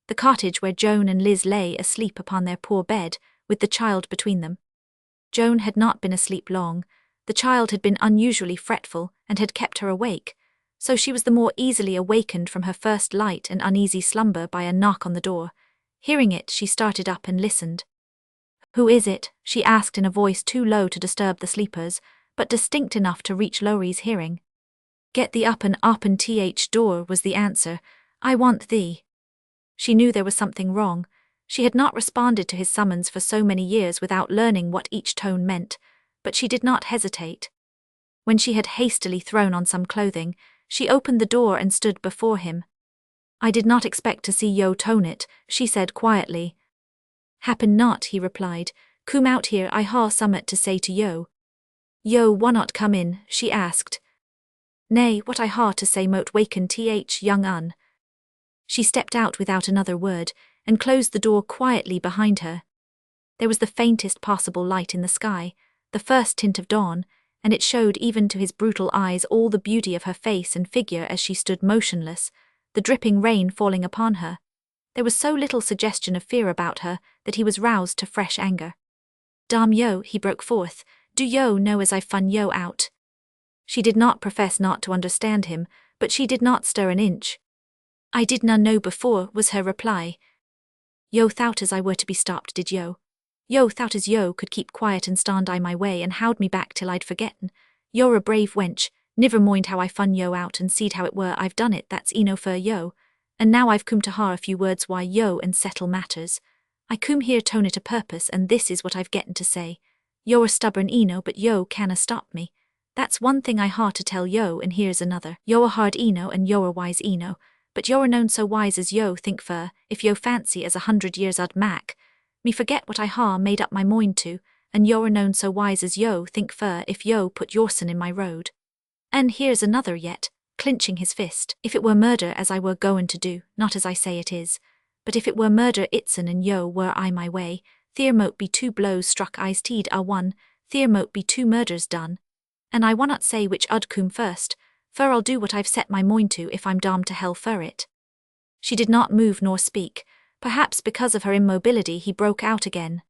the cottage where Joan and Liz lay asleep upon their poor bed, with the child between them. Joan had not been asleep long. The child had been unusually fretful and had kept her awake, so she was the more easily awakened from her first light and uneasy slumber by a knock on the door. Hearing it, she started up and listened. "Who is it?" she asked in a voice too low to disturb the sleepers, but distinct enough to reach Lowry's hearing. "Get thee up and open th door," was the answer. "I want thee." She knew there was something wrong. She had not responded to his summons for so many years without learning what each tone meant, but she did not hesitate. When she had hastily thrown on some clothing, she opened the door and stood before him. "I did not expect to see yo tone it," she said quietly. "Happen not," he replied. "Coom out here, I ha summat to say to yo." "Yo wannot come in?" she asked. "Nay, what I ha to say mote waken th young un." She stepped out without another word, and closed the door quietly behind her. There was the faintest possible light in the sky, the first tint of dawn, and it showed even to his brutal eyes all the beauty of her face and figure as she stood motionless, the dripping rain falling upon her. There was so little suggestion of fear about her that he was roused to fresh anger. "Dam yo," he broke forth, "do yo know as I fun yo out?" She did not profess not to understand him, but she did not stir an inch. "I did na know before," was her reply. "Yo thought as I were to be stopped, did yo? Yo thought as yo could keep quiet and stand I my way and howd me back till I'd forgetten. You're a brave wench, niver mind how I fun yo out and seed how it were I've done it, that's eno for yo. And now I've come to har a few words why yo and settle matters. I come here tone it a purpose, and this is what I've getten to say. Yo a stubborn eno, but yo canna stop me. That's one thing I ha to tell yo, and here's another. Yo a hard eno and yo a wise eno, but yo are known so wise as yo think fur, if yo fancy as 100 years I'd mac. Me forget what I ha made up my mind to, and yo are known so wise as yo think fur if yo put yoursen in my road. And here's another yet," clinching his fist. "If it were murder as I were goin' to do, not as I say it is, but if it were murder itsen and yo were I my way, there mote be 2 blows struck I's teed a one, there mote be 2 murders done. And I wannot say which ud come first, fur I'll do what I've set my mind to if I'm damned to hell fur it." She did not move nor speak. Perhaps because of her immobility he broke out again.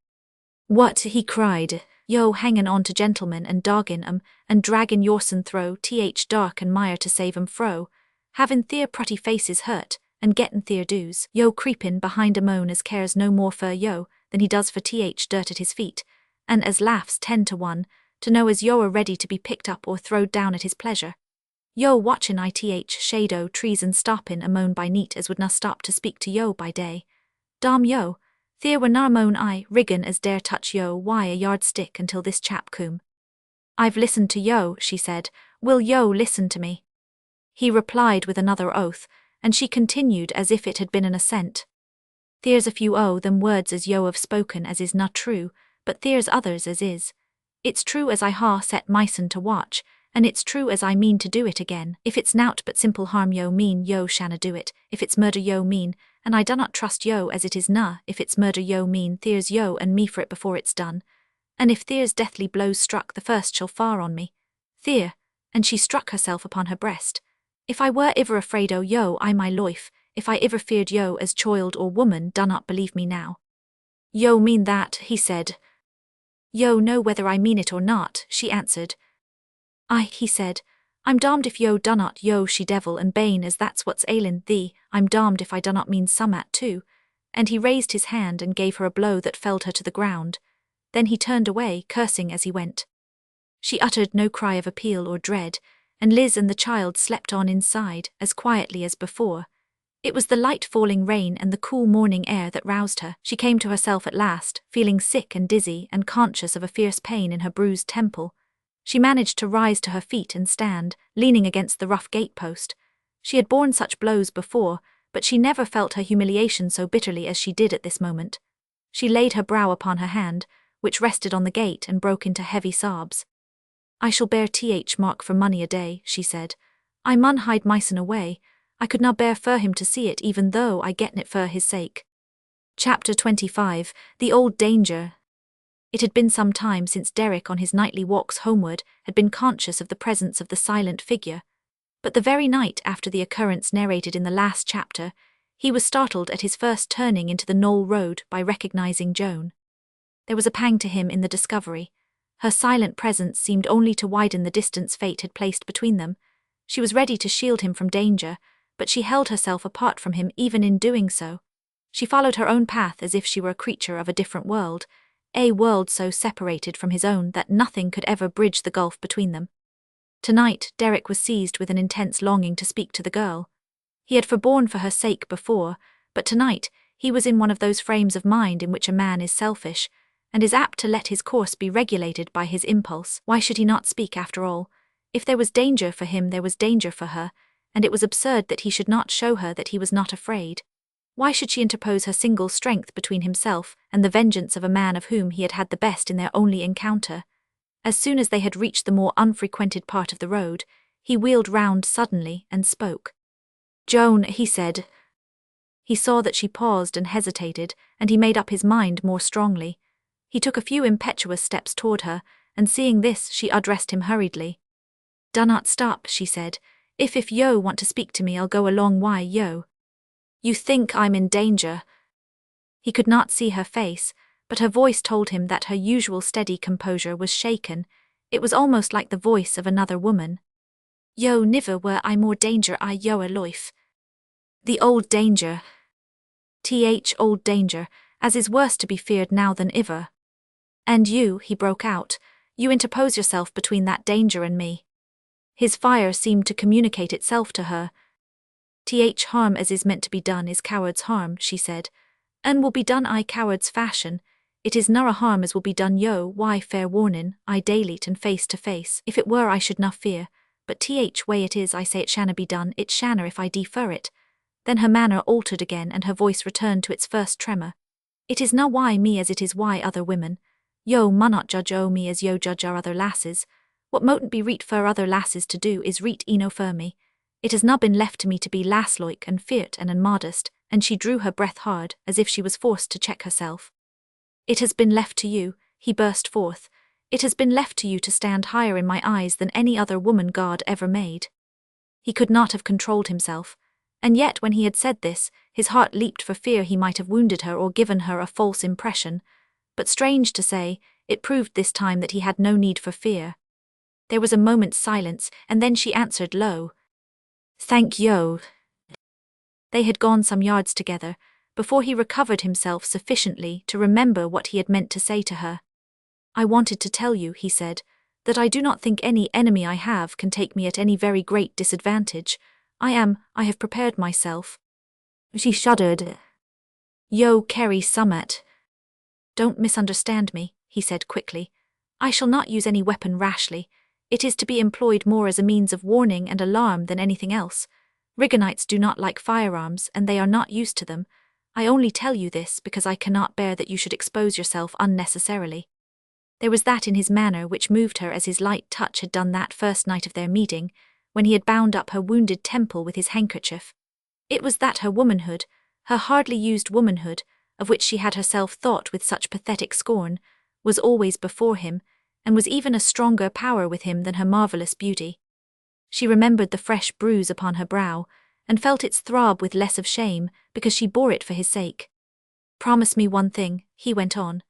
"What," he cried, "yo hangin' on to gentlemen and doggin' 'em, and draggin' yoursen through th dark and mire to save 'em fro, havin' their prutty faces hurt, and gettin' their dues. Yo creepin' behind a moan as cares no more for yo than he does for dirt at his feet, and as laughs 10 to 1, to know as yo are ready to be picked up or throwed down at his pleasure. Yo watchin' shade o' trees and stoppin' a moan by neat as would na stop to speak to yo by day. Dam yo, theer were na moan riggin' as dare touch yo why a yardstick until this chap coom. I've listened to yo, she said, will yo listen to me? He replied with another oath, and she continued as if it had been an assent. There's a few o' them words as yo have spoken as is not true, but there's others as is. It's true as I ha set mysen to watch, and it's true as I mean to do it again. If it's nowt but simple harm yo mean, yo shanna do it. If it's murder yo mean, and I dunnot trust yo as it is na. If it's murder yo mean, there's yo and me for it before it's done. And if there's deathly blows struck, the first shall far on me. There, and she struck herself upon her breast. If I were iver afraid o' yo, I my life, if I iver feared yo as child or woman, dunnot believe me now. Yo mean that, he said. Yo know whether I mean it or not, she answered. He said, I'm damned if yo dunnot, yo she devil and bane as that's what's ailin' thee, I'm damned if I dunnot mean summat too. And he raised his hand and gave her a blow that felled her to the ground. Then he turned away, cursing as he went. She uttered no cry of appeal or dread, and Liz and the child slept on inside, as quietly as before. It was the light falling rain and the cool morning air that roused her. She came to herself at last, feeling sick and dizzy and conscious of a fierce pain in her bruised temple. She managed to rise to her feet and stand, leaning against the rough gatepost. She had borne such blows before, but she never felt her humiliation so bitterly as she did at this moment. She laid her brow upon her hand, which rested on the gate, and broke into heavy sobs. I shall bear mark for money a day, she said. I mun hide mysen away. I could not bear for him to see it, even though I get'n it for his sake. Chapter 25, The Old Danger. It had been some time since Derek on his nightly walks homeward had been conscious of the presence of the silent figure, but the very night after the occurrence narrated in the last chapter, he was startled at his first turning into the Knoll Road by recognizing Joan. There was a pang to him in the discovery. Her silent presence seemed only to widen the distance fate had placed between them. She was ready to shield him from danger, but she held herself apart from him even in doing so. She followed her own path as if she were a creature of a different world, a world so separated from his own that nothing could ever bridge the gulf between them. Tonight, Derek was seized with an intense longing to speak to the girl. He had forborne for her sake before, but tonight he was in one of those frames of mind in which a man is selfish, and is apt to let his course be regulated by his impulse. Why should he not speak after all? If there was danger for him, there was danger for her, and it was absurd that he should not show her that he was not afraid. Why should she interpose her single strength between himself and the vengeance of a man of whom he had had the best in their only encounter? As soon as they had reached the more unfrequented part of the road, he wheeled round suddenly and spoke. Joan, he said. He saw that she paused and hesitated, and he made up his mind more strongly. He took a few impetuous steps toward her, and seeing this, she addressed him hurriedly. Dunnot stop, she said. If yo want to speak to me, I'll go along. Why, yo? You think I'm in danger? He could not see her face, but her voice told him that her usual steady composure was shaken. It was almost like the voice of another woman. Yo niver were I more danger I yo a life. The old danger. Old danger, as is worse to be feared now than ever. And you, he broke out, you interpose yourself between that danger and me. His fire seemed to communicate itself to her. Harm as is meant to be done is coward's harm, she said, and will be done I coward's fashion. It is nor a harm as will be done yo, why fair warning, I daylight and face to face. If it were I should not fear, but way it is I say it shanna be done, it shanna if I defer it. Then her manner altered again and her voice returned to its first tremor. It is na why me as it is why other women. Yo munnot judge o me as yo judge our other lasses. What moten't be reet for other lasses to do is reet eno for me. It has na been left to me to be lass-like and feart and unmodest, and she drew her breath hard, as if she was forced to check herself. It has been left to you, he burst forth. It has been left to you to stand higher in my eyes than any other woman God ever made. He could not have controlled himself, and yet when he had said this, his heart leaped for fear he might have wounded her or given her a false impression. But strange to say, it proved this time that he had no need for fear. There was a moment's silence, and then she answered low. Thank yo. They had gone some yards together, before he recovered himself sufficiently to remember what he had meant to say to her. "I wanted to tell you," he said, "that I do not think any enemy I have can take me at any very great disadvantage. I have prepared myself." She shuddered. "Yo carry summat." "Don't misunderstand me," he said quickly. "I shall not use any weapon rashly. It is to be employed more as a means of warning and alarm than anything else. Rigonites do not like firearms, and they are not used to them. I only tell you this because I cannot bear that you should expose yourself unnecessarily." There was that in his manner which moved her as his light touch had done that first night of their meeting, when he had bound up her wounded temple with his handkerchief. It was that her womanhood, her hardly used womanhood, of which she had herself thought with such pathetic scorn, was always before him, and was even a stronger power with him than her marvellous beauty. She remembered the fresh bruise upon her brow, and felt its throb with less of shame, because she bore it for his sake. "Promise me one thing," he went on,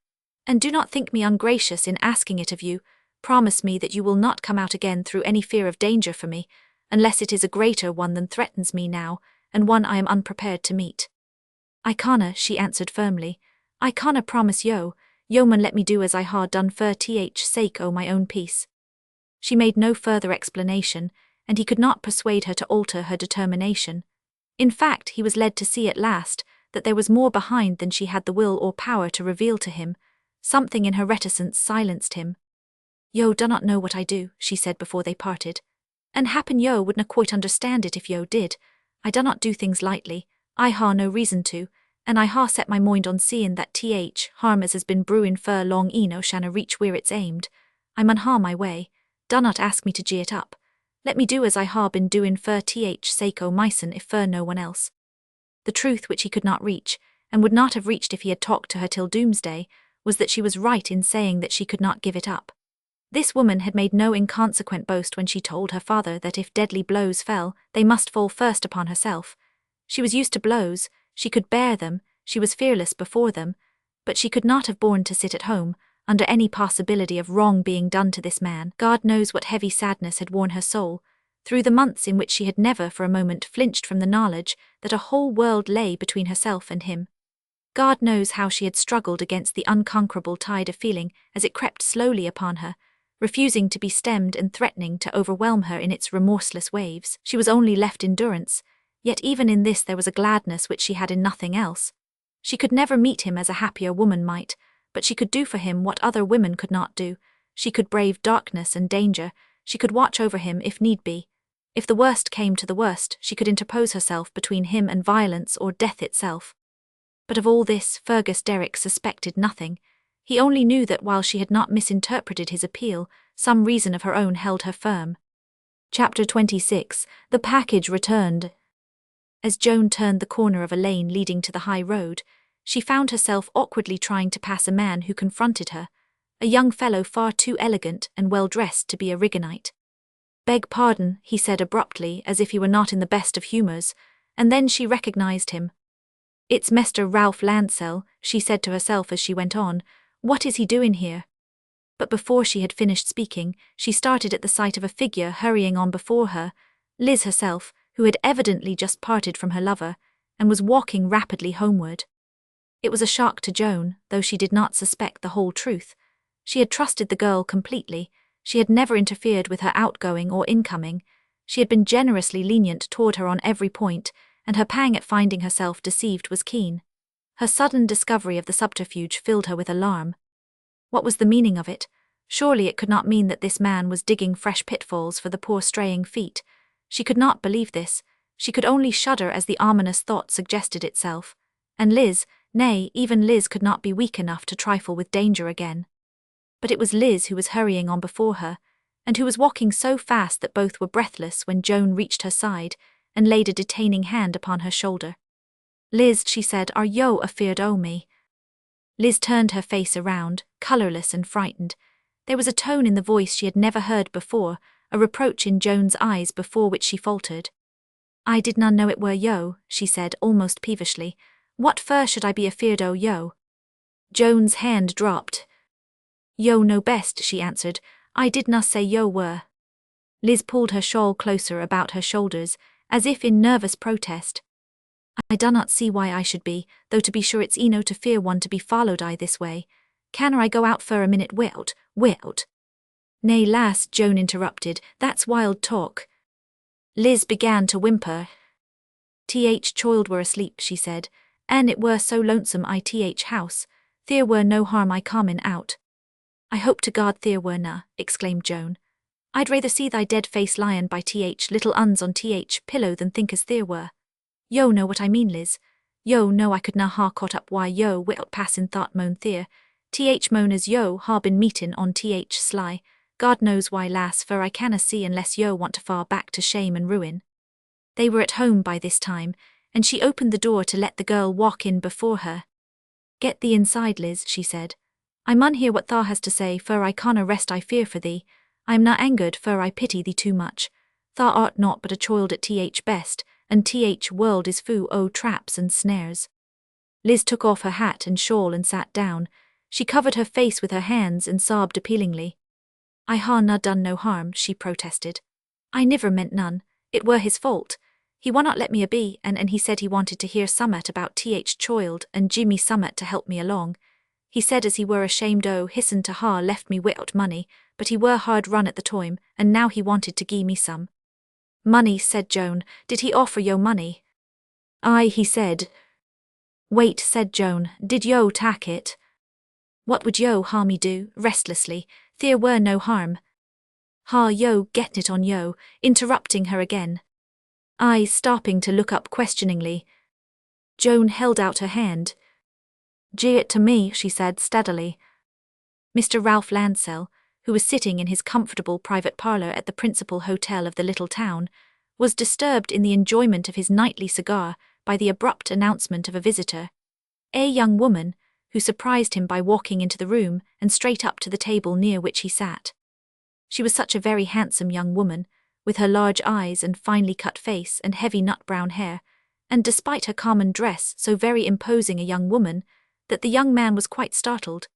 "and do not think me ungracious in asking it of you. Promise me that you will not come out again through any fear of danger for me, unless it is a greater one than threatens me now, and one I am unprepared to meet." "I canna," she answered firmly. "I canna promise yo mun let me do as I ha done for sake o' my own peace." She made no further explanation, and he could not persuade her to alter her determination. In fact, he was led to see at last that there was more behind than she had the will or power to reveal to him. Something in her reticence silenced him. "Yo dunnot know what I do," she said before they parted. "And happen yo wouldna quite understand it if yo did. I dunnot do things lightly, I ha no reason to, and I ha set my mind on seeing that harm as has been brewing fur long eno shanna reach where it's aimed. I mun ha my way. Dunnot ask me to gie it up. Let me do as I ha been doing for sake o' mysen if for no one else." The truth which he could not reach, and would not have reached if he had talked to her till doomsday, was that she was right in saying that she could not give it up. This woman had made no inconsequent boast when she told her father that if deadly blows fell, they must fall first upon herself. She was used to blows, she could bear them, she was fearless before them, but she could not have borne to sit at home, under any possibility of wrong being done to this man. God knows what heavy sadness had worn her soul, through the months in which she had never for a moment flinched from the knowledge that a whole world lay between herself and him. God knows how she had struggled against the unconquerable tide of feeling as it crept slowly upon her, refusing to be stemmed and threatening to overwhelm her in its remorseless waves. She was only left endurance, yet even in this there was a gladness which she had in nothing else. She could never meet him as a happier woman might, but she could do for him what other women could not do. She could brave darkness and danger, she could watch over him if need be. If the worst came to the worst, she could interpose herself between him and violence or death itself. But of all this Fergus Derrick suspected nothing. He only knew that while she had not misinterpreted his appeal, some reason of her own held her firm. Chapter 26. The package returned. As Joan turned the corner of a lane leading to the high road, she found herself awkwardly trying to pass a man who confronted her, a young fellow far too elegant and well-dressed to be a Rigonite. "Beg pardon," he said abruptly, as if he were not in the best of humours, and then she recognised him. "It's Mr. Ralph Lancel," she said to herself as she went on. "What is he doing here?" But before she had finished speaking, she started at the sight of a figure hurrying on before her, Liz herself, who had evidently just parted from her lover, and was walking rapidly homeward. It was a shock to Joan, though she did not suspect the whole truth. She had trusted the girl completely, she had never interfered with her outgoing or incoming, she had been generously lenient toward her on every point, and her pang at finding herself deceived was keen. Her sudden discovery of the subterfuge filled her with alarm. What was the meaning of it? Surely it could not mean that this man was digging fresh pitfalls for the poor straying feet. She could not believe this. She could only shudder as the ominous thought suggested itself. And Liz, nay, even Liz could not be weak enough to trifle with danger again. But it was Liz who was hurrying on before her, and who was walking so fast that both were breathless when Joan reached her side and laid a detaining hand upon her shoulder. "Liz," she said, "are yo afeard o' me?" Liz turned her face around, colourless and frightened. There was a tone in the voice she had never heard before, a reproach in Joan's eyes before which she faltered. "I did not know it were yo," she said almost peevishly. "What fur should I be afeard o' yo?" Joan's hand dropped. "Yo know best," she answered. "I did not say yo were." Liz pulled her shawl closer about her shoulders, as if in nervous protest. I do not see why I should be, though to be sure it's eno to fear one to be followed I this way. Can I go out for a minute wilt? Nay, lass, Joan interrupted, that's wild talk. Liz began to whimper. Child were asleep, she said, and it were so lonesome I house. There were no harm I comin out. I hope to God there were na, exclaimed Joan. I'd rather see thy dead face lyin' by little uns on pillow than think as there were. Yo know what I mean, Liz. Yo know I could na ha caught up why yo wilt passin' thought moan there. Moan as yo ha been meetin' on sly. God knows why, lass, for I canna see unless yo want to far back to shame and ruin. They were at home by this time, and she opened the door to let the girl walk in before her. Get thee inside, Liz, she said. I mun hear what thou has to say, for I canna rest I fear for thee. I am na angered, for I pity thee too much. Thou art not but a child at best, and world is full o' traps and snares. Liz took off her hat and shawl and sat down. She covered her face with her hands and sobbed appealingly. I ha na done no harm, she protested. I niver meant none. It were his fault. He wannot let me a be, and he said he wanted to hear summat about child and Jimmy summat to help me along. He said as he were ashamed o' hissin to ha left me wi'out money, but he were hard run at the time, and now he wanted to gie me some. Money, said Joan. Did he offer yo money? Aye, he said. Wait, said Joan, did yo tak it? What would yo ha me do? Restlessly. There were no harm. Ha yo get it on yo, interrupting her again. I stopping to look up questioningly. Joan held out her hand. Gie it to me, she said steadily. Mr. Ralph Lansell, who was sitting in his comfortable private parlour at the principal hotel of the little town, was disturbed in the enjoyment of his nightly cigar by the abrupt announcement of a visitor, a young woman, who surprised him by walking into the room and straight up to the table near which he sat. She was such a very handsome young woman, with her large eyes and finely cut face and heavy nut-brown hair, and despite her common dress so very imposing a young woman, that the young man was quite startled,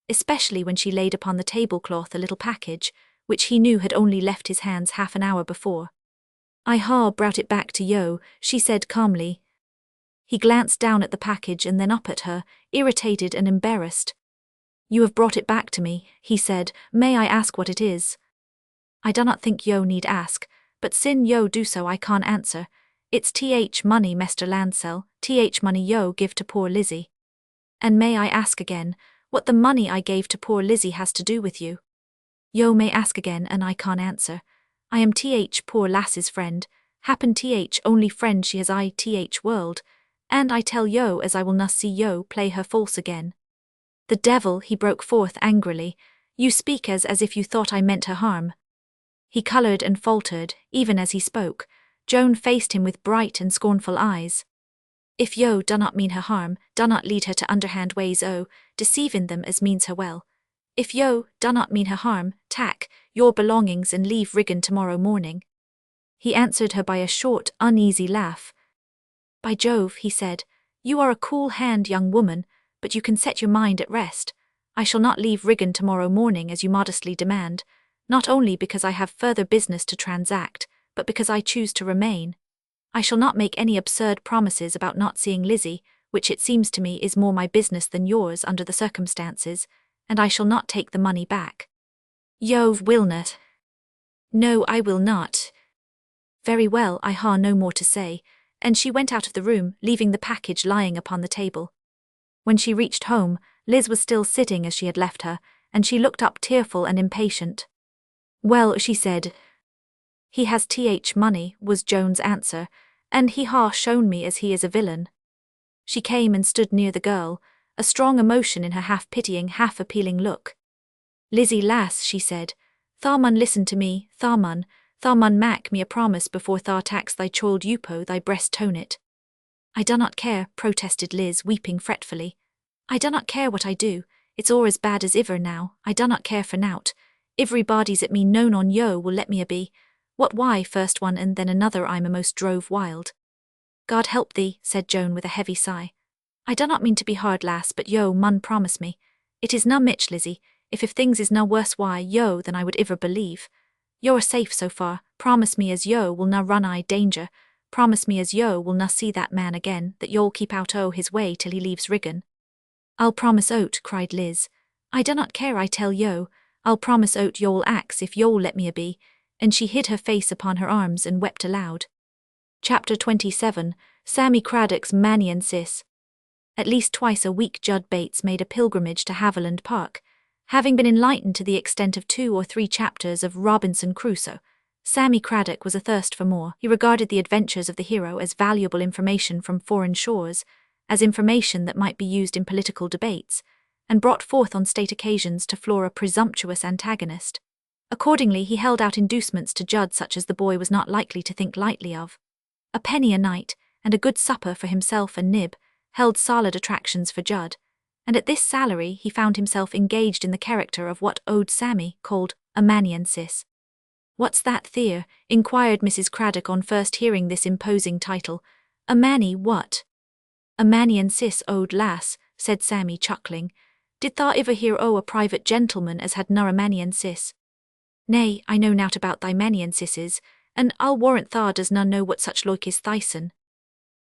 especially when she laid upon the tablecloth a little package, which he knew had only left his hands half an hour before. I ha brought it back to yo, she said calmly. He glanced down at the package and then up at her, irritated and embarrassed. You have brought it back to me, he said. May I ask what it is? I do not think yo need ask, but sin yo do so I can't answer. It's money, Mr. Lansell, money yo give to poor Lizzie. And may I ask again, what the money I gave to poor Lizzie has to do with you? Yo may ask again and I can't answer. I am poor lass's friend, happen only friend she has I world, and I tell yo as I will not see yo play her false again. The devil, he broke forth angrily, you speak as if you thought I meant her harm. He coloured and faltered, even as he spoke. Joan faced him with bright and scornful eyes. If yo do not mean her harm, do not lead her to underhand ways deceiving them as means her well. If yo do not mean her harm, tack your belongings and leave Riggin tomorrow morning. He answered her by a short, uneasy laugh. By Jove, he said, you are a cool hand, young woman, but you can set your mind at rest. I shall not leave Riggin tomorrow morning as you modestly demand, not only because I have further business to transact, but because I choose to remain. I shall not make any absurd promises about not seeing Lizzie, which it seems to me is more my business than yours under the circumstances, and I shall not take the money back. Yo will not. No, I will not. Very well, I ha no more to say, and she went out of the room, leaving the package lying upon the table. When she reached home, Liz was still sitting as she had left her, and she looked up tearful and impatient. Well, she said. He has money, was Joan's answer, and he ha shown me as he is a villain. She came and stood near the girl, a strong emotion in her half-pitying, half-appealing look. Lizzie lass, she said, tha mun listen to me, tha mun mak me a promise before tha tax thy child Yupo thy breast tone it. I do not care, protested Liz, weeping fretfully. I do not care what I do, it's all as bad as iver now, I do not care for nout. Everybody's at me known on yo will let me a be. What why first one and then another I'm a most drove wild. God help thee, said Joan with a heavy sigh. I do not mean to be hard, lass, but yo mun promise me. It is na mitch, Lizzie, if things is na worse why yo than I would iver believe. Yo are safe so far, promise me as yo will na run I danger, promise me as yo will na see that man again, that yo'll keep out o' his way till he leaves Riggin." "I'll promise o't," cried Liz. "I dunnot care, I tell yo. I'll promise o't yo'll ax if yo'll let me a be," and she hid her face upon her arms and wept aloud. Chapter 27. Sammy Craddock's Maniensis. At least twice a week Judd Bates made a pilgrimage to Haviland Park. Having been enlightened to the extent of 2 or 3 chapters of Robinson Crusoe, Sammy Craddock was athirst for more. He regarded the adventures of the hero as valuable information from foreign shores, as information that might be used in political debates, and brought forth on state occasions to floor a presumptuous antagonist. Accordingly, he held out inducements to Judd such as the boy was not likely to think lightly of. A penny a night, and a good supper for himself and Nib, held solid attractions for Judd, and at this salary he found himself engaged in the character of what Ode Sammy called a maniensis. "What's that, Thea?" inquired Mrs. Craddock on first hearing this imposing title. "A manny what?" "A maniensis, Ode lass," said Sammy, chuckling. "Did tha iver hear o' a private gentleman as had nor a maniensis?" "Nay, I know nought about thy maniensises, and I'll warrant tha does na know what such loik is thyson."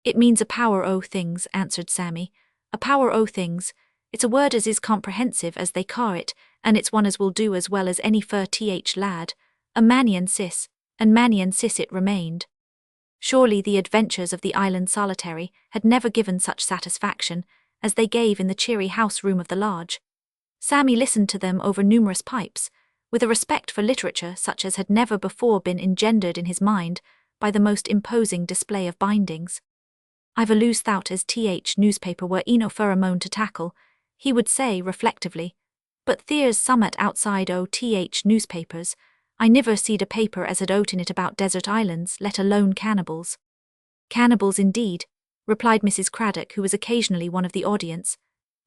"It means a power o' things," answered Sammy. "A power o' things. It's a word as is comprehensive as they ca' it, and it's one as will do as well as any fur lad. A maniensis, and maniensis it remained." Surely the adventures of the island solitary had never given such satisfaction as they gave in the cheery house room of the lodge. Sammy listened to them over numerous pipes, with a respect for literature such as had never before been engendered in his mind by the most imposing display of bindings. "I've a loose thought as newspaper were eno pheromone to tackle," he would say reflectively, "but there's summat outside o' newspapers. I niver seed a paper as had oat in it about desert islands, let alone cannibals." "Cannibals indeed," replied Mrs. Craddock, who was occasionally one of the audience.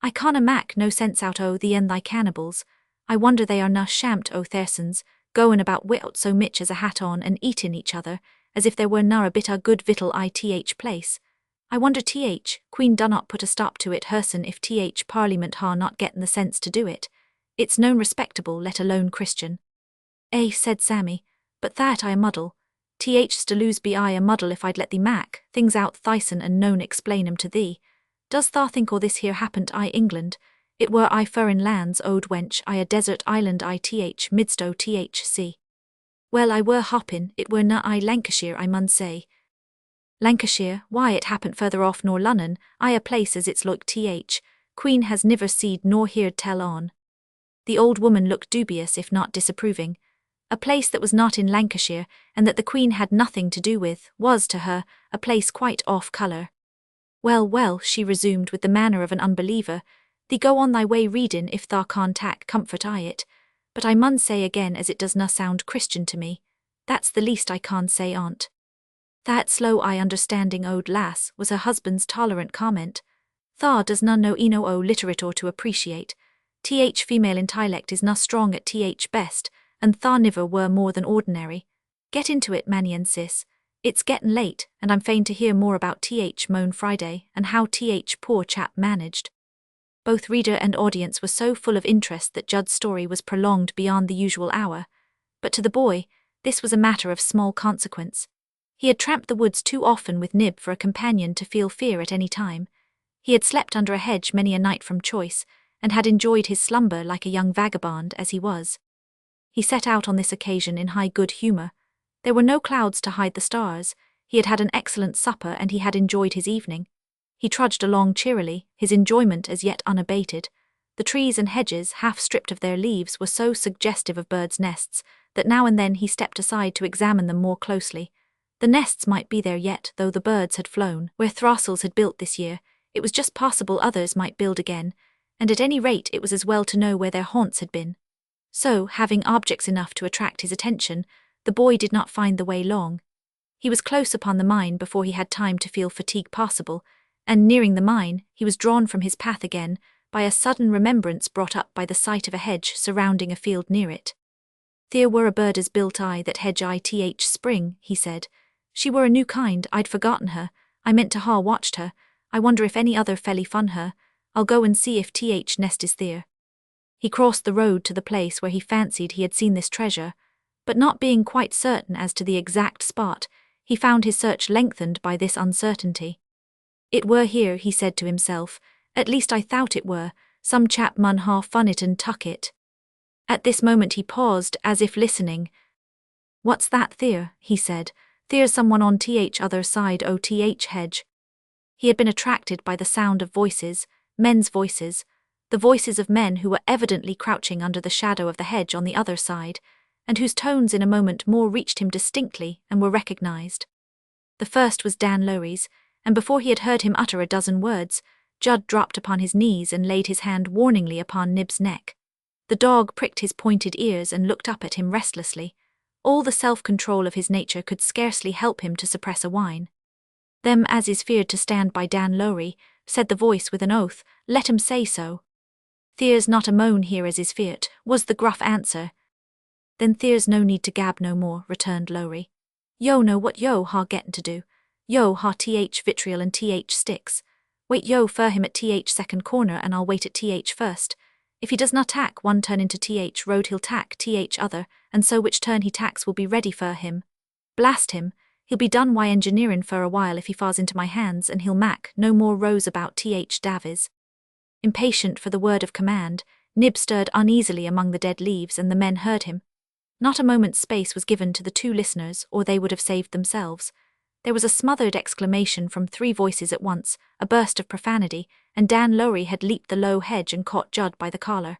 "I canna mak no sense out o' thee and thy cannibals. I wonder they are na shamped o' thersons, goin' about wi'out so mich as a hat on and eatin' each other, as if there were na a bit o' good victual place. I wonder Queen dunnot put a stop to it hersen if Parliament ha not getten the sense to do it. It's known respectable, let alone Christian." "Eh," said Sammy, "but that I a muddle. Stalloos be I a muddle if I'd let thee mak things out thyson and known explain 'em to thee. Does tha think all this here happened I England? It were I furrin lands, ode wench, I a desert island midst o' sea. Well, I were hoppin', it were na I Lancashire I mun say." "Lancashire, why it happened further off nor Lunnon, I a place as it's loik Queen has niver seed nor heard tell on." The old woman looked dubious if not disapproving. A place that was not in Lancashire, and that the Queen had nothing to do with, was, to her, a place quite off colour. "Well, well," she resumed with the manner of an unbeliever, "thee go on thy way readin' if thou can't tak comfort I it, but I mun say again as it does na sound Christian to me. That's the least I can say on't." "That slow I understanding ode lass," was her husband's tolerant comment. "Tha does na know eno o literator to appreciate. Female intellect is na strong at best, and tha niver were more than ordinary. Get into it, maniensis. It's gettin' late, and I'm fain to hear more about Moan Friday, and how poor chap managed." Both reader and audience were so full of interest that Judd's story was prolonged beyond the usual hour, but to the boy, this was a matter of small consequence. He had tramped the woods too often with Nib for a companion to feel fear at any time. He had slept under a hedge many a night from choice, and had enjoyed his slumber like a young vagabond as he was. He set out on this occasion in high good humour. There were no clouds to hide the stars. He had had an excellent supper, and he had enjoyed his evening. He trudged along cheerily, his enjoyment as yet unabated. The trees and hedges, half stripped of their leaves, were so suggestive of birds' nests that now and then he stepped aside to examine them more closely. The nests might be there yet, though the birds had flown. Where throstles had built this year, it was just possible others might build again, and at any rate it was as well to know where their haunts had been. So, having objects enough to attract his attention, the boy did not find the way long. He was close upon the mine before he had time to feel fatigue possible, and nearing the mine, he was drawn from his path again by a sudden remembrance brought up by the sight of a hedge surrounding a field near it. "There were a bird as built I that hedge spring," he said. "She were a new kind, I'd forgotten her. I meant to ha watched her. I wonder if any other felly fun her. I'll go and see if nest is there." He crossed the road to the place where he fancied he had seen this treasure, but not being quite certain as to the exact spot, He found his search lengthened by this uncertainty. It were here, he said to himself, at least I thought it were, some chap mun half fun it and tuck it. At this moment he paused, as if listening. What's that there? He said. There's someone on th other side o th hedge. He had been attracted by the sound of voices, men's voices, the voices of men who were evidently crouching under the shadow of the hedge on the other side, and whose tones in a moment more reached him distinctly and were recognized. The first was Dan Lowries, and before he had heard him utter a dozen words, Judd dropped upon his knees and laid his hand warningly upon Nib's neck. The dog pricked his pointed ears and looked up at him restlessly. All the self-control of his nature could scarcely help him to suppress a whine. "Them as is feared to stand by Dan Lowrie," said the voice with an oath, "let 'em say so." "There's not a moan here as is feared," was the gruff answer. "Then there's no need to gab no more," returned Lowrie. "Yo know what yo ha gettin' to do. Yo ha th vitriol and th sticks. Wait yo fur him at th second corner and I'll wait at th first. If he does not tack one turn into th road he'll tack th other, and so which turn he tacks will be ready fur him. Blast him, he'll be done why engineerin' fur a while if he falls into my hands and he'll mack no more rows about th davies." Impatient for the word of command, Nib stirred uneasily among the dead leaves and the men heard him. Not a moment's space was given to the two listeners, or they would have saved themselves. There was a smothered exclamation from three voices at once, a burst of profanity, and Dan Lowrie had leaped the low hedge and caught Judd by the collar.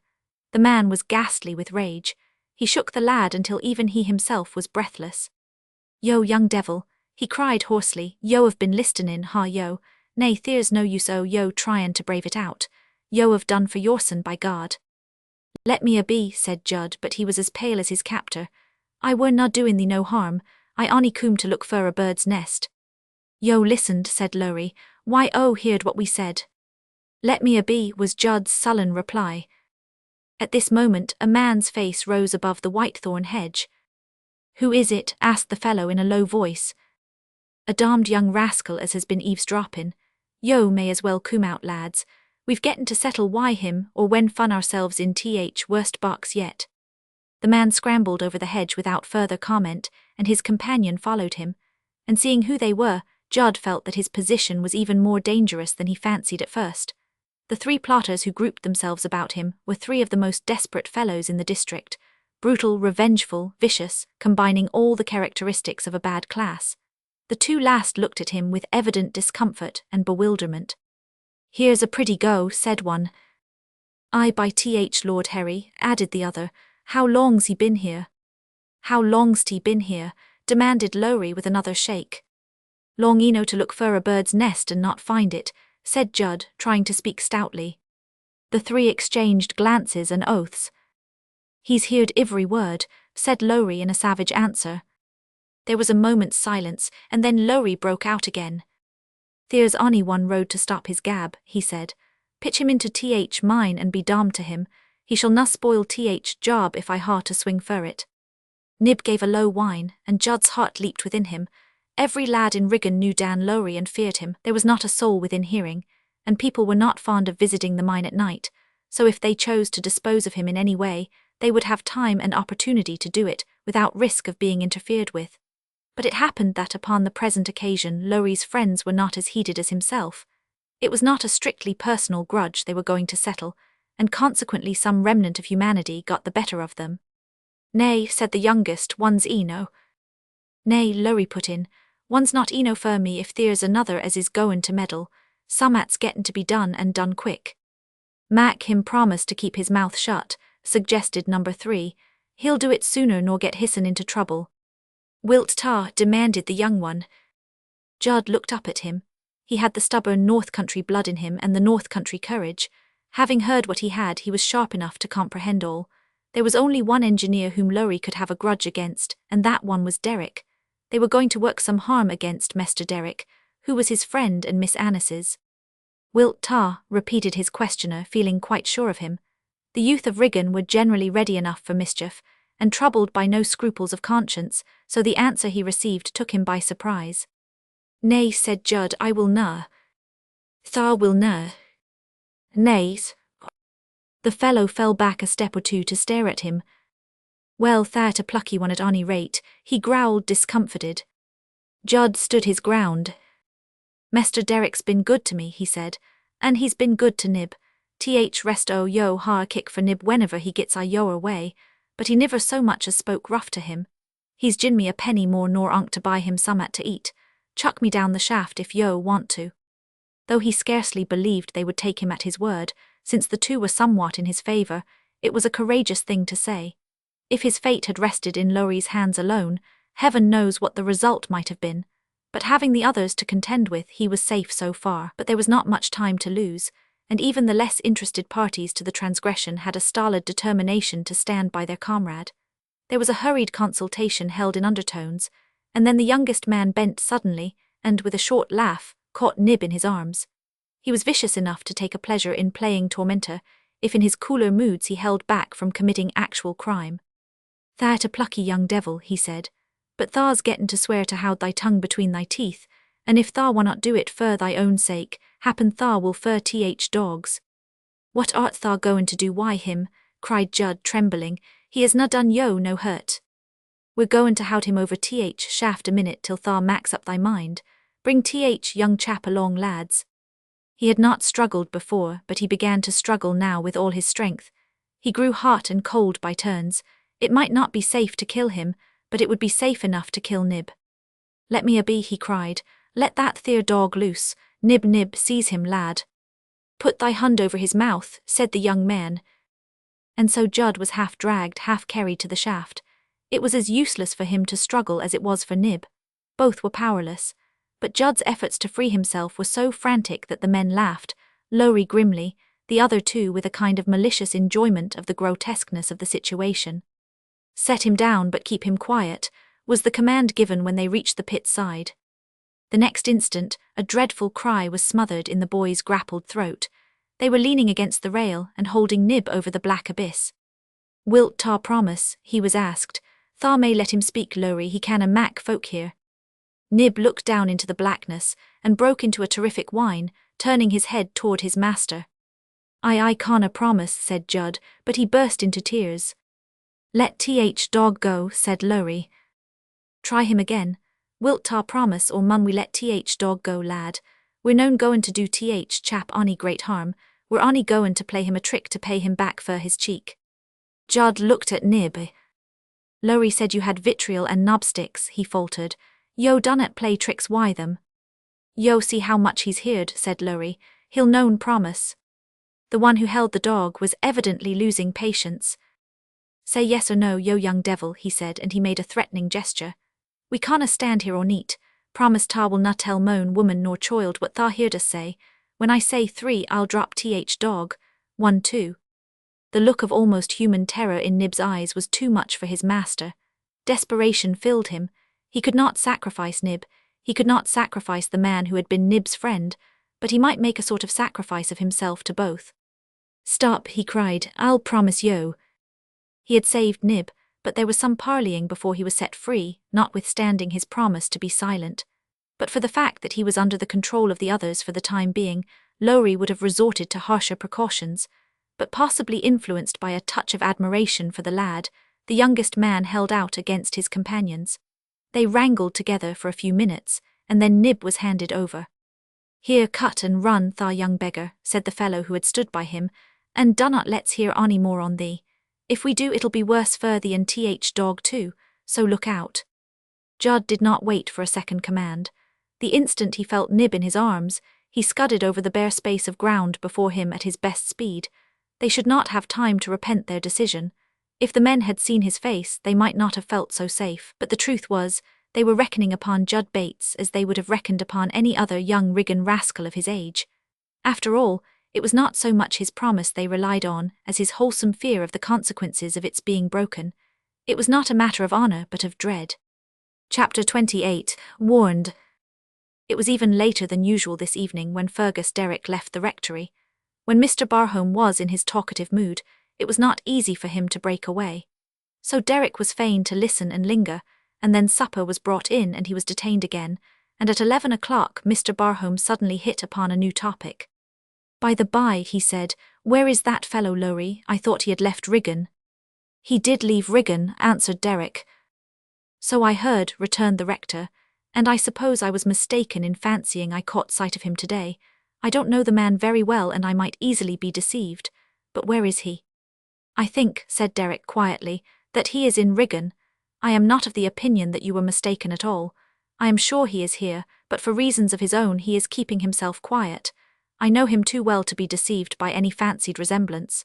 The man was ghastly with rage. He shook the lad until even he himself was breathless. "Yo, young devil," he cried hoarsely, "yo have been listenin', ha yo? Nay, there's no use yo tryin' to brave it out. Yo have done for yoursen, by God." "Let me a be," said Judd, but he was as pale as his captor. "I were na doin' thee no harm. I only coom to look fur a bird's nest." "Yo listened," said Lowrie. "Why heard what we said." "Let me a be," was Judd's sullen reply. At this moment a man's face rose above the whitethorn hedge. "Who is it?" asked the fellow in a low voice. "A damned young rascal as has been eavesdroppin'. Yo may as well coom out, lads. We've gettin' to settle why him or when fun ourselves in th worst box yet." The man scrambled over the hedge without further comment, and his companion followed him. And seeing who they were, Judd felt that his position was even more dangerous than he fancied at first. The three plotters who grouped themselves about him were three of the most desperate fellows in the district, brutal, revengeful, vicious, combining all the characteristics of a bad class. The two last looked at him with evident discomfort and bewilderment. "Here's a pretty go," said one. "Aye, by th Lord Harry," added the other. "How long's he been here?" "How long's he been here?" demanded Lowrie with another shake. "Long eno to look fur a bird's nest and not find it," said Judd, trying to speak stoutly. The three exchanged glances and oaths. "He's heard every word," said Lowrie in a savage answer. There was a moment's silence, and then Lowrie broke out again. "There's only one road to stop his gab," he said. "Pitch him into th mine and be damned to him. He shall na spoil th job if I ha to swing fur it." Nib gave a low whine, and Judd's heart leaped within him. Every lad in Riggin knew Dan Lowrie and feared him. There was not a soul within hearing, and people were not fond of visiting the mine at night, so if they chose to dispose of him in any way, they would have time and opportunity to do it without risk of being interfered with. But it happened that upon the present occasion Lowrie's friends were not as heated as himself. It was not a strictly personal grudge they were going to settle, and consequently some remnant of humanity got the better of them. "Nay," said the youngest, "one's eno." "Nay," Lowrie put in, "one's not eno fur me if there's another as is goin' to meddle. Summat's gettin' to be done and done quick." "Mac him promise to keep his mouth shut," suggested number 3. "He'll do it sooner nor get his'n into trouble." "Wilt ta?" demanded the young one. Judd looked up at him. He had the stubborn North Country blood in him and the North Country courage. Having heard what he had, he was sharp enough to comprehend all. There was only one engineer whom Lowrie could have a grudge against, and that one was Derrick. They were going to work some harm against Mester Derrick, who was his friend and Miss Annis's. "Wilt ta?" repeated his questioner, feeling quite sure of him. The youth of Riggin were generally ready enough for mischief, and troubled by no scruples of conscience, so the answer he received took him by surprise. "Nay," said Judd, "I will na." "Tha will na." "Nays." The fellow fell back a step or two to stare at him. "Well, tha'rt a plucky one at any rate," he growled, discomfited. Judd stood his ground. "Mester Derrick's been good to me," he said, "and he's been good to Nib. Rest o yo har kick for Nib whenever he gets a yoer way, but he niver so much as spoke rough to him. He's gin me a penny more nor onct to buy him summat to eat. Chuck me down the shaft if yo want to." Though he scarcely believed they would take him at his word, since the two were somewhat in his favour, it was a courageous thing to say. If his fate had rested in Lowrie's hands alone, heaven knows what the result might have been. But having the others to contend with, he was safe so far. But there was not much time to lose, and even the less interested parties to the transgression had a stolid determination to stand by their comrade. There was a hurried consultation held in undertones, and then the youngest man bent suddenly, and with a short laugh, caught Nib in his arms. He was vicious enough to take a pleasure in playing tormentor, if in his cooler moods he held back from committing actual crime. "Tha'rt a plucky young devil," he said, "but tha's gettin' to swear to howd thy tongue between thy teeth, and if tha wunnot do it fur thy own sake, happen tha will fur dogs." "What art tha goin' to do why him?" cried Judd, trembling. "He has na done yo no hurt." "We're goin' to houd him over shaft a minute till tha max up thy mind. Bring young chap along, lads." He had not struggled before, but he began to struggle now with all his strength. He grew hot and cold by turns. It might not be safe to kill him, but it would be safe enough to kill Nib. "Let me a be," he cried. "Let that theer dog loose. Nib, seize him, lad." "Put thy hand over his mouth," said the young man. And so Judd was half dragged, half carried to the shaft. It was as useless for him to struggle as it was for Nib. Both were powerless. But Judd's efforts to free himself were so frantic that the men laughed, Lowrie grimly, the other two with a kind of malicious enjoyment of the grotesqueness of the situation. "Set him down, but keep him quiet," was the command given when they reached the pit side. The next instant, a dreadful cry was smothered in the boy's grappled throat. They were leaning against the rail and holding Nib over the black abyss. "Wilt ta promise?" he was asked. "Tha may let him speak, Lowrie, he canna mak folk here." Nib looked down into the blackness and broke into a terrific whine, turning his head toward his master. I canna promise," said Judd, but he burst into tears. "Let dog go," said Lowrie. "Try him again. Wilt ta promise, or mun we let dog go, lad? We're noan goin' to do chap ony great harm, we're ony goin' to play him a trick to pay him back for his cheek." Judd looked at Nib. "Lowrie said you had vitriol and knobsticks," he faltered. "Yo dunnot play tricks why them." "Yo see how much he's heard," said Lowrie. "He'll noan promise." The one who held the dog was evidently losing patience. "Say yes or no, yo young devil," he said, and he made a threatening gesture. "We canna stand here orneat. Promise ta will na tell moan woman nor child what tha heard us say. When I say 3, I'll drop dog. 1, 2. The look of almost human terror in Nib's eyes was too much for his master. Desperation filled him. He could not sacrifice Nib. He could not sacrifice the man who had been Nib's friend, but he might make a sort of sacrifice of himself to both. "Stop," he cried. "I'll promise yo." He had saved Nib, but there was some parleying before he was set free, notwithstanding his promise to be silent. But for the fact that he was under the control of the others for the time being, Lowrie would have resorted to harsher precautions. But possibly influenced by a touch of admiration for the lad, the youngest man held out against his companions. They wrangled together for a few minutes, and then Nib was handed over. "Here, cut and run, tha young beggar," said the fellow who had stood by him, "and dunnot let's hear ony more on thee. If we do, it'll be worse fur thee and dog too, so look out." Judd did not wait for a second command. The instant he felt Nib in his arms, he scudded over the bare space of ground before him at his best speed. They should not have time to repent their decision. If the men had seen his face, they might not have felt so safe, but the truth was, they were reckoning upon Judd Bates as they would have reckoned upon any other young Riggan rascal of his age. After all, it was not so much his promise they relied on as his wholesome fear of the consequences of its being broken. It was not a matter of honour but of dread. Chapter 28, Warned. It was even later than usual this evening when Fergus Derrick left the rectory. When Mr. Barhome was in his talkative mood, it was not easy for him to break away. So Derrick was fain to listen and linger, and then supper was brought in and he was detained again, and at 11 o'clock Mr. Barhome suddenly hit upon a new topic. "By the by," he said, "where is that fellow Lowrie? I thought he had left Riggan." "He did leave Riggan," answered Derrick. "So I heard," returned the rector, And I suppose I was mistaken in fancying I caught sight of him today. I don't know the man very well and I might easily be deceived. But where is he? I think, said Derek quietly, that he is in Riggin. I am not of the opinion that you were mistaken at all. I am sure he is here, but for reasons of his own he is keeping himself quiet. I know him too well to be deceived by any fancied resemblance.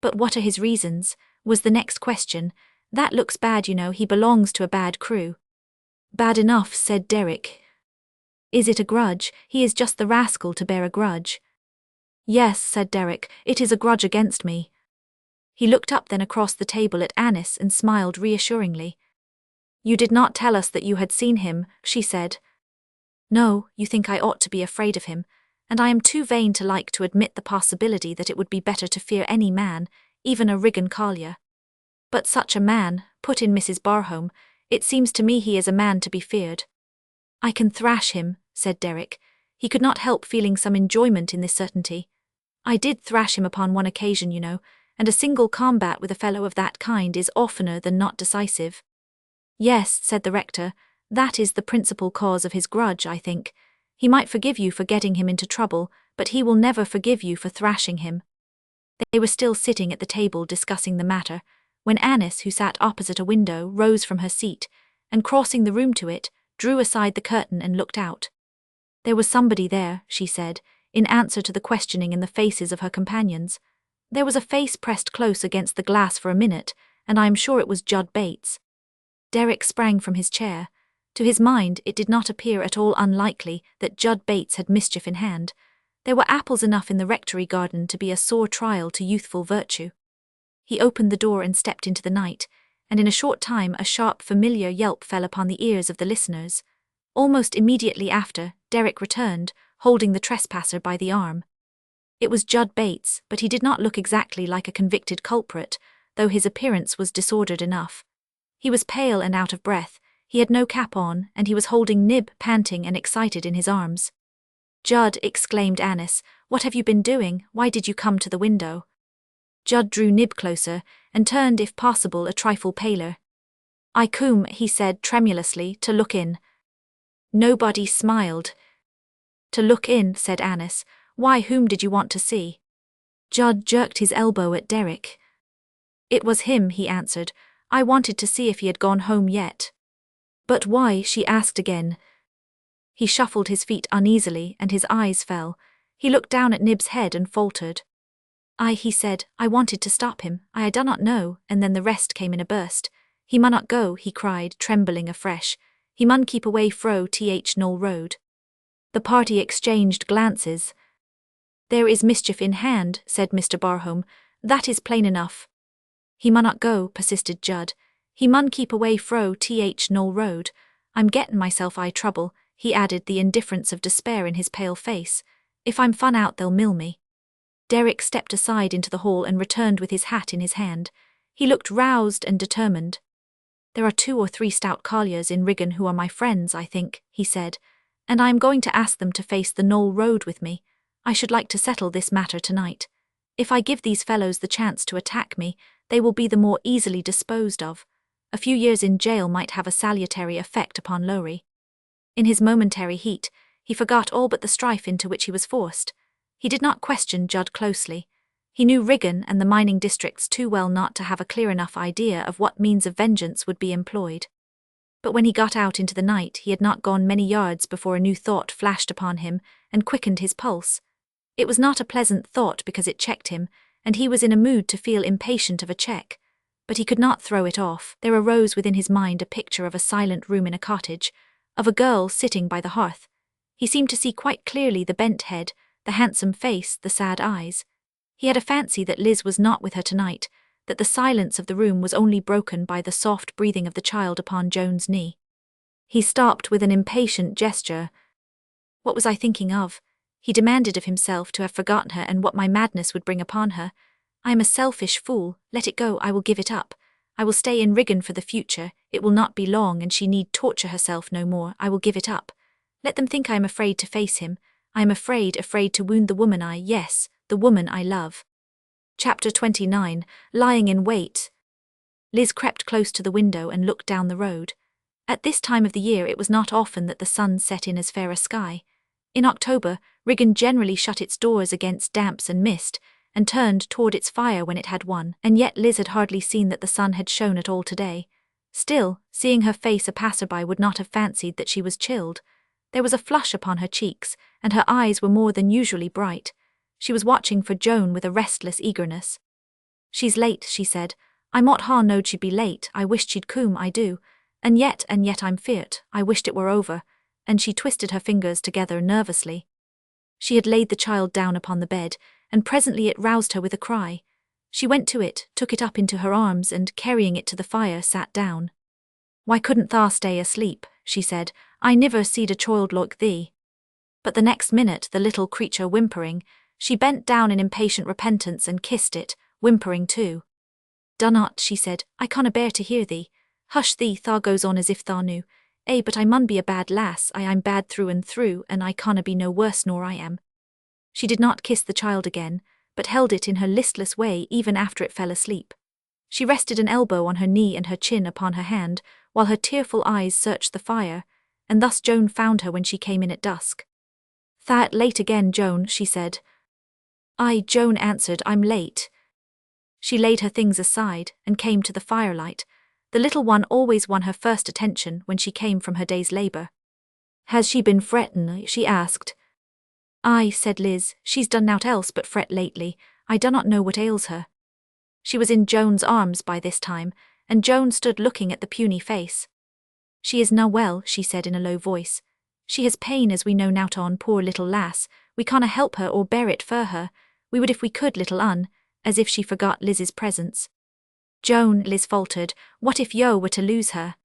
But what are his reasons? Was the next question. That looks bad, you know, he belongs to a bad crew. Bad enough, said Derek. Is it a grudge? He is just the rascal to bear a grudge. Yes, said Derek, it is a grudge against me. He looked up then across the table at Annis and smiled reassuringly. You did not tell us that you had seen him, she said. No, you think I ought to be afraid of him, and I am too vain to like to admit the possibility that it would be better to fear any man, even a Riggin collier. But such a man, put in Mrs. Barhome, it seems to me he is a man to be feared. I can thrash him, said Derek. He could not help feeling some enjoyment in this certainty. I did thrash him upon one occasion, you know, and a single combat with a fellow of that kind is oftener than not decisive. Yes, said the rector, that is the principal cause of his grudge, I think. He might forgive you for getting him into trouble, but he will never forgive you for thrashing him. They were still sitting at the table discussing the matter, when Annis, who sat opposite a window, rose from her seat, and crossing the room to it, drew aside the curtain and looked out. There was somebody there, she said, in answer to the questioning in the faces of her companions. There was a face pressed close against the glass for a minute, and I am sure it was Judd Bates. Derek sprang from his chair. To his mind, it did not appear at all unlikely that Judd Bates had mischief in hand. There were apples enough in the rectory garden to be a sore trial to youthful virtue. He opened the door and stepped into the night, and in a short time a sharp, familiar yelp fell upon the ears of the listeners. Almost immediately after, Derek returned, holding the trespasser by the arm. It was Judd Bates, but he did not look exactly like a convicted culprit, though his appearance was disordered enough. He was pale and out of breath, he had no cap on, and he was holding Nib, panting and excited, in his arms. Judd, exclaimed Annis, what have you been doing? Why did you come to the window? Judd drew Nib closer, and turned, if possible, a trifle paler. I come, he said tremulously, to look in. Nobody smiled. To look in, said Annis. Why, whom did you want to see? Judd jerked his elbow at Derek. It was him, he answered. I wanted to see if he had gone home yet. But why? She asked again. He shuffled his feet uneasily, and his eyes fell. He looked down at Nib's head and faltered. He said, I wanted to stop him, I do not know, and then the rest came in a burst. He munnot go, he cried, trembling afresh. He mun keep away fro Knoll Road. The party exchanged glances. There is mischief in hand, said Mr. Barhome. That is plain enough. He munnot go, persisted Judd. He mun keep away fro Knoll Road. I'm gettin' myself trouble, he added, the indifference of despair in his pale face. If I'm fun out they'll mill me. Derek stepped aside into the hall and returned with his hat in his hand. He looked roused and determined. There are 2 or 3 stout colliers in Riggin who are my friends, I think, he said, and I am going to ask them to face the Knoll Road with me. I should like to settle this matter tonight. If I give these fellows the chance to attack me, they will be the more easily disposed of. A few years in jail might have a salutary effect upon Lowrie. In his momentary heat, he forgot all but the strife into which he was forced. He did not question Judd closely. He knew Riggin and the mining districts too well not to have a clear enough idea of what means of vengeance would be employed. But when he got out into the night, he had not gone many yards before a new thought flashed upon him and quickened his pulse. It was not a pleasant thought because it checked him, and he was in a mood to feel impatient of a check. But he could not throw it off. There arose within his mind a picture of a silent room in a cottage, of a girl sitting by the hearth. He seemed to see quite clearly the bent head, the handsome face, the sad eyes. He had a fancy that Liz was not with her tonight, that the silence of the room was only broken by the soft breathing of the child upon Joan's knee. He stopped with an impatient gesture. What was I thinking of? He demanded of himself to have forgotten her and what my madness would bring upon her. I am a selfish fool, let it go, I will give it up. I will stay in Riggin for the future, it will not be long and she need torture herself no more, I will give it up. Let them think I am afraid to face him. I am afraid to wound the woman the woman I love. Chapter 29, Lying in Wait. Liz crept close to the window and looked down the road. At this time of the year it was not often that the sun set in as fair a sky. In October, Riggan generally shut its doors against damps and mist, and turned toward its fire when it had one, and yet Liz had hardly seen that the sun had shone at all today. Still, seeing her face, a passerby would not have fancied that she was chilled. There was a flush upon her cheeks, and her eyes were more than usually bright. She was watching for Joan with a restless eagerness. "She's late," she said. "I'm ought ha knowed she'd be late. I wished she'd come, I do. And yet I'm feart. I wished it were over." And she twisted her fingers together nervously. She had laid the child down upon the bed, and presently it roused her with a cry. She went to it, took it up into her arms, and carrying it to the fire, sat down. "Why couldn't tha stay asleep?" she said. "I niver seed a child like thee." But the next minute, the little creature whimpering, she bent down in impatient repentance and kissed it, whimpering too. "Dunnot," she said, "I canna bear to hear thee. Hush thee, tha goes on as if tha knew. But I mun be a bad lass, I'm bad through and through, and I canna be no worse nor I am." She did not kiss the child again, but held it in her listless way even after it fell asleep. She rested an elbow on her knee and her chin upon her hand, while her tearful eyes searched the fire, and thus Joan found her when she came in at dusk. "Tha'rt late again, Joan," she said. "Aye," Joan answered, "I'm late." She laid her things aside, and came to the firelight. The little one always won her first attention when she came from her day's labour. "Has she been frettin'?" she asked. "Aye," said Liz, "she's done nowt else but fret lately. I dunnot know what ails her." She was in Joan's arms by this time, and Joan stood looking at the puny face. "She is na well," she said in a low voice. "She has pain as we know nowt on, poor little lass. We canna help her or bear it for her. We would if we could, little un," as if she forgot Liz's presence. "Joan," Liz faltered, "what if yo were to lose her?"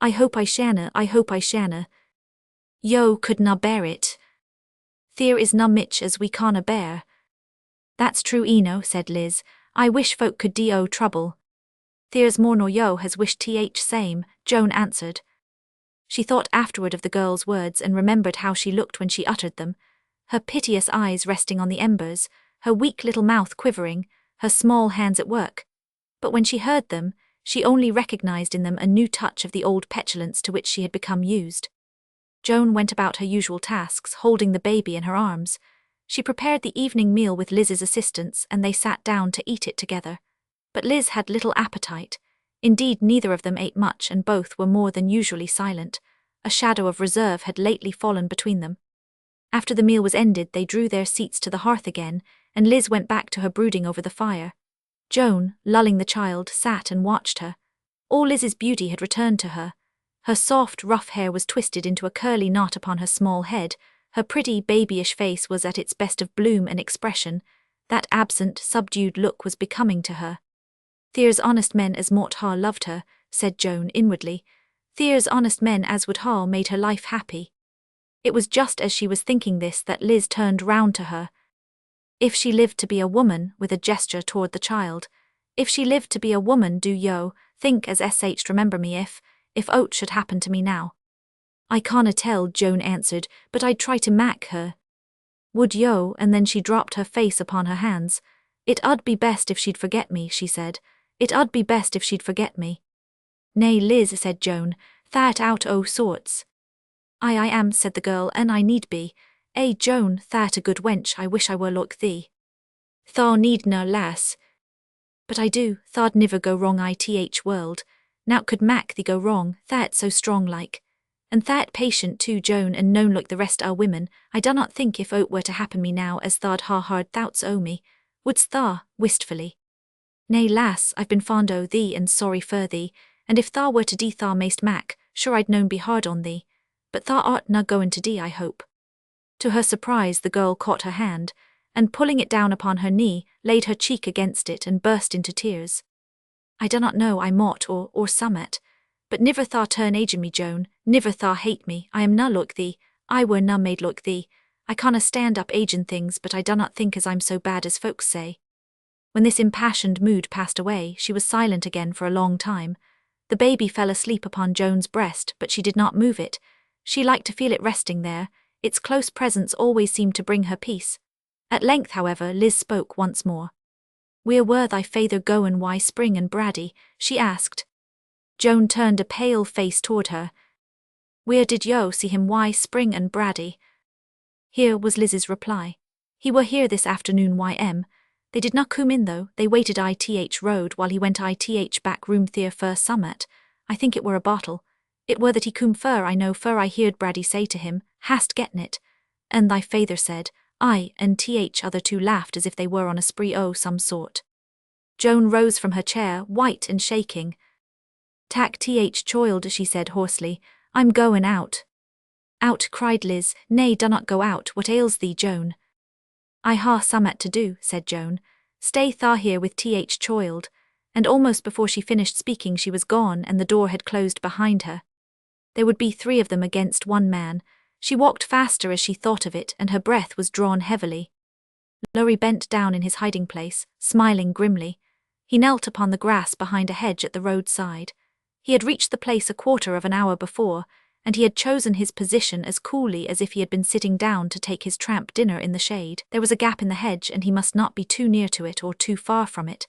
"I hope I shanna, I hope I shanna." "Yo could na bear it. There is na mitch as we canna bear." "That's true eno," said Liz. "I wish folk could do trouble." "There's more nor yo has wished th same," Joan answered. She thought afterward of the girl's words and remembered how she looked when she uttered them, her piteous eyes resting on the embers, her weak little mouth quivering, her small hands at work. But when she heard them, she only recognized in them a new touch of the old petulance to which she had become used. Joan went about her usual tasks, holding the baby in her arms. She prepared the evening meal with Liz's assistance, and they sat down to eat it together. But Liz had little appetite. Indeed, neither of them ate much, and both were more than usually silent. A shadow of reserve had lately fallen between them. After the meal was ended, they drew their seats to the hearth again, and Liz went back to her brooding over the fire. Joan, lulling the child, sat and watched her. All Liz's beauty had returned to her. Her soft, rough hair was twisted into a curly knot upon her small head. Her pretty, babyish face was at its best of bloom and expression. That absent, subdued look was becoming to her. "There's honest men as mought ha loved her," said Joan inwardly. "There's honest men as would ha made her life happy." It was just as she was thinking this that Liz turned round to her. "If she lived to be a woman," with a gesture toward the child, "if she lived to be a woman, do yo think as sh remember me if oat should happen to me now?" "I canna tell," Joan answered, "but I'd try to mak her." "Would yo?" And then she dropped her face upon her hands. "It 'ud be best if she'd forget me," she said. "It 'ud be best if she'd forget me." "Nay, Liz," said Joan, "tha'rt out o' sorts." I am," said the girl, "and I need be. Joan, tha'rt a good wench, I wish I were like thee." "Tha need na, lass." "But I do, tha'd niver go wrong ith world. Nowt could mak thee go wrong, tha'rt so strong like. And tha'rt patient too, Joan, and known like the rest o' women. I dunnot think if aught were to happen me now as tha'd ha hard thoughts o' me. Wouldst tha, wistfully?" "Nay, lass, I've been fond o' thee and sorry for thee, and if tha were to dee tha mayst mak, sure I'd known be hard on thee. But tha art na goin' to dee, I hope." To her surprise, the girl caught her hand, and pulling it down upon her knee, laid her cheek against it and burst into tears. "I dunnot know I mought or summat. But niver tha turn agin me, Joan, niver tha hate me. I am na like thee, I were na made like thee. I canna stand up agin things, but I dunnot think as I'm so bad as folks say." When this impassioned mood passed away, she was silent again for a long time. The baby fell asleep upon Joan's breast, but she did not move it. She liked to feel it resting there. Its close presence always seemed to bring her peace. At length, however, Liz spoke once more. "Where were thy feyther goin' why spring and Braddy?" she asked. Joan turned a pale face toward her. Where did yo see him? Why Spring and Brady? Here was Liz's reply. He were here this afternoon. Ym. They did not come in though. They waited ith road while he went ith back room theer fur summat. I think it were a bottle. It were that he come fur. I know fur I heard Brady say to him, hast getten it. And thy father said, I and other two laughed as if they were on a spree o' some sort. Joan rose from her chair, white and shaking. Tak choiled, she said hoarsely. I'm goin' out. Out, cried Liz. Nay, dunnot go out. What ails thee, Joan? I ha' summat to do, said Joan. Stay tha here with choiled. And almost before she finished speaking she was gone and the door had closed behind her. There would be 3 of them against 1 man. She walked faster as she thought of it and her breath was drawn heavily. Lowrie bent down in his hiding place, smiling grimly. He knelt upon the grass behind a hedge at the roadside. He had reached the place a quarter of an hour before, and he had chosen his position as coolly as if he had been sitting down to take his tramp dinner in the shade. There was a gap in the hedge and he must not be too near to it or too far from it.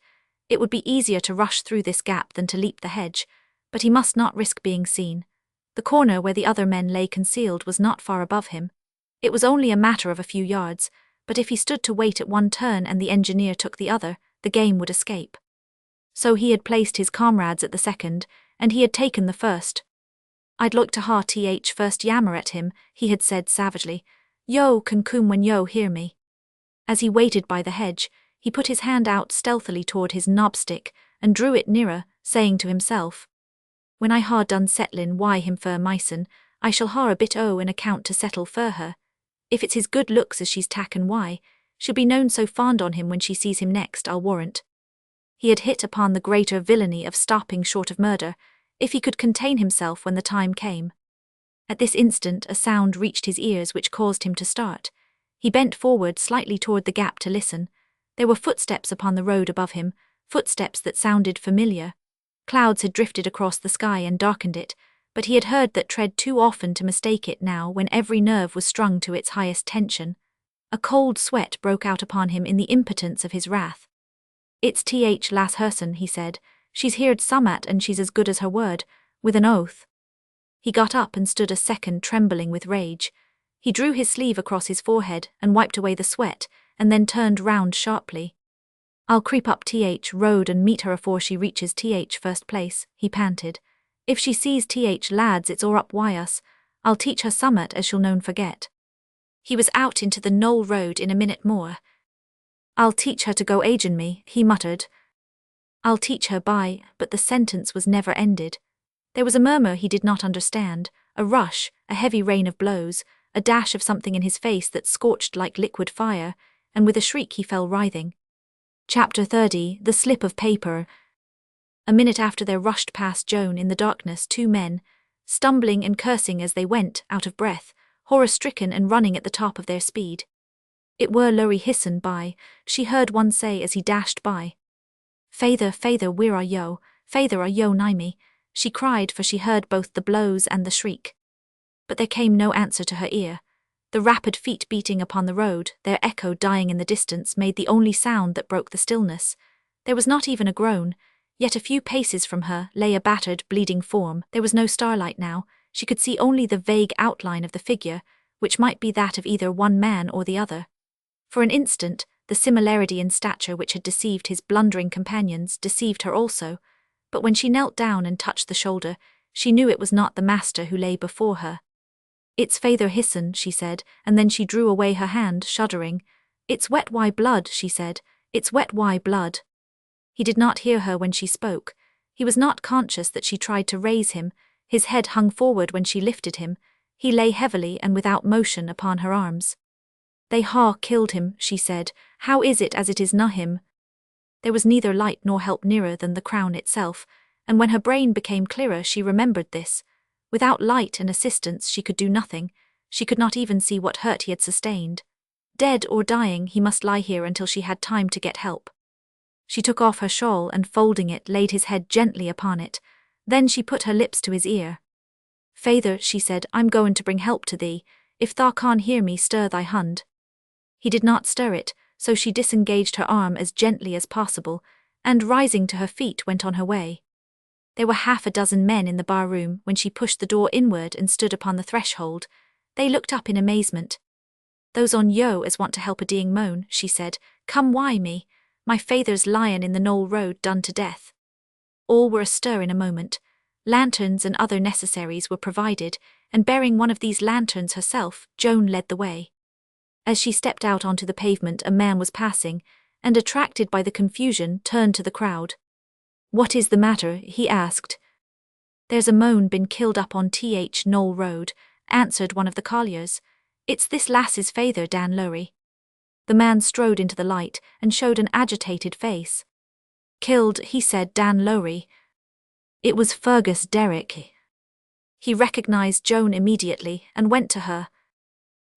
It would be easier to rush through this gap than to leap the hedge, but he must not risk being seen. The corner where the other men lay concealed was not far above him. It was only a matter of a few yards, but if he stood to wait at one turn and the engineer took the other, the game would escape. So he had placed his comrades at the second, and he had taken the first. I'd look to ha first yammer at him, he had said savagely. Yo can come when yo hear me. As he waited by the hedge, he put his hand out stealthily toward his knobstick and drew it nearer, saying to himself, when I ha done settlin' why him fur myson, I shall ha a bit o' an account to settle fur her. If it's his good looks as she's taken why, she'll be known so fond on him when she sees him next, I'll warrant. He had hit upon the greater villainy of stopping short of murder, if he could contain himself when the time came. At this instant a sound reached his ears which caused him to start. He bent forward slightly toward the gap to listen. There were footsteps upon the road above him, footsteps that sounded familiar. Clouds had drifted across the sky and darkened it, but he had heard that tread too often to mistake it now when every nerve was strung to its highest tension. A cold sweat broke out upon him in the impotence of his wrath. It's Lass Hodgson, he said. She's heard summat and she's as good as her word, with an oath. He got up and stood a second trembling with rage. He drew his sleeve across his forehead and wiped away the sweat, and then turned round sharply. I'll creep up road and meet her afore she reaches first place, he panted. If she sees lads it's all up wy us. I'll teach her summat as she'll known forget. He was out into the knoll road in a minute more. I'll teach her to go agin me, he muttered. I'll teach her by, but the sentence was never ended. There was a murmur he did not understand, a rush, a heavy rain of blows, a dash of something in his face that scorched like liquid fire, and with a shriek he fell writhing. Chapter 30, The Slip of Paper. A minute after there rushed past Joan in the darkness 2 men, stumbling and cursing as they went, out of breath, horror-stricken and running at the top of their speed. It were Lowrie hisson by, she heard one say as he dashed by. Feyther, where are yo? Feyther, are yo nigh me? She cried, for she heard both the blows and the shriek. But there came no answer to her ear. The rapid feet beating upon the road, their echo dying in the distance, made the only sound that broke the stillness. There was not even a groan, yet a few paces from her lay a battered, bleeding form. There was no starlight now. She could see only the vague outline of the figure, which might be that of either one man or the other. For an instant, the similarity in stature which had deceived his blundering companions deceived her also, but when she knelt down and touched the shoulder, she knew it was not the master who lay before her. It's Feyther Hisson, she said, and then she drew away her hand, shuddering. It's wet why blood, she said, it's wet why blood. He did not hear her when she spoke. He was not conscious that she tried to raise him. His head hung forward when she lifted him. He lay heavily and without motion upon her arms. They ha killed him, she said. How is it as it is na him? There was neither light nor help nearer than the crown itself, and when her brain became clearer she remembered this. Without light and assistance she could do nothing. She could not even see what hurt he had sustained. Dead or dying, he must lie here until she had time to get help. She took off her shawl and, folding it, laid his head gently upon it. Then she put her lips to his ear. Feyther, she said, I'm goin' to bring help to thee. If thou can't hear me, stir thy hund. He did not stir it, so she disengaged her arm as gently as possible, and rising to her feet went on her way. There were half a dozen men in the bar room when she pushed the door inward and stood upon the threshold. They looked up in amazement. "Those on yo as want to help a deing moan," she said. "Come why me? My feyther's lion in the Knoll Road done to death." All were astir in a moment. Lanterns and other necessaries were provided, and bearing one of these lanterns herself, Joan led the way. As she stepped out onto the pavement, a man was passing, and attracted by the confusion, turned to the crowd. "What is the matter?" he asked. "There's a moan been killed up on Knoll Road," answered one of the colliers. "It's this lass's feyther, Dan Lowrie." The man strode into the light and showed an agitated face. "Killed," he said, "Dan Lowrie." It was Fergus Derrick. He recognized Joan immediately and went to her.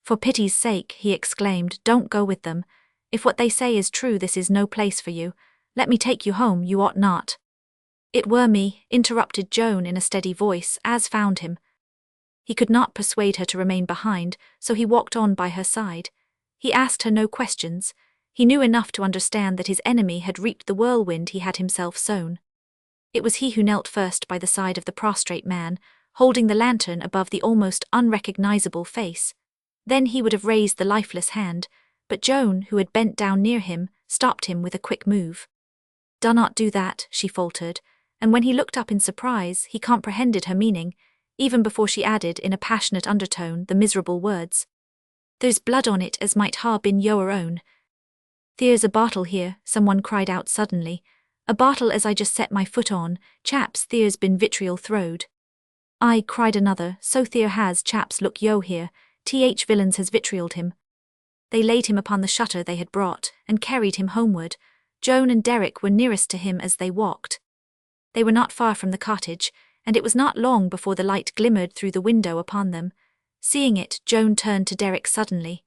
"For pity's sake," he exclaimed, "don't go with them. If what they say is true, this is no place for you. Let me take you home, you ought not." "It were me," interrupted Joan in a steady voice, "as found him." He could not persuade her to remain behind, so he walked on by her side. He asked her no questions. He knew enough to understand that his enemy had reaped the whirlwind he had himself sown. It was he who knelt first by the side of the prostrate man, holding the lantern above the almost unrecognizable face. Then he would have raised the lifeless hand, but Joan, who had bent down near him, stopped him with a quick move. "Do not do that," she faltered, and when he looked up in surprise, he comprehended her meaning, even before she added in a passionate undertone the miserable words. "There's blood on it as might ha' been your own." "There's a bottle here," someone cried out suddenly. "A bottle as I just set my foot on. Chaps, there's been vitriol throwed." "Aye," cried another, "so there has, chaps, look yo here. Villains has vitrioled him." They laid him upon the shutter they had brought, and carried him homeward. Joan and Derrick were nearest to him as they walked. They were not far from the cottage, and it was not long before the light glimmered through the window upon them. Seeing it, Joan turned to Derrick suddenly.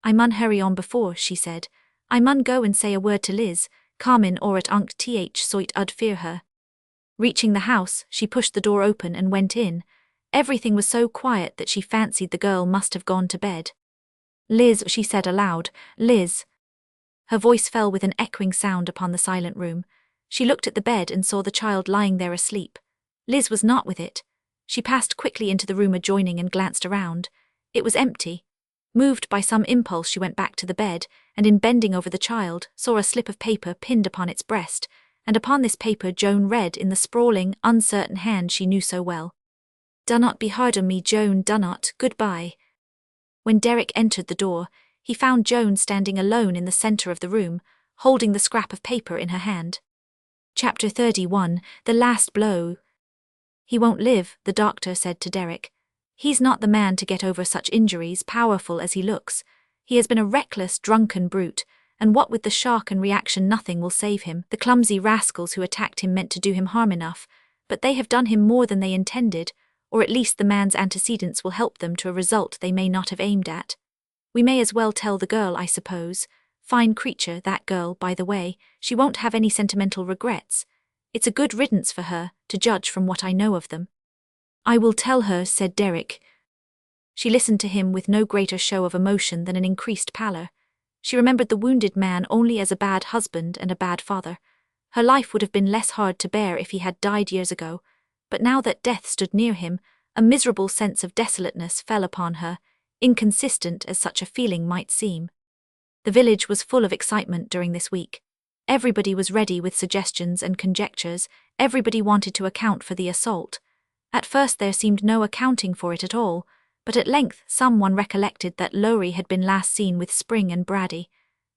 "I mun hurry on before," she said. "I mun go and say a word to Liz, Carmen or at Unc soit ud fear her." Reaching the house, she pushed the door open and went in. Everything was so quiet that she fancied the girl must have gone to bed. "Liz," she said aloud, "Liz." Her voice fell with an echoing sound upon the silent room. She looked at the bed and saw the child lying there asleep. Liz was not with it. She passed quickly into the room adjoining and glanced around. It was empty. Moved by some impulse, she went back to the bed, and in bending over the child, saw a slip of paper pinned upon its breast, and upon this paper Joan read in the sprawling, uncertain hand she knew so well. "Do not be hard on me, Joan, do not, goodbye." When Derrick entered the door, he found Joan standing alone in the center of the room, holding the scrap of paper in her hand. Chapter 31, The Last Blow. "He won't live," the doctor said to Derrick. "He's not the man to get over such injuries, powerful as he looks. He has been a reckless, drunken brute, and what with the shock and reaction, nothing will save him. The clumsy rascals who attacked him meant to do him harm enough, but they have done him more than they intended, or at least the man's antecedents will help them to a result they may not have aimed at. We may as well tell the girl, I suppose. Fine creature, that girl, by the way. She won't have any sentimental regrets. It's a good riddance for her, to judge from what I know of them." "I will tell her," said Derrick. She listened to him with no greater show of emotion than an increased pallor. She remembered the wounded man only as a bad husband and a bad father. Her life would have been less hard to bear if he had died years ago, but now that death stood near him, a miserable sense of desolateness fell upon her, inconsistent as such a feeling might seem. The village was full of excitement during this week. Everybody was ready with suggestions and conjectures. Everybody wanted to account for the assault. At first there seemed no accounting for it at all, but at length someone recollected that Lowrie had been last seen with Spring and Brady.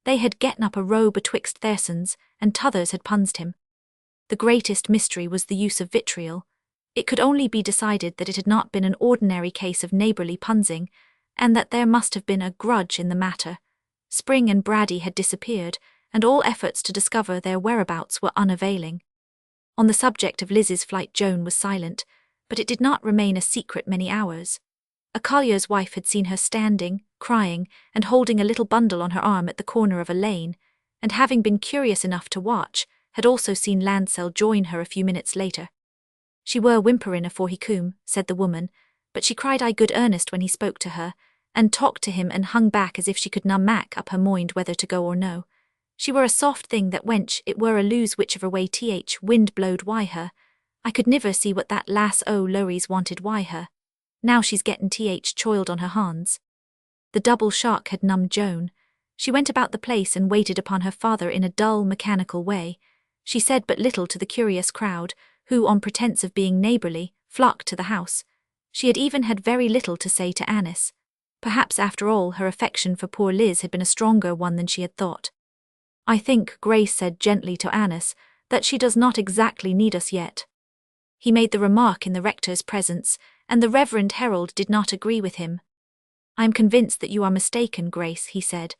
They had getten up a row betwixt theirsons, and t'others had punsed him. The greatest mystery was the use of vitriol. It could only be decided that it had not been an ordinary case of neighbourly punsing, and that there must have been a grudge in the matter. Spring and Brady had disappeared, and all efforts to discover their whereabouts were unavailing. On the subject of Liz's flight Joan was silent, but it did not remain a secret many hours. A collier's wife had seen her standing, crying, and holding a little bundle on her arm at the corner of a lane, and having been curious enough to watch, had also seen Lansell join her a few minutes later. "She were whimpering afore he coom," said the woman, "but she cried I good earnest when he spoke to her, and talked to him and hung back as if she could na mak up her mind whether to go or no. She were a soft thing, that wench, it were a lose whichever way wind blowed why her. I could niver see what that Lass O Lowries wanted why her. Now she's gettin' choiled on her hands. The double shock had numbed Joan. She went about the place and waited upon her father in a dull, mechanical way. She said but little to the curious crowd, who, on pretence of being neighbourly, flocked to the house. She had even had very little to say to Annis. Perhaps after all her affection for poor Liz had been a stronger one than she had thought. I think, Grace said gently to Annis, that she does not exactly need us yet. He made the remark in the rector's presence, and the Reverend Herald did not agree with him. I am convinced that you are mistaken, Grace, he said.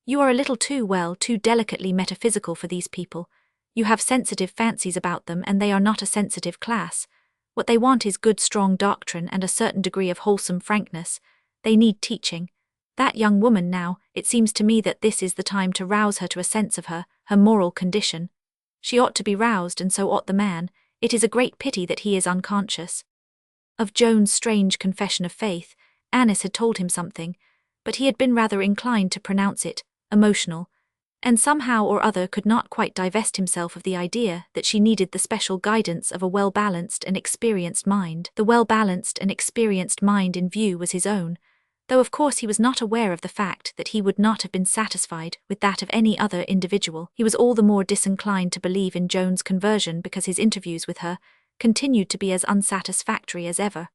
You are a little too delicately metaphysical for these people. You have sensitive fancies about them and they are not a sensitive class. What they want is good strong doctrine and a certain degree of wholesome frankness. They need teaching. That young woman now, it seems to me that this is the time to rouse her to a sense of her moral condition. She ought to be roused and so ought the man. It is a great pity that he is unconscious. Of Joan's strange confession of faith, Annis had told him something, but he had been rather inclined to pronounce it emotional, and somehow or other could not quite divest himself of the idea that she needed the special guidance of a well-balanced and experienced mind. The well-balanced and experienced mind in view was his own, though of course he was not aware of the fact that he would not have been satisfied with that of any other individual. He was all the more disinclined to believe in Joan's conversion because his interviews with her continued to be as unsatisfactory as ever.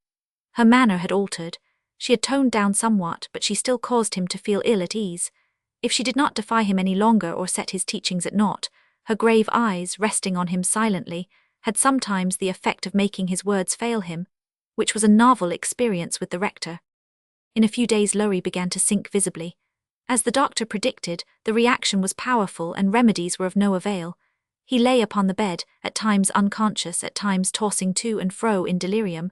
Her manner had altered. She had toned down somewhat, but she still caused him to feel ill at ease. If she did not defy him any longer or set his teachings at naught, her grave eyes, resting on him silently, had sometimes the effect of making his words fail him, which was a novel experience with the rector. In a few days Lowrie began to sink visibly. As the doctor predicted, the reaction was powerful and remedies were of no avail. He lay upon the bed, at times unconscious, at times tossing to and fro in delirium.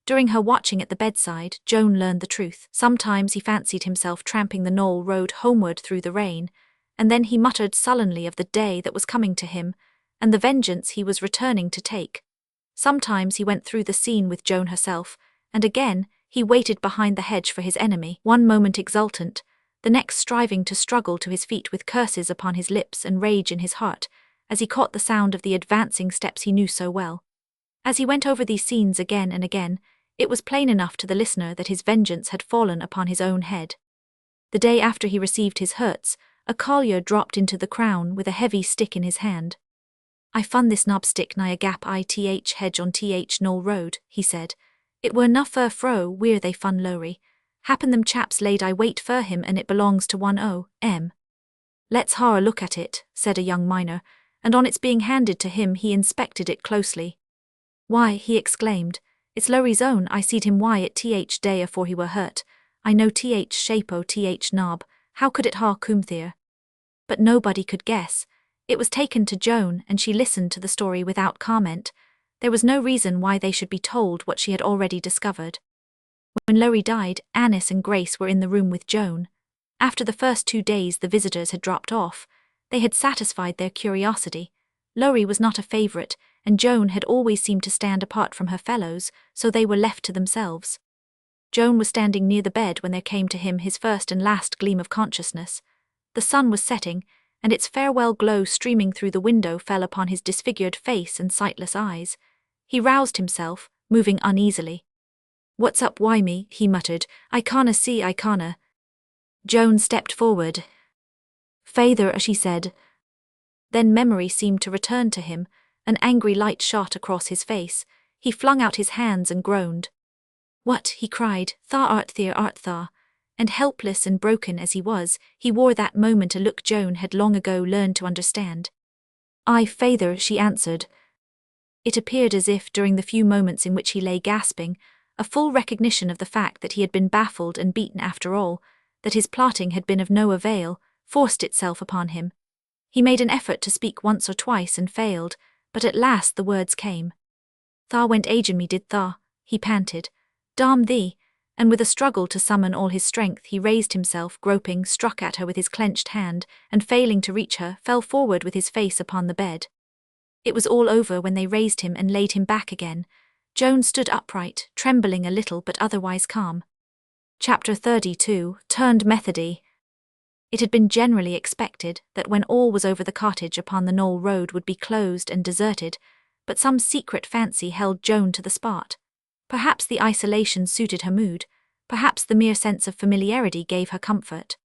During her watching at the bedside, Joan learned the truth. Sometimes he fancied himself tramping the Knoll road homeward through the rain, and then he muttered sullenly of the day that was coming to him, and the vengeance he was returning to take. Sometimes he went through the scene with Joan herself, and again he waited behind the hedge for his enemy, one moment exultant, the next striving to struggle to his feet with curses upon his lips and rage in his heart, as he caught the sound of the advancing steps he knew so well. As he went over these scenes again and again, it was plain enough to the listener that his vengeance had fallen upon his own head. The day after he received his hurts, a collier dropped into the Crown with a heavy stick in his hand. I fun this knobstick nigh a gap ith hedge on Knoll road, he said. It were na fur fro where they fun Lowrie. Happen them chaps laid I wait fur him and it belongs to 10M. Let's ha a look at it, said a young miner, and on its being handed to him he inspected it closely. Why, he exclaimed, it's Lowrie's own. I seed him why at day afore he were hurt. I know shape o knob, how could it ha come there? But nobody could guess. It was taken to Joan and she listened to the story without comment. There was no reason why they should be told what she had already discovered. When Lowrie died, Annis and Grace were in the room with Joan. After the first 2 days the visitors had dropped off. They had satisfied their curiosity. Lowrie was not a favourite, and Joan had always seemed to stand apart from her fellows, so they were left to themselves. Joan was standing near the bed when there came to him his first and last gleam of consciousness. The sun was setting, and its farewell glow streaming through the window fell upon his disfigured face and sightless eyes. He roused himself, moving uneasily. "What's up, why me?" he muttered. "I canna see, I canna." Joan stepped forward. "Feyther," she said. Then memory seemed to return to him. An angry light shot across his face. He flung out his hands and groaned. "What?" he cried. "Tha art there, art tha?" And helpless and broken as he was, he wore that moment a look Joan had long ago learned to understand. "Aye, feyther," she answered. It appeared as if, during the few moments in which he lay gasping, a full recognition of the fact that he had been baffled and beaten after all, that his plotting had been of no avail, forced itself upon him. He made an effort to speak once or twice and failed, but at last the words came. "Tha went agen me, did tha?" he panted. "Damn thee!" And with a struggle to summon all his strength he raised himself, groping, struck at her with his clenched hand, and failing to reach her, fell forward with his face upon the bed. It was all over when they raised him and laid him back again. Joan stood upright, trembling a little but otherwise calm. Chapter 32, Turned Methody. It had been generally expected that when all was over the cottage upon the Knoll road would be closed and deserted, but some secret fancy held Joan to the spot. Perhaps the isolation suited her mood, perhaps the mere sense of familiarity gave her comfort.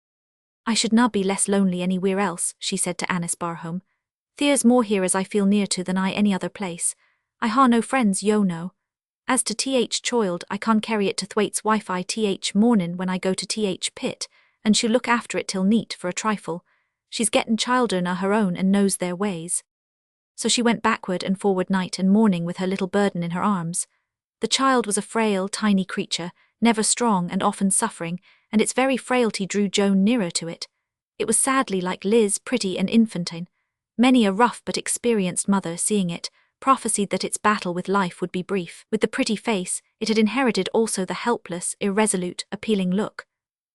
"I should not be less lonely anywhere else," she said to Annis Barhome. "There's more here as I feel near to than I any other place. I ha' no friends, yo know. As to child, I can't carry it to Thwaite's Wi-Fi mornin' when I go to pit, and she'll look after it till neat for a trifle. She's gettin' childern o' her own and knows their ways." So she went backward and forward night and morning with her little burden in her arms. The child was a frail, tiny creature, never strong and often suffering, and its very frailty drew Joan nearer to it. It was sadly like Liz, pretty and infantine. Many a rough but experienced mother, seeing it, prophesied that its battle with life would be brief. With the pretty face, it had inherited also the helpless, irresolute, appealing look.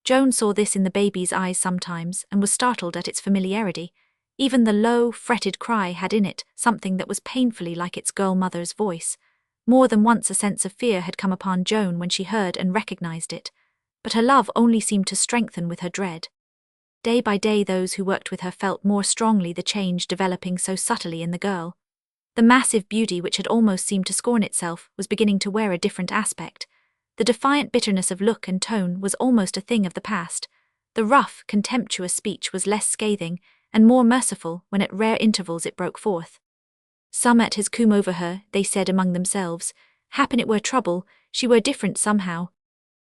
Joan saw this in the baby's eyes sometimes and was startled at its familiarity. Even the low, fretted cry had in it something that was painfully like its girl mother's voice. More than once a sense of fear had come upon Joan when she heard and recognized it, but her love only seemed to strengthen with her dread. Day by day those who worked with her felt more strongly the change developing so subtly in the girl. The massive beauty which had almost seemed to scorn itself was beginning to wear a different aspect. The defiant bitterness of look and tone was almost a thing of the past. The rough, contemptuous speech was less scathing and more merciful when at rare intervals it broke forth. "Summat has come over her," they said among themselves. "Happen it were trouble, she were different somehow."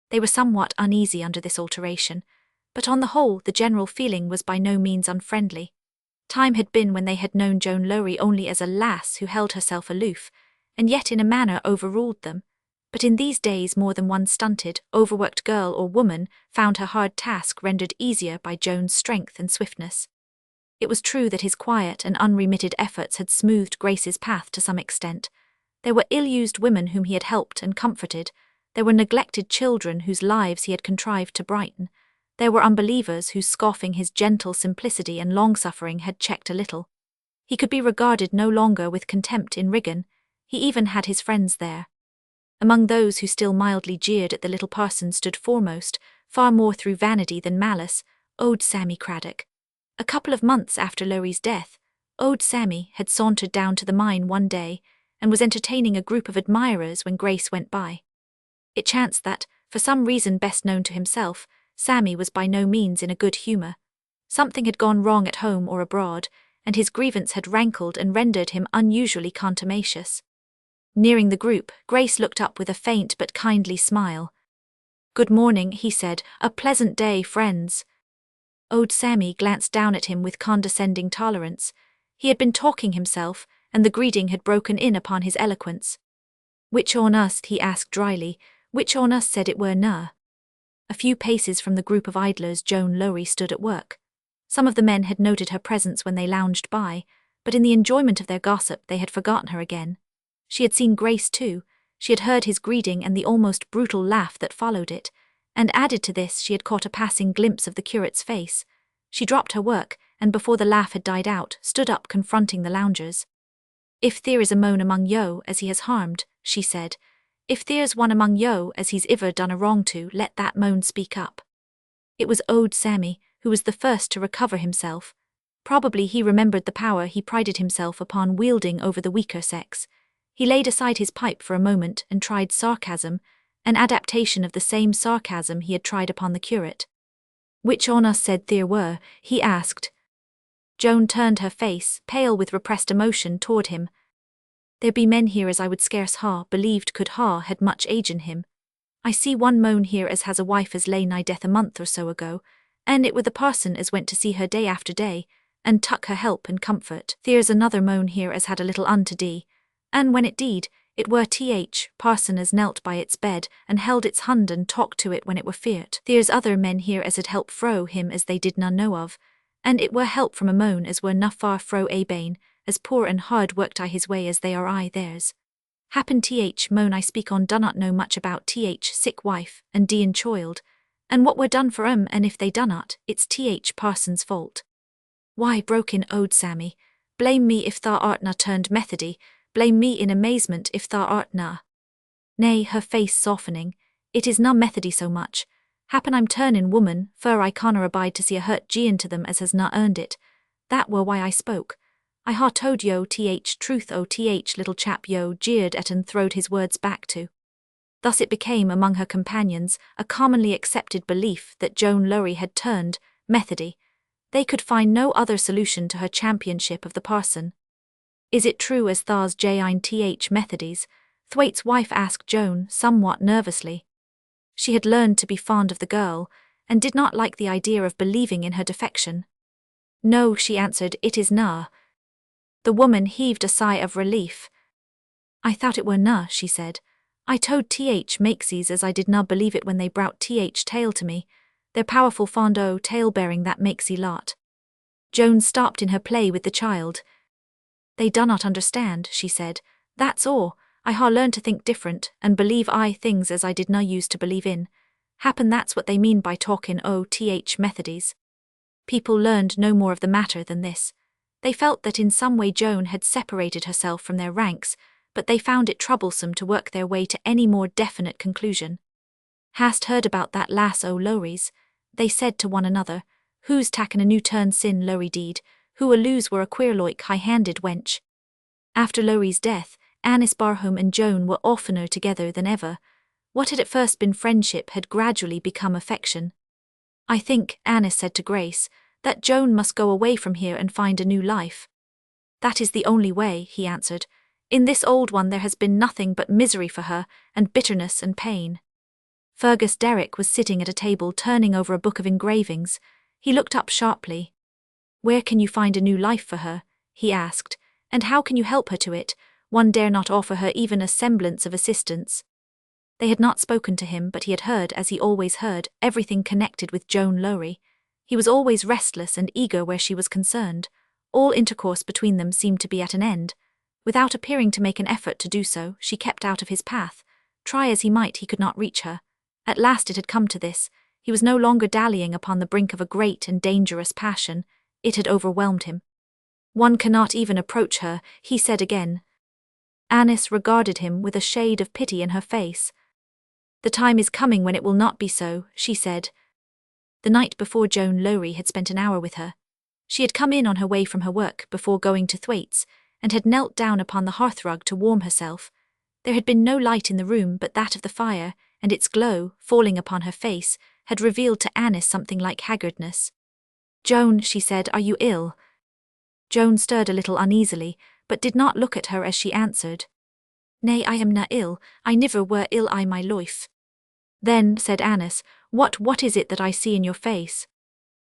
They were somewhat uneasy under this alteration, but on the whole the general feeling was by no means unfriendly. Time had been when they had known Joan Lowrie only as a lass who held herself aloof, and yet in a manner overruled them. But in these days more than one stunted, overworked girl or woman found her hard task rendered easier by Joan's strength and swiftness. It was true that his quiet and unremitted efforts had smoothed Grace's path to some extent. There were ill-used women whom he had helped and comforted. There were neglected children whose lives he had contrived to brighten. There were unbelievers whose scoffing his gentle simplicity and long-suffering had checked a little. He could be regarded no longer with contempt in Riggin. He even had his friends there. Among those who still mildly jeered at the little parson stood foremost, far more through vanity than malice, Owd Sammy Craddock. A couple of months after Lowrie's death, Owd Sammy had sauntered down to the mine one day and was entertaining a group of admirers when Grace went by. It chanced that, for some reason best known to himself, Sammy was by no means in a good humour. Something had gone wrong at home or abroad, and his grievance had rankled and rendered him unusually contumacious. Nearing the group, Grace looked up with a faint but kindly smile. "Good morning," he said. "A pleasant day, friends." Owd Sammy glanced down at him with condescending tolerance. He had been talking himself, and the greeting had broken in upon his eloquence. "Which on us?" he asked dryly. "Which on us said it were na?" A few paces from the group of idlers Joan Lowrie stood at work. Some of the men had noted her presence when they lounged by, but in the enjoyment of their gossip they had forgotten her again. She had seen Grace too. She had heard his greeting and the almost brutal laugh that followed it, and added to this she had caught a passing glimpse of the curate's face. She dropped her work, and before the laugh had died out, stood up confronting the loungers. "If there is a moan among yo as he has harmed," she said, "if there's one among yo as he's iver done a wrong to, let that moan speak up." It was Owd Sammy, who was the first to recover himself. Probably he remembered the power he prided himself upon wielding over the weaker sex. He laid aside his pipe for a moment and tried sarcasm, an adaptation of the same sarcasm he had tried upon the curate. "Which on us said there were?" he asked. Joan turned her face, pale with repressed emotion, toward him. "There be men here as I would scarce believed could had much age in him. I see one moan here as has a wife as lay nigh death a month or so ago, and it were the parson as went to see her day after day, and tuck her help and comfort. There's another moan here as had a little un to dee, and when it deed, it were parson as knelt by its bed and held its hund and talked to it when it were feart. There's other men here as had help fro him as they did none know of, and it were help from a moan as were na far fro a bane, as poor and hard worked I his way as they are I theirs. Happen moan I speak on dunnot know much about sick wife and dean child, and what were done for 'em, and if they dunnot, it's parson's fault." "Why," broke in Owd Sammy, "blame me if thou art na turned Methody, blame me in amazement if thou art na." "Nay," her face softening, "it is na Methody so much. Happen I'm turnin' woman, fur I canna abide to see a hurt gi'en to them as has na earned it. That were why I spoke. I ha told yo truth o little chap yo jeered at and throwed his words back to. Thus it became among her companions a commonly accepted belief that Joan Lowrie had turned Methody. They could find no other solution to her championship of the parson. Is it true as thars Jain Methodies? Thwaite's wife asked Joan somewhat nervously. She had learned to be fond of the girl, and did not like the idea of believing in her defection. No, she answered, it is na. The woman heaved a sigh of relief. I thought it were na, she said. I told Makeses as I did na believe it when they brought tale to me. They're powerful fond o' tale-bearing that Makesy lot. Joan stopped in her play with the child. They do not understand, she said. That's all. I ha learned to think different, and believe things as I did na used to believe in. Happen that's what they mean by talkin' o' Methodies. People learned no more of the matter than this. They felt that in some way Joan had separated herself from their ranks, but they found it troublesome to work their way to any more definite conclusion. Hast heard about that Lass O Lowries? They said to one another. Who's taken a new turn sin Lowrie deed, who a lose were a queer loik high-handed wench. After Lowrie's death, Annis Barham and Joan were oftener together than ever. What had at first been friendship had gradually become affection. I think, Annis said to Grace, that Joan must go away from here and find a new life. That is the only way, he answered. In this old one there has been nothing but misery for her, and bitterness and pain. Fergus Derrick was sitting at a table turning over a book of engravings. He looked up sharply. Where can you find a new life for her? He asked, and how can you help her to it? One dare not offer her even a semblance of assistance. They had not spoken to him, but he had heard, as he always heard, everything connected with Joan Lowrie. He was always restless and eager where she was concerned. All intercourse between them seemed to be at an end. Without appearing to make an effort to do so, she kept out of his path. Try as he might, he could not reach her. At last it had come to this. He was no longer dallying upon the brink of a great and dangerous passion. It had overwhelmed him. One cannot even approach her, he said again. Annis regarded him with a shade of pity in her face. The time is coming when it will not be so, she said. The night before Joan Lowrie had spent an hour with her. She had come in on her way from her work before going to Thwaites, and had knelt down upon the hearthrug to warm herself. There had been no light in the room but that of the fire, and its glow, falling upon her face, had revealed to Annis something like haggardness. Joan, she said, are you ill? Joan stirred a little uneasily, but did not look at her as she answered. Nay, I am na ill, I niver were ill I my life. Then, said Annis, what is it that I see in your face?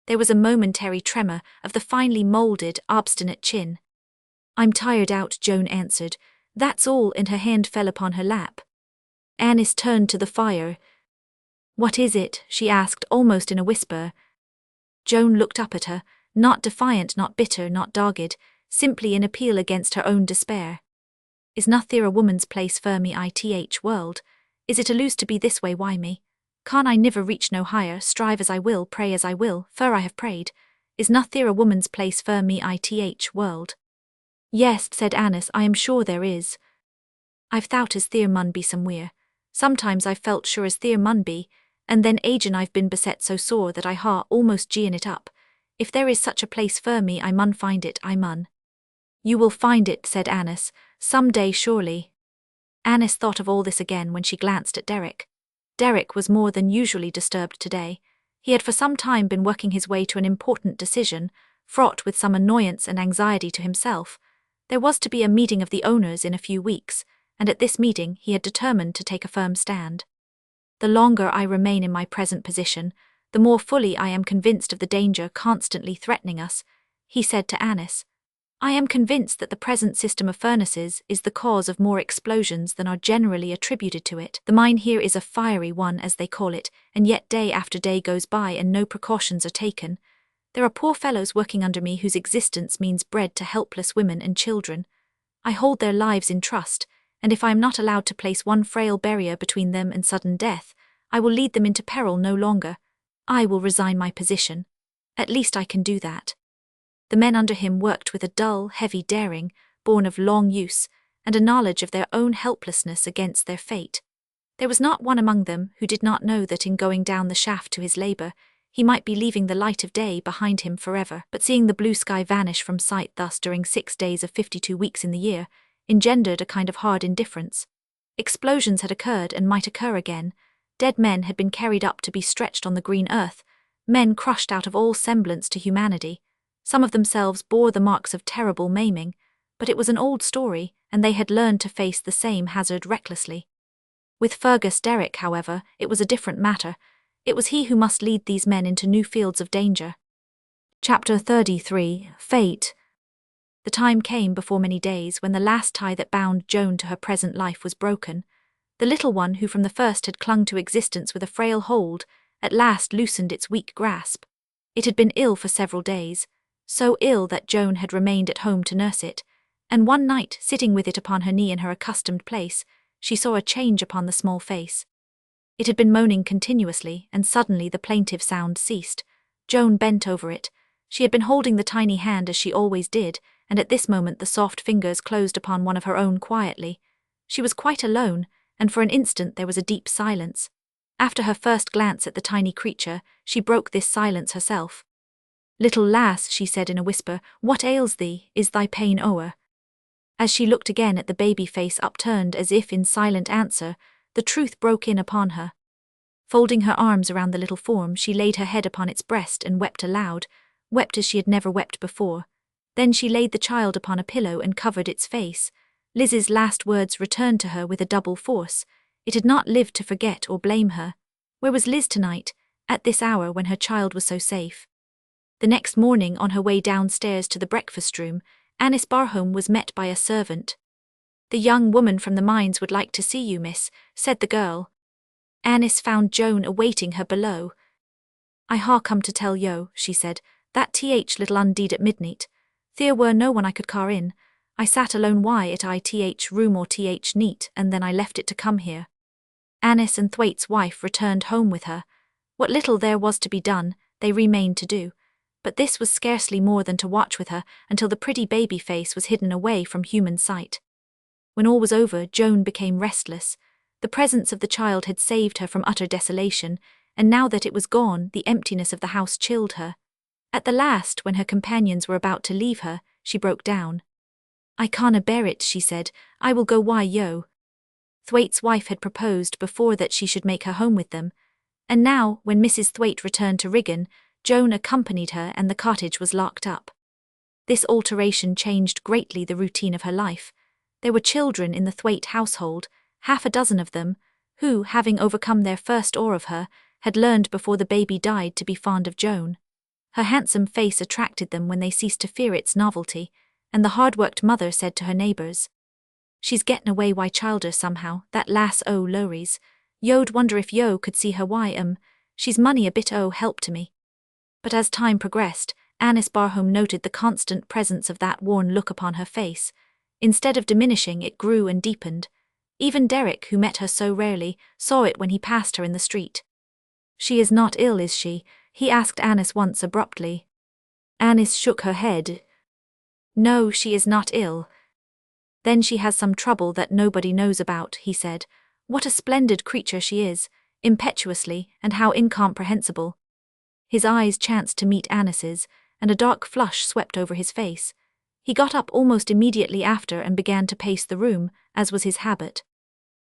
There was a momentary tremor of the finely moulded, obstinate chin. I'm tired out, Joan answered. That's all, and her hand fell upon her lap. Annis turned to the fire. What is it? She asked, almost in a whisper. Joan looked up at her, not defiant, not bitter, not dogged, simply in appeal against her own despair. Is not there a woman's place for me ith world? Is it a lose to be this way, why me? Can I niver reach no higher, strive as I will, pray as I will, for I have prayed? Is not there a woman's place for me ith world? Yes, said Annis, I am sure there is. I've thought as there mun be somewhere. Sometimes I've felt sure as there mun be, and then agin I've been beset so sore that I ha almost gi'en it up. If there is such a place for me, I mun find it, I mun. You will find it, said Annis, some day surely. Annis thought of all this again when she glanced at Derrick. Derrick was more than usually disturbed today. He had for some time been working his way to an important decision, fraught with some annoyance and anxiety to himself. There was to be a meeting of the owners in a few weeks, and at this meeting he had determined to take a firm stand. The longer I remain in my present position, the more fully I am convinced of the danger constantly threatening us, he said to Annis. I am convinced that the present system of furnaces is the cause of more explosions than are generally attributed to it. The mine here is a fiery one, as they call it, and yet day after day goes by and no precautions are taken. There are poor fellows working under me whose existence means bread to helpless women and children. I hold their lives in trust, and if I am not allowed to place one frail barrier between them and sudden death, I will lead them into peril no longer. I will resign my position. At least I can do that. The men under him worked with a dull, heavy daring, born of long use, and a knowledge of their own helplessness against their fate. There was not one among them who did not know that in going down the shaft to his labour, He might be leaving the light of day behind him forever, but seeing the blue sky vanish from sight thus during 6 days of 52 weeks in the year engendered a kind of hard indifference. Explosions had occurred and might occur again. Dead men had been carried up to be stretched on the green earth, men crushed out of all semblance to humanity. Some of themselves bore the marks of terrible maiming, but it was an old story, and they had learned to face the same hazard recklessly. With Fergus Derrick, however, it was a different matter. It was he who must lead these men into new fields of danger. Chapter 33, Fate. The time came before many days when the last tie that bound Joan to her present life was broken. The little one who from the first had clung to existence with a frail hold, at last loosened its weak grasp. It had been ill for several days, so ill that Joan had remained at home to nurse it, and one night, sitting with it upon her knee in her accustomed place, she saw a change upon the small face. It had been moaning continuously, and suddenly the plaintive sound ceased. Joan bent over it. She had been holding the tiny hand as she always did, and at this moment the soft fingers closed upon one of her own quietly. She was quite alone, and for an instant there was a deep silence. After her first glance at the tiny creature, she broke this silence herself. "Little lass," she said in a whisper, "what ails thee? Is thy pain o'er?" As she looked again at the baby face upturned as if in silent answer, the truth broke in upon her. Folding her arms around the little form, she laid her head upon its breast and wept aloud, wept as she had never wept before. Then she laid the child upon a pillow and covered its face. Liz's last words returned to her with a double force. It had not lived to forget or blame her. Where was Liz tonight, at this hour when her child was so safe? The next morning, on her way downstairs to the breakfast room, Annis Barham was met by a servant. "The young woman from the mines would like to see you, miss," said the girl. Annis found Joan awaiting her below. "I ha' come to tell yo," she said, "that little undeed at midnight. There were no one I could car in. I sat alone at room or neat, and then I left it to come here." Annis and Thwaite's wife returned home with her. What little there was to be done, they remained to do. But this was scarcely more than to watch with her until the pretty baby face was hidden away from human sight. When all was over, Joan became restless. The presence of the child had saved her from utter desolation, and now that it was gone, the emptiness of the house chilled her. At the last, when her companions were about to leave her, she broke down. "I canna bear it," she said. "I will go yo." Thwaite's wife had proposed before that she should make her home with them, and now, when Mrs. Thwaite returned to Riggan, Joan accompanied her and the cottage was locked up. This alteration changed greatly the routine of her life. There were children in the Thwaite household, 6 of them, who, having overcome their first awe of her, had learned before the baby died to be fond of Joan. Her handsome face attracted them when they ceased to fear its novelty, and the hard-worked mother said to her neighbours, "She's gettin' away childer somehow, that Lass O Lowries. Yo'd wonder if yo could see her she's money a bit o' help to me." But as time progressed, Annis Barham noted the constant presence of that worn look upon her face. Instead of diminishing, it grew and deepened. Even Derrick, who met her so rarely, saw it when he passed her in the street. "She is not ill, is she?" he asked Annis once abruptly. Annis shook her head. "No, she is not ill." "Then she has some trouble that nobody knows about," he said. "What a splendid creature she is, impetuously, and how incomprehensible." His eyes chanced to meet Annis's, and a dark flush swept over his face. He got up almost immediately after and began to pace the room, as was his habit.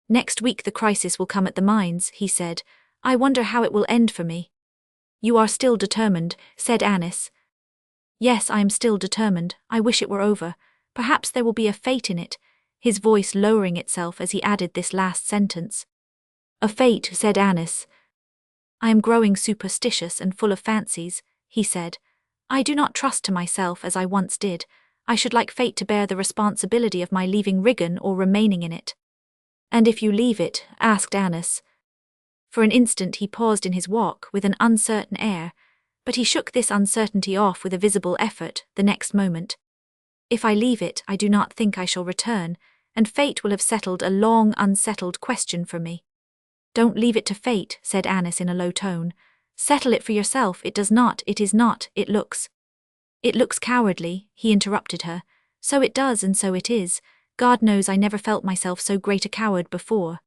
"Next week the crisis will come at the mines," he said. "I wonder how it will end for me." "You are still determined," said Annis. "Yes, I am still determined. I wish it were over. Perhaps there will be a fate in it," his voice lowering itself as he added this last sentence. "A fate," said Annis. "I am growing superstitious and full of fancies," he said. "I do not trust to myself as I once did. I should like fate to bear the responsibility of my leaving Riggan or remaining in it." "And if you leave it?" asked Annis. For an instant he paused in his walk with an uncertain air, but he shook this uncertainty off with a visible effort the next moment. "If I leave it, I do not think I shall return, and fate will have settled a long unsettled question for me." "Don't leave it to fate," said Annis in a low tone. "Settle it for yourself. It does not, it is not, it looks cowardly," he interrupted her. "So it does and so it is. God knows I never felt myself so great a coward before."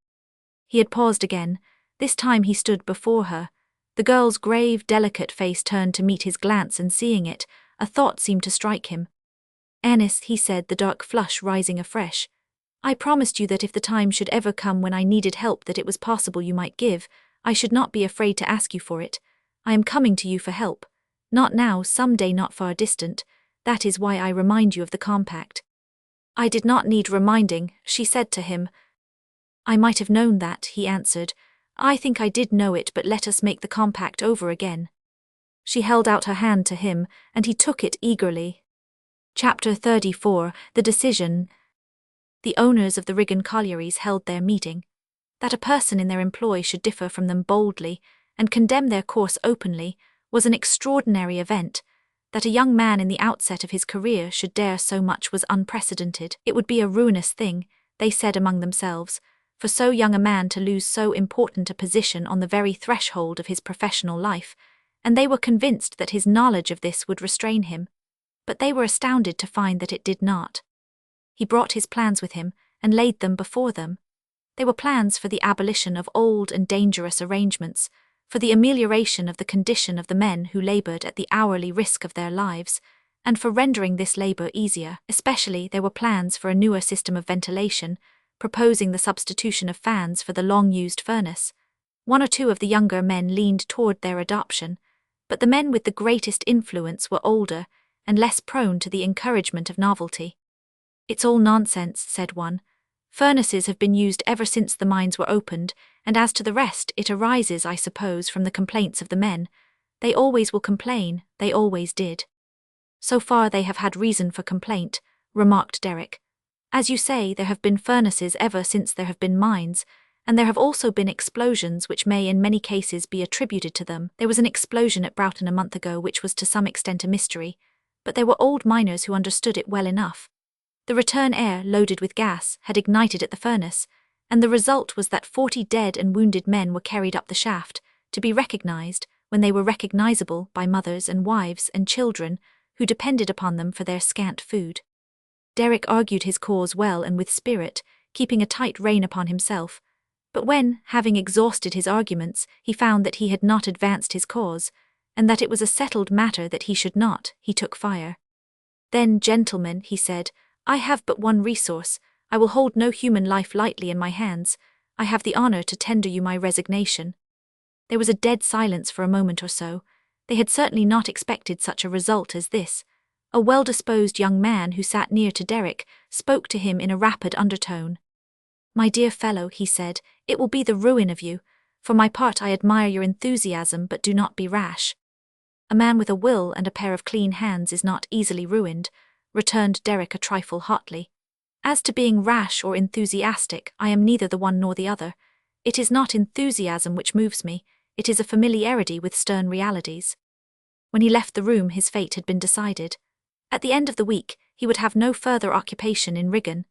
He had paused again. This time he stood before her. The girl's grave, delicate face turned to meet his glance, and seeing it, a thought seemed to strike him. "Annis," he said, the dark flush rising afresh, "I promised you that if the time should ever come when I needed help that it was possible you might give, I should not be afraid to ask you for it. I am coming to you for help. Not now, some day not far distant. That is why I remind you of the compact." "I did not need reminding," she said to him. "I might have known that," he answered. "I think I did know it, but let us make the compact over again." She held out her hand to him, and he took it eagerly. Chapter 34, The Decision. The owners of the Riggin collieries held their meeting. That a person in their employ should differ from them boldly, and condemn their course openly, was an extraordinary event. That a young man in the outset of his career should dare so much was unprecedented. It would be a ruinous thing, they said among themselves, for so young a man to lose so important a position on the very threshold of his professional life, and they were convinced that his knowledge of this would restrain him. But they were astounded to find that it did not. He brought his plans with him, and laid them before them. They were plans for the abolition of old and dangerous arrangements, for the amelioration of the condition of the men who labored at the hourly risk of their lives, and for rendering this labor easier. Especially, there were plans for a newer system of ventilation, proposing the substitution of fans for the long-used furnace. One or two of the younger men leaned toward their adoption, but the men with the greatest influence were older and less prone to the encouragement of novelty. "It's all nonsense," said one. "Furnaces have been used ever since the mines were opened, and as to the rest, it arises, I suppose, from the complaints of the men. They always will complain, they always did." "So far they have had reason for complaint," remarked Derek. "As you say, there have been furnaces ever since there have been mines, and there have also been explosions which may in many cases be attributed to them. There was an explosion at Broughton a month ago which was to some extent a mystery, but there were old miners who understood it well enough. The return air, loaded with gas, had ignited at the furnace, and the result was that 40 dead and wounded men were carried up the shaft, to be recognized, when they were recognizable, by mothers and wives and children who depended upon them for their scant food. Derek argued his cause well and with spirit, keeping a tight rein upon himself, but when, having exhausted his arguments, he found that he had not advanced his cause, and that it was a settled matter that he should not, he took fire. "Then, gentlemen," he said, "I have but one resource. I will hold no human life lightly in my hands. I have the honor to tender you my resignation." There was a dead silence for a moment or so. They had certainly not expected such a result as this. A well-disposed young man who sat near to Derek spoke to him in a rapid undertone. "My dear fellow," he said, "it will be the ruin of you. For my part, I admire your enthusiasm, but do not be rash." "A man with a will and a pair of clean hands is not easily ruined," returned Derek a trifle hotly. "As to being rash or enthusiastic, I am neither the one nor the other. It is not enthusiasm which moves me, it is a familiarity with stern realities." When he left the room, his fate had been decided. At the end of the week, he would have no further occupation in Riggin.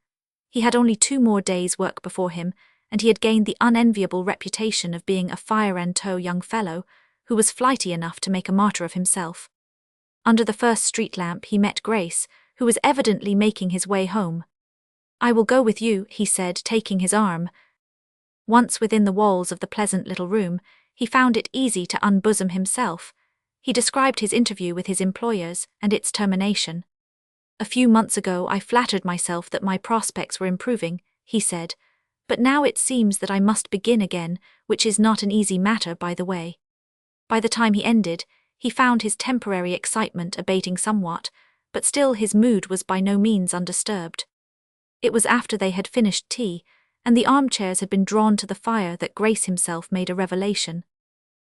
He had only 2 more days' work before him, and he had gained the unenviable reputation of being a fire-and-tow young fellow who was flighty enough to make a martyr of himself. Under the first street lamp he met Grace, who was evidently making his way home. "I will go with you," he said, taking his arm. Once within the walls of the pleasant little room, he found it easy to unbosom himself. He described his interview with his employers and its termination. "A few months ago I flattered myself that my prospects were improving," he said, "but now it seems that I must begin again, which is not an easy matter, by the way." By the time he ended, he found his temporary excitement abating somewhat, but still his mood was by no means undisturbed. It was after they had finished tea, and the armchairs had been drawn to the fire, that Grace himself made a revelation.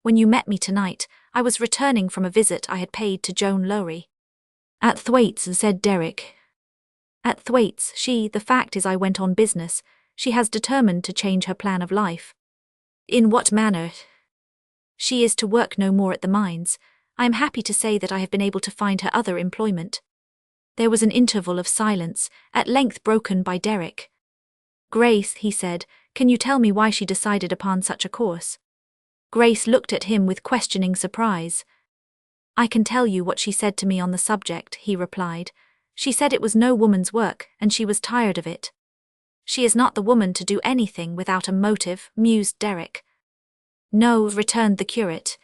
"When you met me tonight, I was returning from a visit I had paid to Joan Lowrie." "At Thwaites," said Derek. "At Thwaites, the fact is I went on business. She has determined to change her plan of life." "In what manner?" "She is to work no more at the mines. I am happy to say that I have been able to find her other employment." There was an interval of silence, at length broken by Derek. "Grace," he said, "can you tell me why she decided upon such a course?" Grace looked at him with questioning surprise. "I can tell you what she said to me on the subject," he replied. "She said it was no woman's work, and she was tired of it." "She is not the woman to do anything without a motive," mused Derek. "No," returned the curate.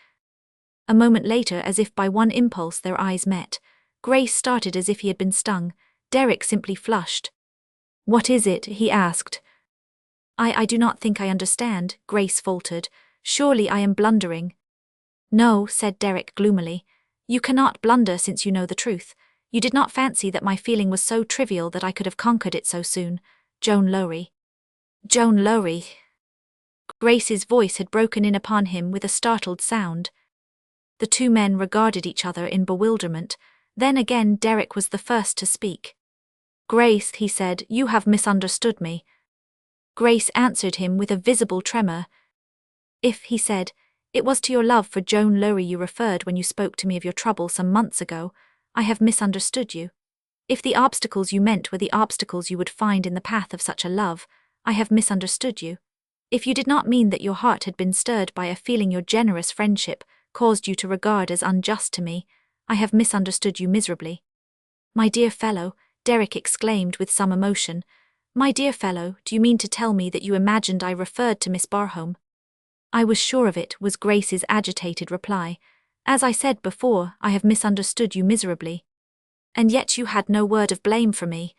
A moment later, as if by one impulse, their eyes met. Grace started as if he had been stung. Derek simply flushed. "What is it?" he asked. I do not think I understand," Grace faltered. "Surely I am blundering." "No," said Derek gloomily. "You cannot blunder since you know the truth. You did not fancy that my feeling was so trivial that I could have conquered it so soon. Joan Lowrie." "Joan Lowrie." Grace's voice had broken in upon him with a startled sound. The two men regarded each other in bewilderment. Then again Derek was the first to speak. "Grace," he said, "you have misunderstood me." Grace answered him with a visible tremor. "If," he said, "it was to your love for Joan Lowrie you referred when you spoke to me of your trouble some months ago, I have misunderstood you. If the obstacles you meant were the obstacles you would find in the path of such a love, I have misunderstood you. If you did not mean that your heart had been stirred by a feeling your generous friendship caused you to regard as unjust to me, I have misunderstood you miserably." "My dear fellow," Derek exclaimed with some emotion, "my dear fellow, do you mean to tell me that you imagined I referred to Miss Barhome?" "I was sure of it," was Grace's agitated reply. "As I said before, I have misunderstood you miserably. And yet you had no word of blame for me."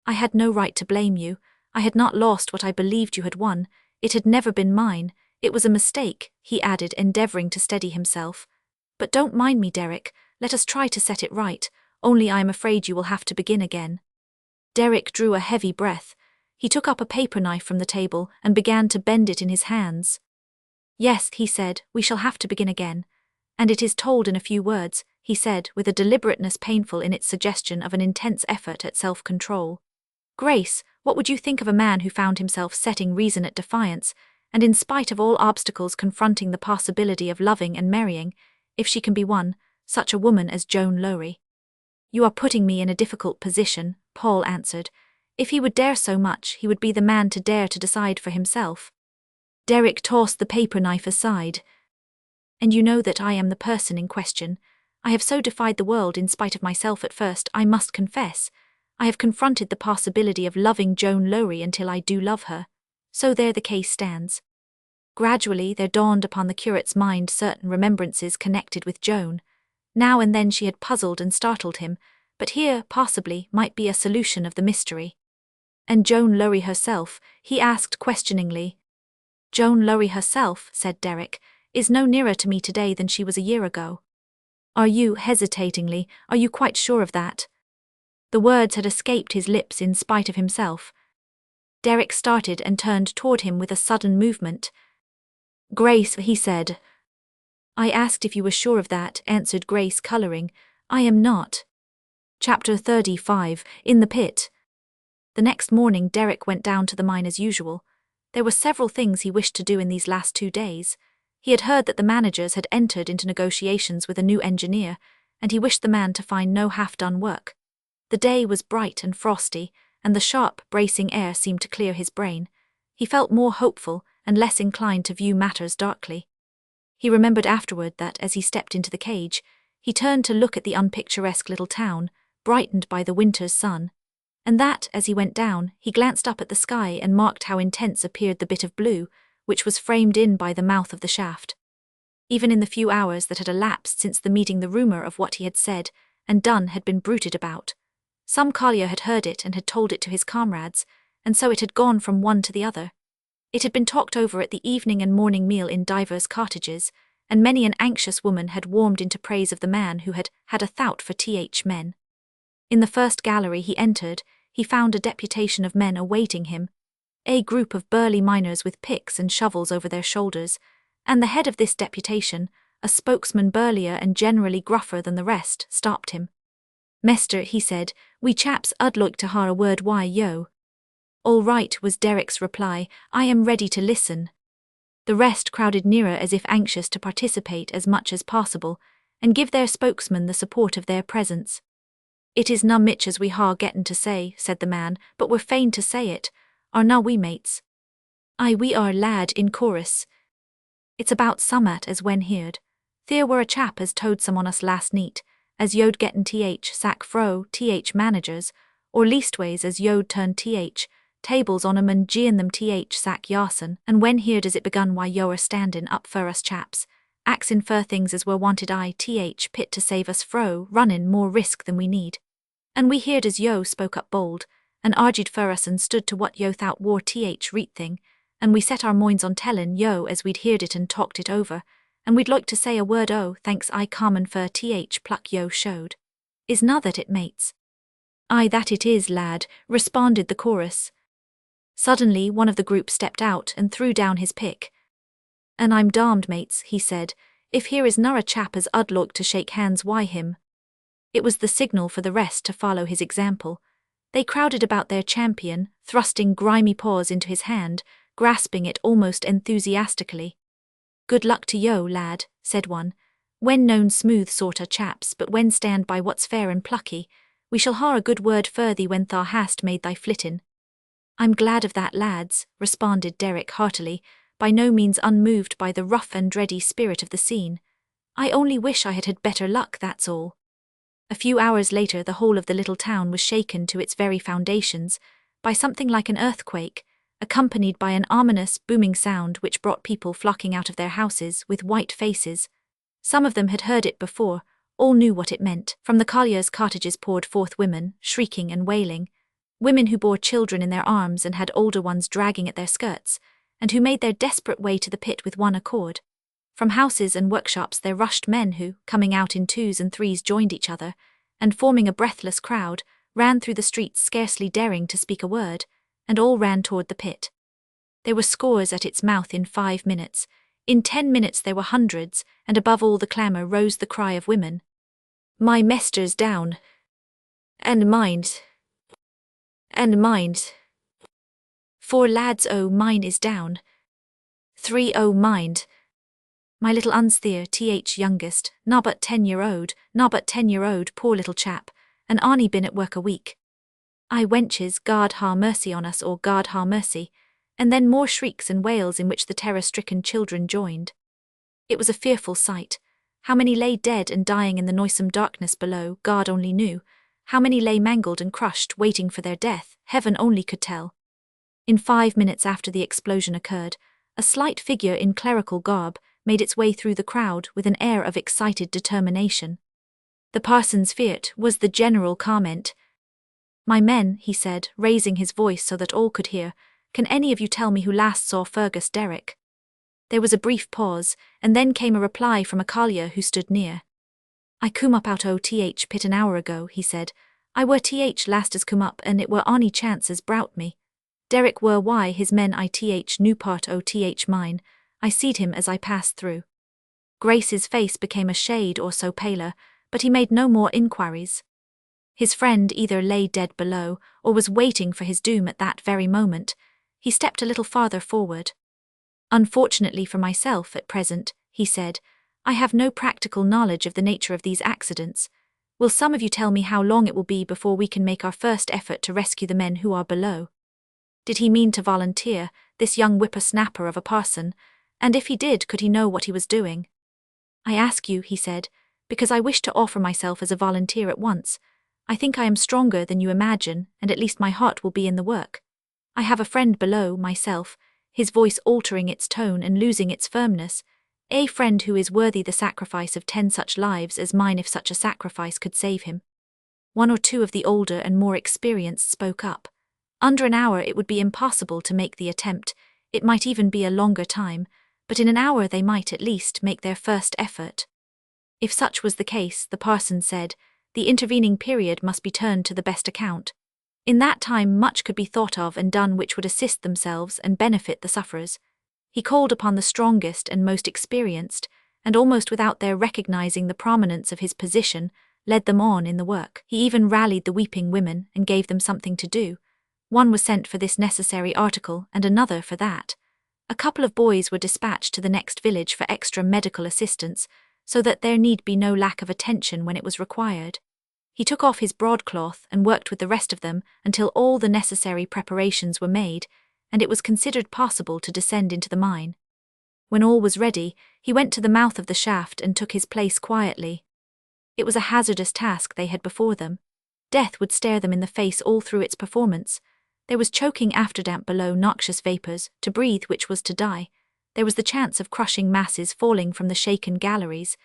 "I had no right to blame you. I had not lost what I believed you had won. It had never been mine. It was a mistake," he added, endeavoring to steady himself. "But don't mind me, Derek. Let us try to set it right, only I am afraid you will have to begin again." Derek drew a heavy breath. He took up a paper knife from the table and began to bend it in his hands. "Yes," he said, "we shall have to begin again. And it is told in a few words," he said, with a deliberateness painful in its suggestion of an intense effort at self-control. "Grace, what would you think of a man who found himself setting reason at defiance, and in spite of all obstacles confronting the possibility of loving and marrying, if she can be won, such a woman as Joan Lowrie?" "You are putting me in a difficult position," Paul answered. "If he would dare so much, he would be the man to dare to decide for himself." Derek tossed the paper knife aside. "And you know that I am the person in question. I have so defied the world in spite of myself at first, I must confess. I have confronted the possibility of loving Joan Lowrie until I do love her. So there the case stands." Gradually there dawned upon the curate's mind certain remembrances connected with Joan. Now and then she had puzzled and startled him, but here, possibly, might be a solution of the mystery. "And Joan Lowrie herself?" he asked questioningly. "Joan Lowrie herself," said Derek, "is no nearer to me today than she was a year ago." "Are you," hesitatingly, "are you quite sure of that?" The words had escaped his lips in spite of himself. Derek started and turned toward him with a sudden movement. "Grace," he said. "I asked if you were sure of that," answered Grace, coloring. "I am not." Chapter 35, In the Pit. The next morning Derek went down to the mine as usual. There were several things he wished to do in these last 2 days. He had heard that the managers had entered into negotiations with a new engineer, and he wished the man to find no half-done work. The day was bright and frosty, and the sharp, bracing air seemed to clear his brain. He felt more hopeful and less inclined to view matters darkly. He remembered afterward that, as he stepped into the cage, he turned to look at the unpicturesque little town, brightened by the winter's sun, and that, as he went down, he glanced up at the sky and marked how intense appeared the bit of blue, which was framed in by the mouth of the shaft. Even in the few hours that had elapsed since the meeting, the rumor of what he had said and done had been bruited about. Some collier had heard it and had told it to his comrades, and so it had gone from one to the other. It had been talked over at the evening and morning meal in divers cottages, and many an anxious woman had warmed into praise of the man who had had a thought for men. In the first gallery he entered, he found a deputation of men awaiting him, a group of burly miners with picks and shovels over their shoulders, and the head of this deputation, a spokesman burlier and generally gruffer than the rest, stopped him. "Mester," he said, "we chaps 'ud like to har a word why yo." "All right," was Derek's reply, "I am ready to listen." The rest crowded nearer as if anxious to participate as much as possible, and give their spokesman the support of their presence. "It is na mitch as we har getten to say," said the man, "but we're fain to say it. Are na we, mates?" "Aye, we are, lad," in chorus. "It's about summat as when heerd. There were a chap as towed some on us last neet, as yod getten sack fro managers, or leastways as yod turned tables on 'em and gi'en them sack yarsen, and when heerd as it begun why yo are standin' up for us chaps, Axe in fur things as were wanted ith pit to save us fro, runnin' more risk than we need. And we heard as yo spoke up bold, and argued for us and stood to what yo thought war reet thing, and we set our minds on tellin' yo as we'd heard it and talked it over, and we'd like to say a word thanks common for pluck yo showed. Is na that it, mates? Aye, that it is, lad, responded the chorus. Suddenly one of the group stepped out and threw down his pick. And I'm damned, mates, he said, if here is na a chap as I'd like to shake hands why him. It was the signal for the rest to follow his example. They crowded about their champion, thrusting grimy paws into his hand, grasping it almost enthusiastically. Good luck to yo, lad, said one. When known smooth sorta chaps, but when stand by what's fair and plucky, we shall ha a good word for thee when thou hast made thy flittin'. I'm glad of that, lads, responded Derek heartily, by no means unmoved by the rough and dready spirit of the scene. I only wish I had had better luck, that's all. A few hours later the whole of the little town was shaken to its very foundations by something like an earthquake, accompanied by an ominous, booming sound which brought people flocking out of their houses with white faces. Some of them had heard it before, all knew what it meant. From the colliers' cottages poured forth women, shrieking and wailing, women who bore children in their arms and had older ones dragging at their skirts, and who made their desperate way to the pit with one accord. From houses and workshops there rushed men who, coming out in twos and threes, joined each other, and forming a breathless crowd, ran through the streets scarcely daring to speak a word, and all ran toward the pit. There were scores at its mouth in 5 minutes. In 10 minutes there were hundreds, and above all the clamour rose the cry of women. My mester's down. And mind. And mind. 4 lads, oh, mine is down. 3, oh, mind. My little unstheer, youngest, na but 10-year-old, poor little chap, and Arnie been at work a week. Aye, wenches, God ha mercy on us, or God ha mercy, and then more shrieks and wails in which the terror-stricken children joined. It was a fearful sight. How many lay dead and dying in the noisome darkness below, God only knew. How many lay mangled and crushed, waiting for their death, heaven only could tell. In 5 minutes after the explosion occurred, a slight figure in clerical garb made its way through the crowd with an air of excited determination. The parson's fiat was the general comment. My men, he said, raising his voice so that all could hear, can any of you tell me who last saw Fergus Derrick? There was a brief pause, and then came a reply from a collier who stood near. I come up out o' pit an hour ago, he said. I were last as come up, and it were ony chance as brout me. Derrick were why his men knew part o' mine. I seed him as I passed through. Grace's face became a shade or so paler, but he made no more inquiries. His friend either lay dead below, or was waiting for his doom at that very moment. He stepped a little farther forward. Unfortunately for myself at present, he said, I have no practical knowledge of the nature of these accidents. Will some of you tell me how long it will be before we can make our first effort to rescue the men who are below? Did he mean to volunteer, this young whippersnapper of a parson? And if he did, could he know what he was doing? I ask you, he said, because I wish to offer myself as a volunteer at once. I think I am stronger than you imagine, and at least my heart will be in the work. I have a friend below, myself, his voice altering its tone and losing its firmness, a friend who is worthy the sacrifice of 10 such lives as mine if such a sacrifice could save him. 1 or 2 of the older and more experienced spoke up. Under an hour it would be impossible to make the attempt, it might even be a longer time, but in an hour they might at least make their first effort. If such was the case, the parson said, the intervening period must be turned to the best account. In that time much could be thought of and done which would assist themselves and benefit the sufferers. He called upon the strongest and most experienced, and almost without their recognizing the prominence of his position, led them on in the work. He even rallied the weeping women and gave them something to do. One was sent for this necessary article and another for that. A couple of boys were dispatched to the next village for extra medical assistance, so that there need be no lack of attention when it was required. He took off his broadcloth and worked with the rest of them until all the necessary preparations were made, and it was considered possible to descend into the mine. When all was ready, he went to the mouth of the shaft and took his place quietly. It was a hazardous task they had before them. Death would stare them in the face all through its performance. There was choking afterdamp below, noxious vapours, to breathe which was to die. There was the chance of crushing masses falling from the shaken galleries,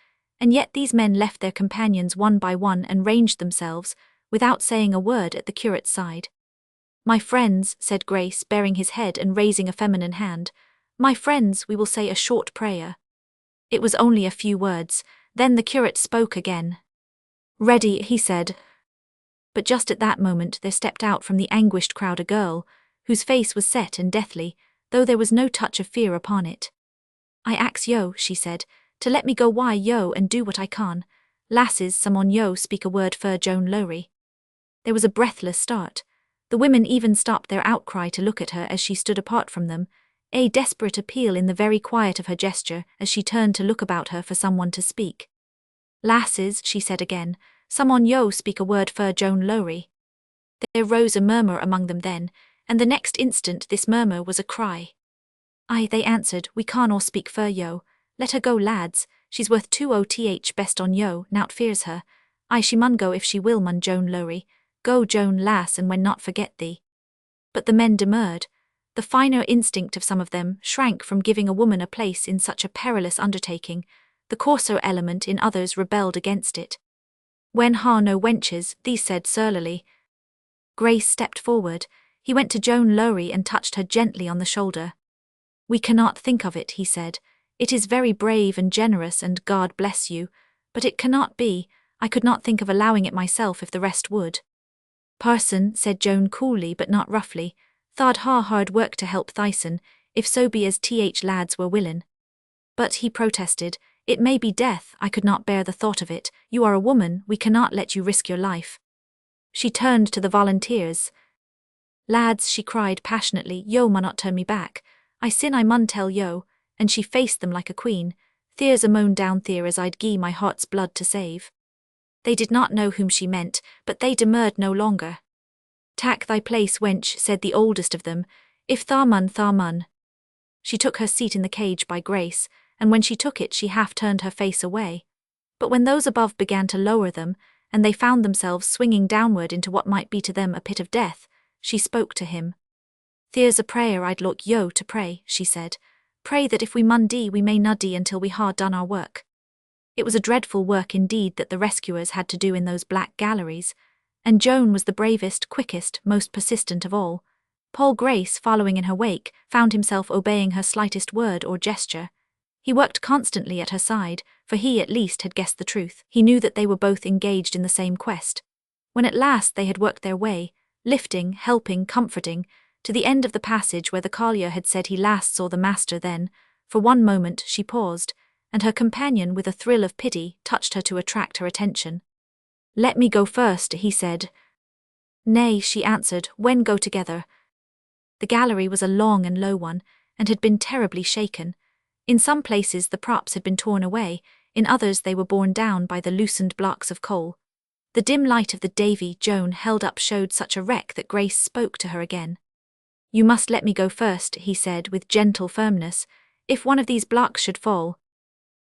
and yet these men left their companions one by one and ranged themselves, without saying a word, at the curate's side. "My friends," said Grace, baring his head and raising a feminine hand, "my friends, we will say a short prayer." It was only a few words, then the curate spoke again. "Ready," he said. But just at that moment there stepped out from the anguished crowd a girl, whose face was set and deathly, though there was no touch of fear upon it. "I ax yo," she said, "to let me go why yo and do what I can. Lasses, someone yo speak a word for Joan Lowrie." There was a breathless start. The women even stopped their outcry to look at her as she stood apart from them, a desperate appeal in the very quiet of her gesture as she turned to look about her for someone to speak. "Lasses," she said again, "someone yo speak a word for Joan Lowrie." There rose a murmur among them then, and the next instant this murmur was a cry. "Aye," they answered, "we can't all speak for yo. Let her go, lads. She's worth 2 best on yo, nout fears her. Aye, she mun go if she will, mun Joan Lowrie. Go, Joan, lass, and when not forget thee." But the men demurred. The finer instinct of some of them shrank from giving a woman a place in such a perilous undertaking. The coarser element in others rebelled against it. "When ha no wenches," these said surlily. Grace stepped forward. He went to Joan Lowrie and touched her gently on the shoulder. "We cannot think of it," he said. "It is very brave and generous, and God bless you, but it cannot be. I could not think of allowing it myself if the rest would." "Parson," said Joan coolly but not roughly, "tha'd ha hard work to help thyson, if so be as lads were willin'." But he protested, "It may be death, I could not bear the thought of it. You are a woman, we cannot let you risk your life." She turned to the volunteers. "Lads," she cried passionately, "yo mun not turn me back. I sin I mun tell yo," and she faced them like a queen. "There's a moan down there as I'd gie my heart's blood to save." They did not know whom she meant, but they demurred no longer. "Tak thy place, wench," said the oldest of them. "If tha mun, tha mun." She took her seat in the cage by Grace, and when she took it she half turned her face away. But when those above began to lower them, and they found themselves swinging downward into what might be to them a pit of death, she spoke to him. "There's a prayer I'd look yo to pray," she said. "Pray that if we mun dee we may nuddy until we ha done our work." It was a dreadful work indeed that the rescuers had to do in those black galleries, and Joan was the bravest, quickest, most persistent of all. Paul Grace, following in her wake, found himself obeying her slightest word or gesture. He worked constantly at her side, for he at least had guessed the truth. He knew that they were both engaged in the same quest. When at last they had worked their way, lifting, helping, comforting, to the end of the passage where the collier had said he last saw the master, then, for one moment, she paused, and her companion, with a thrill of pity, touched her to attract her attention. "Let me go first," he said. "Nay," she answered, "when go together." The gallery was a long and low one, and had been terribly shaken. In some places the props had been torn away, in others they were borne down by the loosened blocks of coal. The dim light of the Davy Joan held up showed such a wreck that Grace spoke to her again. "You must let me go first," he said with gentle firmness. "If one of these blocks should fall—"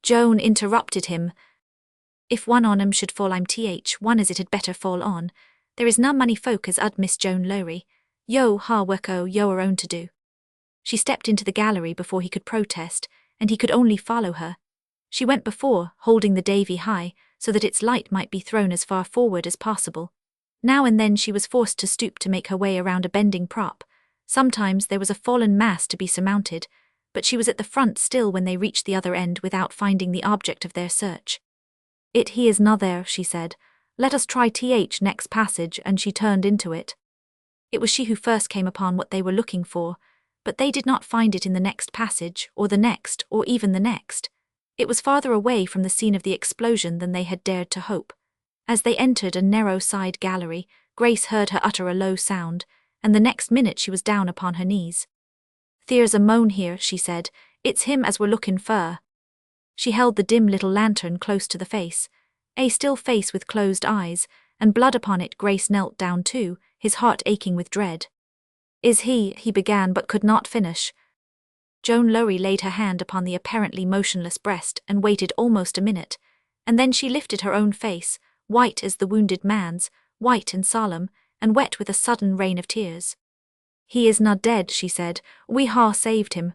Joan interrupted him. "If one on 'em should fall, I'm one as it had better fall on. There is na many folk as Miss Joan Lowrie. Yo ha work yo her own to do." She stepped into the gallery before he could protest, and he could only follow her. She went before, holding the Davy high, so that its light might be thrown as far forward as possible. Now and then she was forced to stoop to make her way around a bending prop. Sometimes there was a fallen mass to be surmounted, but she was at the front still when they reached the other end without finding the object of their search. He is not there," she said. "Let us try next passage," and she turned into it. It was she who first came upon what they were looking for, but they did not find it in the next passage, or the next, or even the next. It was farther away from the scene of the explosion than they had dared to hope. As they entered a narrow side gallery, Grace heard her utter a low sound, and the next minute she was down upon her knees. "There's a moan here," she said. "It's him as we're looking for." She held the dim little lantern close to the face, a still face with closed eyes, and blood upon it. Grace knelt down too, his heart aching with dread. "Is he," he began but could not finish. Joan Lowrie laid her hand upon the apparently motionless breast and waited almost a minute, and then she lifted her own face, white as the wounded man's, white and solemn, and wet with a sudden rain of tears. "He is not dead," she said. "We ha saved him."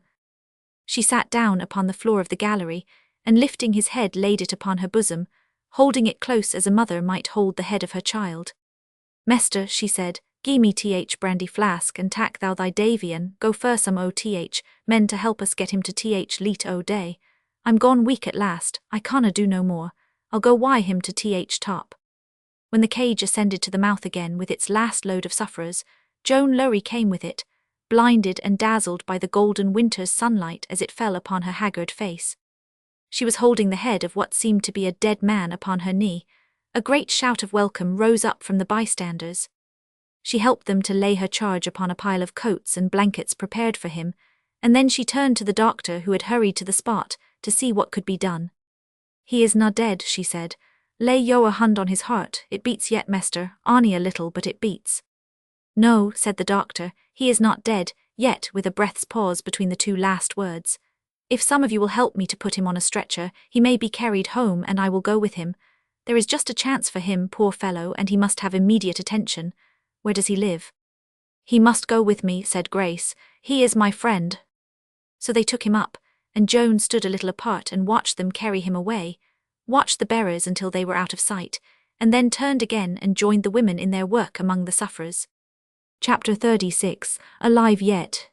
She sat down upon the floor of the gallery, and lifting his head laid it upon her bosom, holding it close as a mother might hold the head of her child. Mester, she said, gie me brandy flask and tak thou thy Davian, go fur some men to help us get him to leet o day. I'm gone weak at last, I canna do no more, I'll go wy him to top. When the cage ascended to the mouth again with its last load of sufferers, Joan Lowrie came with it, blinded and dazzled by the golden winter's sunlight as it fell upon her haggard face. She was holding the head of what seemed to be a dead man upon her knee. A great shout of welcome rose up from the bystanders. She helped them to lay her charge upon a pile of coats and blankets prepared for him, and then she turned to the doctor who had hurried to the spot to see what could be done. He is na dead, she said. Lay yo a hand on his heart, it beats yet, mester, only a little, but it beats. No, said the doctor, he is not dead, yet, with a breath's pause between the two last words. If some of you will help me to put him on a stretcher, he may be carried home and I will go with him. There is just a chance for him, poor fellow, and he must have immediate attention. Where does he live? He must go with me, said Grace. He is my friend. So they took him up, and Joan stood a little apart and watched them carry him away, watched the bearers until they were out of sight, and then turned again and joined the women in their work among the sufferers. Chapter 36, Alive Yet.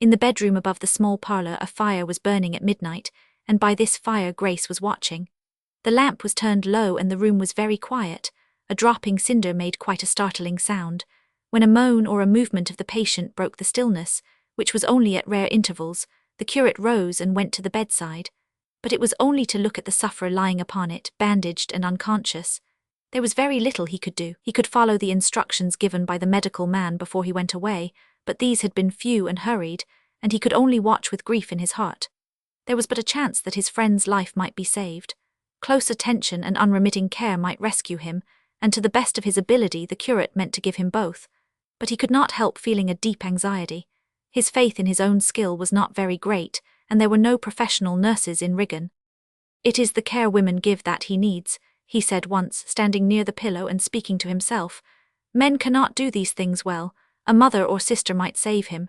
In the bedroom above the small parlour a fire was burning at midnight, and by this fire Grace was watching. The lamp was turned low and the room was very quiet. A dropping cinder made quite a startling sound, when a moan or a movement of the patient broke the stillness, which was only at rare intervals. The curate rose and went to the bedside, but it was only to look at the sufferer lying upon it, bandaged and unconscious. There was very little he could do. He could follow the instructions given by the medical man before he went away, but these had been few and hurried, and he could only watch with grief in his heart. There was but a chance that his friend's life might be saved. Close attention and unremitting care might rescue him, and to the best of his ability the curate meant to give him both. But he could not help feeling a deep anxiety. His faith in his own skill was not very great, and there were no professional nurses in Riggin. It is the care women give that he needs, he said once, standing near the pillow and speaking to himself. Men cannot do these things well. A mother or sister might save him.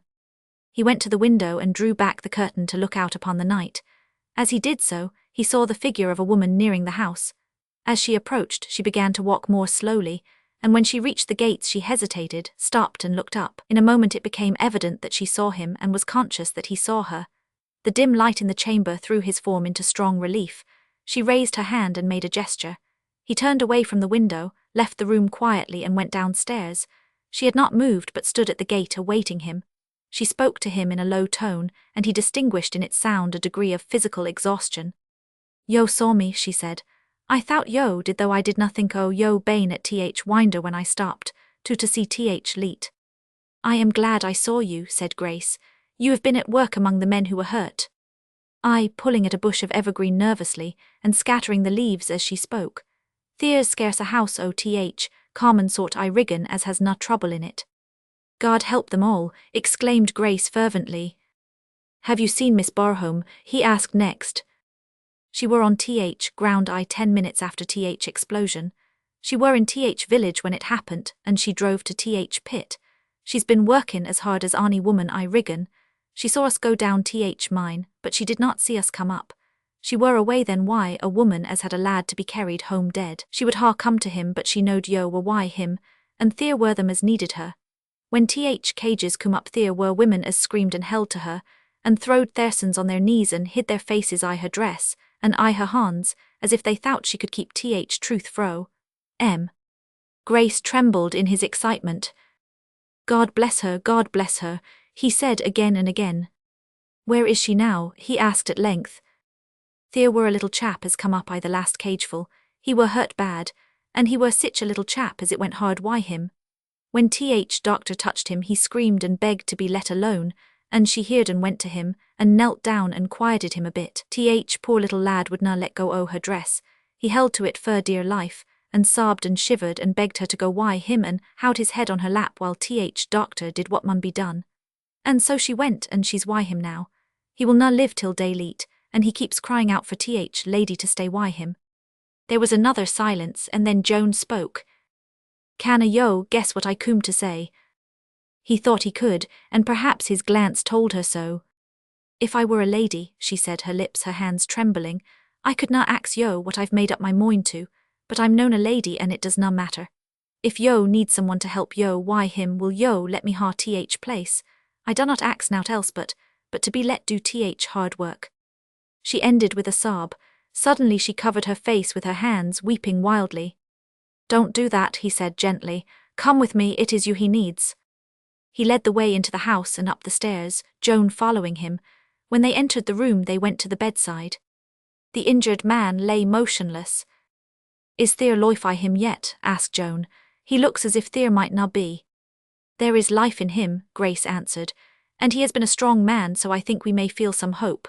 He went to the window and drew back the curtain to look out upon the night. As he did so, he saw the figure of a woman nearing the house. As she approached, she began to walk more slowly, and when she reached the gates she hesitated, stopped and looked up. In a moment it became evident that she saw him and was conscious that he saw her. The dim light in the chamber threw his form into strong relief. She raised her hand and made a gesture. He turned away from the window, left the room quietly and went downstairs. She had not moved but stood at the gate awaiting him. She spoke to him in a low tone, and he distinguished in its sound a degree of physical exhaustion. Yo saw me, she said. I thought yo did, though I did not think yo bane at Winder when I stopped, to see leet. I am glad I saw you, said Grace. You have been at work among the men who were hurt. I, pulling at a bush of evergreen nervously, and scattering the leaves as she spoke. There's scarce a house common sort I Riggin as has na trouble in it. God help them all, exclaimed Grace fervently. Have you seen Miss Barhome? He asked next. She were on ground I 10 minutes after explosion. She were in village when it happened, and she drove to pit. She's been workin' as hard as any woman I Riggin. She saw us go down mine, but she did not see us come up. She were away then why a woman as had a lad to be carried home dead. She would ha come to him, but she knowed yo were why him, and there were them as needed her. When cages come up there were women as screamed and held to her, and throwed theirsons on their knees and hid their faces I her dress, and I her hands, as if they thought she could keep truth fro. Grace trembled in his excitement. God bless her, he said again and again. Where is she now? He asked at length. There were a little chap as come up I the last cageful. He were hurt bad, and he were sich a little chap as it went hard why him. When doctor touched him he screamed and begged to be let alone, and she heard and went to him, and knelt down and quieted him a bit. Poor little lad would na let go o' her dress. He held to it for dear life, and sobbed and shivered and begged her to go why him and howed his head on her lap while doctor did what mun be done. And so she went and she's why him now. He will na live till daylight, and he keeps crying out for lady to stay why him. There was another silence and then Joan spoke. Can yo guess what I come to say? He thought he could, and perhaps his glance told her so. If I were a lady, she said, her lips, her hands trembling, I could not ax yo what I've made up my mind to, but I'm known a lady and it does not matter. If yo need someone to help yo, why him will yo let me ha th place. I do not ax nout else but to be let do th hard work. She ended with a sob. Suddenly she covered her face with her hands, weeping wildly. Don't do that, he said gently. Come with me, it is you he needs. He led the way into the house and up the stairs, Joan following him. When they entered the room they went to the bedside. The injured man lay motionless. Is there life I him yet? Asked Joan. He looks as if there might not be. There is life in him, Grace answered, and he has been a strong man, so I think we may feel some hope.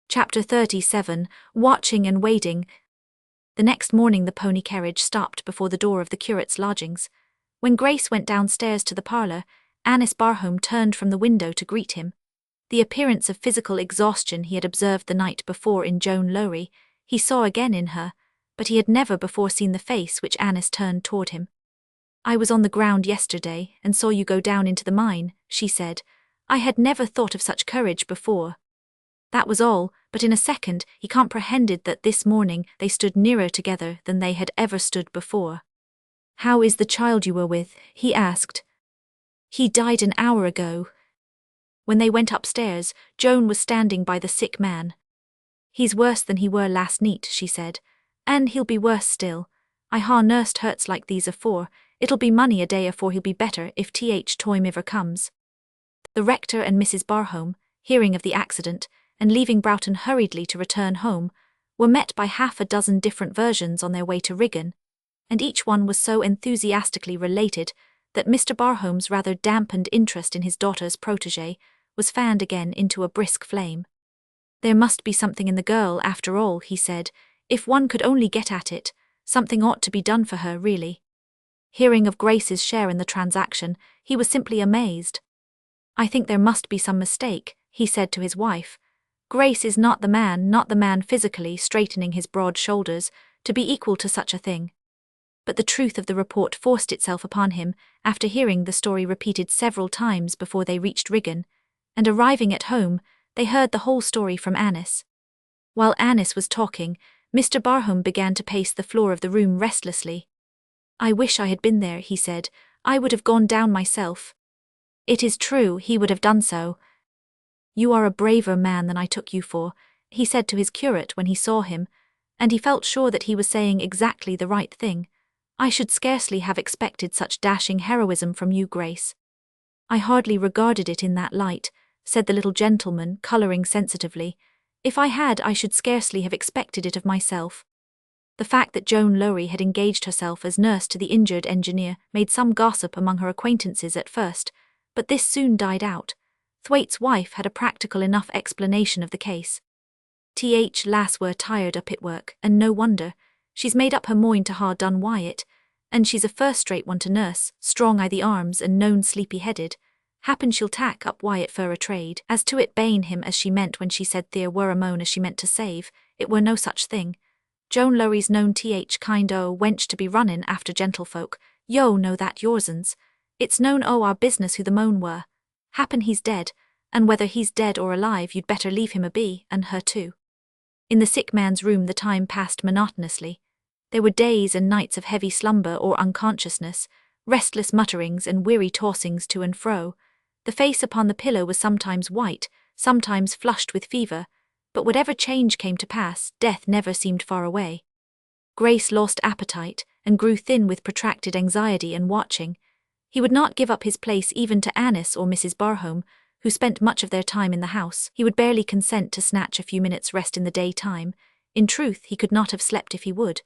Chapter 37, Watching and Waiting. The next morning the pony carriage stopped before the door of the curate's lodgings. When Grace went downstairs to the parlour, Annis Barhome turned from the window to greet him. The appearance of physical exhaustion he had observed the night before in Joan Lowrie, he saw again in her, but he had never before seen the face which Annis turned toward him. I was on the ground yesterday and saw you go down into the mine, she said. I had never thought of such courage before. That was all, but in a second he comprehended that this morning they stood nearer together than they had ever stood before. How is the child you were with? He asked. He died an hour ago. When they went upstairs, Joan was standing by the sick man. He's worse than he were last night, she said. And he'll be worse still. I ha nursed hurts like these afore. It'll be money a day afore he'll be better if time ever comes. The rector and Mrs. Barhome, hearing of the accident, and leaving Broughton hurriedly to return home, were met by half a dozen different versions on their way to Riggin, and each one was so enthusiastically related that Mr. Barhome's rather dampened interest in his daughter's protégé was fanned again into a brisk flame. There must be something in the girl, after all, he said. If one could only get at it, something ought to be done for her, really. Hearing of Grace's share in the transaction, he was simply amazed. I think there must be some mistake, he said to his wife. Grace is not the man physically, straightening his broad shoulders, to be equal to such a thing. But the truth of the report forced itself upon him after hearing the story repeated several times before they reached Riggin, and arriving at home, they heard the whole story from Annis. While Annis was talking, Mr. Barhome began to pace the floor of the room restlessly. I wish I had been there, he said. I would have gone down myself. It is true, he would have done so. You are a braver man than I took you for, he said to his curate when he saw him, and he felt sure that he was saying exactly the right thing. I should scarcely have expected such dashing heroism from you, Grace. I hardly regarded it in that light, said the little gentleman, colouring sensitively. If I had, I should scarcely have expected it of myself. The fact that Joan Lowrie had engaged herself as nurse to the injured engineer made some gossip among her acquaintances at first, but this soon died out. Thwaite's wife had a practical enough explanation of the case. Lass were tired up at work, and no wonder. She's made up her mind to ha done Wyatt, and she's a first-rate one to nurse, strong i the arms and known sleepy-headed. Happen she'll tack up Wyatt for a trade, as to it bane him as she meant when she said there were a moan as she meant to save, it were no such thing. Joan Lowrie's known kind o' wench to be runnin' after gentlefolk, yo know that yoursens. It's known o' our business who the moan were. Happen he's dead, and whether he's dead or alive you'd better leave him a be, and her too. In the sick man's room the time passed monotonously. There were days and nights of heavy slumber or unconsciousness, restless mutterings and weary tossings to and fro. The face upon the pillow was sometimes white, sometimes flushed with fever, but whatever change came to pass, death never seemed far away. Grace lost appetite and grew thin with protracted anxiety and watching. He would not give up his place even to Annis or Mrs. Barhome, who spent much of their time in the house. He would barely consent to snatch a few minutes' rest in the daytime. In truth, he could not have slept if he would.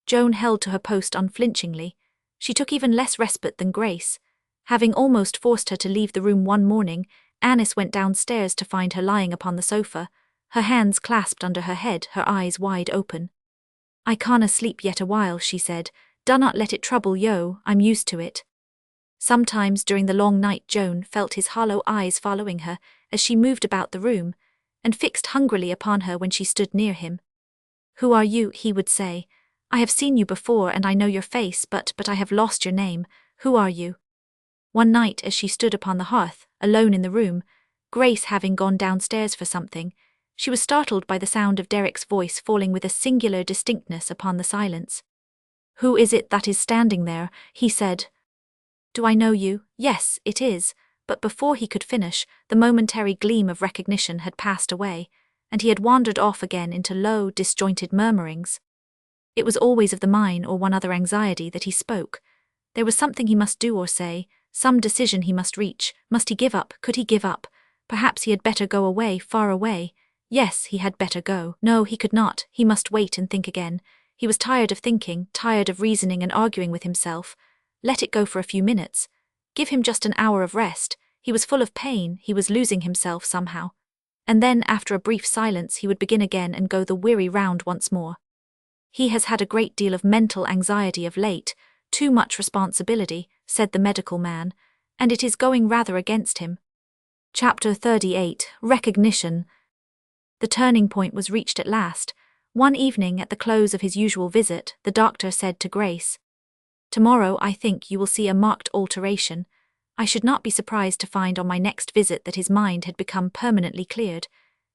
Joan held to her post unflinchingly. She took even less respite than Grace. Having almost forced her to leave the room one morning, Annis went downstairs to find her lying upon the sofa, her hands clasped under her head, her eyes wide open. I canna sleep yet a while, she said. Dunnot let it trouble yo, I'm used to it. Sometimes during the long night Joan felt his hollow eyes following her as she moved about the room, and fixed hungrily upon her when she stood near him. Who are you, he would say. I have seen you before and I know your face, but I have lost your name. Who are you? One night as she stood upon the hearth, alone in the room, Grace having gone downstairs for something, she was startled by the sound of Derek's voice falling with a singular distinctness upon the silence. "Who is it that is standing there?" he said. "Do I know you?" "Yes, it is." But before he could finish, the momentary gleam of recognition had passed away, and he had wandered off again into low, disjointed murmurings. It was always of the mine or one other anxiety that he spoke. There was something he must do or say, some decision he must reach. Must he give up? Could he give up? Perhaps he had better go away, far away. Yes, he had better go. No, he could not. He must wait and think again. He was tired of thinking, tired of reasoning and arguing with himself. Let it go for a few minutes. Give him just an hour of rest. He was full of pain, he was losing himself somehow. And then, after a brief silence, he would begin again and go the weary round once more. "He has had a great deal of mental anxiety of late, too much responsibility," said the medical man, "and it is going rather against him." Chapter 38, Recognition. The turning point was reached at last. One evening at the close of his usual visit, the doctor said to Grace, "Tomorrow I think you will see a marked alteration. I should not be surprised to find on my next visit that his mind had become permanently cleared.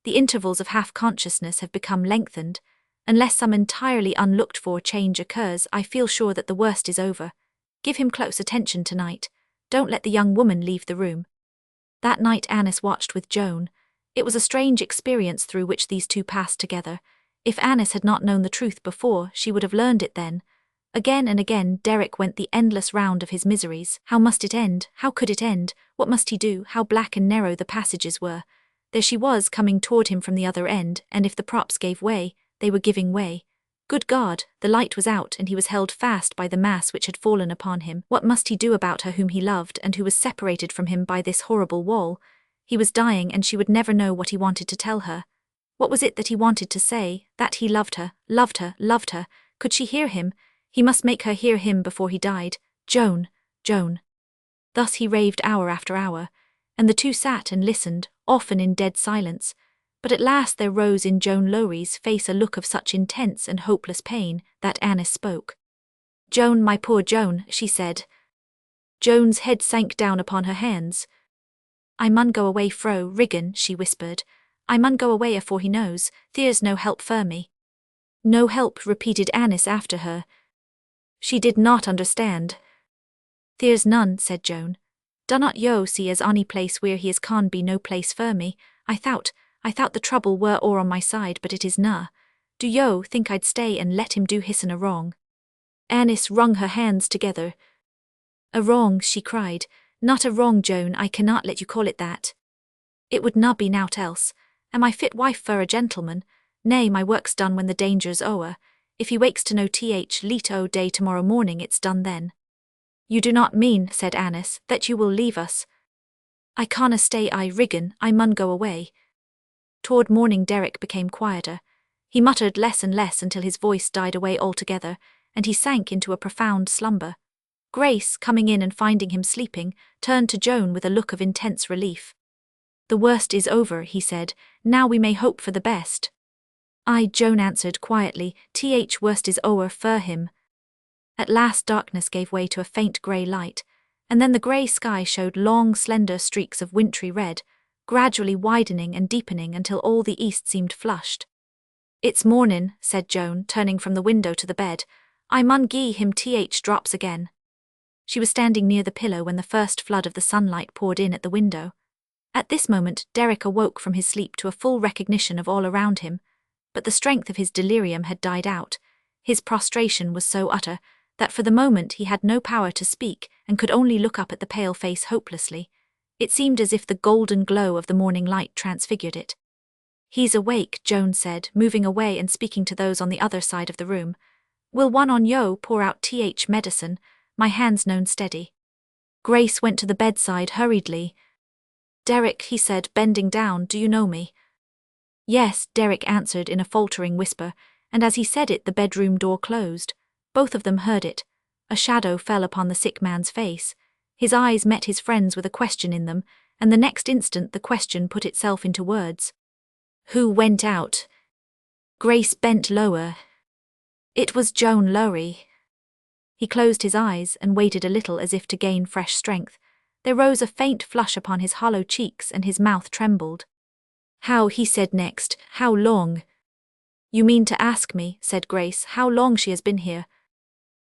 The intervals of half-consciousness have become lengthened. Unless some entirely unlooked-for change occurs, I feel sure that the worst is over. Give him close attention tonight. Don't let the young woman leave the room." That night Annis watched with Joan. It was a strange experience through which these two passed together. If Annis had not known the truth before, she would have learned it then. Again and again Derek went the endless round of his miseries. How must it end? How could it end? What must he do? How black and narrow the passages were. There she was coming toward him from the other end, and if the props gave way, they were giving way. Good God, the light was out and he was held fast by the mass which had fallen upon him. What must he do about her whom he loved and who was separated from him by this horrible wall? He was dying and she would never know what he wanted to tell her. What was it that he wanted to say? That he loved her, loved her, loved her. Could she hear him? He must make her hear him before he died. Joan, Joan. Thus he raved hour after hour, and the two sat and listened, often in dead silence. But at last there rose in Joan Lowrie's face a look of such intense and hopeless pain that Annis spoke. "Joan, my poor Joan," she said. Joan's head sank down upon her hands. "I mun go away fro Riggin," she whispered. "I mun go away afore he knows. There's no help for me." "No help," repeated Annis after her. She did not understand. "There's none," said Joan. "Dunnot yo see as ony place where he is can be no place for me. I thought the trouble were o'er on my side, but it is na. Do yo think I'd stay and let him do his'n a wrong?" Annis wrung her hands together. "A wrong," she cried. "Not a wrong, Joan, I cannot let you call it that. It would na be nowt else. Am I fit wife for a gentleman? Nay, my work's done when the danger's o'er. If he wakes to know leet o' day tomorrow morning, it's done then." "You do not mean," said Annis, "that you will leave us?" "I canna stay Riggin, I mun go away." Toward morning Derek became quieter. He muttered less and less until his voice died away altogether, and he sank into a profound slumber. Grace, coming in and finding him sleeping, turned to Joan with a look of intense relief. "The worst is over," he said. "Now we may hope for the best." "Aye," Joan answered quietly, worst is o'er for him." At last darkness gave way to a faint grey light, and then the grey sky showed long, slender streaks of wintry red, gradually widening and deepening until all the east seemed flushed. "It's mornin'," said Joan, turning from the window to the bed. "I mun gie him drops again." She was standing near the pillow when the first flood of the sunlight poured in at the window. At this moment Derek awoke from his sleep to a full recognition of all around him, but the strength of his delirium had died out. His prostration was so utter that for the moment he had no power to speak and could only look up at the pale face hopelessly. It seemed as if the golden glow of the morning light transfigured it. "He's awake," Joan said, moving away and speaking to those on the other side of the room. "Will one on yo pour out medicine? My hand's known steady." Grace went to the bedside hurriedly. "Derek," he said, bending down, "do you know me?" "Yes," Derek answered in a faltering whisper, and as he said it the bedroom door closed. Both of them heard it. A shadow fell upon the sick man's face. His eyes met his friend's with a question in them, and the next instant the question put itself into words. "Who went out?" Grace bent lower. It was Joan Lowrie. He closed his eyes and waited a little as if to gain fresh strength, There rose a faint flush upon his hollow cheeks and his mouth trembled. "How," he said next, "how long?" "You mean to ask me," said Grace, "how long she has been here?"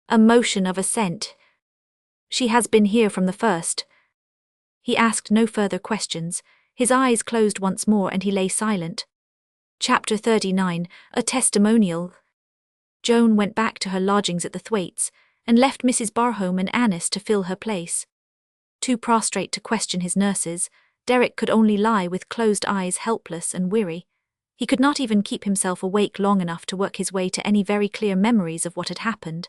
A motion of assent. "She has been here from the first." He asked no further questions. His eyes closed once more and he lay silent. Chapter 39, A Testimonial. Joan went back to her lodgings at the Thwaites, and left Mrs. Barhome and Annis to fill her place. Too prostrate to question his nurses, Derek could only lie with closed eyes, helpless and weary. He could not even keep himself awake long enough to work his way to any very clear memories of what had happened.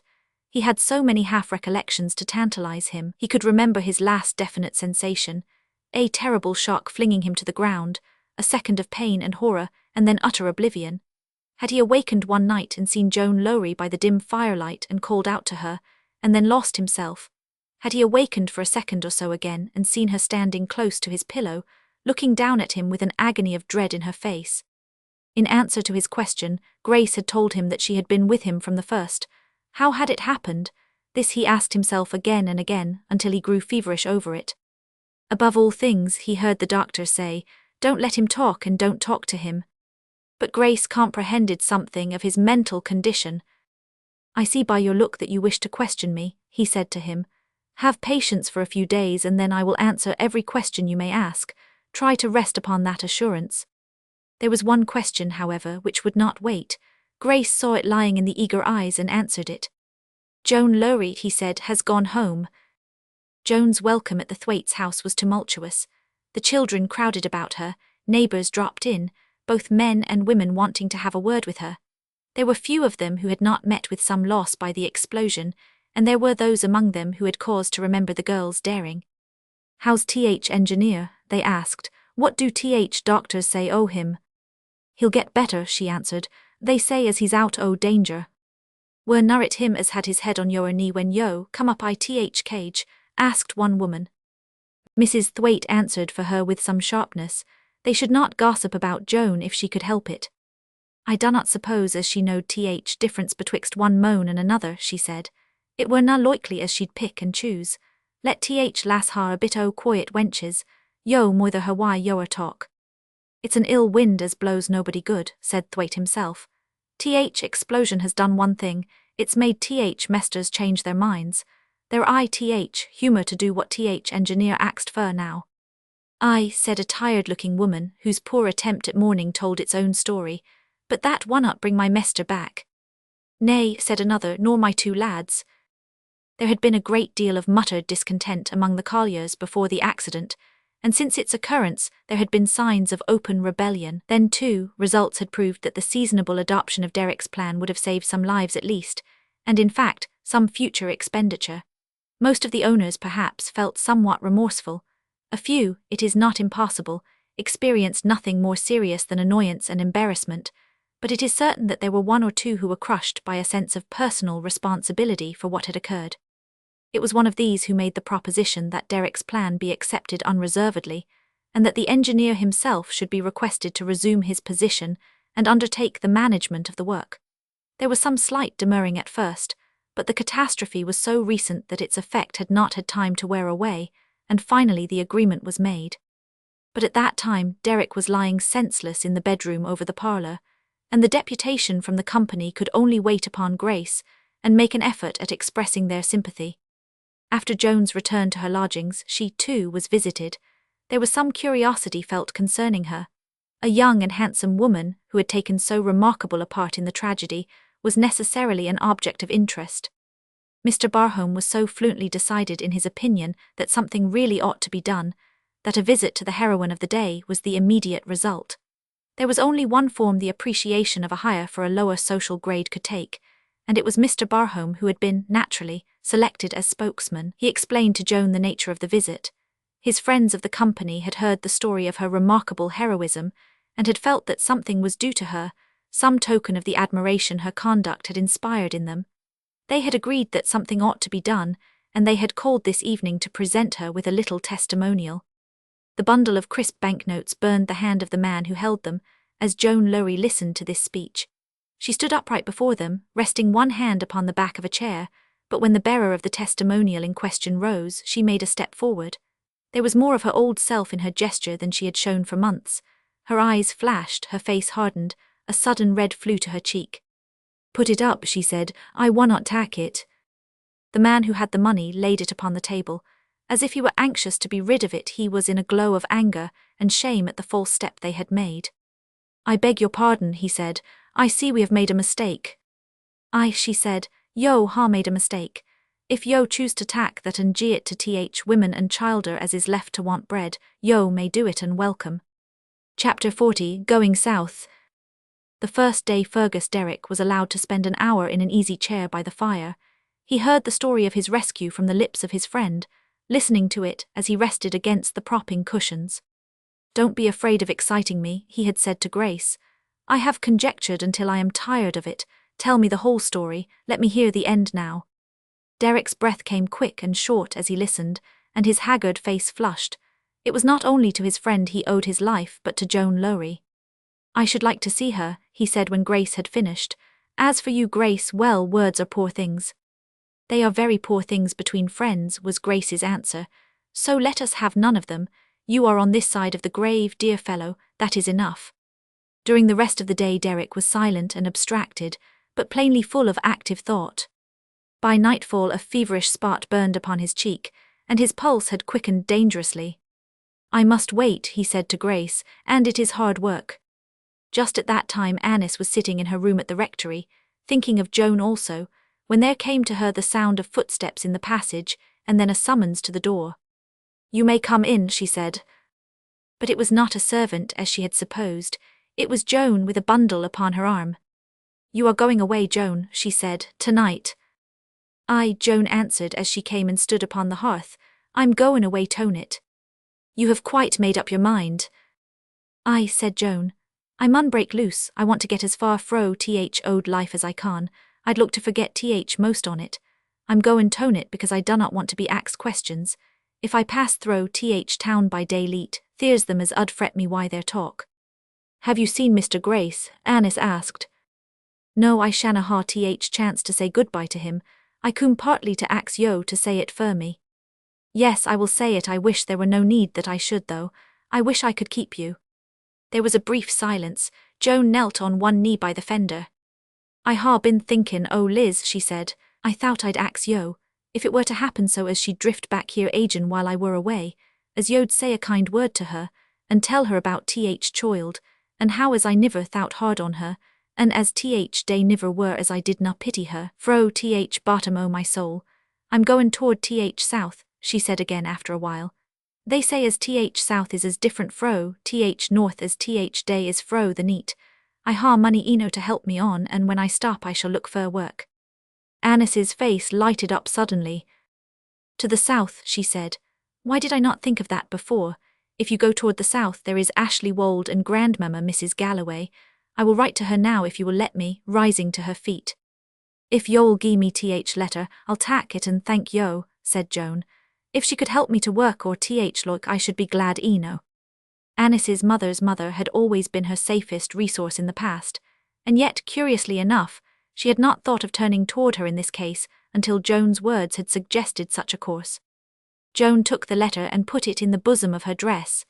He had so many half-recollections to tantalize him. He could remember his last definite sensation, a terrible shock flinging him to the ground, a second of pain and horror, and then utter oblivion. Had he awakened one night and seen Joan Lowrie by the dim firelight and called out to her, and then lost himself? Had he awakened for a second or so again and seen her standing close to his pillow, looking down at him with an agony of dread in her face? In answer to his question, Grace had told him that she had been with him from the first. How had it happened? This he asked himself again and again, until he grew feverish over it. Above all things, he heard the doctor say, "Don't let him talk and don't talk to him." But Grace comprehended something of his mental condition. "I see by your look that you wish to question me," he said to him. "Have patience for a few days and then I will answer every question you may ask. Try to rest upon that assurance." There was one question, however, which would not wait. Grace saw it lying in the eager eyes and answered it. "Joan Lowrie," he said, "has gone home." Joan's welcome at the Thwaites' house was tumultuous. The children crowded about her, neighbours dropped in, both men and women wanting to have a word with her. There were few of them who had not met with some loss by the explosion, and there were those among them who had cause to remember the girl's daring. "How's TH engineer?" they asked. "What do TH doctors say o' him?" "He'll get better," she answered. "They say as he's out o' danger." "Were nar it him as had his head on your knee when yo come up I TH cage?" asked one woman. Mrs. Thwaite answered for her with some sharpness. They should not gossip about Joan if she could help it. "I do not suppose as she knowed TH difference betwixt one moan and another," she said. "It were na likely as she'd pick and choose. Let TH lass ha a bit o' quiet wenches, yo moither her why yower talk." "It's an ill wind as blows nobody good," said Thwaite himself. "TH explosion has done one thing, it's made TH mesters change their minds. They're I TH humour to do what TH engineer axed fur now." "Aye," said a tired-looking woman, whose poor attempt at mourning told its own story, "but that wunnot bring my mester back." "Nay," said another, "nor my two lads." There had been a great deal of muttered discontent among the colliers before the accident, and since its occurrence there had been signs of open rebellion. Then, too, results had proved that the seasonable adoption of Derek's plan would have saved some lives at least, and in fact, some future expenditure. Most of the owners, perhaps, felt somewhat remorseful. A few, it is not impossible, experienced nothing more serious than annoyance and embarrassment, but it is certain that there were one or two who were crushed by a sense of personal responsibility for what had occurred. It was one of these who made the proposition that Derek's plan be accepted unreservedly, and that the engineer himself should be requested to resume his position and undertake the management of the work. There was some slight demurring at first, but the catastrophe was so recent that its effect had not had time to wear away, and finally the agreement was made. But at that time Derek was lying senseless in the bedroom over the parlour, and the deputation from the company could only wait upon Grace and make an effort at expressing their sympathy. After Joan's return to her lodgings, she, too, was visited. There was some curiosity felt concerning her. A young and handsome woman, who had taken so remarkable a part in the tragedy, was necessarily an object of interest. Mr. Barhome was so fluently decided in his opinion that something really ought to be done, that a visit to the heroine of the day was the immediate result. There was only one form the appreciation of a hire for a lower social grade could take, and it was Mr. Barhome who had been, naturally, selected as spokesman. He explained to Joan the nature of the visit. His friends of the company had heard the story of her remarkable heroism, and had felt that something was due to her, some token of the admiration her conduct had inspired in them. They had agreed that something ought to be done, and they had called this evening to present her with a little testimonial. The bundle of crisp banknotes burned the hand of the man who held them, as Joan Lowrie listened to this speech. She stood upright before them, resting one hand upon the back of a chair, but when the bearer of the testimonial in question rose, she made a step forward. There was more of her old self in her gesture than she had shown for months. Her eyes flashed, her face hardened, a sudden red flew to her cheek. "Put it up," she said, "I wannot tak it." The man who had the money laid it upon the table. As if he were anxious to be rid of it, he was in a glow of anger and shame at the false step they had made. "I beg your pardon," he said. "I see we have made a mistake." "Aye," she said, "yo ha made a mistake. If yo choose to tak that and gie it to th women and childer as is left to want bread, yo may do it and welcome." Chapter 40, Going South. The first day Fergus Derrick was allowed to spend an hour in an easy chair by the fire. He heard the story of his rescue from the lips of his friend, listening to it as he rested against the propping cushions. "Don't be afraid of exciting me," he had said to Grace. "I have conjectured until I am tired of it. Tell me the whole story, let me hear the end now." Derrick's breath came quick and short as he listened, and his haggard face flushed. It was not only to his friend he owed his life, but to Joan Lowrie. "I should like to see her," he said when Grace had finished. "As for you, Grace, well, words are poor things." "They are very poor things between friends," was Grace's answer. "So let us have none of them. You are on this side of the grave, dear fellow, that is enough." During the rest of the day Derrick was silent and abstracted, but plainly full of active thought. By nightfall a feverish spot burned upon his cheek, and his pulse had quickened dangerously. "I must wait," he said to Grace, "and it is hard work." Just at that time Annis was sitting in her room at the rectory, thinking of Joan also, when there came to her the sound of footsteps in the passage, and then a summons to the door. "You may come in," she said. But it was not a servant, as she had supposed. It was Joan with a bundle upon her arm. "You are going away, Joan," she said, "tonight." "Aye," Joan answered as she came and stood upon the hearth. "I'm goin' away tonit." "You have quite made up your mind?" "Aye," said Joan. "I mun break loose. I want to get as far fro old life as I can. I'd look to forget most on it. I'm goin' tonit because I dunnot want to be axed questions. If I pass thro' town by dayleet, there's them as 'ud fret me why their talk." "Have you seen Mr. Grace?" Annis asked. "No, I shanna ha chance to say goodbye to him. I coom partly to ax yo to say it for me." "Yes, I will say it. I wish there were no need that I should, though. I wish I could keep you." There was a brief silence. Joan knelt on one knee by the fender. "I ha been thinkin', oh Liz," she said. "I thought I'd ax yo, if it were to happen so as she'd drift back here agin while I were away, as yo'd say a kind word to her, and tell her about child, and how as I niver thought hard on her, and as day niver were as I did na pity her, fro bottom o' my soul. I'm goin' toward south," she said again after a while. "They say as south is as different fro north as day is fro the neat. I ha money eno to help me on, and when I stop I shall look for work." Annis's face lighted up suddenly. "To the south," she said. "Why did I not think of that before? If you go toward the south there is Ashley Wold and grandmamma Mrs. Galloway. I will write to her now if you will let me," rising to her feet. "If yo'll gie me letter, I'll tak it and thank yo," said Joan. "If she could help me to work or look, I should be glad eno." Annis's mother's mother had always been her safest resource in the past, and yet, curiously enough, she had not thought of turning toward her in this case until Joan's words had suggested such a course. Joan took the letter and put it in the bosom of her dress.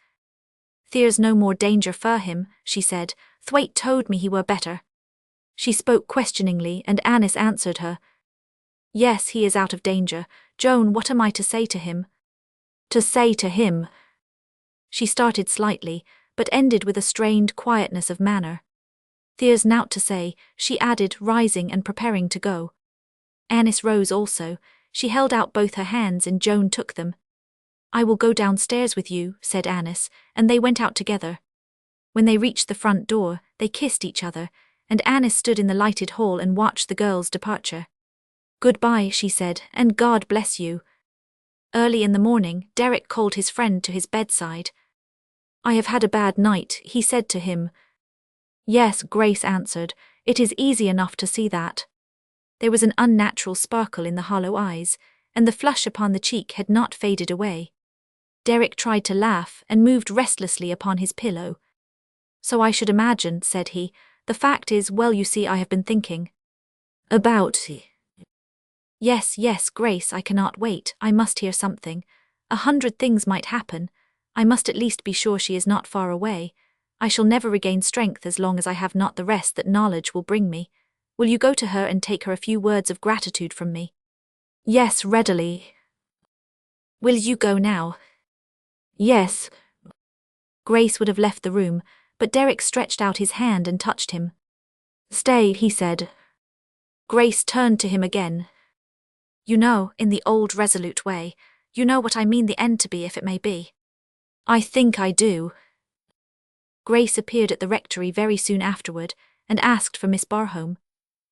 "There's no more danger for him," she said. "Thwaite told me he were better." She spoke questioningly, and Annis answered her. "Yes, he is out of danger. Joan, what am I to say to him?" "To say to him?" She started slightly, but ended with a strained quietness of manner. "There's nowt to say," she added, rising and preparing to go. Annis rose also. She held out both her hands and Joan took them. "I will go downstairs with you," said Annis, and they went out together. When they reached the front door, they kissed each other, and Annis stood in the lighted hall and watched the girls' departure. "Goodbye," she said, "and God bless you." Early in the morning, Derrick called his friend to his bedside. "I have had a bad night," he said to him. "Yes," Grace answered, "it is easy enough to see that." There was an unnatural sparkle in the hollow eyes, and the flush upon the cheek had not faded away. Derrick tried to laugh and moved restlessly upon his pillow. "So I should imagine," said he. "The fact is, well, you see, I have been thinking." "About?" "Yes, Grace, I cannot wait, I must hear something. 100 things might happen. I must at least be sure she is not far away. I shall never regain strength as long as I have not the rest that knowledge will bring me. Will you go to her and take her a few words of gratitude from me? Yes, readily. Will you go now? Yes. Grace would have left the room, but Derek stretched out his hand and touched him. Stay, he said. Grace turned to him again. You know, in the old resolute way, you know what I mean the end to be if it may be. I think I do. Grace appeared at the rectory very soon afterward, and asked for Miss Barhome.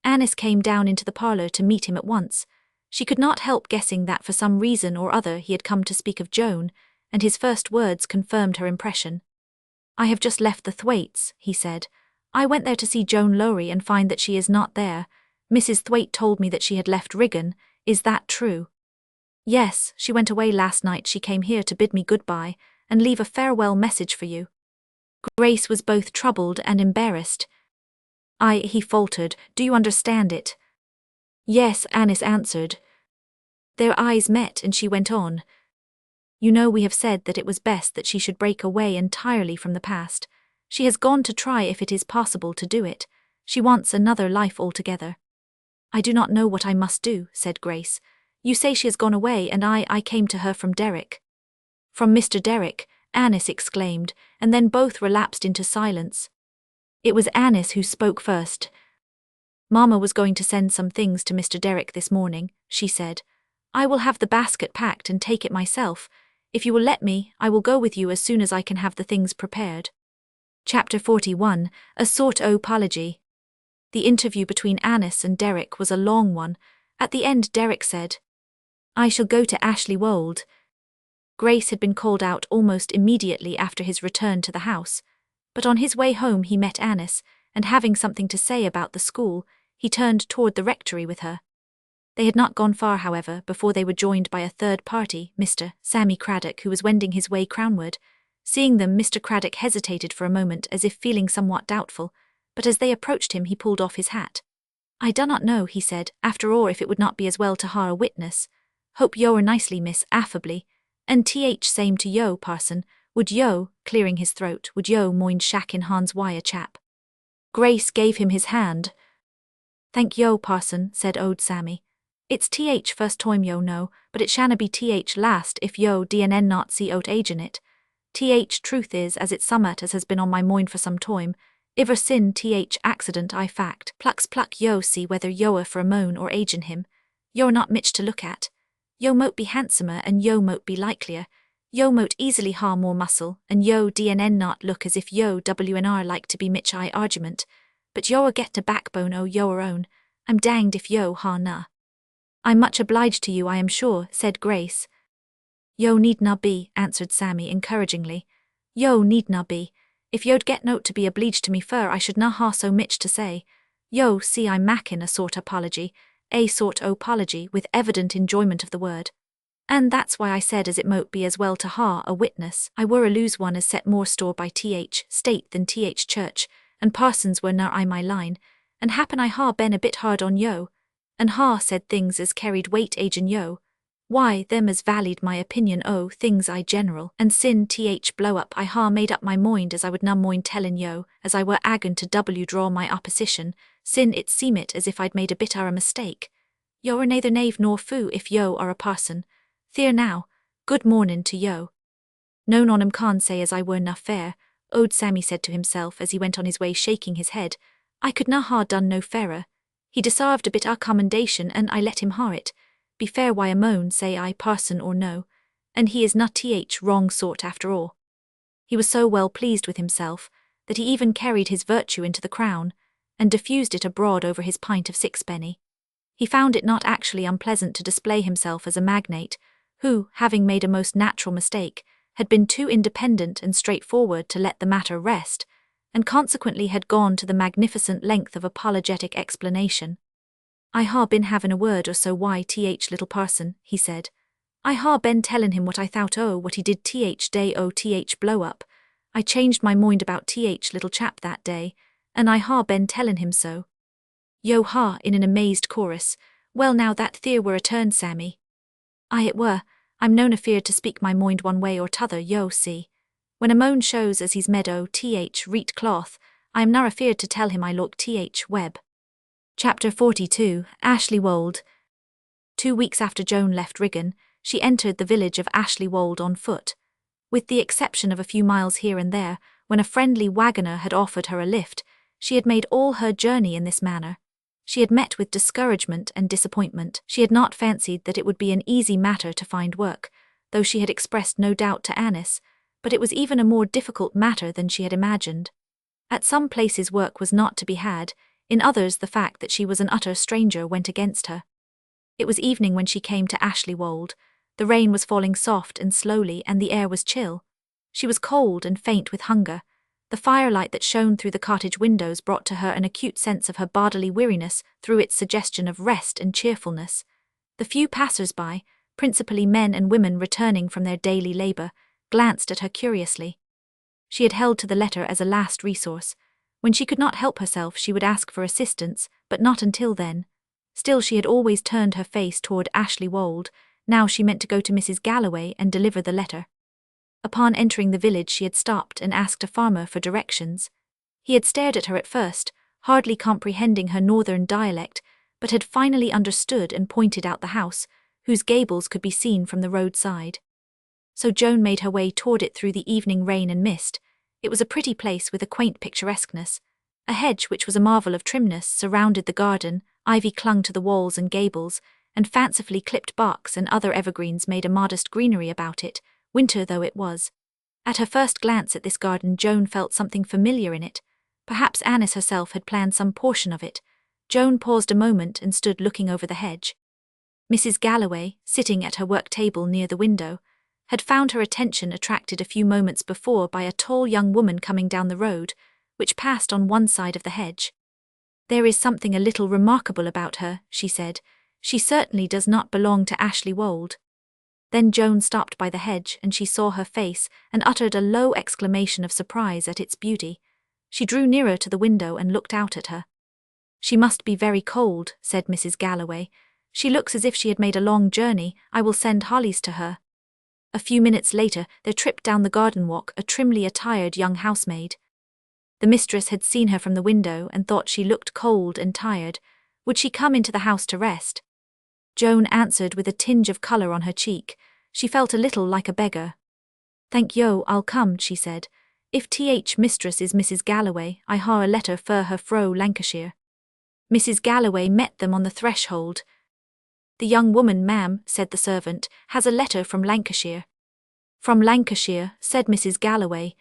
Annis came down into the parlour to meet him at once. She could not help guessing that for some reason or other he had come to speak of Joan, and his first words confirmed her impression. I have just left the Thwaites, he said. I went there to see Joan Lowrie and find that she is not there. Mrs. Thwaite told me that she had left Riggin. Is that true? Yes, she went away last night. She came here to bid me goodbye and leave a farewell message for you. Grace was both troubled and embarrassed. He faltered, do you understand it? Yes, Annis answered. Their eyes met and she went on. You know we have said that it was best that she should break away entirely from the past. She has gone to try if it is possible to do it. She wants another life altogether. I do not know what I must do, said Grace. You say she has gone away and I came to her from Derek. From Mr. Derek, Annis exclaimed, and then both relapsed into silence. It was Annis who spoke first. Mamma was going to send some things to Mr. Derek this morning, she said. I will have the basket packed and take it myself. If you will let me, I will go with you as soon as I can have the things prepared. Chapter 41, A Sort O Apology. The interview between Annis and Derek was a long one. At the end Derek said, I shall go to Ashley Wold. Grace had been called out almost immediately after his return to the house, but on his way home he met Annis, and having something to say about the school, he turned toward the rectory with her. They had not gone far, however, before they were joined by a third party, Mr. Sammy Craddock, who was wending his way crownward. Seeing them, Mr. Craddock hesitated for a moment as if feeling somewhat doubtful, but as they approached him he pulled off his hat. I do not know, he said, after all if it would not be as well to ha a witness. Hope yo are nicely, miss, affably. And same to yo, parson. Would yo, clearing his throat, would yo mind shacking Hans wire chap? Grace gave him his hand. Thank yo, parson, said Ode Sammy. It's first time yo know, but it shanna be last if yo dnn not see oat age in it. Truth is as it's summat as has been on my mind for some time. Iver sin accident I fact pluck yo see whether yo are for a moan or age in him. Yo are not mitch to look at. Yo mote be handsomer and yo mote be likelier. Yo mote easily ha more muscle and yo dnn not look as if yo wnr like to be mitch I argument. But yo are get to backbone o yo are own. I'm danged if yo ha na. I'm much obliged to you, I am sure, said Grace. Yo need na be, answered Sammy encouragingly. Yo need na be. If yo'd get note to be obliged to me fur, I should na ha so mitch to say. Yo see I'm mackin' a sort apology, with evident enjoyment of the word. And that's why I said as it mote be as well to ha a witness. I were a lose one as set more store by state than church, and parsons were na I my line, and happen I ha been a bit hard on yo, and ha said things as carried weight agen yo. Why, them as valued my opinion o things I general, and sin blow up I ha made up my mind as I would na mind tellin yo, as I were agon to draw my opposition, sin it seemit as if I'd made a bit a mistake. Yo are neither knave nor foo if yo are a parson. Theer now, good mornin' to yo. No on 'em can't say as I were na fair, Ode Sammy said to himself as he went on his way shaking his head. I could na ha done no fairer. He deserved a bit a commendation and I let him ha it. Be fair why a moan, say I, parson or no, and he is not wrong sort after all. He was so well pleased with himself that he even carried his virtue into the crown, and diffused it abroad over his pint of sixpenny. He found it not actually unpleasant to display himself as a magnate, who, having made a most natural mistake, had been too independent and straightforward to let the matter rest, and consequently had gone to the magnificent length of apologetic explanation. I ha been having a word or so why little parson, he said. I ha been tellin' him what I thought o what he did day o blow up. I changed my mind about little chap that day, and I ha been tellin' him so. Yo ha in an amazed chorus. Well now that theer were a turn, Sammy. It were. I'm known afeard to speak my mind one way or t'other, yo see. When a moan shows as he's meadow reet cloth, I am nar afeard to tell him I look web. Chapter 42, Ashley Wold. 2 weeks after Joan left Riggin, she entered the village of Ashley Wold on foot. With the exception of a few miles here and there, when a friendly wagoner had offered her a lift, she had made all her journey in this manner. She had met with discouragement and disappointment. She had not fancied that it would be an easy matter to find work, though she had expressed no doubt to Annis, but it was even a more difficult matter than she had imagined. At some places work was not to be had, in others the fact that she was an utter stranger went against her. It was evening when she came to Ashley Wold. The rain was falling soft and slowly and the air was chill. She was cold and faint with hunger. The firelight that shone through the cottage windows brought to her an acute sense of her bodily weariness through its suggestion of rest and cheerfulness. The few passers-by, principally men and women returning from their daily labor, glanced at her curiously. She had held to the letter as a last resource. When she could not help herself, she would ask for assistance, but not until then. Still, she had always turned her face toward Ashley Wold. Now she meant to go to Mrs. Galloway and deliver the letter. Upon entering the village, she had stopped and asked a farmer for directions. He had stared at her at first, hardly comprehending her northern dialect, but had finally understood and pointed out the house, whose gables could be seen from the roadside. So Joan made her way toward it through the evening rain and mist. It was a pretty place with a quaint picturesqueness. A hedge, which was a marvel of trimness, surrounded the garden, ivy clung to the walls and gables, and fancifully clipped box and other evergreens made a modest greenery about it, winter though it was. At her first glance at this garden, Joan felt something familiar in it. Perhaps Annis herself had planned some portion of it. Joan paused a moment and stood looking over the hedge. Mrs. Galloway, sitting at her work table near the window, had found her attention attracted a few moments before by a tall young woman coming down the road, which passed on one side of the hedge. "There is something a little remarkable about her," she said. "She certainly does not belong to Ashley Wold." Then Joan stopped by the hedge and she saw her face and uttered a low exclamation of surprise at its beauty. She drew nearer to the window and looked out at her. "She must be very cold," said Mrs. Galloway. "She looks as if she had made a long journey. I will send Hollies to her." A few minutes later, there tripped down the garden walk a trimly attired young housemaid. The mistress had seen her from the window and thought she looked cold and tired. Would she come into the house to rest? Joan answered with a tinge of colour on her cheek. She felt a little like a beggar. "Thank yo, I'll come," she said. "If mistress is Mrs. Galloway, I ha' a letter for her fro Lancashire." Mrs. Galloway met them on the threshold. "The young woman, ma'am," said the servant, "has a letter from Lancashire." "From Lancashire," said Mrs. Galloway.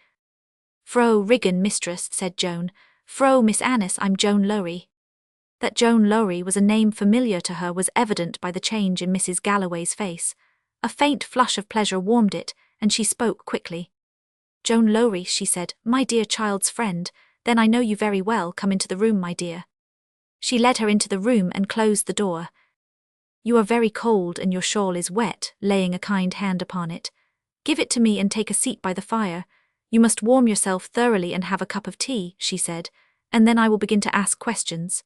"Fro Riggin, mistress," said Joan. "Fro Miss Annis, I'm Joan Lowrie." That Joan Lowrie was a name familiar to her was evident by the change in Mrs. Galloway's face. A faint flush of pleasure warmed it, and she spoke quickly. "Joan Lowrie," she said, "my dear child's friend. Then I know you very well. Come into the room, my dear." She led her into the room and closed the door. "You are very cold and your shawl is wet," laying a kind hand upon it. "Give it to me and take a seat by the fire. You must warm yourself thoroughly and have a cup of tea," she said, "and then I will begin to ask questions."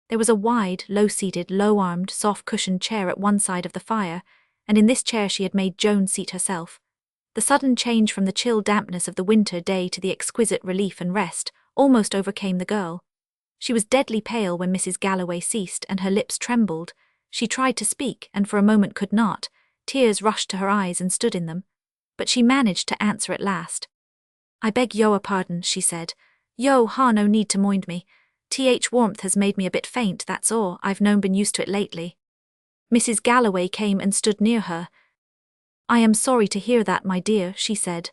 There was a wide, low-seated, low-armed, soft-cushioned chair at one side of the fire, and in this chair she had made Joan seat herself. The sudden change from the chill dampness of the winter day to the exquisite relief and rest almost overcame the girl. She was deadly pale when Mrs. Galloway ceased, and her lips trembled. She tried to speak, and for a moment could not. Tears rushed to her eyes and stood in them. But she managed to answer at last. "I beg yo a pardon," she said. "Yo ha no need to mind me. Warmth has made me a bit faint, that's all. I've known been used to it lately." Mrs. Galloway came and stood near her. "I am sorry to hear that, my dear," she said.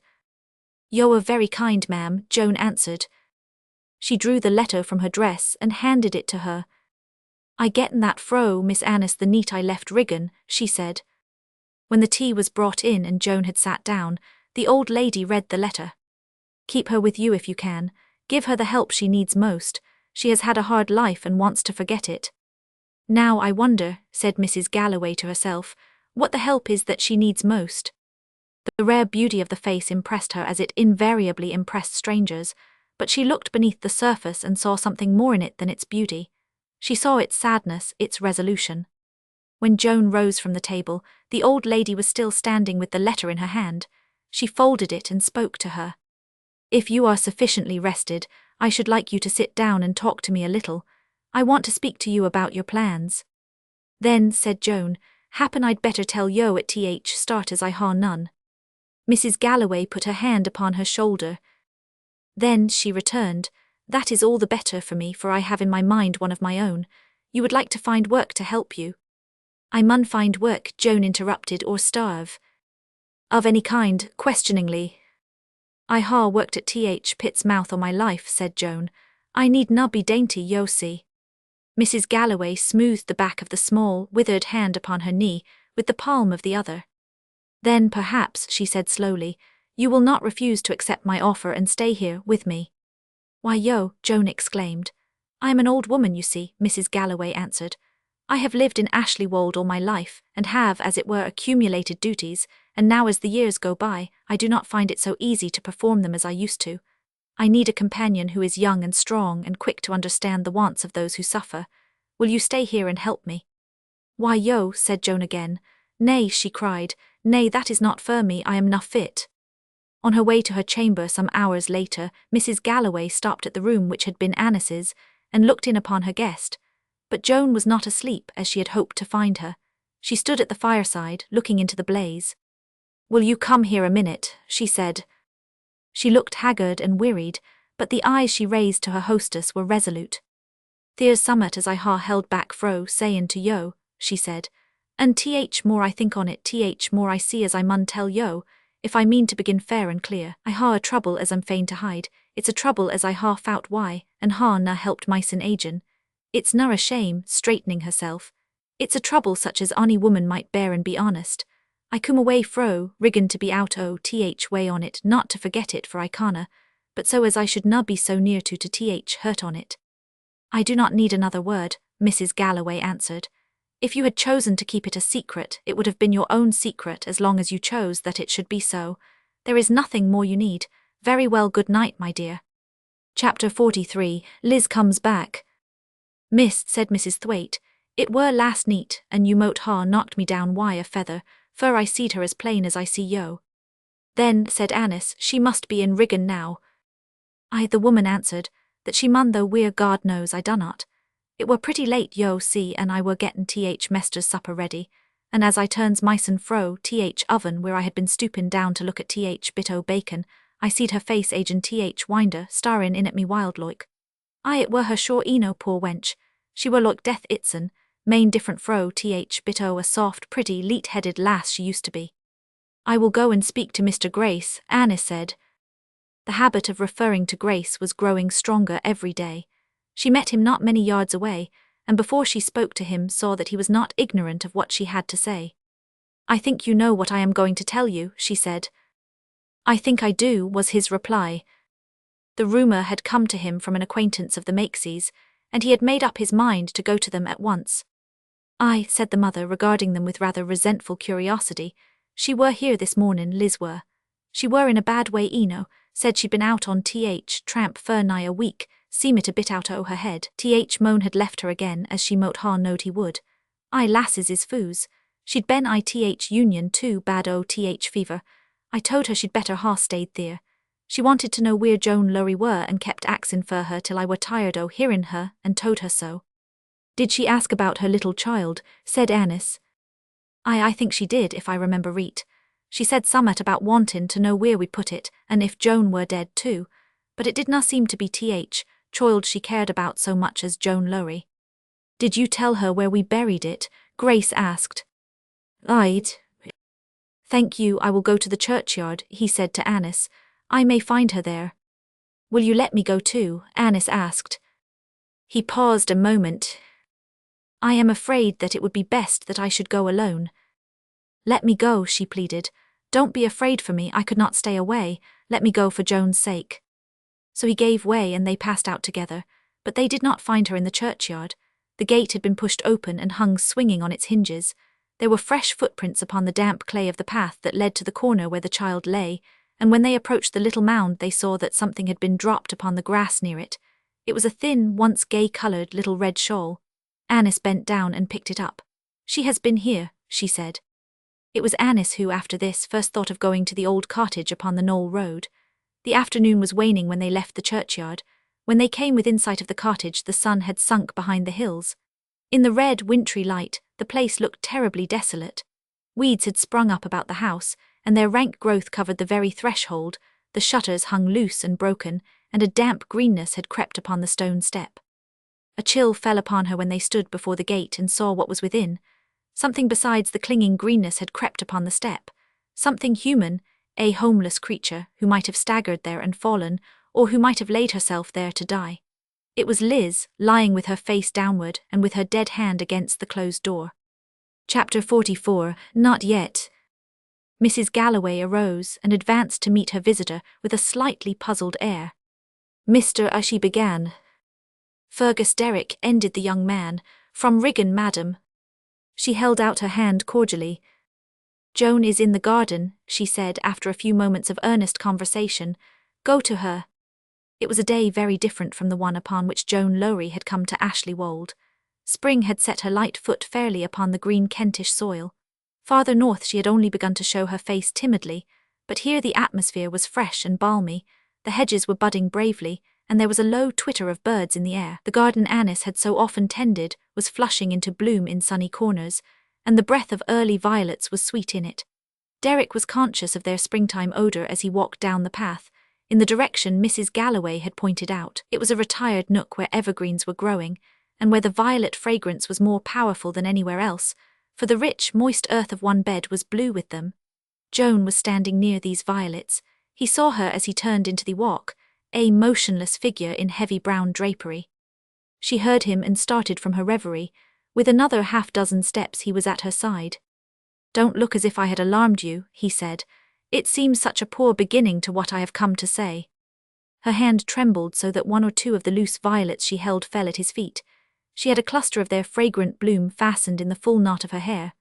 "Yo are very kind, ma'am," Joan answered. She drew the letter from her dress and handed it to her. "I getten that fro Miss Annis the neat I left Riggin," she said. When the tea was brought in and Joan had sat down, the old lady read the letter. "Keep her with you if you can. Give her the help she needs most. She has had a hard life and wants to forget it." "Now I wonder," said Mrs. Galloway to herself, "what the help is that she needs most." The rare beauty of the face impressed her as it invariably impressed strangers, but she looked beneath the surface and saw something more in it than its beauty. She saw its sadness, its resolution. When Joan rose from the table, the old lady was still standing with the letter in her hand. She folded it and spoke to her. "If you are sufficiently rested, I should like you to sit down and talk to me a little. I want to speak to you about your plans." "Then," said Joan, "happen I'd better tell yo at start as I ha none." Mrs. Galloway put her hand upon her shoulder. Then she returned, "That is all the better for me, for I have in my mind one of my own. You would like to find work to help you." "I mun find work," Joan interrupted, "or starve." "Of any kind," questioningly. "I ha worked at Pitt's mouth all my life," said Joan. "I need na be dainty, yo see." Mrs. Galloway smoothed the back of the small, withered hand upon her knee, with the palm of the other. "Then perhaps," she said slowly, "you will not refuse to accept my offer and stay here with me." "Why, yo," Joan exclaimed. "I am an old woman, you see," Mrs. Galloway answered. "I have lived in Ashley Wold all my life, and have, as it were, accumulated duties, and now as the years go by, I do not find it so easy to perform them as I used to. I need a companion who is young and strong and quick to understand the wants of those who suffer. Will you stay here and help me?" "Why, yo," said Joan again. "Nay," she cried, "nay, that is not for me, I am na fit." On her way to her chamber some hours later, Mrs. Galloway stopped at the room which had been Annis's, and looked in upon her guest. But Joan was not asleep, as she had hoped to find her. She stood at the fireside, looking into the blaze. "Will you come here a minute?" she said. She looked haggard and wearied, but the eyes she raised to her hostess were resolute. "There's summat as I ha held back fro sayin' to yo," she said. "And more I think on it, more I see as I mun tell yo. If I mean to begin fair and clear, I ha a trouble as I'm fain to hide. It's a trouble as I ha fout why, and ha na helped mysen agin. It's na a shame," straightening herself. "It's a trouble such as ony woman might bear and be honest. I come away fro, riggin to be out o way on it, not to forget it for I canna, but so as I should na be so near to hurt on it." "I do not need another word," Mrs. Galloway answered. "If you had chosen to keep it a secret, it would have been your own secret as long as you chose that it should be so. There is nothing more you need. Very well, good night, my dear." Chapter 43, Liz Comes Back. "Miss," said Mrs. Thwaite, "it were last neat, and you mote ha knocked me down why a feather, fur I seed her as plain as I see yo." "Then," said Annis, "she must be in Riggin now." The woman answered, "That she mun, though where God knows I dunnot. It were pretty late, yo see, and I were gettin' Mester's supper ready, and as I turns mysen fro oven where I had been stoopin' down to look at bit o' bacon, I seed her face agin winder starin' in at me wild loik. It were her sure eno, poor wench. She were loik death itzen, main different fro bit o' a soft, pretty, leet-headed lass she used to be." "I will go and speak to Mr. Grace," Annis said. The habit of referring to Grace was growing stronger every day. She met him not many yards away, and before she spoke to him saw that he was not ignorant of what she had to say. "I think you know what I am going to tell you," she said. "I think I do," was his reply. The rumour had come to him from an acquaintance of the Makeseys, and he had made up his mind to go to them at once. Said the mother, regarding them with rather resentful curiosity. "She were here this mornin', Liz were. She were in a bad way eno, said she'd been out on tramp fur nigh a week, seemit a bit out o' her head. Moan had left her again, as she mote ha knowed he would. Lasses is foos. She'd been Union too bad o' fever. I told her she'd better ha stayed there. She wanted to know where Joan Lowrie were and kept axin' for her till I were tired o' hearin' her and told her so." "Did she ask about her little child?" said Annis. I think she did, if I remember reet. She said summat about wantin' to know where we put it, and if Joan were dead too, but it did not seem to be child she cared about so much as Joan Lowrie." "Did you tell her where we buried it?" Grace asked. "Thank you, I will go to the churchyard," he said to Annis. "I may find her there." "Will you let me go too?" Annis asked. He paused a moment. "I am afraid that it would be best that I should go alone." "Let me go," she pleaded. "Don't be afraid for me, I could not stay away. Let me go for Joan's sake." So he gave way and they passed out together, but they did not find her in the churchyard. The gate had been pushed open and hung swinging on its hinges. There were fresh footprints upon the damp clay of the path that led to the corner where the child lay, and when they approached the little mound they saw that something had been dropped upon the grass near it. It was a thin, once gay-coloured little red shawl. Annis bent down and picked it up. She has been here, she said. It was Annis who, after this, first thought of going to the old cottage upon the Knoll Road. The afternoon was waning when they left the churchyard. When they came within sight of the cottage, the sun had sunk behind the hills. In the red, wintry light, the place looked terribly desolate. Weeds had sprung up about the house, and their rank growth covered the very threshold. The shutters hung loose and broken, and a damp greenness had crept upon the stone step. A chill fell upon her when they stood before the gate and saw what was within. Something besides the clinging greenness had crept upon the step. Something human, a homeless creature who might have staggered there and fallen, or who might have laid herself there to die. It was Liz, lying with her face downward and with her dead hand against the closed door. Chapter 44. Not yet. Mrs. Galloway arose and advanced to meet her visitor with a slightly puzzled air. Mr. she began. Fergus Derrick, ended the young man. From Riggin, madam. She held out her hand cordially. Joan is in the garden, she said after a few moments of earnest conversation. Go to her. It was a day very different from the one upon which Joan Lowrie had come to Ashley Wold. Spring had set her light foot fairly upon the green Kentish soil. Farther north she had only begun to show her face timidly, but here the atmosphere was fresh and balmy, the hedges were budding bravely, and there was a low twitter of birds in the air. The garden Annis had so often tended was flushing into bloom in sunny corners, and the breath of early violets was sweet in it. Derrick was conscious of their springtime odour as he walked down the path, in the direction Mrs. Galloway had pointed out. It was a retired nook where evergreens were growing, and where the violet fragrance was more powerful than anywhere else, for the rich, moist earth of one bed was blue with them. Joan was standing near these violets. He saw her as he turned into the walk, a motionless figure in heavy brown drapery. She heard him and started from her reverie. With another half-dozen steps he was at her side. Don't look as if I had alarmed you, he said. It seems such a poor beginning to what I have come to say. Her hand trembled so that one or two of the loose violets she held fell at his feet. She had a cluster of their fragrant bloom fastened in the full knot of her hair.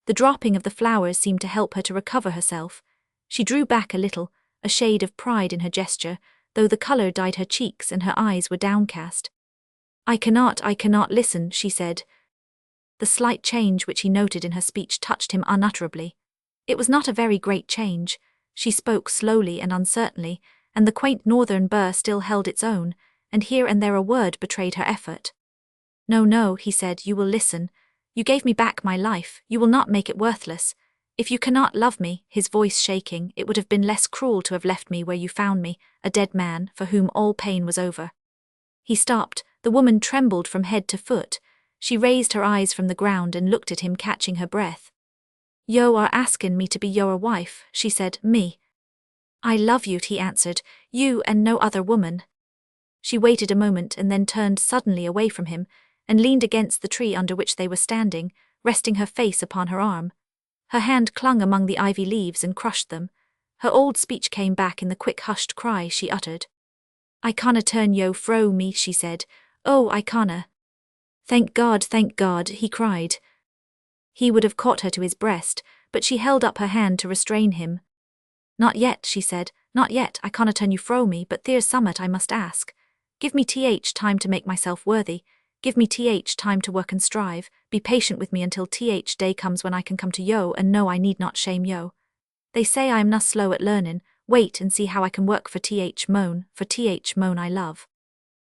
The dropping of the flowers seemed to help her to recover herself. She drew back a little, a shade of pride in her gesture, though the colour dyed her cheeks and her eyes were downcast. I cannot listen, she said. The slight change which he noted in her speech touched him unutterably. It was not a very great change. She spoke slowly and uncertainly, and the quaint northern burr still held its own, and here and there a word betrayed her effort. No, he said, you will listen. You gave me back my life, you will not make it worthless. If you cannot love me, his voice shaking, it would have been less cruel to have left me where you found me, a dead man, for whom all pain was over. He stopped. The woman trembled from head to foot. She raised her eyes from the ground and looked at him, catching her breath. You are asking me to be your wife, she said. Me. I love you, he answered, you and no other woman. She waited a moment and then turned suddenly away from him, and leaned against the tree under which they were standing, resting her face upon her arm. Her hand clung among the ivy leaves and crushed them. Her old speech came back in the quick hushed cry she uttered. I canna turn yo fro me, she said. Oh, I canna. Thank God, he cried. He would have caught her to his breast, but she held up her hand to restrain him. Not yet, she said, not yet, I canna turn you fro me, but there's summat I must ask. Give me time to make myself worthy. Give me time to work and strive. Be patient with me until day comes when I can come to yo and know I need not shame yo. They say I am na slow at learnin'. Wait and see how I can work for moan I love.